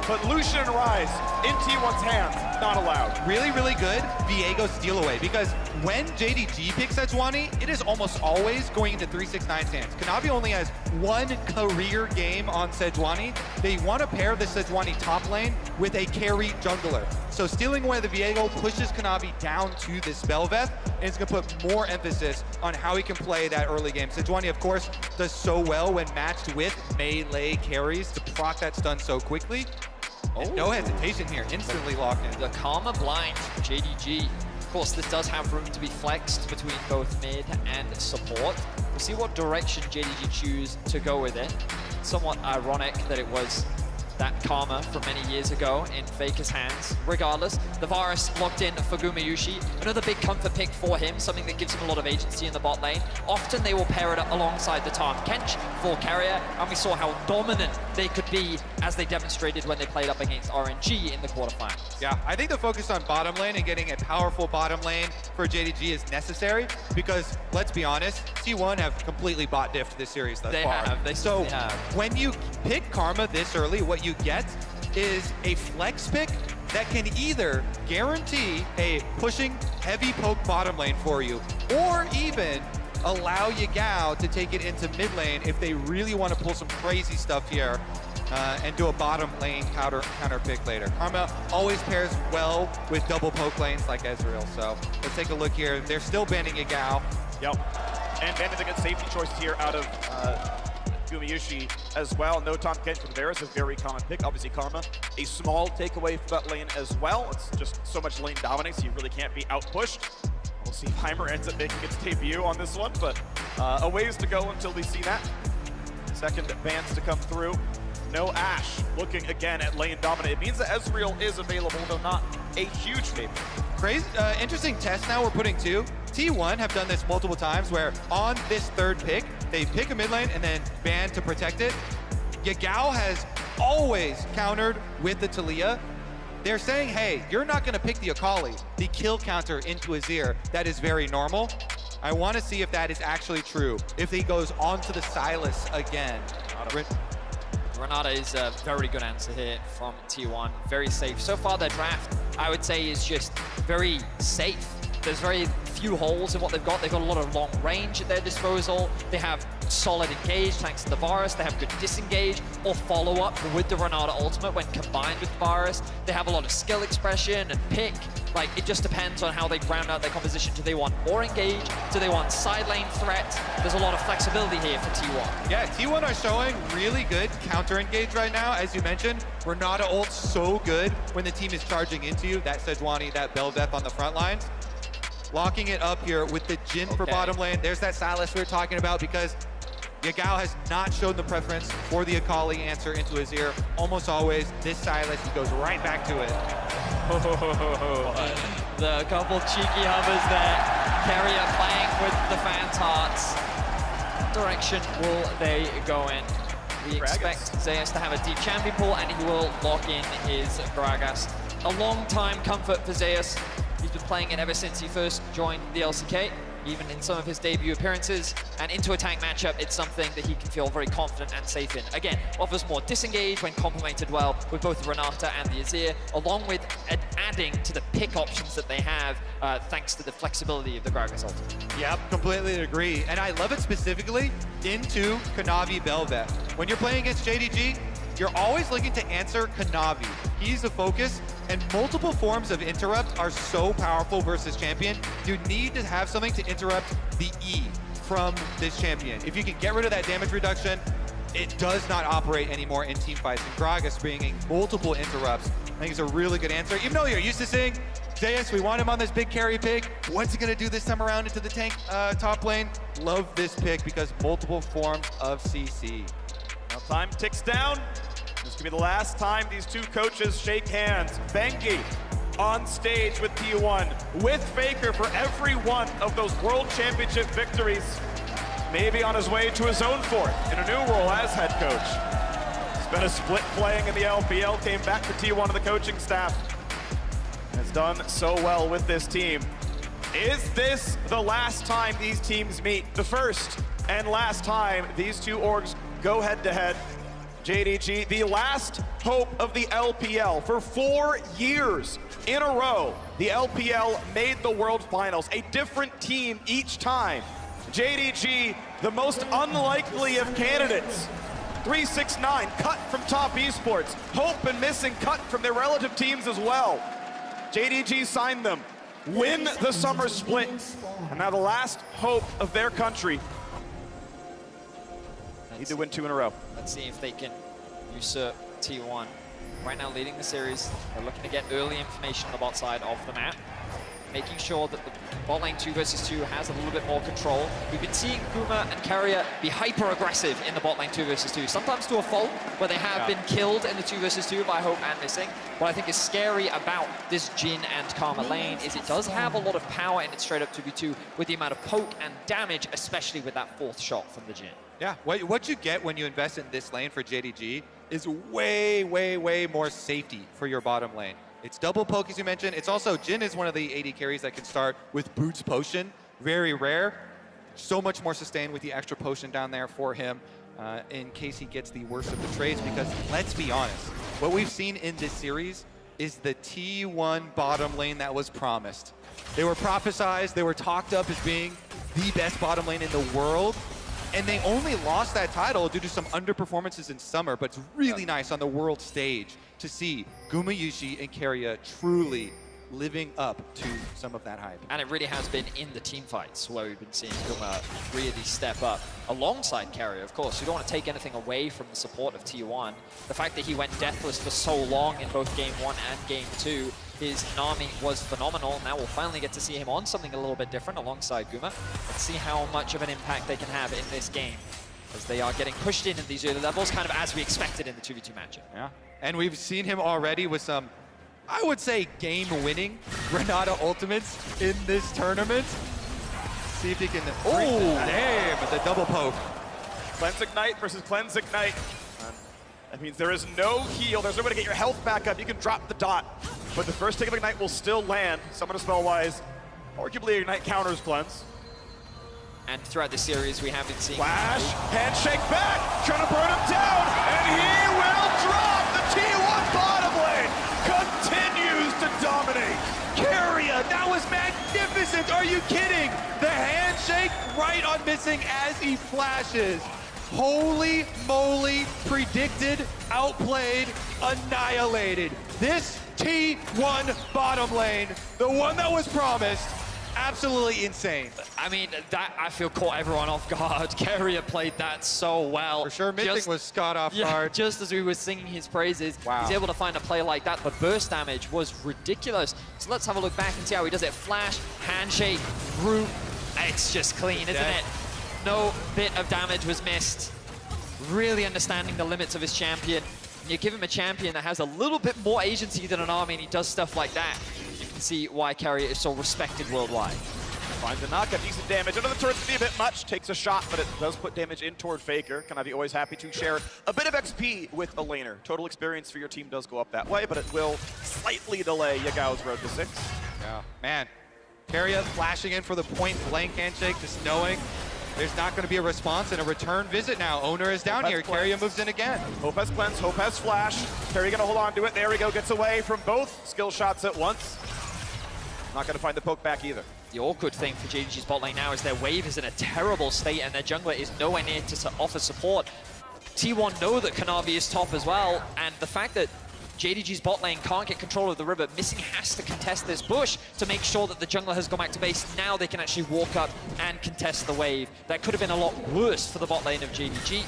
But Lucian and Rise in T1's hands, not allowed. Really, really good Viego steal away, because when JDG picks Sejuani, it is almost always going into 3-6-9 stands. Kanavi only has 1 career game on Sejuani. They want to pair the Sejuani top lane with a carry jungler. So stealing away the Viego pushes Kanavi down to this Belveth, and it's going to put more emphasis on how he can play that early game. Sejuani, of course, does so well when matched with melee carries to proc that stun so quickly. And no hesitation here, instantly locked in. The Karma blind from JDG. Of course, this does have room to be flexed between both mid and support. We'll see what direction JDG choose to go with it. Somewhat ironic that it was that Karma from many years ago in Faker's hands. Regardless, the Varus locked in for Gumayushi. Another big comfort pick for him, something that gives him a lot of agency in the bot lane. Often they will pair it up alongside the Tahm Kench for carrier, and we saw how dominant they could be as they demonstrated when they played up against RNG in the quarterfinals. Yeah, I think the focus on bottom lane and getting a powerful bottom lane for JDG is necessary, because let's be honest, T1 have completely bot diffed this series thus far. So when you pick Karma this early, what you get is a flex pick that can either guarantee a pushing heavy poke bottom lane for you, or even allow Yagao to take it into mid lane if they really want to pull some crazy stuff here and do a bottom lane counter pick later. Karma always pairs well with double poke lanes like Ezreal, so let's take a look here. They're still banning Yagao. Yep, and bandits a good safety choice here out of Gumayushi as well. No Tahm Kench with Varus, a very common pick. Obviously Karma, a small takeaway for that lane as well. It's just so much lane dominance, you really can't be out-pushed. We'll see if Heimer ends up making its debut on this one, but a ways to go until we see that. Second bans to come through. No Ashe, looking again at lane dominant. It means that Ezreal is available, though not a huge favorite. Crazy, interesting test now we're putting too. T1 have done this multiple times where on this third pick, they pick a mid lane and then ban to protect it. Yagao has always countered with the Taliyah. They're saying, hey, you're not gonna pick the Akali, the kill counter into Azir. That is very normal. I wanna see if that is actually true. If he goes onto the Sylas again. Renata is a very good answer here from T1. Very safe. So far, their draft, I would say, is just very safe. There's very few holes in what they've got. They've got a lot of long range at their disposal. They have good solid engage thanks to the Varus. They have good disengage or follow-up with the Renata ultimate when combined with Varus. They have a lot of skill expression and pick. Like, it just depends on how they round out their composition. Do they want more engage? Do they want side lane threat? There's a lot of flexibility here for T1. Yeah, T1 are showing really good counter engage right now. As you mentioned, Renata ult's so good when the team is charging into you. That Sejuani, that Bel'Veth on the front lines. Locking it up here with the Jhin for bottom lane. There's that Sylas we were talking about, because Yagao has not shown the preference for the Akali answer into his ear. Almost always, this Sylas, he goes right back to it. The couple cheeky hovers there. Carrier playing with the fans' hearts. What direction will they go in? We expect Zeus to have a deep champion pool, and he will lock in his Gragas. A long time comfort for Zeus. He's been playing it ever since he first joined the LCK, even in some of his debut appearances. And into a tank matchup, it's something that he can feel very confident and safe in. Again, offers more disengage when complemented well with both the Renata and the Azir, along with adding to the pick options that they have, thanks to the flexibility of the Gragas ultimate. Yep, completely agree. And I love it specifically into Kanavi Bel'Veth. When you're playing against JDG, you're always looking to answer Kanavi. He's the focus, and multiple forms of interrupt are so powerful versus champion. You need to have something to interrupt the E from this champion. If you can get rid of that damage reduction, it does not operate anymore in team fights. And Gragas bringing multiple interrupts, I think, is a really good answer. Even though you're used to seeing Zeus, we want him on this big carry pick. What's he gonna do this time around into the tank top lane? Love this pick because multiple forms of CC. Now time ticks down. This could be the last time these two coaches shake hands. Bengi on stage with T1, with Faker for every one of those World Championship victories. Maybe on his way to his own fourth in a new role as head coach. Spent a split playing in the LPL, came back to T1 to the coaching staff. Has done so well with this team. Is this the last time these teams meet? The first and last time these two orgs go head to head. JDG, the last hope of the LPL. For 4 years in a row, the LPL made the World Finals. A different team each time. JDG, the most unlikely of candidates. 369 cut from Top Esports. Hope and Missing cut from their relative teams as well. JDG signed them, win the summer split, and now the last hope of their country. Need to win 2 in a row. Let's see if they can usurp T1. Right now leading the series. They're looking to get early information on the bot side of the map, making sure that the bot lane 2 versus 2 has a little bit more control. We've been seeing Kuma and Carrier be hyper-aggressive in the bot lane 2 versus 2, sometimes to a fault, where they have been killed in the 2 versus 2 by Hope and Missing. What I think is scary about this Jhin and Karma lane is it does have a lot of power in its straight-up 2v2 with the amount of poke and damage, especially with that 4th shot from the Jhin. Yeah, what you get when you invest in this lane for JDG is way, way, way more safety for your bottom lane. It's double poke, as you mentioned. It's also, Jhin is one of the AD carries that can start with Boots Potion. Very rare. So much more sustained with the extra potion down there for him in case he gets the worst of the trades, because let's be honest, what we've seen in this series is the T1 bottom lane that was promised. They were prophesized, they were talked up as being the best bottom lane in the world, and they only lost that title due to some underperformances in summer, but it's really nice on the world stage to see Gumayushi and Carrier truly living up to some of that hype. And it really has been in the team fights where we've been seeing Guma really step up alongside Carrier, of course. You don't want to take anything away from the support of T1. The fact that he went deathless for so long in both Game 1 and Game 2, his Nami was phenomenal. Now we'll finally get to see him on something a little bit different alongside Guma. Let's see how much of an impact they can have in this game, as they are getting pushed in these early levels, kind of as we expected in the 2v2 matchup. Yeah, and we've seen him already with some, I would say, game-winning Renata ultimates in this tournament. See if he can... Oh, damn, the double poke. Cleanse Ignite versus Cleanse Ignite. That means there is no heal. There's no way to get your health back up. You can drop the dot, but the first tick of Ignite will still land. Summon spell-wise, arguably Ignite counters Cleanse. And throughout the series, we have been seeing... Flash, handshake back, trying to burn him down, and he will drop the T1 bottom lane. Continues to dominate. Carrier now was magnificent. Are you kidding? The handshake right on missing as he flashes. Holy moly, predicted, outplayed, annihilated. This T1 bottom lane, the one that was promised, absolutely insane. I mean, that I feel caught everyone off guard. Carrier played that so well. For sure, missing was caught off guard. Just as we were singing his praises, he's able to find a play like that. The burst damage was ridiculous. So let's have a look back and see how he does it. Flash, handshake, root. It's just clean, isn't it? No bit of damage was missed. Really understanding the limits of his champion. You give him a champion that has a little bit more agency than an army, and he does stuff like that. You can see why Carrier is so respected worldwide. Finds a knock-up, decent damage. Under the turret's be a bit much, takes a shot, but it does put damage in toward Faker. Kanavi always happy to share a bit of XP with a laner. Total experience for your team does go up that way, but it will slightly delay Yagao's road to 6. Yeah, man. Carrier flashing in for the point-blank handshake, just knowing there's not going to be a response and a return visit now. Owner is down here. Carrier moves in again. Hope has cleanse, Hope has flash. Carrier gonna hold on to it. There we go, gets away from both skill shots at once. Not gonna find the poke back either. The awkward thing for JDG's bot lane now is their wave is in a terrible state and their jungler is nowhere near to offer support. T1 know that Kanavi is top as well, and the fact that JDG's bot lane can't get control of the river. Missing has to contest this bush to make sure that the jungler has gone back to base. Now they can actually walk up and contest the wave. That could have been a lot worse for the bot lane of JDG.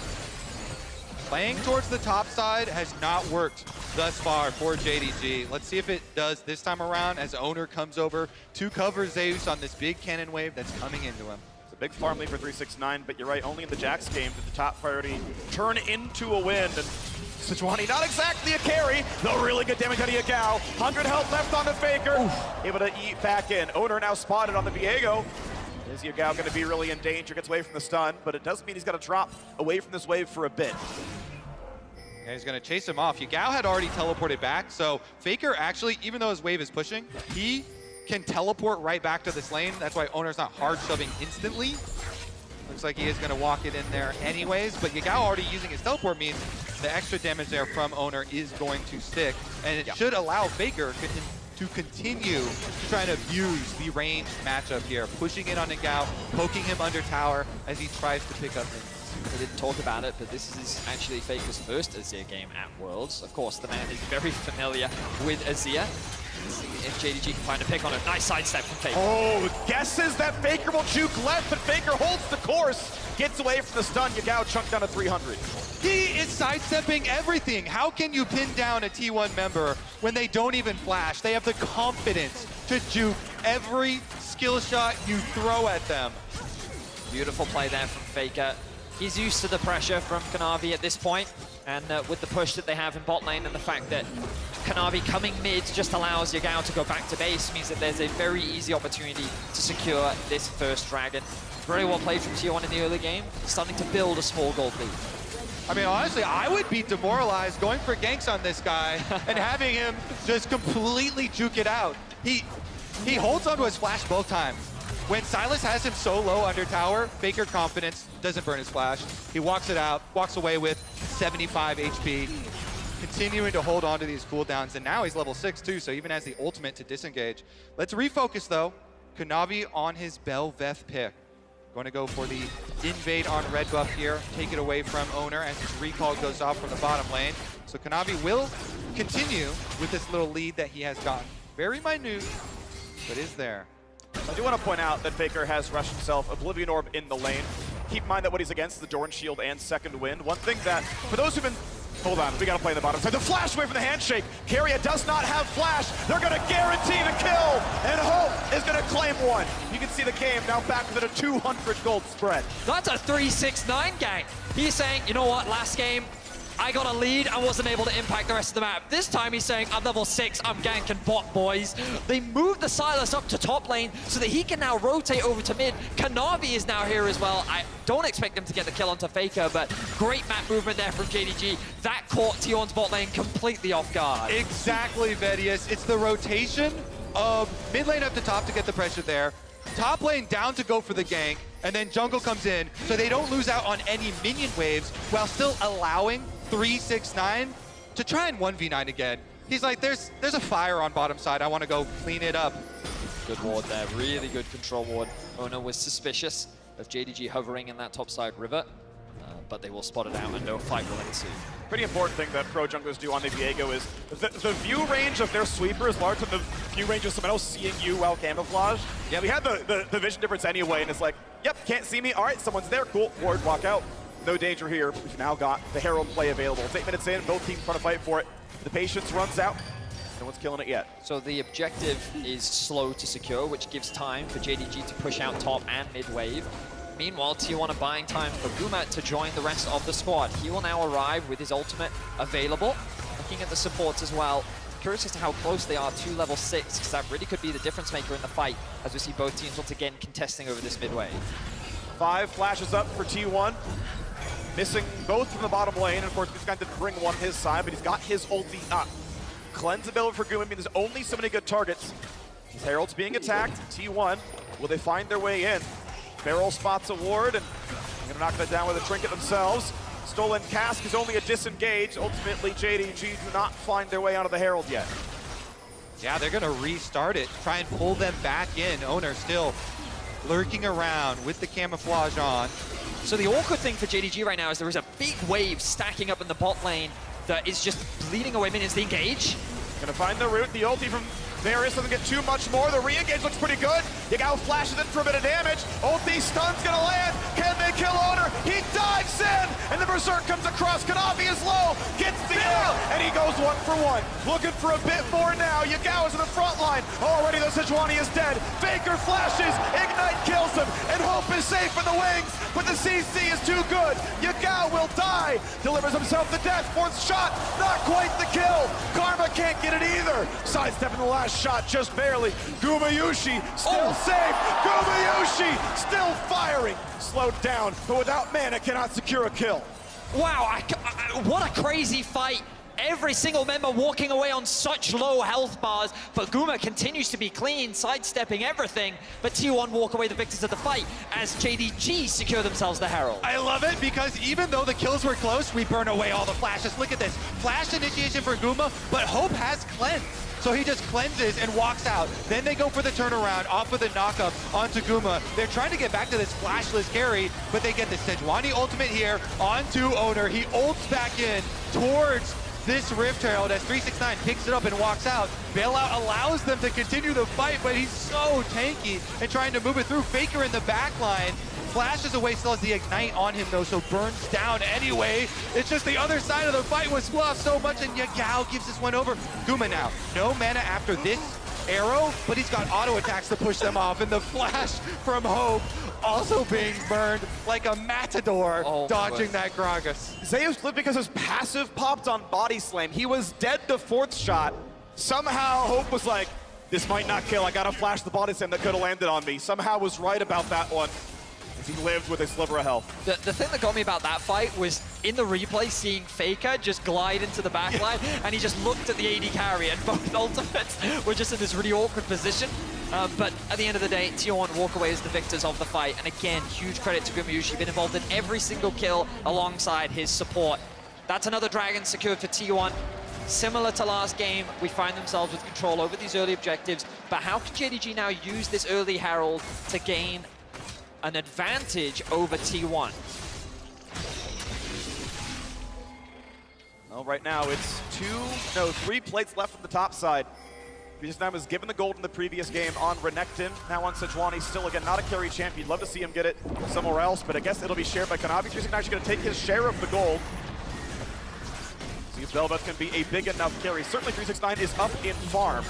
Playing towards the top side has not worked thus far for JDG. Let's see if it does this time around as Owner comes over to cover Zeus on this big cannon wave that's coming into him. It's a big farm lead for 369, but you're right, only in the Jax game did the top priority turn into a win. And Sejuani, not exactly a carry, though really good damage out of Yagao. 100 health left on the Faker, able to eat back in. Owner now spotted on the Viego. Is Yagao going to be really in danger? Gets away from the stun, but it does mean he's got to drop away from this wave for a bit. Yeah, he's going to chase him off. Yagao had already teleported back, so Faker actually, even though his wave is pushing, he can teleport right back to this lane. That's why Owner's not hard shoving instantly. Looks like he is going to walk it in there anyways, but Yagao already using his teleport means the extra damage there from Owner is going to stick, and it should allow Faker to continue trying to abuse the ranged matchup here, pushing in on Yagao, poking him under tower as he tries to pick up him. We didn't talk about it, but this is actually Faker's first Azir game at Worlds. Of course, the man is very familiar with Azir. See if JDG can find a pick on a nice sidestep from Faker. Oh, guesses that Faker will juke left, but Faker holds the course. Gets away from the stun. Yagao chunked down to 300. He is sidestepping everything. How can you pin down a T1 member when they don't even flash? They have the confidence to juke every skill shot you throw at them. Beautiful play there from Faker. He's used to the pressure from Kanavi at this point, and with the push that they have in bot lane and the fact that Kanavi coming mid just allows Yagao to go back to base means that there's a very easy opportunity to secure this first dragon. Very well played from T1 in the early game, starting to build a small gold lead. I mean, honestly, I would be demoralized going for ganks on this guy and having him just completely juke it out. He holds onto his flash both times. When Sylas has him so low under tower, Faker confidence, doesn't burn his flash. He walks it out, walks away with 75 HP, continuing to hold on to these cooldowns, and now he's level 6 too, so even has the ultimate to disengage. Let's refocus though. Kanavi on his Bel'Veth pick. Going to go for the invade on red buff here, take it away from Owner as his recall goes off from the bottom lane. So Kanavi will continue with this little lead that he has gotten. Very minute, but is there. I do want to point out that Faker has rushed himself Oblivion Orb in the lane. Keep in mind that what he's against, the Dorn Shield and Second Wind. One thing that, for those who've been, hold on, we got to play the bottom side. The flash away from the handshake. Carrier does not have flash. They're going to guarantee the kill, and Hope is going to claim one. You can see the game now back within a 200 gold spread. That's a 3-6-9 gank. He's saying, you know what, last game, I got a lead, I wasn't able to impact the rest of the map. This time he's saying, I'm level 6, I'm ganking bot, boys. They moved the Sylas up to top lane so that he can now rotate over to mid. Kanavi is now here as well. I don't expect him to get the kill onto Faker, but great map movement there from JDG. That caught T1's bot lane completely off guard. Exactly, Vedius. It's the rotation of mid lane up to top to get the pressure there, top lane down to go for the gank, and then jungle comes in so they don't lose out on any minion waves while still allowing 3-6-9 to try and 1v9 again. He's like, there's a fire on bottom side. I want to go clean it up. Good ward there, really good control ward. Oner was suspicious of JDG hovering in that topside river, but they will spot it out and no fight will ensue. Pretty important thing that pro junglers do on the Viego is the view range of their sweeper is larger than the view range of someone else seeing you while camouflage. Yeah, we had the vision difference anyway, and it's like, yep, can't see me. All right, someone's there. Cool. Ward, walk out. No danger here. We've now got the Herald play available. It's 8 minutes in. Both teams trying to fight for it. The patience runs out. No one's killing it yet. So the objective is slow to secure, which gives time for JDG to push out top and mid wave. Meanwhile, T1 are buying time for Guma to join the rest of the squad. He will now arrive with his ultimate available. Looking at the supports as well. Curious as to how close they are to level 6, because that really could be the difference maker in the fight, as we see both teams once again contesting over this mid wave. 5 flashes up for T1. Missing both from the bottom lane. And of course, this guy didn't bring one his side, but he's got his ulti up. Cleanse ability for Guma means there's only so many good targets. His Herald's being attacked. T1, will they find their way in? Barrel spots a ward, and they're gonna knock that down with a trinket themselves. Stolen Cask is only a disengage. Ultimately, JDG do not find their way out of the Herald yet. Yeah, they're gonna restart it, try and pull them back in. Oner still lurking around with the camouflage on. So the awkward thing for JDG right now is there is a big wave stacking up in the bot lane that is just bleeding away minions. The engage. Gonna find the root. The ulti from Varus doesn't get too much more. The re-engage looks pretty good. Yagao flashes in for a bit of damage. Ulti stun's gonna land. Can they kill Oner? He dives in, and the Berserk comes across. Kanavi is low, gets the out, and he goes 1 for 1. Looking for a bit more now. Yagao is in the front line. Already the Sejuani is dead. Faker flashes, Ignite kills him, and Hope is safe in the wings, but the CC is too good. Yagao will die, delivers himself to death. 4th shot, not quite the kill. Karma can't get it either. Sidestepping the last shot just barely. Gumayushi still safe. Gumayushi still firing. Slowed down, but without mana cannot secure a kill. Wow, what a crazy fight. Every single member walking away on such low health bars, but Guma continues to be clean, sidestepping everything, but T1 walk away the victors of the fight as JDG secure themselves the Herald. I love it because even though the kills were close, we burn away all the flashes. Look at this. Flash initiation for Guma, but Hope has cleansed. So he just cleanses and walks out. Then they go for the turnaround off of the knockup onto Guma. They're trying to get back to this flashless carry, but they get the Sejuani ultimate here onto Oner. He ults back in towards this Rift Herald as 369 picks it up and walks out. Bailout allows them to continue the fight, but he's so tanky and trying to move it through. Faker in the back line. Flashes away, still has the Ignite on him though, so burns down anyway. It's just the other side of the fight was fluffed so much, and Yagao gives this one over. Guma now, no mana after this arrow, but he's got auto attacks to push them off, and the flash from Hope also being burned like a matador, dodging that Gragas. Zeus lived because his passive popped on Body Slam. He was dead the 4th shot. Somehow Hope was like, this might not kill. I gotta flash the Body Slam that could have landed on me. Somehow was right about that one. He lived with a sliver of health. The thing that got me about that fight was in the replay seeing Faker just glide into the backline and he just looked at the AD carry and both ultimates were just in this really awkward position. But at the end of the day, T1 walk away as the victors of the fight. And again, huge credit to Gumayushi, been involved in every single kill alongside his support. That's another Dragon secured for T1. Similar to last game, we find themselves with control over these early objectives. But how can JDG now use this early Herald to gain an advantage over T1? Well, right now it's 3 plates left from the top side. 369 was given the gold in the previous game on Renekton. Now on Sejuani, still again not a carry champion. Love to see him get it somewhere else, but I guess it'll be shared by Kanavi. 369 is going to take his share of the gold. See if Velvet can be a big enough carry. Certainly 369 is up in farm,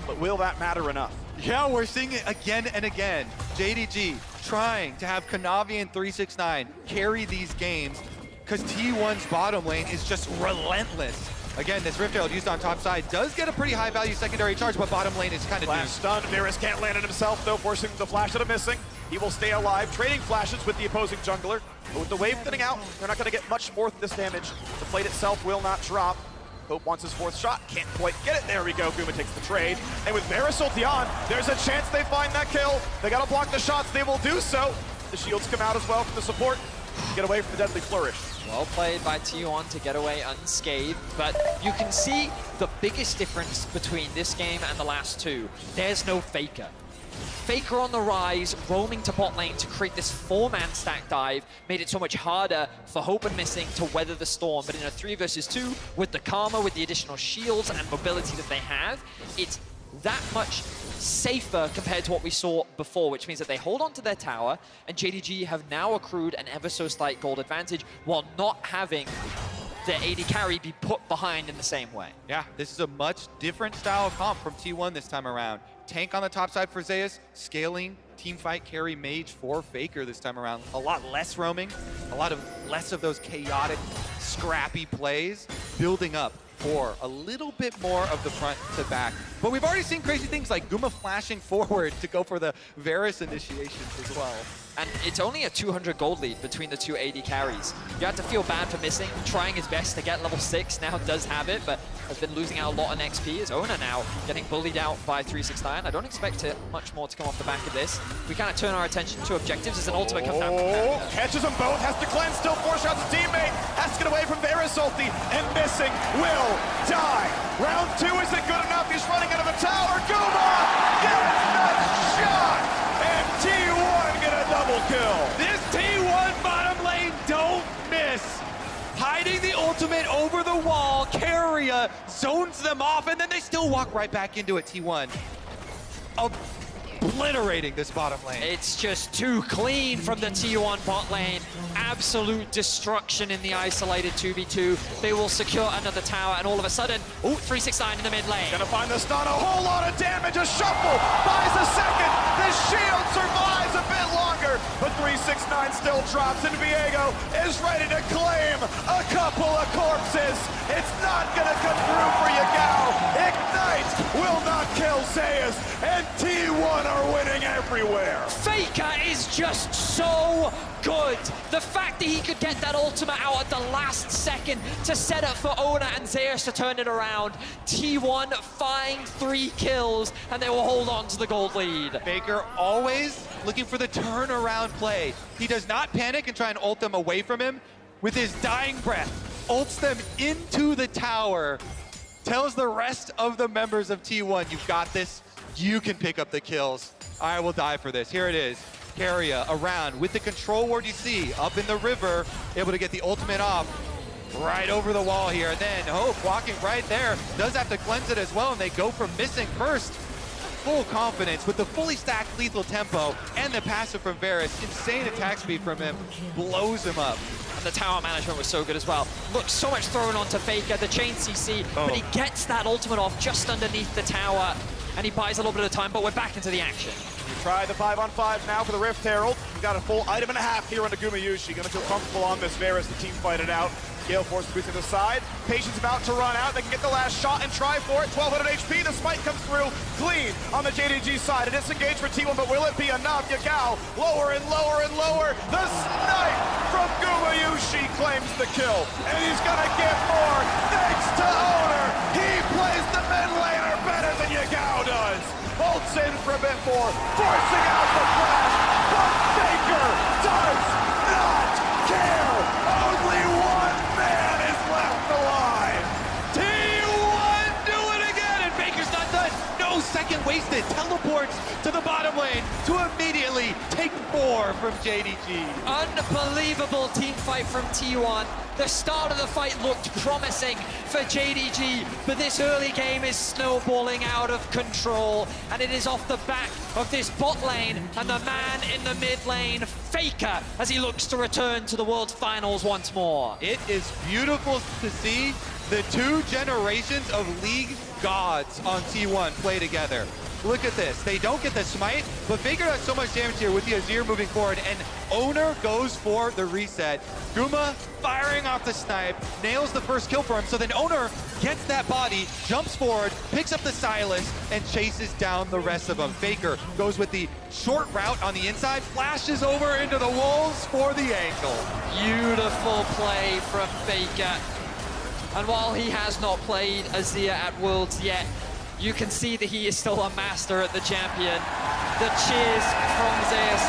but will that matter enough? Yeah, we're seeing it again and again. JDG trying to have Kanavi and 369 carry these games because T1's bottom lane is just relentless. Again, this Rift Herald used on top side does get a pretty high value secondary charge, but bottom lane is kind of Flash stun. Varus can't land it himself though, forcing the flash that are missing. He will stay alive, trading flashes with the opposing jungler. But with the wave thinning out, they're not going to get much more of this damage. The plate itself will not drop. Hope wants his 4th shot, can't quite get it. There we go, Guma takes the trade. And with Varus ulti on, there's a chance they find that kill. They gotta block the shots, they will do so. The shields come out as well from the support. get away from the deadly flourish. Well played by T1 to get away unscathed, but you can see the biggest difference between this game and the last two. There's no Faker. Faker on the rise, roaming to bot lane to create this 4-man stack dive, made it so much harder for Hope and Missing to weather the storm. But in a 3 versus 2, with the Karma, with the additional shields and mobility that they have, it's that much safer compared to what we saw before, which means that they hold on to their tower, and JDG have now accrued an ever so slight gold advantage while not having their AD carry be put behind in the same way. Yeah, this is a much different style of comp from T1 this time around. Tank on the top side for Zeus, scaling teamfight carry mage for Faker this time around. A lot less roaming, less of those chaotic, scrappy plays, building up for a little bit more of the front to back. But we've already seen crazy things like Guma flashing forward to go for the Varus initiations as well. And it's only a 200 gold lead between the two AD carries. You have to feel bad for Missing, trying his best to get level 6, now does have it, but has been losing out a lot on XP. Is Ona now getting bullied out by 369. I don't expect much more to come off the back of this. We kind of turn our attention to objectives as an ultimate comes down. Catches them both, has to cleanse, still 4 shots a teammate, has to get away from Varus ulti, and Missing will die. Round 2 isn't good enough, he's running out of the tower. Guma gets the shot, and T1 get a double kill. This T1 bottom lane don't miss. Hiding the ultimate over the wall, Keria zones them off, and then they still walk right back into it, T1. Obliterating this bottom lane. It's just too clean from the T1 bot lane. Absolute destruction in the isolated 2v2. They will secure another tower, and all of a sudden, 369 in the mid lane. Gonna find the stun, a whole lot of damage, a shuffle, buys a second, the shield survives a bit longer, but 369 still drops, and Viego is ready to claim a couple of corpses. It's not gonna come through for Yagao. Ignite will not kill Zeus, and T1 are winning everywhere. Faker is just so good. The fact that he could get that ultimate out at the last second to set up for Ona and Zeus to turn it around. T1 find 3 kills, and they will hold on to the gold lead. Faker always looking for the turnaround play. He does not panic and try and ult them away from him. With his dying breath, ults them into the tower. Tells the rest of the members of T1, you've got this. You can pick up the kills. I will die for this. Here it is. Keria around with the control ward you see up in the river, able to get the ultimate off right over the wall here. And then Hope walking right there, does have to cleanse it as well, and they go for Missing first. Full confidence with the fully stacked lethal tempo and the passive from Varus. Insane attack speed from him, blows him up. And the tower management was so good as well. Look, so much thrown onto Faker, the chain CC, but he gets that ultimate off just underneath the tower, and he buys a little bit of time, but we're back into the action. You try the 5-on-5 now for the Rift Herald. We've got a full item and a half here into Gumayushi. Gonna feel comfortable on this Varus, the team fight it out. Gale Force boots to the side. Patience about to run out. They can get the last shot and try for it. 1200 HP. The smite comes through clean on the JDG side. A disengage for T1, but will it be enough? Yagao lower and lower and lower. The snipe from Gumayushi claims the kill. And he's gonna get more thanks to Owner. He plays the mid laner better than Yagao does. Bolts in for a bit more, forcing out the flash. But Faker does not care. Only one man is left alive. T1 do it again, and Faker's not done. No second wasted. Teleports to the bottom lane to immediately take 4 from JDG. Unbelievable team fight from T1. The start of the fight looked promising for JDG, but this early game is snowballing out of control, and it is off the back of this bot lane and the man in the mid lane, Faker, as he looks to return to the World Finals once more. It is beautiful to see the 2 generations of League gods on T1 play together. Look at this. They don't get the smite, but Faker does so much damage here with the Azir moving forward, and Owner goes for the reset. Guma firing off the snipe, nails the first kill for him, so then Owner gets that body, jumps forward, picks up the Silas, and chases down the rest of them. Faker goes with the short route on the inside, flashes over into the wolves for the angle. Beautiful play from Faker. And while he has not played Azir at Worlds yet, you can see that he is still a master at the champion. The cheers from Zeus.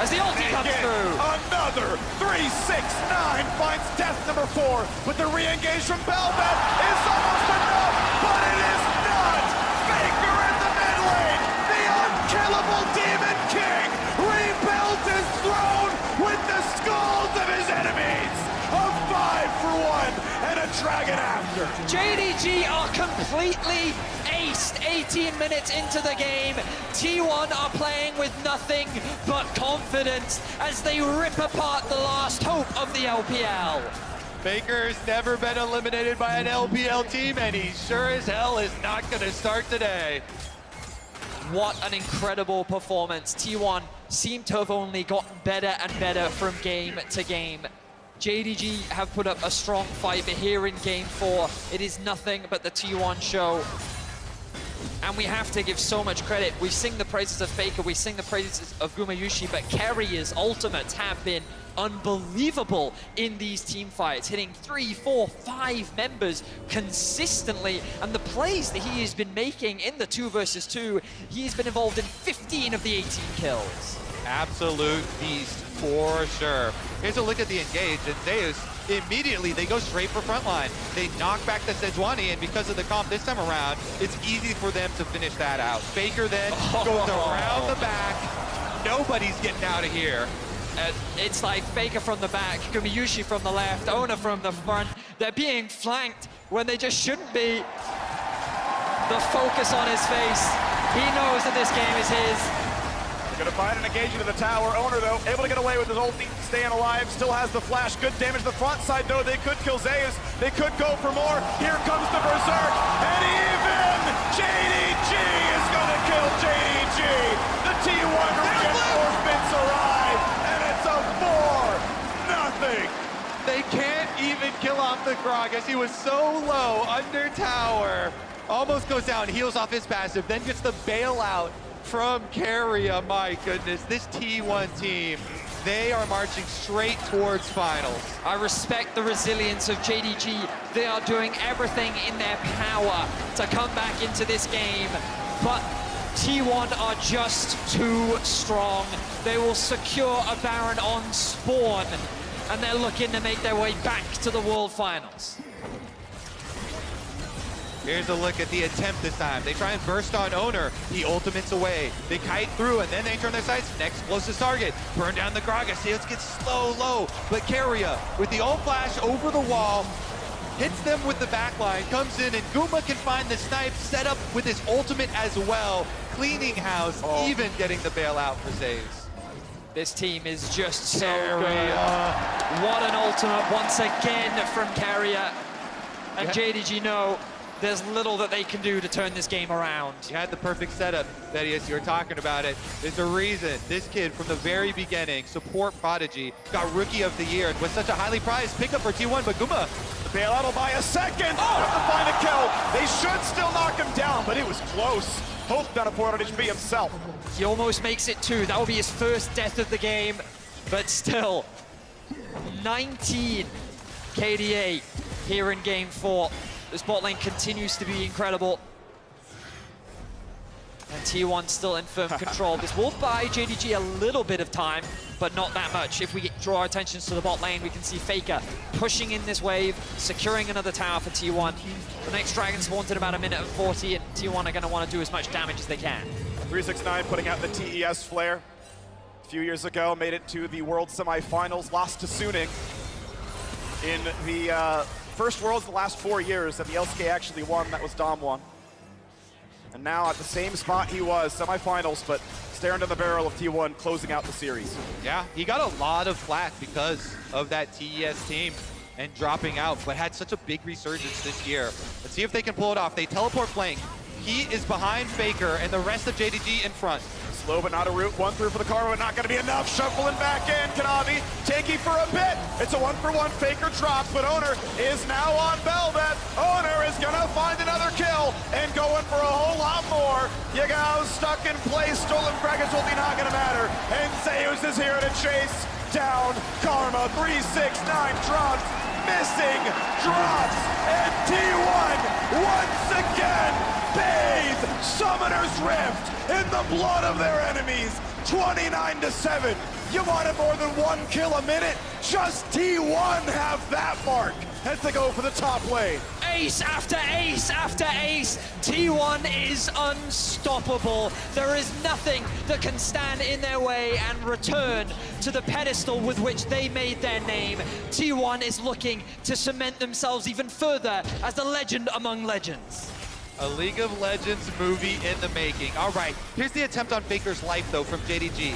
as the ulti comes through. Another 369 finds death number 4, but the re-engage from Belvet is almost enough, but it is not. Faker in the mid lane, the unkillable Demon King rebuilds his throne with the skulls of his enemies. A 5 for 1 and a dragon after. JDG are completely aced 18 minutes into the game. T1 are playing with nothing but confidence as they rip apart the last hope of the LPL. Faker's never been eliminated by an LPL team, and he sure as hell is not going to start today. What an incredible performance. T1 seem to have only gotten better and better from game to game. JDG have put up a strong fight, but here in Game 4, it is nothing but the T1 show. And we have to give so much credit. We sing the praises of Faker, we sing the praises of Gumayusi, but Carrier's ultimates have been unbelievable in these team fights, hitting 3, 4, 5 members consistently. And the plays that he has been making in the 2 versus 2, he's been involved in 15 of the 18 kills. Absolute beast for sure. Here's a look at the engage, and Zeus immediately they go straight for frontline. They knock back the Sejuani, and because of the comp this time around, it's easy for them to finish that out. Faker then goes around the back. Nobody's getting out of here. It's like Faker from the back, Gumayusi from the left, Ona from the front. They're being flanked when they just shouldn't be. The focus on his face. He knows that this game is his. Gonna find an engage into the tower. Owner, though, able to get away with his ulti, staying alive, still has the flash. Good damage to the front side, though. They could kill Zeus. They could go for more. Here comes the Berserk, and even JDG is gonna kill JDG. The T1 reinforcements arrive, and it's a 4-0. They can't even kill off the Gragas. He was so low under tower. Almost goes down, heals off his passive, then gets the bailout from Carrier. My goodness, this T1 team, they are marching straight towards finals. I respect the resilience of JDG. They are doing everything in their power to come back into this game, but T1 are just too strong. They will secure a Baron on spawn, and they're looking to make their way back to the World Finals. Here's a look at the attempt this time. They try and burst on Owner. He ultimates away. They kite through, and then they turn their sights. Next closest target. Burn down the Gragas. Zeus gets slow low. But Carrier, with the ult flash over the wall, hits them with the backline, comes in, and Guma can find the snipe, set up with his ultimate as well. Cleaning house, even getting the bailout for Zeus. This team is just so good. What an ultimate once again from Carrier. And JDG know there's little that they can do to turn this game around. You had the perfect setup, Thaddeus. You were talking about it. There's a reason this kid from the very beginning, support prodigy, got Rookie of the Year and was such a highly prized pickup for T1, but Guma. The bailout will buy a second. To find a kill. They should still knock him down, but it was close. Hope down a 400 HP himself. He almost makes it 2. That will be his first death of the game, but still, 19 KDA here in Game 4. This bot lane continues to be incredible. And T1 still in firm control. This will buy JDG a little bit of time, but not that much. If we draw our attentions to the bot lane, we can see Faker pushing in this wave, securing another tower for T1. The next dragon spawns in about 1:40, and T1 are going to want to do as much damage as they can. 369 putting out the TES flare. A few years ago, made it to the World Semifinals, lost to Suning in the first Worlds the last 4 years that the LCK actually won. That was Dom won. And now at the same spot he was, semifinals, but staring down the barrel of T1 closing out the series. Yeah, he got a lot of flack because of that TES team and dropping out, but had such a big resurgence this year. Let's see if they can pull it off. They teleport flank. He is behind Faker and the rest of JDG in front. Slow but not a root. 1 through for the Karma, but not going to be enough. Shuffling back in. Kanavi tanky for a bit. It's a 1-for-1. Faker drops, but Owner is now on Belvet. Owner is going to find another kill and going for a whole lot more. Yagao stuck in place. Stolen Gragas will be not going to matter. And Zeus is here to chase down Karma. 369 drops. Missing drops. And T1 once again bathe Summoner's Rift in the blood of their enemies. 29-7. You wanted more than 1 kill a minute? Just T1 have that mark as they go for the top lane. Ace after ace after ace. T1 is unstoppable. There is nothing that can stand in their way and return to the pedestal with which they made their name. T1 is looking to cement themselves even further as a legend among legends. A League of Legends movie in the making. All right, here's the attempt on Faker's life, though, from JDG.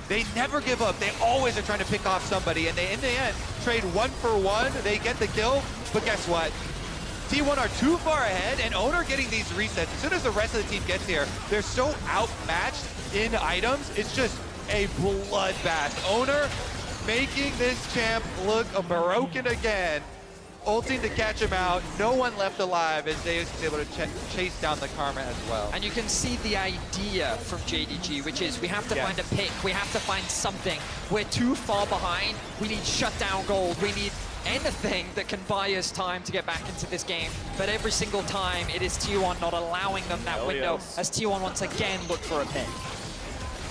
They never give up. They always are trying to pick off somebody, and they, in the end, trade 1 for 1. They get the kill, but guess what? T1 are too far ahead, and Owner getting these resets. As soon as the rest of the team gets here, they're so outmatched in items. It's just a bloodbath. Owner making this champ look broken again. Ulting to catch him out. No one left alive as Zeus is able to chase down the Karma as well. And you can see the idea from JDG, which is we have to find a pick. We have to find something. We're too far behind. We need shutdown gold. We need anything that can buy us time to get back into this game. But every single time, it is T1 not allowing them that window as T1 once again look for a pick.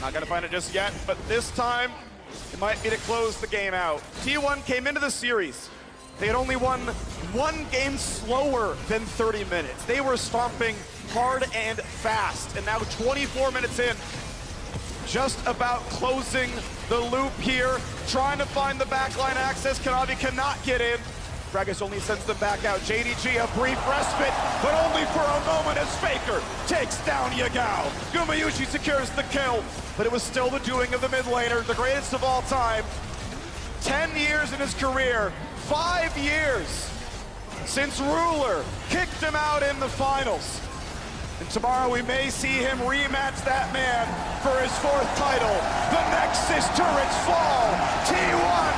Not gonna find it just yet, but this time, it might be to close the game out. T1 came into the series. They had only won 1 game slower than 30 minutes. They were stomping hard and fast, and now 24 minutes in, just about closing the loop here, trying to find the backline access. Kanavi cannot get in. Gragas only sends them back out. JDG, a brief respite, but only for a moment as Faker takes down Yagao. Gumayushi secures the kill, but it was still the doing of the mid laner, the greatest of all time. 10 years in his career, 5 years since Ruler kicked him out in the finals. And tomorrow we may see him rematch that man for his 4th title. The Nexus turrets fall. T1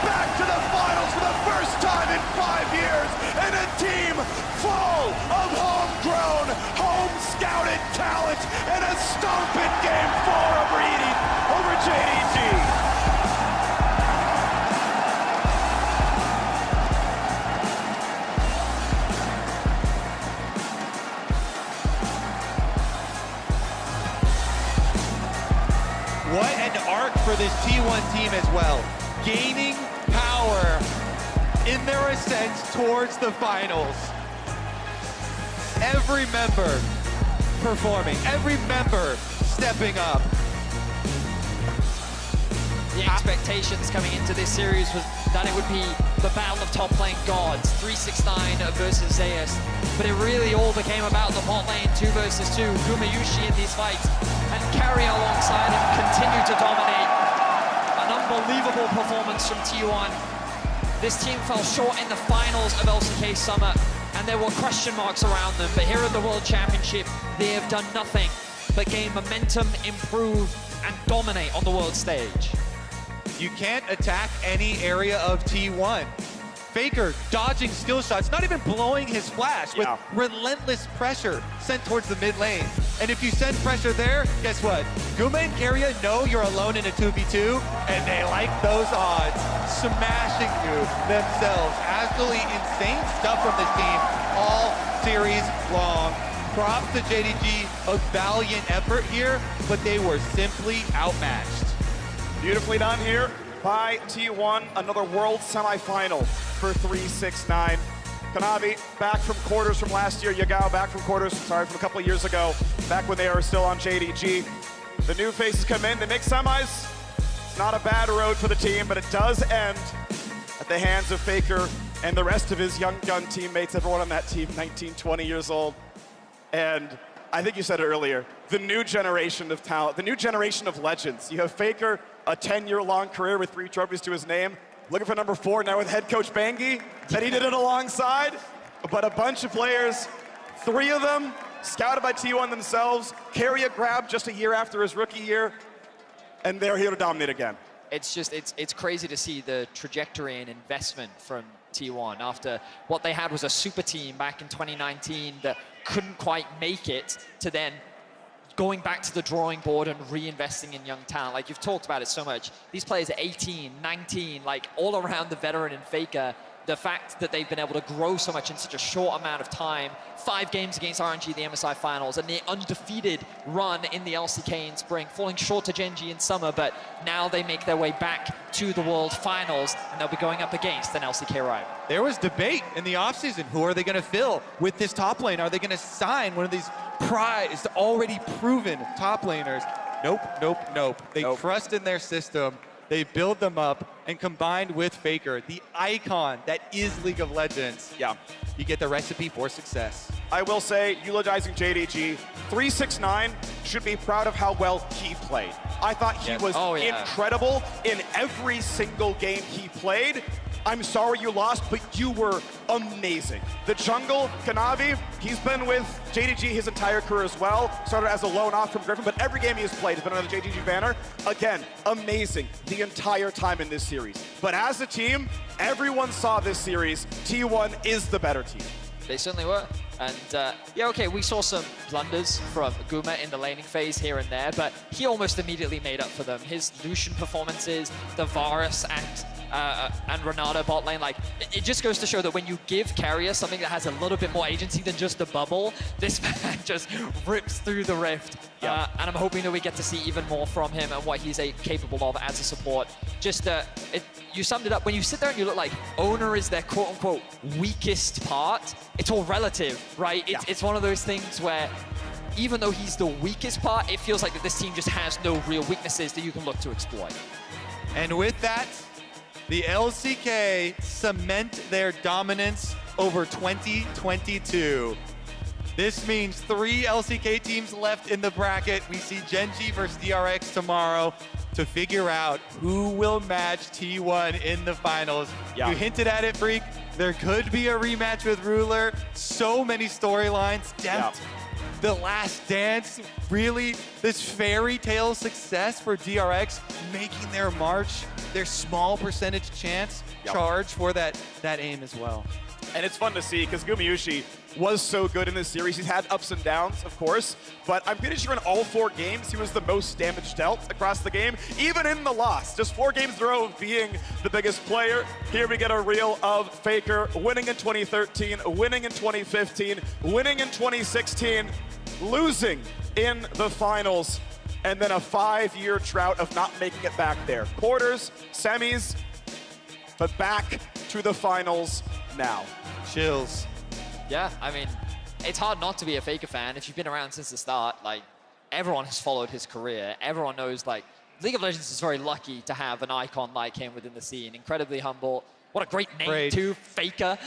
back to the finals for the first time in 5 years. And a team full of homegrown, home-scouted talent. And a stomping game 4 over JDG. What an arc for this T1 team as well. Gaining power in their ascent towards the finals. Every member performing, every member stepping up. The expectations coming into this series was that it would be the battle of top lane gods, 369 versus Zeus. But it really all became about the bot lane, 2 versus 2. Gumayushi in these fights, and Carry alongside him continue to dominate. An unbelievable performance from T1. This team fell short in the finals of LCK Summer, and there were question marks around them. But here at the World Championship, they have done nothing but gain momentum, improve, and dominate on the world stage. You can't attack any area of T1. Faker dodging skill shots, not even blowing his flash, with relentless pressure sent towards the mid lane. And if you send pressure there, guess what? Guma and Keria know you're alone in a 2v2, and they like those odds, smashing you themselves. Absolutely insane stuff from this team all series long. Props to JDG, a valiant effort here, but they were simply outmatched. Beautifully done here by T1, another world semifinal for 369. Kanavi back from quarters from last year. Yagao back from quarters, from a couple of years ago, back when they were still on JDG. The new faces come in, they make semis. It's not a bad road for the team, but it does end at the hands of Faker and the rest of his young gun teammates, everyone on that team, 19, 20 years old. And I think you said it earlier, the new generation of talent, the new generation of legends. You have Faker, a 10-year-long career with 3 trophies to his name. Looking for number 4 now with head coach Bangi, that he did it alongside. But a bunch of players, 3 of them scouted by T1 themselves. Keria grabbed just a year after his rookie year, and they're here to dominate again. It's just, it's crazy to see the trajectory and investment from T1 after what they had was a super team back in 2019 that couldn't quite make it, to then going back to the drawing board and reinvesting in young talent. Like, you've talked about it so much. These players are 18, 19, like all around the veteran and Faker. the fact that they've been able to grow so much in such a short amount of time, 5 games against RNG, the MSI finals, and the undefeated run in the LCK in spring, falling short to Genji in summer, but now they make their way back to the World Finals, and they'll be going up against an LCK rival. There was debate in the offseason. Who are they going to fill with this top lane? Are they going to sign one of these prized, already proven top laners? Nope, nope, nope. They trust in their system. They build them up, and combined with Faker, the icon that is League of Legends, you get the recipe for success. I will say, eulogizing JDG, 369 should be proud of how well he played. I thought he was incredible in every single game he played. I'm sorry you lost, but you were amazing. The jungle, Kanavi, he's been with JDG his entire career as well. Started as a lone off from Griffin, but every game he has played has been under the JDG banner. Again, amazing the entire time in this series. But as a team, everyone saw this series. T1 is the better team. They certainly were. And yeah, okay, we saw some blunders from Guma in the laning phase here and there, but he almost immediately made up for them. His Lucian performances, the Varus and Renata bot lane, like, it just goes to show that when you give carrier something that has a little bit more agency than just a bubble, this man just rips through the rift. And I'm hoping that we get to see even more from him and what he's capable of as a support. Just, you summed it up. When you sit there and you look like owner is their quote-unquote weakest part, it's all relative, right? It's one of those things where even though he's the weakest part, it feels like that this team just has no real weaknesses that you can look to exploit. And with that, the LCK cement their dominance over 2022. This means 3 LCK teams left in the bracket. We see Genji versus DRX tomorrow to figure out who will match T1 in the finals. You hinted at it, Freak. There could be a rematch with Ruler. So many storylines, depth. The Last Dance, really this fairy tale success for DRX, making their march, their small percentage chance charge for that aim as well. And it's fun to see because Gumayushi was so good in this series. He's had ups and downs, of course, but I'm pretty sure in all 4 games, he was the most damage dealt across the game, even in the loss. Just 4 games in a row of being the biggest player. Here we get a reel of Faker winning in 2013, winning in 2015, winning in 2016, losing in the finals, and then a 5-year drought of not making it back there. Quarters, semis, but back to the finals now. Chills. Yeah, I mean, it's hard not to be a Faker fan. If you've been around since the start, like, everyone has followed his career. Everyone knows, like, League of Legends is very lucky to have an icon like him within the scene. Incredibly humble. What a great name, too, Faker.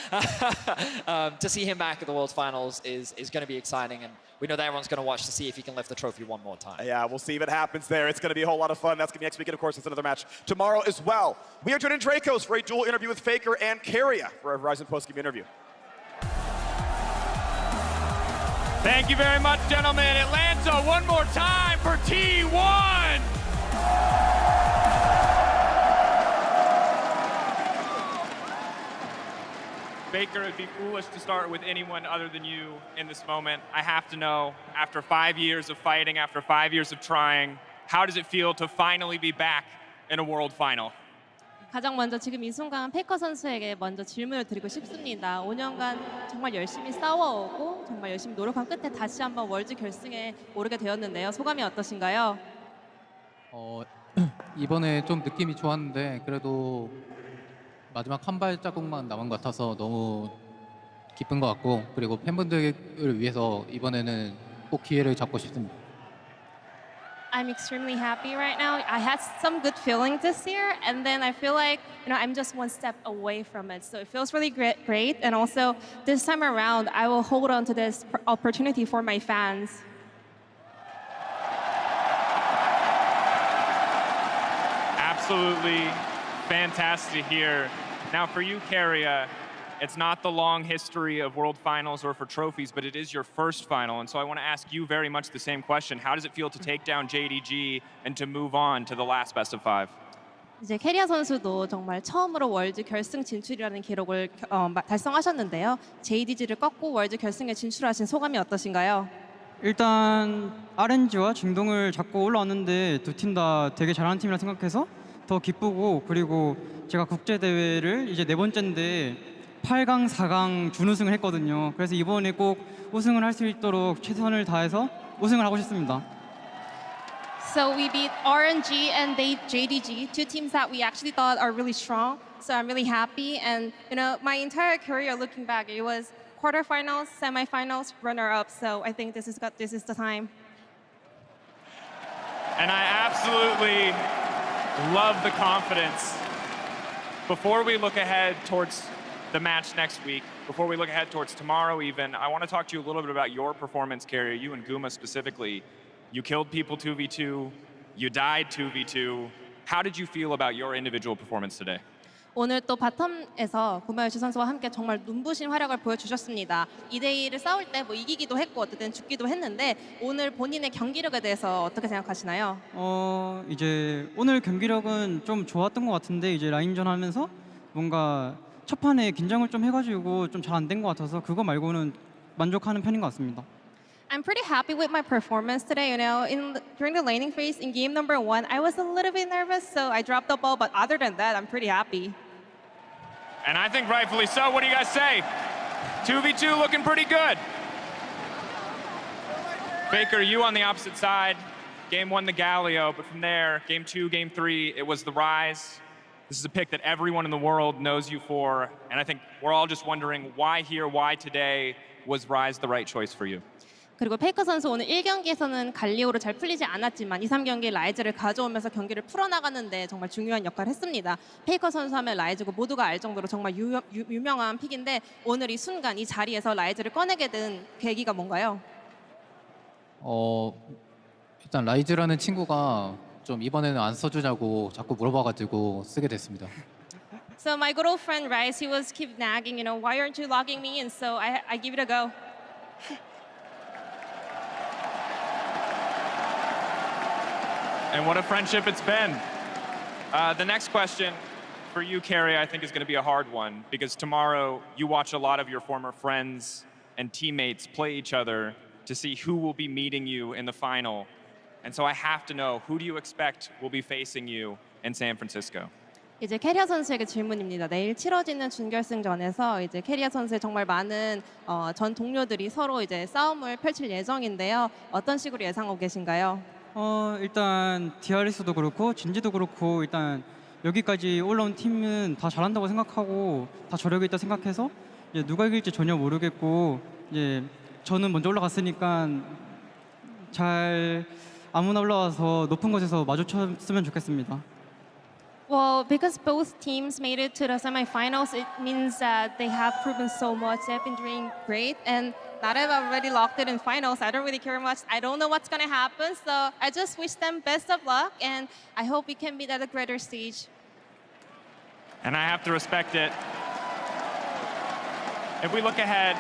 To see him back at the World Finals is going to be exciting, and we know that everyone's going to watch to see if he can lift the trophy one more time. Yeah, we'll see if it happens there. It's going to be a whole lot of fun. That's going to be next week, and of course, it's another match tomorrow as well. We are joining Dracos for a dual interview with Faker and Keria for a Verizon post-game interview. Thank you very much, gentlemen. Atlanta, one more time for T1. Baker, it'd be foolish to start with anyone other than you in this moment. I have to know, after 5 years of fighting, after 5 years of trying, how does it feel to finally be back in a world final? 가장 먼저 지금 이 순간 페이커 선수에게 먼저 질문을 드리고 싶습니다. 5년간 정말 열심히 싸워오고 정말 열심히 노력한 끝에 다시 한번 월드 결승에 오르게 되었는데요. 소감이 어떠신가요? 이번에 좀 느낌이 좋았는데 그래도 마지막 한 발자국만 남은 것 같아서 너무 기쁜 것 같고 그리고 팬분들을 위해서 이번에는 꼭 기회를 잡고 싶습니다. I'm extremely happy right now. I had some good feelings this year, and then I feel like I'm just one step away from it. So it feels really great. And also this time around, I will hold on to this opportunity for my fans. Absolutely fantastic to hear. Now for you, Keria, it's not the long history of World Finals or for trophies, but it is your first final. And so I want to ask you very much the same question. How does it feel to take down JDG and to move on to the last best of 5? 이제 캐리아 선수도 정말 처음으로 월드 결승 진출이라는 기록을 달성하셨는데요. JDG를 꺾고 월드 결승에 진출하신 소감이 어떠신가요? 일단 RNG와 중동을 잡고 올라왔는데 두 팀 다 되게 잘하는 팀이라 생각해서 더 기쁘고 그리고 제가 국제 대회를 이제 4번째인데 8강, 4강 준우승을 했거든요. 그래서 이번에 꼭 우승을 할 수 있도록 최선을 다해서 우승을 하고 싶습니다. So we beat RNG and JDG, two teams that we actually thought are really strong. So I'm really happy. And my entire career, looking back, it was quarterfinals, semifinals, runner-up. So I think this is the time. And I absolutely love the confidence. Before we look ahead towards the match next week, before we look ahead towards tomorrow even, I want to talk to you a little bit about your performance, Carrier, you and Guma specifically. You killed people 2v2, you died 2v2. How did you feel about your individual performance today? 오늘 또 바텀에서 구마요시 선수와 함께 정말 눈부신 활약을 보여주셨습니다. 2대2를 싸울 때 뭐 이기기도 했고 어쨌든 죽기도 했는데 오늘 본인의 경기력에 대해서 어떻게 생각하시나요? 이제 오늘 경기력은 좀 좋았던 것 같은데 이제 라인전 하면서 뭔가 첫 판에 긴장을 좀 해가지고 좀 잘 안 된 것 같아서 그거 말고는 만족하는 편인 것 같습니다. I'm pretty happy with my performance today. During the laning phase in game number 1, I was a little bit nervous, so I dropped the ball. But other than that, I'm pretty happy. And I think rightfully so. What do you guys say? 2v2 looking pretty good. Faker, you on the opposite side. Game 1, the Galio, but from there, game 2, game 3, it was the Rise. This is a pick that everyone in the world knows you for, and I think we're all just wondering why here, why today was Rise the right choice for you? 그리고 페이커 선수 오늘 1경기에서는 갈리오로 잘 풀리지 않았지만 2, 3경기 라이즈를 가져오면서 경기를 풀어나가는데 정말 중요한 역할을 했습니다. 페이커 선수 하면 라이즈고 모두가 알 정도로 정말 유명한 픽인데 오늘 이 순간 이 자리에서 라이즈를 꺼내게 된 계기가 뭔가요? 일단 라이즈라는 친구가 좀 이번에는 안 써주냐고 자꾸 물어봐가지고 쓰게 됐습니다. So my good old friend Rice, he was keep nagging, why aren't you logging me in? So I give it a go. And what a friendship it's been. The next question for you, Carrie, I think is going to be a hard one because tomorrow you watch a lot of your former friends and teammates play each other to see who will be meeting you in the final. And so I have to know, who do you expect will be facing you in San Francisco? 이제 캐리어 선수에게 질문입니다. 내일 치러지는 준결승전에서 이제 캐리어 선수의 정말 많은 전 동료들이 서로 이제 싸움을 펼칠 예정인데요. 어떤 식으로 예상하고 계신가요? 일단 DRS도 그렇고 진지도 그렇고 일단 여기까지 올라온 팀은 다 잘한다고 생각하고 다 저력이 있다 생각해서 이제 누가 이길지 전혀 모르겠고 이제 저는 먼저 올라갔으니까 잘 아무나 올라와서 높은 곳에서 마주쳤으면 좋겠습니다. Well, because both teams made it to the semifinals, it means that they have proven so much. They've been doing great, and now that I've already locked it in finals, I don't really care much. I don't know what's going to happen, so I just wish them best of luck, and I hope we can meet at a greater stage. And I have to respect it. If we look ahead,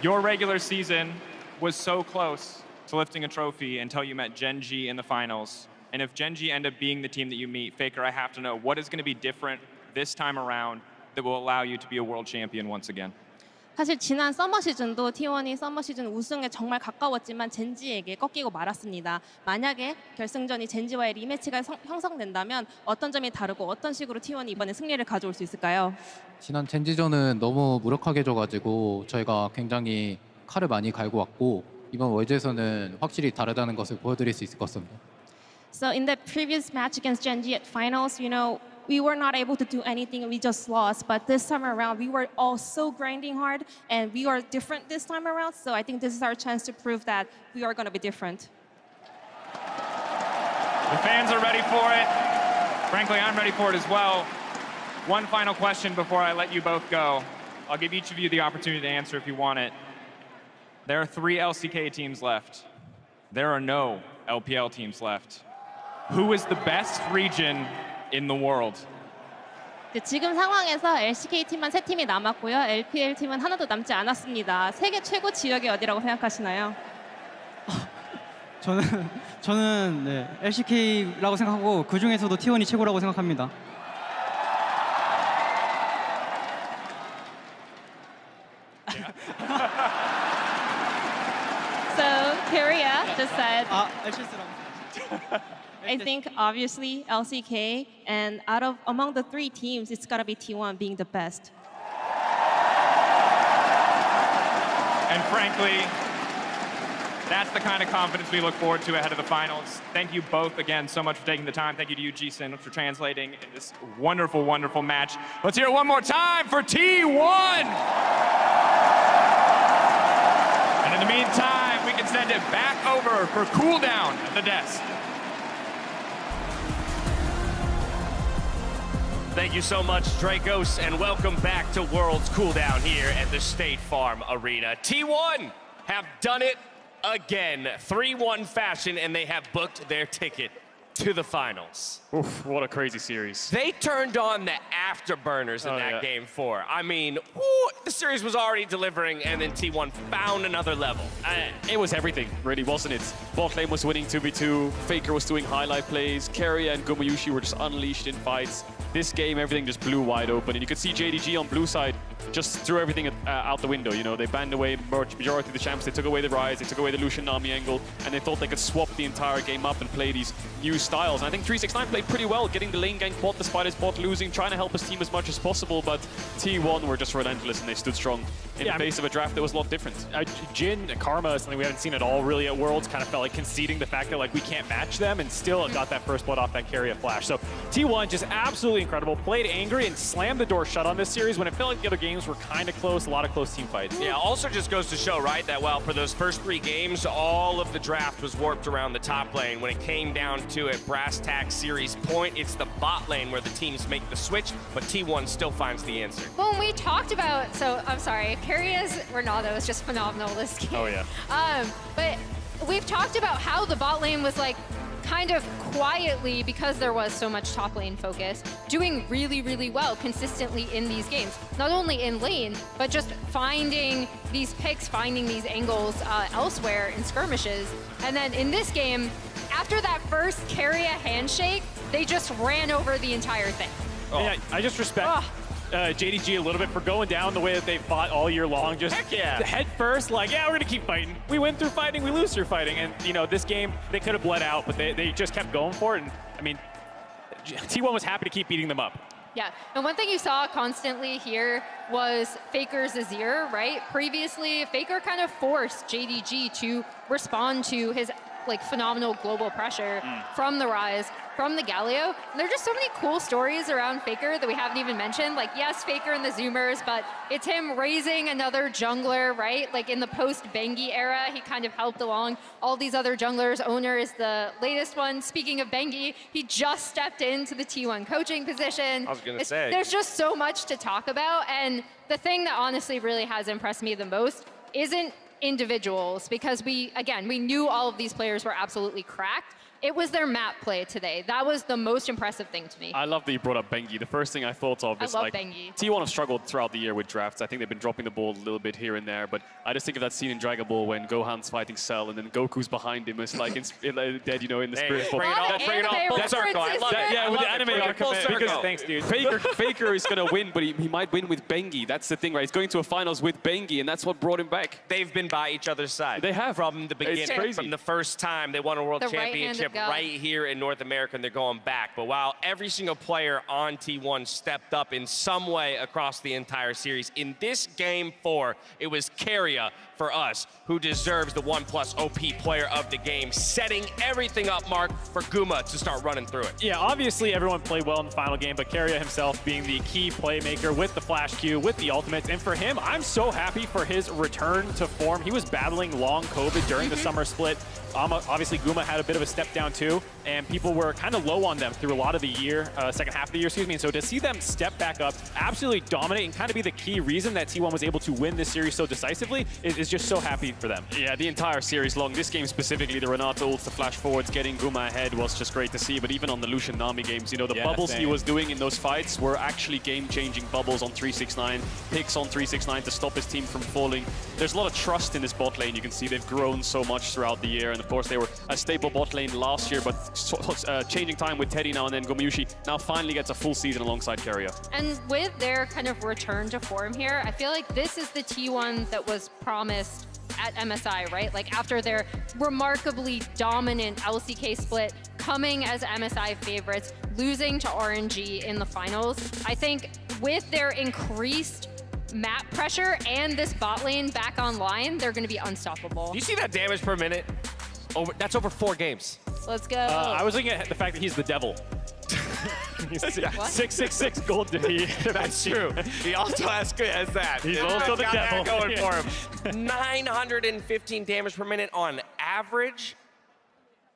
your regular season was so close to lifting a trophy until you met Gen G in the finals. And if Gen G end up being the team that you meet, Faker, I have to know, what is going to be different this time around that will allow you to be a world champion once again? 사실 지난 서머 시즌도 T1이 서머 시즌 우승에 정말 가까웠지만 젠지에게 꺾이고 말았습니다. 만약에 결승전이 젠지와의 리매치가 형성된다면 어떤 점이 다르고 어떤 식으로 T1이 이번에 승리를 가져올 수 있을까요? 지난 젠지전은 너무 무력하게 져가지고 저희가 굉장히 칼을 많이 갈고 왔고 이번 월드에서는 확실히 다르다는 것을 보여드릴 수 있을 것 같습니다. So in the previous match against Gen G at finals, we were not able to do anything. We just lost. But this time around, we were all so grinding hard, and we are different this time around. So I think this is our chance to prove that we are going to be different. The fans are ready for it. Frankly, I'm ready for it as well. One final question before I let you both go. I'll give each of you the opportunity to answer if you want it. There are 3 LCK teams left. There are no LPL teams left. Who is the best region in the world? 지금 상황에서 LCK 팀만 3팀이 남았고요. LPL 팀은 하나도 남지 않았습니다. 세계 최고 지역이 어디라고 생각하시나요? 저는 네, LCK라고 생각하고 그 중에서도 T1이 최고라고 생각합니다. So Korea just said. LCS라고. I think obviously LCK, and among the 3 teams, it's gotta be T1 being the best. And frankly, that's the kind of confidence we look forward to ahead of the finals. Thank you both again so much for taking the time. Thank you to you, Jason, for translating in this wonderful, wonderful match. Let's hear it one more time for T1! And in the meantime, we can send it back over for cooldown at the desk. Thank you so much, Dracos, and welcome back to Worlds Cooldown here at the State Farm Arena. T1 have done it again, 3-1 fashion, and they have booked their ticket to the finals. Oof, what a crazy series. They turned on the afterburners in that game 4. I mean, the series was already delivering, and then T1 found another level. It was everything, really, wasn't it? Bot lane was winning 2v2, Faker was doing highlight plays, Keria and Gumayushi were just unleashed in fights. This game, everything just blew wide open, and you could see JDG on blue side just threw everything out the window. You know, they banned away majority of the champs, they took away the Ryze, they took away the Lucian Nami angle, and they thought they could swap the entire game up and play these new styles. And I think 369 played pretty well, getting the lane gank bot despite his bot losing, trying to help his team as much as possible, but T1 were just relentless and they stood strong in the face of a draft that was a lot different. Jhin and Karma is something we haven't seen at all really at Worlds, kind of felt like conceding the fact that like we can't match them, and still got that first blood off that Keria flash. So T1 just absolutely incredible, played angry and slammed the door shut on this series when it felt like the other games were kind of close, a lot of close team fights. Yeah, also just goes to show, right, that while for those first 3 games, all of the draft was warped around the top lane. When it came down to it, brass tack series point, it's the bot lane where the teams make the switch, but T1 still finds the answer. Well, when we talked about, so I'm sorry, Keria's Ronaldo is just phenomenal this game. Oh yeah. But we've talked about how the bot lane was like kind of quietly, because there was so much top lane focus, doing really, really well consistently in these games. Not only in lane, but just finding these picks, finding these angles elsewhere in skirmishes. And then in this game, after that first Keria handshake, they just ran over the entire thing. Yeah, I just respect JDG a little bit for going down the way that they fought all year long. Just head first, like, yeah, we're gonna keep fighting. We win through fighting, we lose through fighting. And you know, this game, they could have bled out, but they just kept going for it. And I mean, T1 was happy to keep beating them up. Yeah, and one thing you saw constantly here was Faker's Azir, right? Previously, Faker kind of forced JDG to respond to his like phenomenal global pressure from the Ryze, from the Galio. And there are just so many cool stories around Faker that we haven't even mentioned. Like, yes, Faker and the Zoomers, but it's him raising another jungler, right? Like in the post-Bengi era, he kind of helped along all these other junglers. Owner is the latest one. Speaking of Bengi, he just stepped into the T1 coaching position. I was gonna say. There's just so much to talk about. And the thing that honestly really has impressed me the most isn't individuals, because we knew all of these players were absolutely cracked. It was their map play today. That was the most impressive thing to me. I love that you brought up Bengi. The first thing I thought of is like, Bengi. T1 have struggled throughout the year with drafts. I think they've been dropping the ball a little bit here and there, but I just think of that scene in Dragon Ball when Gohan's fighting Cell and then Goku's behind him. It's like dead, you know, in the spirit. Bring it all full circle. I love it. Yeah, with the anime full circle. because thanks, dude. Faker is going to win, but he might win with Bengi. That's the thing, right? He's going to a finals with Bengi, and that's what brought him back. They've been by each other's side. They have. From the beginning. It's crazy. From the first time they won a world championship right here in North America, and they're going back. But while every single player on T1 stepped up in some way across the entire series, in this game 4, it was Keria for us who deserves the 1+ OP player of the game, setting everything up, Mark, for Guma to start running through it. Yeah, obviously everyone played well in the final game, but Keria himself being the key playmaker with the flash Q, with the ultimates. And for him, I'm so happy for his return to form. He was battling long COVID during the summer split. Obviously, Guma had a bit of a step down too, and people were kind of low on them through a lot of the year, second half of the year, excuse me. And so to see them step back up, absolutely dominate, and kind of be the key reason that T1 was able to win this series so decisively is just so happy for them. Yeah, the entire series long. This game specifically, the Renato ults, the flash forwards, getting Guma ahead was just great to see. But even on the Lucian Nami games, you know, the bubbles he was doing in those fights were actually game-changing bubbles on 369, picks on 369 to stop his team from falling. There's a lot of trust in this bot lane. You can see they've grown so much throughout the year. And of course, they were a stable bot lane last year, but changing time with Teddy now and then Gumayushi now finally gets a full season alongside Keria. And with their kind of return to form here, I feel like this is the T1 that was promised at MSI, right? Like after their remarkably dominant LCK split, coming as MSI favorites, losing to RNG in the finals, I think with their increased map pressure and this bot lane back online, they're going to be unstoppable. Do you see that damage per minute? That's over 4 games. Let's go. I was looking at the fact that he's the devil. He's 666 gold defeat. That's true. He also has that. He's also the devil. That going for him. 915 damage per minute on average.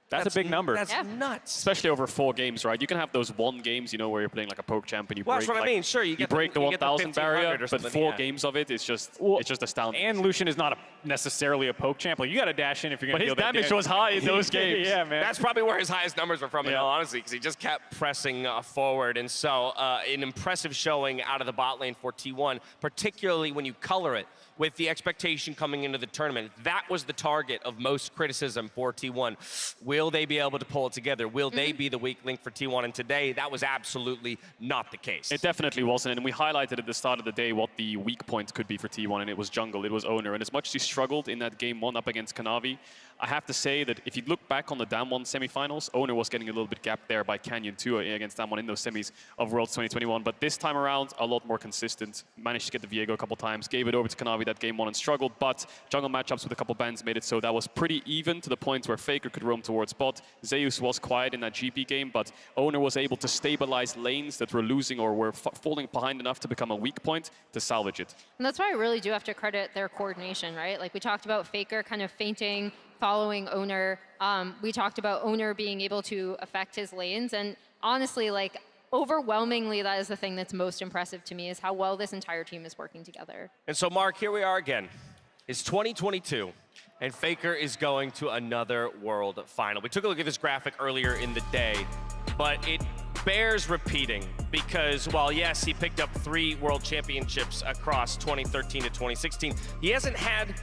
That's a big number. That's nuts. Especially over 4 games, right? You can have those 1 games, where you're playing like a poke champ and you break. That's what I mean. Sure, you break the 1,000 barrier, or but 4 games of it, it's just astounding. And Lucian is not necessarily a poke champ. Like you got to dash in if you're going to. But his damage was high in those games. Yeah, man. That's probably where his highest numbers were from, in all honesty, because he just kept pressing forward. And so, an impressive showing out of the bot lane for T1, particularly when you color it with the expectation coming into the tournament. That was the target of most criticism for T1. Will they be able to pull it together? Will they be the weak link for T1? And today, that was absolutely not the case. It definitely wasn't, and we highlighted at the start of the day what the weak point could be for T1, and it was jungle, it was owner. And as much as he struggled in that game 1 up against Kanavi, I have to say that if you look back on the DAM1 semifinals, owner was getting a little bit gapped there by Canyon 2 against DAM1 in those semis of Worlds 2021. But this time around, a lot more consistent. Managed to get the Viego a couple times, gave it over to Kanavi that game 1 and struggled. But jungle matchups with a couple bans made it so that was pretty even to the point where Faker could roam towards bot. Zeus was quiet in that GP game, but owner was able to stabilize lanes that were losing or were falling behind enough to become a weak point to salvage it. And that's why I really do have to credit their coordination, right? Like we talked about Faker kind of feinting, following owner. We talked about owner being able to affect his lanes. And honestly, like overwhelmingly, that is the thing that's most impressive to me is how well this entire team is working together. And so, Mark, here we are again. It's 2022, and Faker is going to another World Final. We took a look at this graphic earlier in the day, but it bears repeating because while, yes, he picked up 3 World Championships across 2013 to 2016, he hasn't had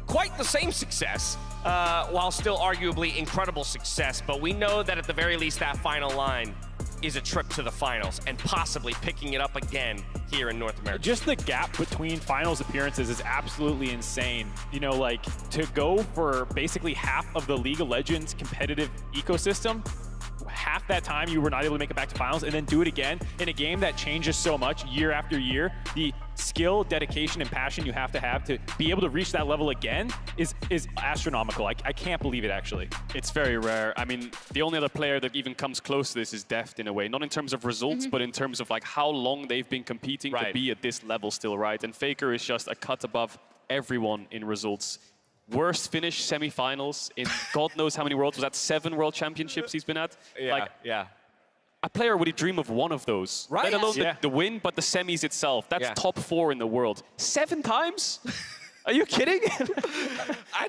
quite the same success, while still arguably incredible success. But we know that at the very least, that final line is a trip to the finals and possibly picking it up again here in North America. Just the gap between finals appearances is absolutely insane. Like to go for basically half of the League of Legends competitive ecosystem, half that time you were not able to make it back to finals, and then do it again in a game that changes so much year after year. The skill, dedication, and passion you have to be able to reach that level again is astronomical. I can't believe it, actually. It's very rare. I mean, the only other player that even comes close to this is Deft in a way. Not in terms of results, but in terms of like how long they've been competing to be at this level still, right? And Faker is just a cut above everyone in results. Worst finish semifinals in God knows how many worlds. Was that 7 world championships he's been at? Yeah. A player would dream of one of those. Right. Let alone the win, but the semis itself. That's top 4 in the world. 7 times? Are you kidding?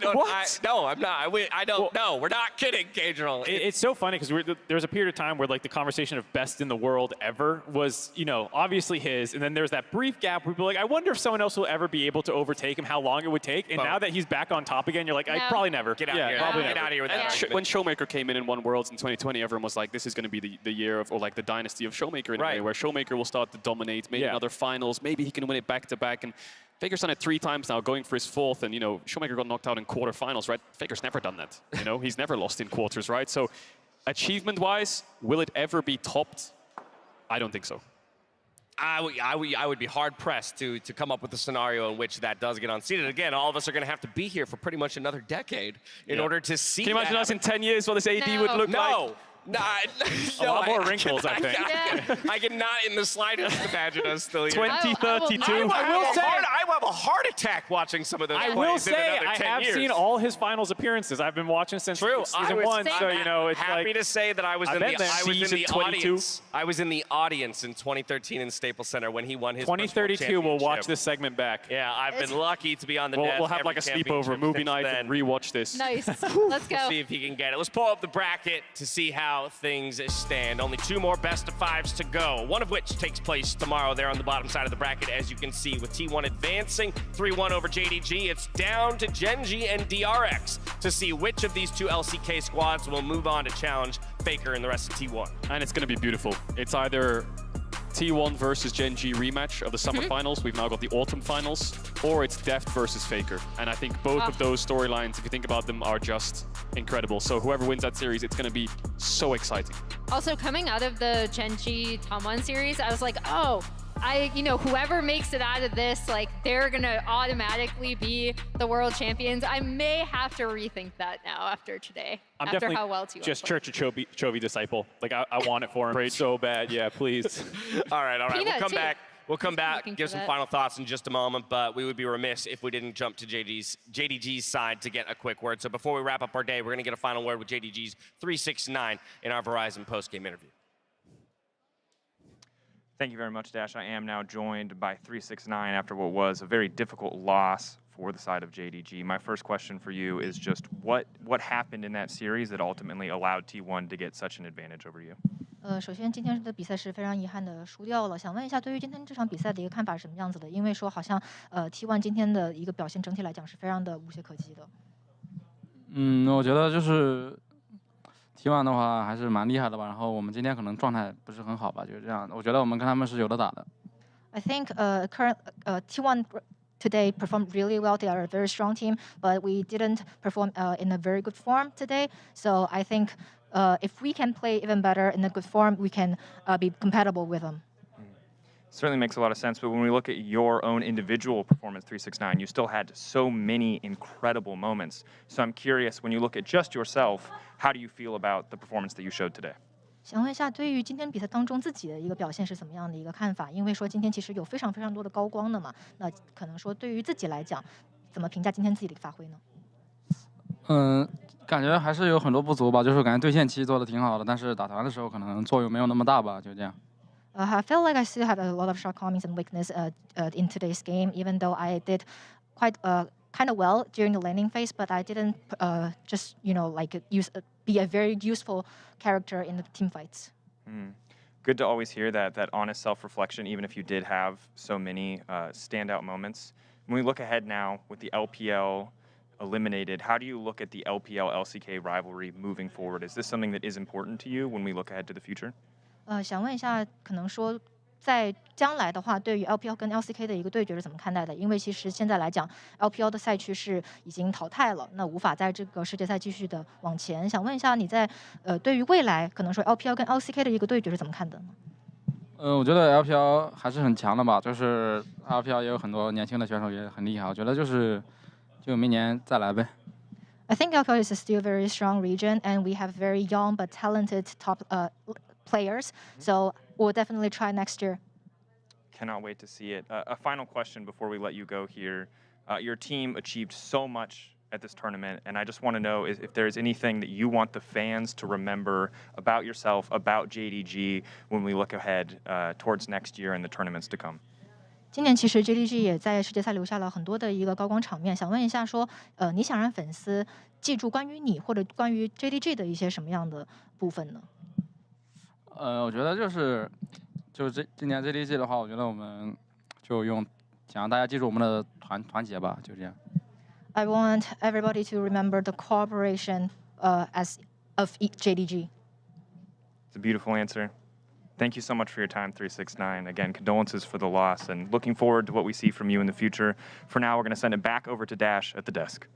No, I'm not. I don't know. We're not kidding, Gaedril. It's so funny because there's a period of time where like the conversation of best in the world ever was, obviously his, and then there's that brief gap where people are like, I wonder if someone else will ever be able to overtake him, how long it would take. And now that he's back on top again, you're like, I probably never. Get out of here. Probably Get never. out of here with that. When Showmaker came in and won Worlds in 2020, everyone was like, this is going to be the year of, or like the dynasty of Showmaker in a way, where Showmaker will start to dominate, maybe another finals, maybe he can win it back-to-back. And Faker's done it 3 times now, going for his 4th, and Showmaker got knocked out in quarterfinals, right? Faker's never done that. He's never lost in quarters, right? So, achievement-wise, will it ever be topped? I don't think so. I would be hard-pressed to come up with a scenario in which that does get unseated. Again, all of us are going to have to be here for pretty much another decade in order to see. Can you imagine us in 10 years what this AD would look like? A lot more wrinkles, I think. I cannot in the slightest imagine us still here. 2032. I will say, I will have a heart attack watching some of those plays. I will say, in I have seen all his finals appearances. I've been watching since season 1, so it's happy to say that I was in the audience. I was in the audience in 2013 in Staples Center when he won his 2032. We'll watch this segment back. Yeah, I've been lucky to be on the net. We'll have like a sleepover movie night and rewatch this. Nice. Let's go. See if he can get it. Let's pull up the bracket to see how things stand. Only 2 more best-of-5s to go, one of which takes place tomorrow there on the bottom side of the bracket, as you can see, with T1 advancing 3-1 over JDG. It's down to Genji and DRX to see which of these 2 LCK squads will move on to challenge Faker and the rest of T1. And it's going to be beautiful. It's either T1 versus Gen G rematch of the summer finals. We've now got the autumn finals, or it's Deft versus Faker. And I think both of those storylines, if you think about them, are just incredible. So whoever wins that series, it's going to be so exciting. Also, coming out of the Gen G Tom 1 series, I was like, oh, whoever makes it out of this, like, they're gonna automatically be the world champions. I may have to rethink that now after today. I'm after definitely how well T1 just played. Church of Chovy disciple. Like, I want it for him so bad. Yeah, please. All right. Peanut, We'll come too. back. We'll come back, looking give for some that. final thoughts in just a moment, but we would be remiss if we didn't jump to JDG's side to get a quick word. So before we wrap up our day, we're gonna get a final word with JDG's 369 in our Verizon post-game interview. Thank you very much, Dash. I am now joined by 369 after what was a very difficult loss for the side of JDG. My first question for you is just what happened in that series that ultimately allowed T1 to get such an advantage over you? 首先今天的比赛是非常遗憾的输掉了。想问一下，对于今天这场比赛的一个看法是什么样子的？因为说好像T1 今天的一个表现整体来讲是非常的无懈可击的。我觉得就是T1的话还是蛮厉害的吧。然后我们今天可能状态不是很好吧，就是这样。我觉得我们跟他们是有的打的。I think T1 today performed really well. They are a very strong team, but we didn't perform in a very good form today. So I think if we can play even better in a good form, we can be compatible with them. Certainly makes a lot of sense, but when we look at your own individual performance, 369, you still had so many incredible moments. So I'm curious, when you look at just yourself, how do you feel about the performance that you showed today? 想问一下，对于今天比赛当中自己的一个表现是怎么样的一个看法？因为说今天其实有非常非常多的高光的嘛，那可能说对于自己来讲，怎么评价今天自己的一个发挥呢？感觉还是有很多不足吧，就是感觉对线期做的挺好的，但是打团的时候可能作用没有那么大吧，就这样。I feel like I still have a lot of shortcomings and weakness in today's game, even though I did quite kind of well during the laning phase, but I didn't just be a very useful character in the team fights. Good to always hear that honest self-reflection, even if you did have so many standout moments. When we look ahead now with the LPL eliminated, how do you look at the LPL-LCK rivalry moving forward? Is this something that is important to you when we look ahead to the future? 想问一下，可能说在将来的话，对于 LPL 跟 LCK 的一个对决是怎么看待的？因为其实现在来讲 ，LPL 的赛区是已经淘汰了，那无法在这个世界赛继续的往前。想问一下，你在对于未来可能说 LPL 跟 LCK 的一个对决是怎么看的呢？我觉得 LPL 还是很强的吧，就是 LPL 也有很多年轻的选手也很厉害，我觉得就明年再来呗。I think LPL is still a very strong region, and we have very young but talented top players. So we'll definitely try next year. Cannot wait to see it. A final question before we let you go here. Your team achieved so much at this tournament, and I just want to know if there's anything that you want the fans to remember about yourself, about JDG, when we look ahead towards next year and the tournaments to come. 今年其实 JDG 也在世界赛留下了很多的一个高光场面，想问一下说，你想让粉丝记住关于你或者关于 JDG 的一些什么样的部分呢？我觉得就是今年 JDG 的话，我觉得我们就想让大家记住我们的团结吧，就这样。I want everybody to remember the cooperation of JDG. It's a beautiful answer. Thank you so much for your time, 369. Again, condolences for the loss, and looking forward to what we see from you in the future. For now, we're going to send it back over to Dash at the desk.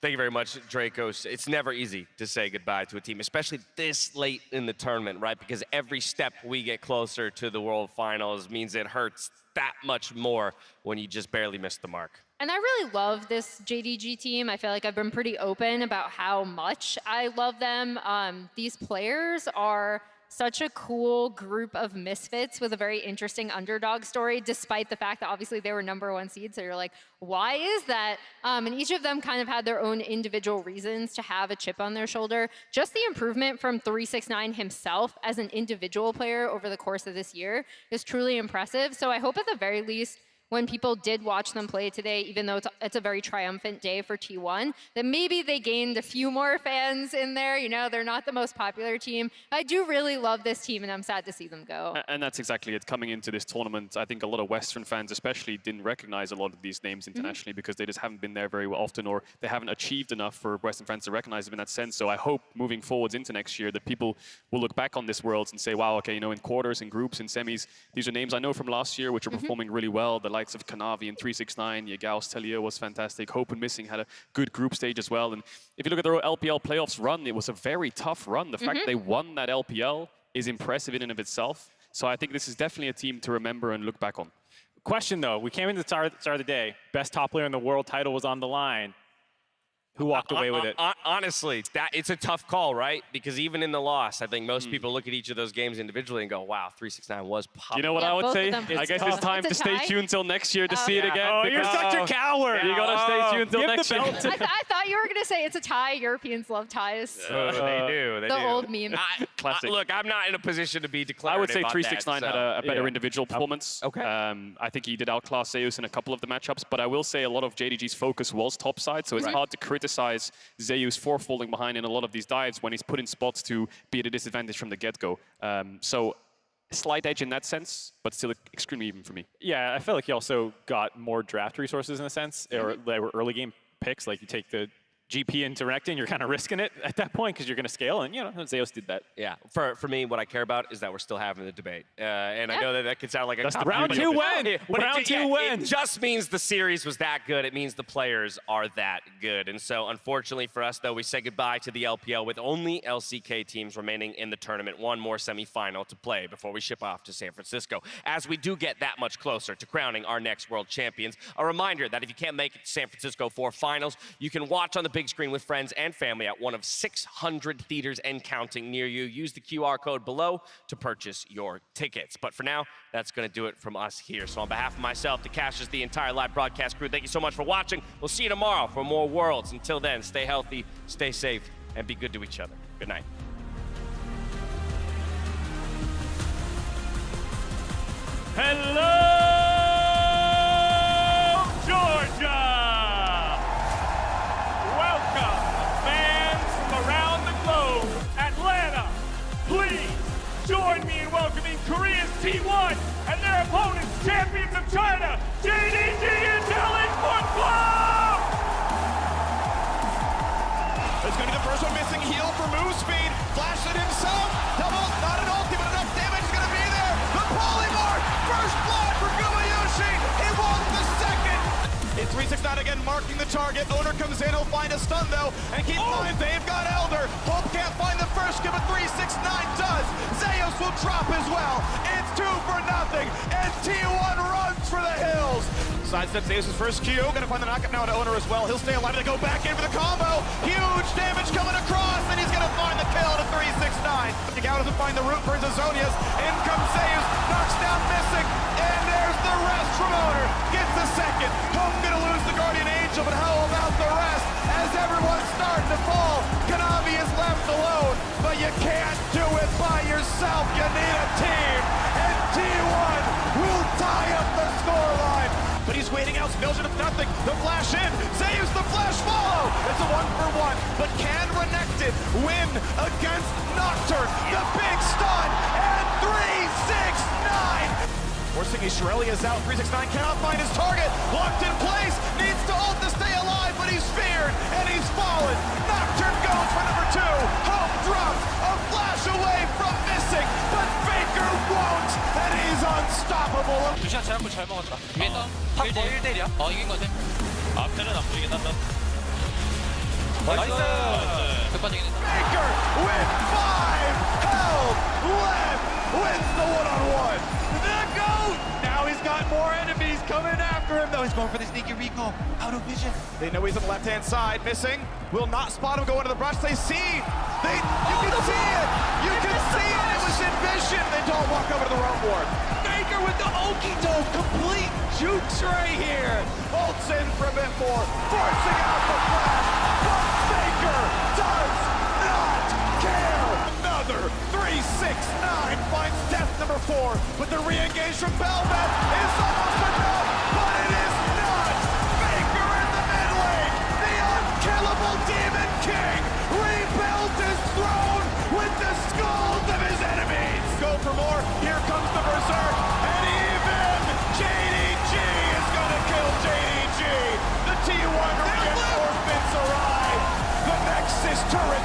Thank you very much, Dracos. It's never easy to say goodbye to a team, especially this late in the tournament, right? Because every step we get closer to the World Finals means it hurts that much more when you just barely miss the mark. And I really love this JDG team. I feel like I've been pretty open about how much I love them. These players are such a cool group of misfits with a very interesting underdog story, despite the fact that obviously they were #1 seed. So you're like, why is that? And each of them kind of had their own individual reasons to have a chip on their shoulder. Just the improvement from 369 himself as an individual player over the course of this year is truly impressive. So I hope at the very least, when people did watch them play today, even though it's a very triumphant day for T1, that maybe they gained a few more fans in there. You know, they're not the most popular team. I do really love this team, and I'm sad to see them go. And that's exactly it. Coming into this tournament, I think a lot of Western fans especially didn't recognize a lot of these names internationally because they just haven't been there very often, or they haven't achieved enough for Western fans to recognize them in that sense. So I hope moving forwards into next year that people will look back on this Worlds and say, wow, okay, you know, in quarters, in groups, in semis, these are names I know from last year which are performing really well. The likes of Kanavi and 369, Yagaos Tellier was fantastic. Hope and Missing had a good group stage as well. And if you look at their LPL playoffs run, it was a very tough run. The fact they won that LPL is impressive in and of itself. So I think this is definitely a team to remember and look back on. Question though, we came into the start of the day, best top player in the world title was on the line. Who walked away with it? Honestly, it's a tough call, right? Because even in the loss, I think most people look at each of those games individually and go, wow, 369 was popping. You know what I would say? I guess it's time to stay tuned until next year to see it again. Oh, you're such a coward. You got to stay tuned until next year. I thought you were going to say it's a tie. Europeans love ties. They do. They the do. old meme. Classic. Look, I'm not in a position to be declarative. I would say about 369 that, had a better individual performance. Okay. I think he did outclass Zeus in a couple of the matchups, but I will say a lot of JDG's focus was topside, so it's hard to criticize Zeus for falling behind in a lot of these dives when he's put in spots to be at a disadvantage from the get-go. So slight edge in that sense, but still extremely even for me. Yeah, I feel like he also got more draft resources in a sense, or they were early game picks. Like you take the GP into Renekton, you're kind of risking it at that point because you're going to scale, and you know, Zeus did that. Yeah, for me, what I care about is that we're still having the debate. And I know that could sound like a That's the round two win. Round two win. It just means the series was that good. It means the players are that good. And so, unfortunately for us, though, we say goodbye to the LPL with only LCK teams remaining in the tournament. One more semifinal to play before we ship off to San Francisco. As we do get that much closer to crowning our next world champions, a reminder that if you can't make it to San Francisco for finals, you can watch on the big screen with friends and family at one of 600 theaters and counting near you. Use the QR code below to purchase your tickets. But for now, that's going to do it from us here. So on behalf of myself, the Cashers, the entire live broadcast crew, thank you so much for watching. We'll see you tomorrow for more Worlds. Until then, stay healthy, stay safe, and be good to each other. Good night. Hello, Georgia! Welcome, fans from around the globe. Atlanta, please join me in welcoming Korea's T1 and their opponents, champions of China, JDG and LoL Esports Club! It's going to be the first one missing. Heal for move speed. Flash it himself. Double, not an ulti, but enough damage is going to be there. The polymorph. First blood for Gumayushi. He wants the second. It's 369 again, marking the target. Owner comes in. He'll find a stun, though. And keep in mind, they've got Elder. Hope can't find the first kill, but 369 does. Zeus will drop as well. It's 2-0. And T1 runs for the hills. Sidestep Zeus' first Q. Gonna find the knockup now to Owner as well. He'll stay alive to go back in for the combo. Huge damage coming across, and he's gonna find the kill to 369. Yagawa doesn't find the root for Zazonius. In comes Zeus, knocks down Missing, and there's the rest from Owner. Gets the second. Home gonna lose the Guardian Angel, but how about the rest? As everyone's starting to fall, Kanavi is left alone, but you can't do it by yourself. You need a team, and T1 will tie up the scoreline. But he's waiting out, Spills of nothing. The flash in, Zeus the flash follow. It's a 1-for-1, but can Renekton win against Nocturne? The big stun, and 369. Forcing Ishirelia's out, 369 cannot find his target. Locked in place, needs to ult to stay alive, but he's feared, and he's fallen. Nocturne goes for number 2. Hope drops, a flash away from Missing, but Faker won't, and he's unstoppable. 루시안 잘한 거잘 먹었다. 위에서 탑 1대1이야? 이긴 거지. 앞에는 안 보이긴 한다. 나이스! 급빠지긴 했다. Faker with 5 health left, wins the one-on-one. The GOAT! Now he's got more enemies coming after him, though. He's going for the sneaky recall. Out of vision. They know he's on the left-hand side. Missing. Will not spot him go into the brush. They see. You can see it. You can see it. It was in vision. They don't walk over to the roam ward. Faker with the Okie-doke. Complete jukes right here. Ults in from M4. Forcing out the flash. But Faker does not care. Another 369 finds death number 4. But the re-engage from Belmet is almost enough. turret